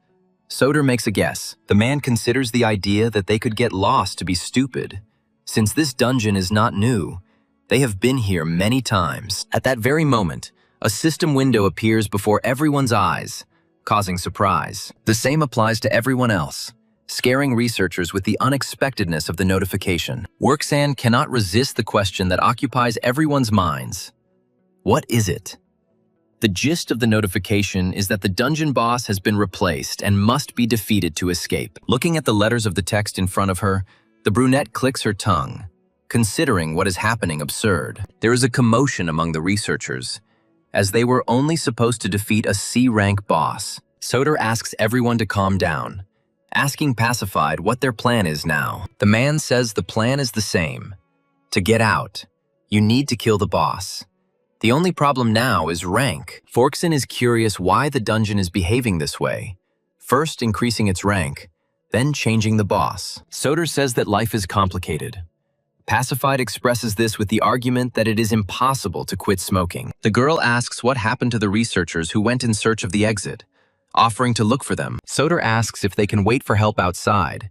Soder makes a guess. The man considers the idea that they could get lost to be stupid. Since this dungeon is not new, they have been here many times. At that very moment, a system window appears before everyone's eyes, causing surprise. The same applies to everyone else, scaring researchers with the unexpectedness of the notification. Worksan cannot resist the question that occupies everyone's minds. What is it? The gist of the notification is that the dungeon boss has been replaced and must be defeated to escape. Looking at the letters of the text in front of her, the brunette clicks her tongue, considering what is happening absurd. There is a commotion among the researchers, as they were only supposed to defeat a C-rank boss. Soder asks everyone to calm down, asking Pacified what their plan is now. The man says the plan is the same. To get out, you need to kill the boss. The only problem now is rank. Forkson is curious why the dungeon is behaving this way, first increasing its rank, then changing the boss. Soder says that life is complicated. Pacified expresses this with the argument that it is impossible to quit smoking. The girl asks what happened to the researchers who went in search of the exit, offering to look for them. Soder asks if they can wait for help outside,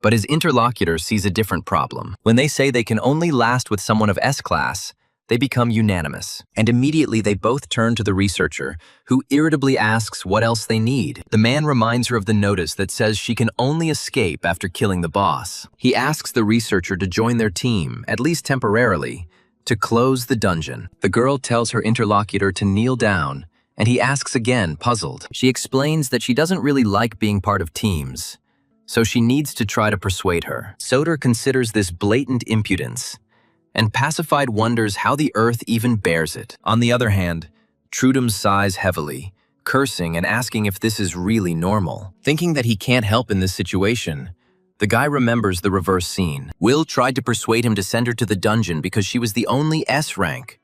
but his interlocutor sees a different problem. When they say they can only last with someone of S-class, they become unanimous, and immediately they both turn to the researcher, who irritably asks what else they need. The man reminds her of the notice that says she can only escape after killing the boss. He asks the researcher to join their team, at least temporarily, to close the dungeon. The girl tells her interlocutor to kneel down, and he asks again, puzzled. She explains that she doesn't really like being part of teams, so she needs to try to persuade her. Soder considers this blatant impudence, and Pacified wonders how the earth even bears it. On the other hand, Trudum sighs heavily, cursing and asking if this is really normal. Thinking that he can't help in this situation, the guy remembers the reverse scene. Will tried to persuade him to send her to the dungeon because she was the only S rank.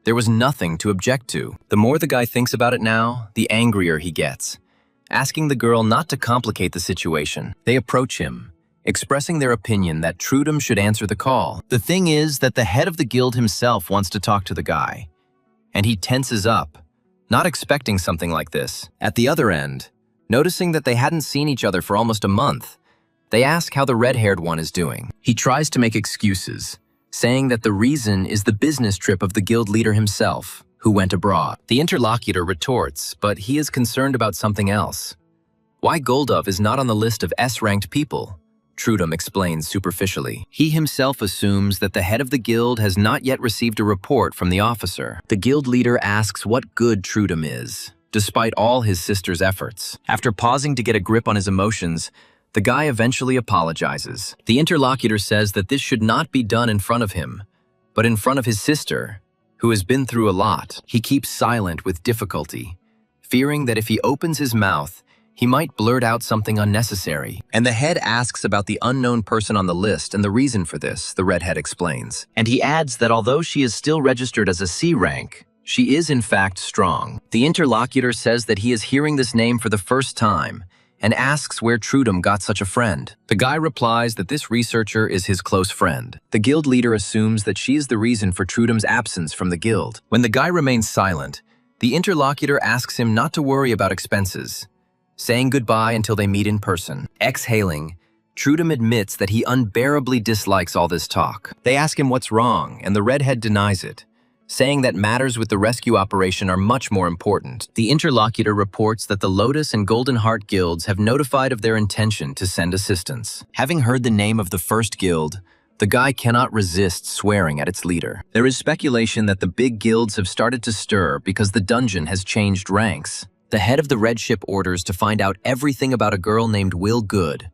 There was nothing to object to. The more the guy thinks about it now, the angrier he gets, asking the girl not to complicate the situation. They approach him, expressing their opinion that Trudum should answer the call. The thing is that the head of the guild himself wants to talk to the guy, and he tenses up, not expecting something like this. At the other end, noticing that they hadn't seen each other for almost a month, they ask how the red-haired one is doing. He tries to make excuses, saying that the reason is the business trip of the guild leader himself, who went abroad. The interlocutor retorts, but he is concerned about something else. Why Goldov is not on the list of S-ranked people, Trudum explains superficially. He himself assumes that the head of the guild has not yet received a report from the officer. The guild leader asks what good Trudum is, despite all his sister's efforts. After pausing to get a grip on his emotions, the guy eventually apologizes. The interlocutor says that this should not be done in front of him, but in front of his sister, who has been through a lot. He keeps silent with difficulty, fearing that if he opens his mouth, he might blurt out something unnecessary. And the head asks about the unknown person on the list and the reason for this, the redhead explains. And he adds that although she is still registered as a C rank, she is in fact strong. The interlocutor says that he is hearing this name for the first time and asks where Trudum got such a friend. The guy replies that this researcher is his close friend. The guild leader assumes that she is the reason for Trudum's absence from the guild. When the guy remains silent, the interlocutor asks him not to worry about expenses, saying goodbye until they meet in person. Exhaling, Trudum admits that he unbearably dislikes all this talk. They ask him what's wrong, and the redhead denies it, saying that matters with the rescue operation are much more important. The interlocutor reports that the Lotus and Golden Heart guilds have notified of their intention to send assistance. Having heard the name of the first guild, the guy cannot resist swearing at its leader. There is speculation that the big guilds have started to stir because the dungeon has changed ranks. The head of the Red Ship orders to find out everything about a girl named Will Good.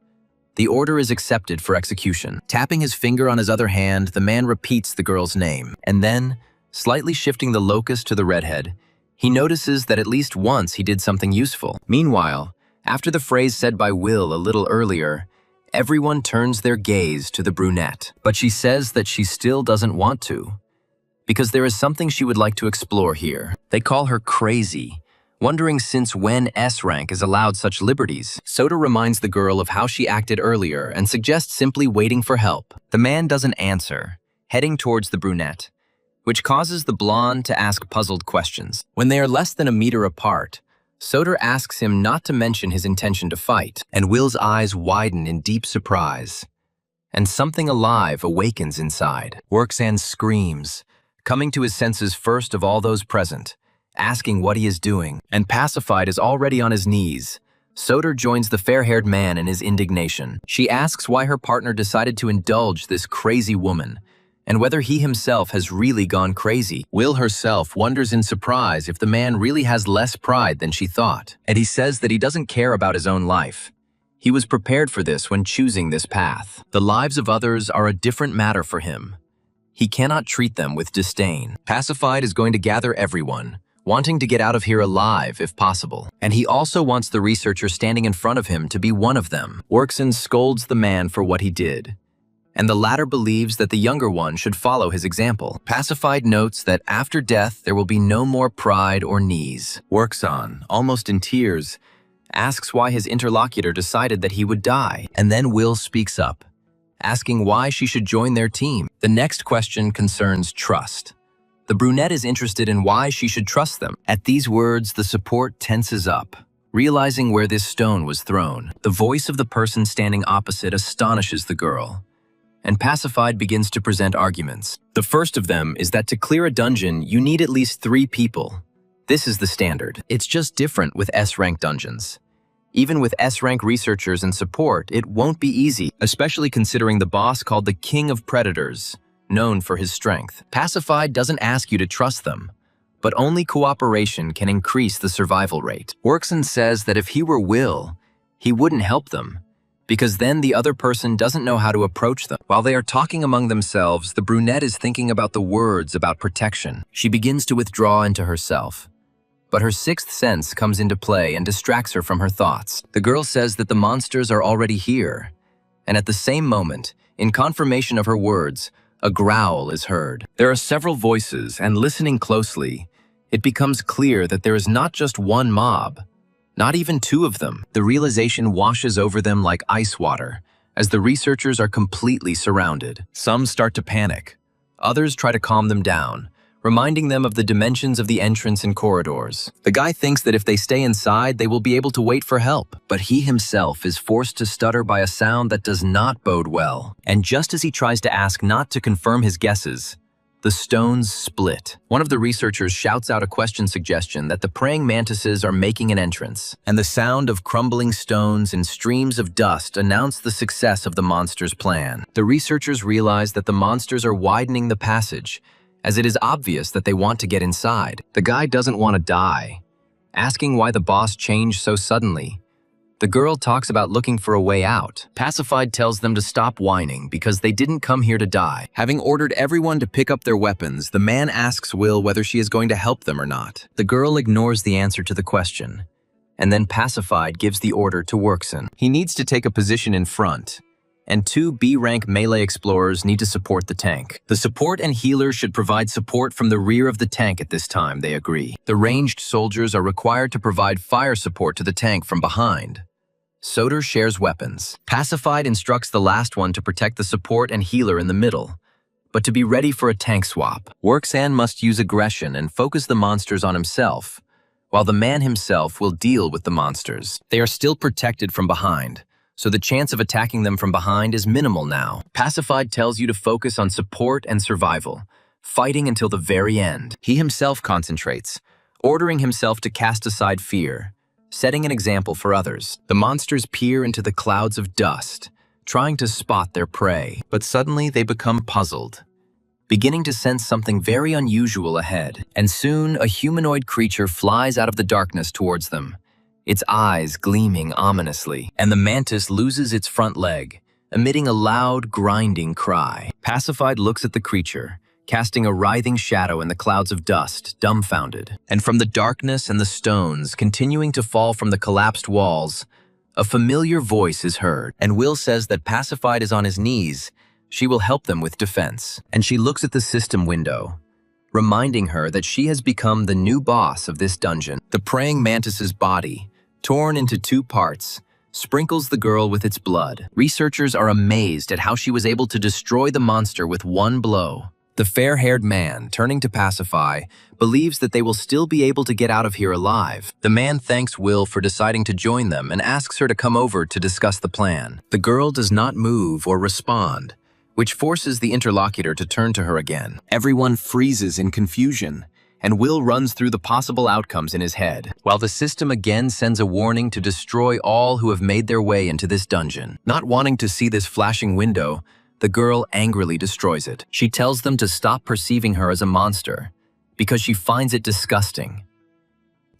The order is accepted for execution. Tapping his finger on his other hand, the man repeats the girl's name, and then, slightly shifting the locus to the redhead, he notices that at least once he did something useful. Meanwhile, after the phrase said by Will a little earlier, everyone turns their gaze to the brunette. But she says that she still doesn't want to, because there is something she would like to explore here. They call her crazy, wondering since when S rank is allowed such liberties. Soda reminds the girl of how she acted earlier and suggests simply waiting for help. The man doesn't answer, heading towards the brunette, which causes the blonde to ask puzzled questions. When they are less than a meter apart, Soder asks him not to mention his intention to fight, and Will's eyes widen in deep surprise. And something alive awakens inside. Worksan screams, coming to his senses first of all those present, asking what he is doing, and Pacified is already on his knees. Soder joins the fair-haired man in his indignation. She asks why her partner decided to indulge this crazy woman, and whether he himself has really gone crazy. Will herself wonders in surprise if the man really has less pride than she thought, and he says that he doesn't care about his own life. He was prepared for this when choosing this path. The lives of others are a different matter for him. He cannot treat them with disdain. Pacified is going to gather everyone, wanting to get out of here alive if possible. And he also wants the researcher standing in front of him to be one of them. Workson scolds the man for what he did, and the latter believes that the younger one should follow his example. Pacified notes that after death there will be no more pride or knees. Workson, almost in tears, asks why his interlocutor decided that he would die, and then Will speaks up, asking why she should join their team. The next question concerns trust. The brunette is interested in why she should trust them. At these words, the support tenses up, realizing where this stone was thrown. The voice of the person standing opposite astonishes the girl, and Pacified begins to present arguments. The first of them is that to clear a dungeon, you need at least 3 people. This is the standard. It's just different with S-rank dungeons. Even with S-rank researchers and support, it won't be easy, especially considering the boss called the King of Predators, known for his strength. Pacified doesn't ask you to trust them, but only cooperation can increase the survival rate. Workson says that if he were Will, he wouldn't help them, because then the other person doesn't know how to approach them. While they are talking among themselves, the brunette is thinking about the words about protection. She begins to withdraw into herself, But her sixth sense comes into play and distracts her from her thoughts. The girl says that the monsters are already here. And at the same moment, in confirmation of her words, a growl is heard. There are several voices, and listening closely, it becomes clear that there is not just one mob, not even two of them. The realization washes over them like ice water, as the researchers are completely surrounded. Some start to panic. Others try to calm them down, reminding them of the dimensions of the entrance and corridors. The guy thinks that if they stay inside, they will be able to wait for help. But he himself is forced to stutter by a sound that does not bode well. And just as he tries to ask not to confirm his guesses, the stones split. One of the researchers shouts out a question suggestion that the praying mantises are making an entrance, and the sound of crumbling stones and streams of dust announce the success of the monster's plan. The researchers realize that the monsters are widening the passage, as it is obvious that they want to get inside. The guy doesn't want to die, asking why the boss changed so suddenly. The girl talks about looking for a way out. Pacified tells them to stop whining because they didn't come here to die. Having ordered everyone to pick up their weapons, the man asks Will whether she is going to help them or not. The girl ignores the answer to the question, and then Pacified gives the order to Workson. He needs to take a position in front, and two B-rank melee explorers need to support the tank. The support and healers should provide support from the rear of the tank at this time, they agree. The ranged soldiers are required to provide fire support to the tank from behind. Soder shares weapons. Pacified instructs the last one to protect the support and healer in the middle, but to be ready for a tank swap. Worksan must use aggression and focus the monsters on himself, while the man himself will deal with the monsters. They are still protected from behind, so the chance of attacking them from behind is minimal now. Pacified tells you to focus on support and survival, fighting until the very end. He himself concentrates, ordering himself to cast aside fear, setting an example for others. The monsters peer into the clouds of dust, trying to spot their prey, but suddenly they become puzzled, beginning to sense something very unusual ahead. And soon, a humanoid creature flies out of the darkness towards them, its eyes gleaming ominously, and the mantis loses its front leg, emitting a loud, grinding cry. Pacified looks at the creature, casting a writhing shadow in the clouds of dust, dumbfounded. And from the darkness and the stones continuing to fall from the collapsed walls, a familiar voice is heard. And Will says that Pacified is on his knees. She will help them with defense. And she looks at the system window, reminding her that she has become the new boss of this dungeon. The praying mantis's body, torn into two parts, sprinkles the girl with its blood. Researchers are amazed at how she was able to destroy the monster with one blow. The fair-haired man, turning to Pacify, believes that they will still be able to get out of here alive. The man thanks Will for deciding to join them and asks her to come over to discuss the plan. The girl does not move or respond, which forces the interlocutor to turn to her again. Everyone freezes in confusion, and Will runs through the possible outcomes in his head, while the system again sends a warning to destroy all who have made their way into this dungeon. Not wanting to see this flashing window, the girl angrily destroys it. She tells them to stop perceiving her as a monster, because she finds it disgusting.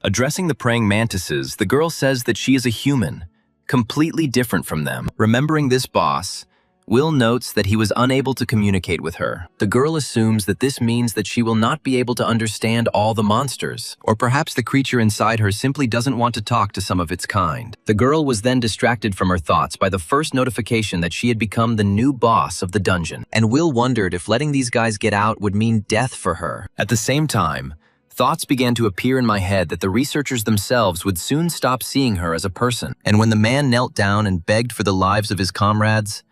Addressing the praying mantises, the girl says that she is a human, completely different from them. Remembering this boss, Will notes that he was unable to communicate with her. The girl assumes that this means that she will not be able to understand all the monsters, or perhaps the creature inside her simply doesn't want to talk to some of its kind. The girl was then distracted from her thoughts by the first notification that she had become the new boss of the dungeon, and Will wondered if letting these guys get out would mean death for her. At the same time, thoughts began to appear in my head that the researchers themselves would soon stop seeing her as a person. And when the man knelt down and begged for the lives of his comrades,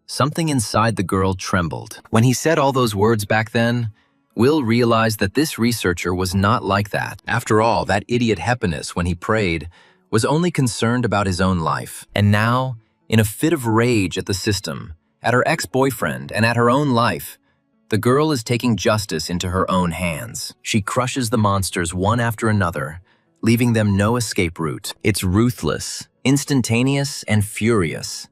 something inside the girl trembled. When he said all those words back then, Will realized that this researcher was not like that. After all, that idiot Hepinus, when he prayed, was only concerned about his own life. And now, in a fit of rage at the system, at her ex-boyfriend, and at her own life, the girl is taking justice into her own hands. She crushes the monsters one after another, leaving them no escape route. It's ruthless, instantaneous, and furious.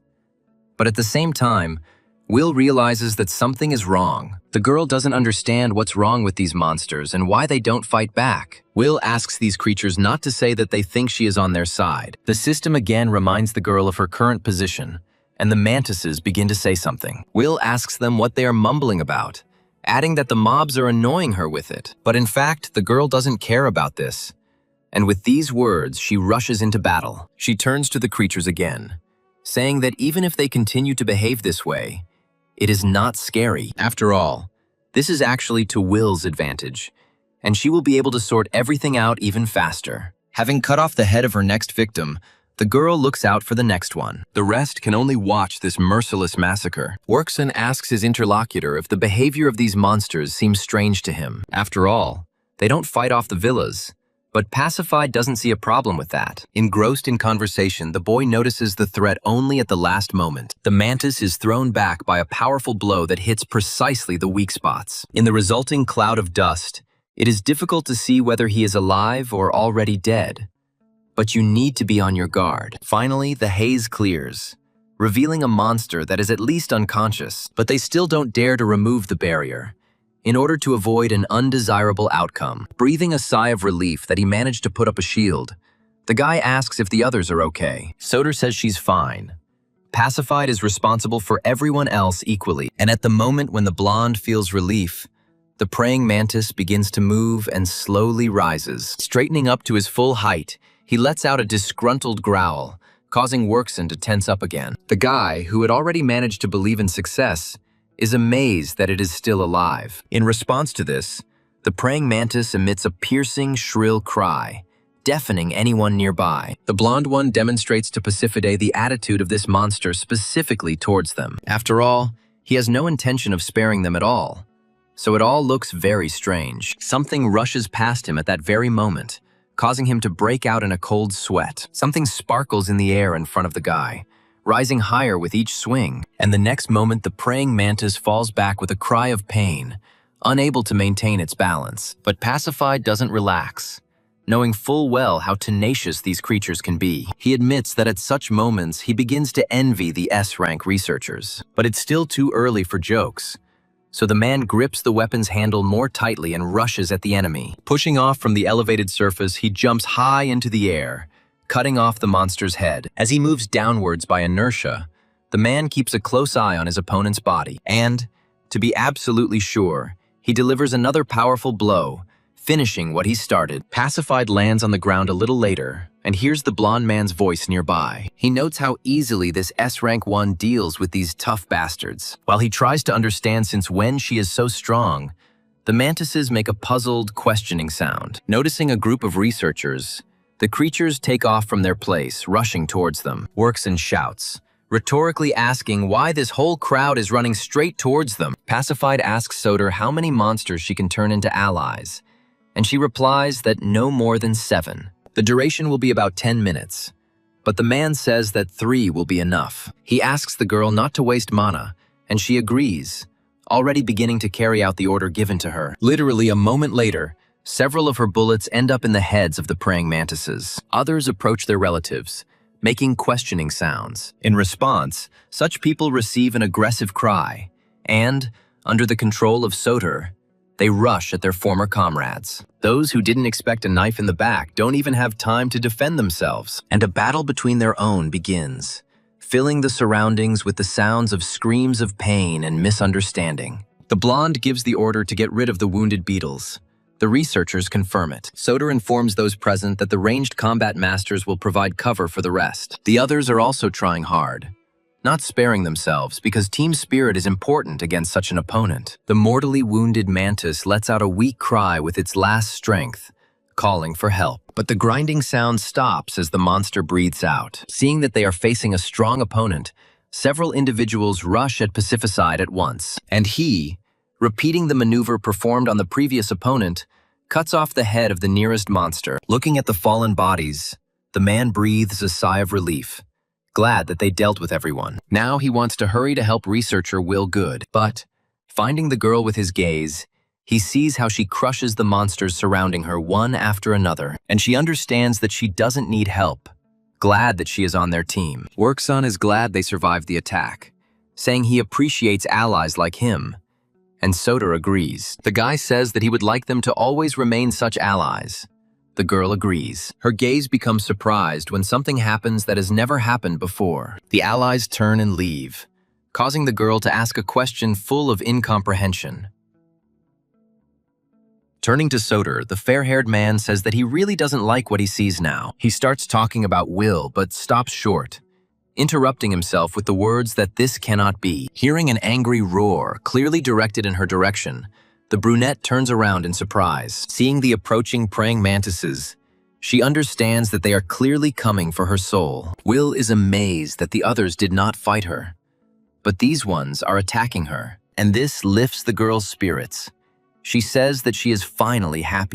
But at the same time, Will realizes that something is wrong. The girl doesn't understand what's wrong with these monsters and why they don't fight back. Will asks these creatures not to say that they think she is on their side. The system again reminds the girl of her current position, and the mantises begin to say something. Will asks them what they are mumbling about, adding that the mobs are annoying her with it. But in fact, the girl doesn't care about this. And with these words, she rushes into battle. She turns to the creatures again, saying that even if they continue to behave this way, it is not scary. After all, this is actually to Will's advantage, and she will be able to sort everything out even faster. Having cut off the head of her next victim, the girl looks out for the next one. The rest can only watch this merciless massacre. Workson asks his interlocutor if the behavior of these monsters seems strange to him. After all, they don't fight off the villas, but Pacified doesn't see a problem with that. Engrossed in conversation, the boy notices the threat only at the last moment. The mantis is thrown back by a powerful blow that hits precisely the weak spots. In the resulting cloud of dust, it is difficult to see whether he is alive or already dead. But you need to be on your guard. Finally, the haze clears, revealing a monster that is at least unconscious, but they still don't dare to remove the barrier, in order to avoid an undesirable outcome. Breathing a sigh of relief that he managed to put up a shield, the guy asks if the others are okay. Soder says she's fine. Pacified is responsible for everyone else equally, and at the moment when the blonde feels relief, the praying mantis begins to move and slowly rises. Straightening up to his full height, he lets out a disgruntled growl, causing Workson to tense up again. The guy, who had already managed to believe in success, is amazed that it is still alive. In response to this, the praying mantis emits a piercing, shrill cry, deafening anyone nearby. The blonde one demonstrates to Pasiphae the attitude of this monster specifically towards them. After all, he has no intention of sparing them at all. So it all looks very strange. Something rushes past him at that very moment, causing him to break out in a cold sweat. Something sparkles in the air in front of the guy, rising higher with each swing, and the next moment the praying mantis falls back with a cry of pain, unable to maintain its balance. But Pacified doesn't relax, knowing full well how tenacious these creatures can be. He admits that at such moments he begins to envy the S-rank researchers. But it's still too early for jokes, so the man grips the weapon's handle more tightly and rushes at the enemy. Pushing off from the elevated surface, he jumps high into the air, cutting off the monster's head. As he moves downwards by inertia, the man keeps a close eye on his opponent's body, and, to be absolutely sure, he delivers another powerful blow, finishing what he started. Pacified lands on the ground a little later, and hears the blonde man's voice nearby. He notes how easily this S-rank one deals with these tough bastards. While he tries to understand since when she is so strong, the mantises make a puzzled, questioning sound. Noticing a group of researchers, the creatures take off from their place, rushing towards them. Workson shouts, rhetorically asking why this whole crowd is running straight towards them. Pacified asks Soder how many monsters she can turn into allies, and she replies that no more than 7. The duration will be about 10 minutes, but the man says that 3 will be enough. He asks the girl not to waste mana, and she agrees, already beginning to carry out the order given to her. Literally a moment later, several of her bullets end up in the heads of the praying mantises. Others approach their relatives, making questioning sounds. In response, such people receive an aggressive cry, and, under the control of Soder, they rush at their former comrades. Those who didn't expect a knife in the back don't even have time to defend themselves, and a battle between their own begins, filling the surroundings with the sounds of screams of pain and misunderstanding. The blonde gives the order to get rid of the wounded beetles. The researchers confirm it. Soder informs those present that the ranged combat masters will provide cover for the rest. The others are also trying hard, not sparing themselves, because team spirit is important against such an opponent. The mortally wounded mantis lets out a weak cry with its last strength, calling for help. But the grinding sound stops as the monster breathes out. Seeing that they are facing a strong opponent, several individuals rush at Pacificide at once, and he, repeating the maneuver performed on the previous opponent, cuts off the head of the nearest monster. Looking at the fallen bodies, the man breathes a sigh of relief, glad that they dealt with everyone. Now he wants to hurry to help researcher Will Good, but, finding the girl with his gaze, he sees how she crushes the monsters surrounding her one after another, and she understands that she doesn't need help, glad that she is on their team. Workson is glad they survived the attack, saying he appreciates allies like him, and Soder agrees. The guy says that he would like them to always remain such allies. The girl agrees. Her gaze becomes surprised when something happens that has never happened before. The allies turn and leave, causing the girl to ask a question full of incomprehension. Turning to Soder, the fair-haired man says that he really doesn't like what he sees now. He starts talking about Will, but stops short, interrupting himself with the words that this cannot be. Hearing an angry roar, clearly directed in her direction, the brunette turns around in surprise. Seeing the approaching praying mantises, she understands that they are clearly coming for her soul. Will is amazed that the others did not fight her, but these ones are attacking her, and this lifts the girl's spirits. She says that she is finally happy.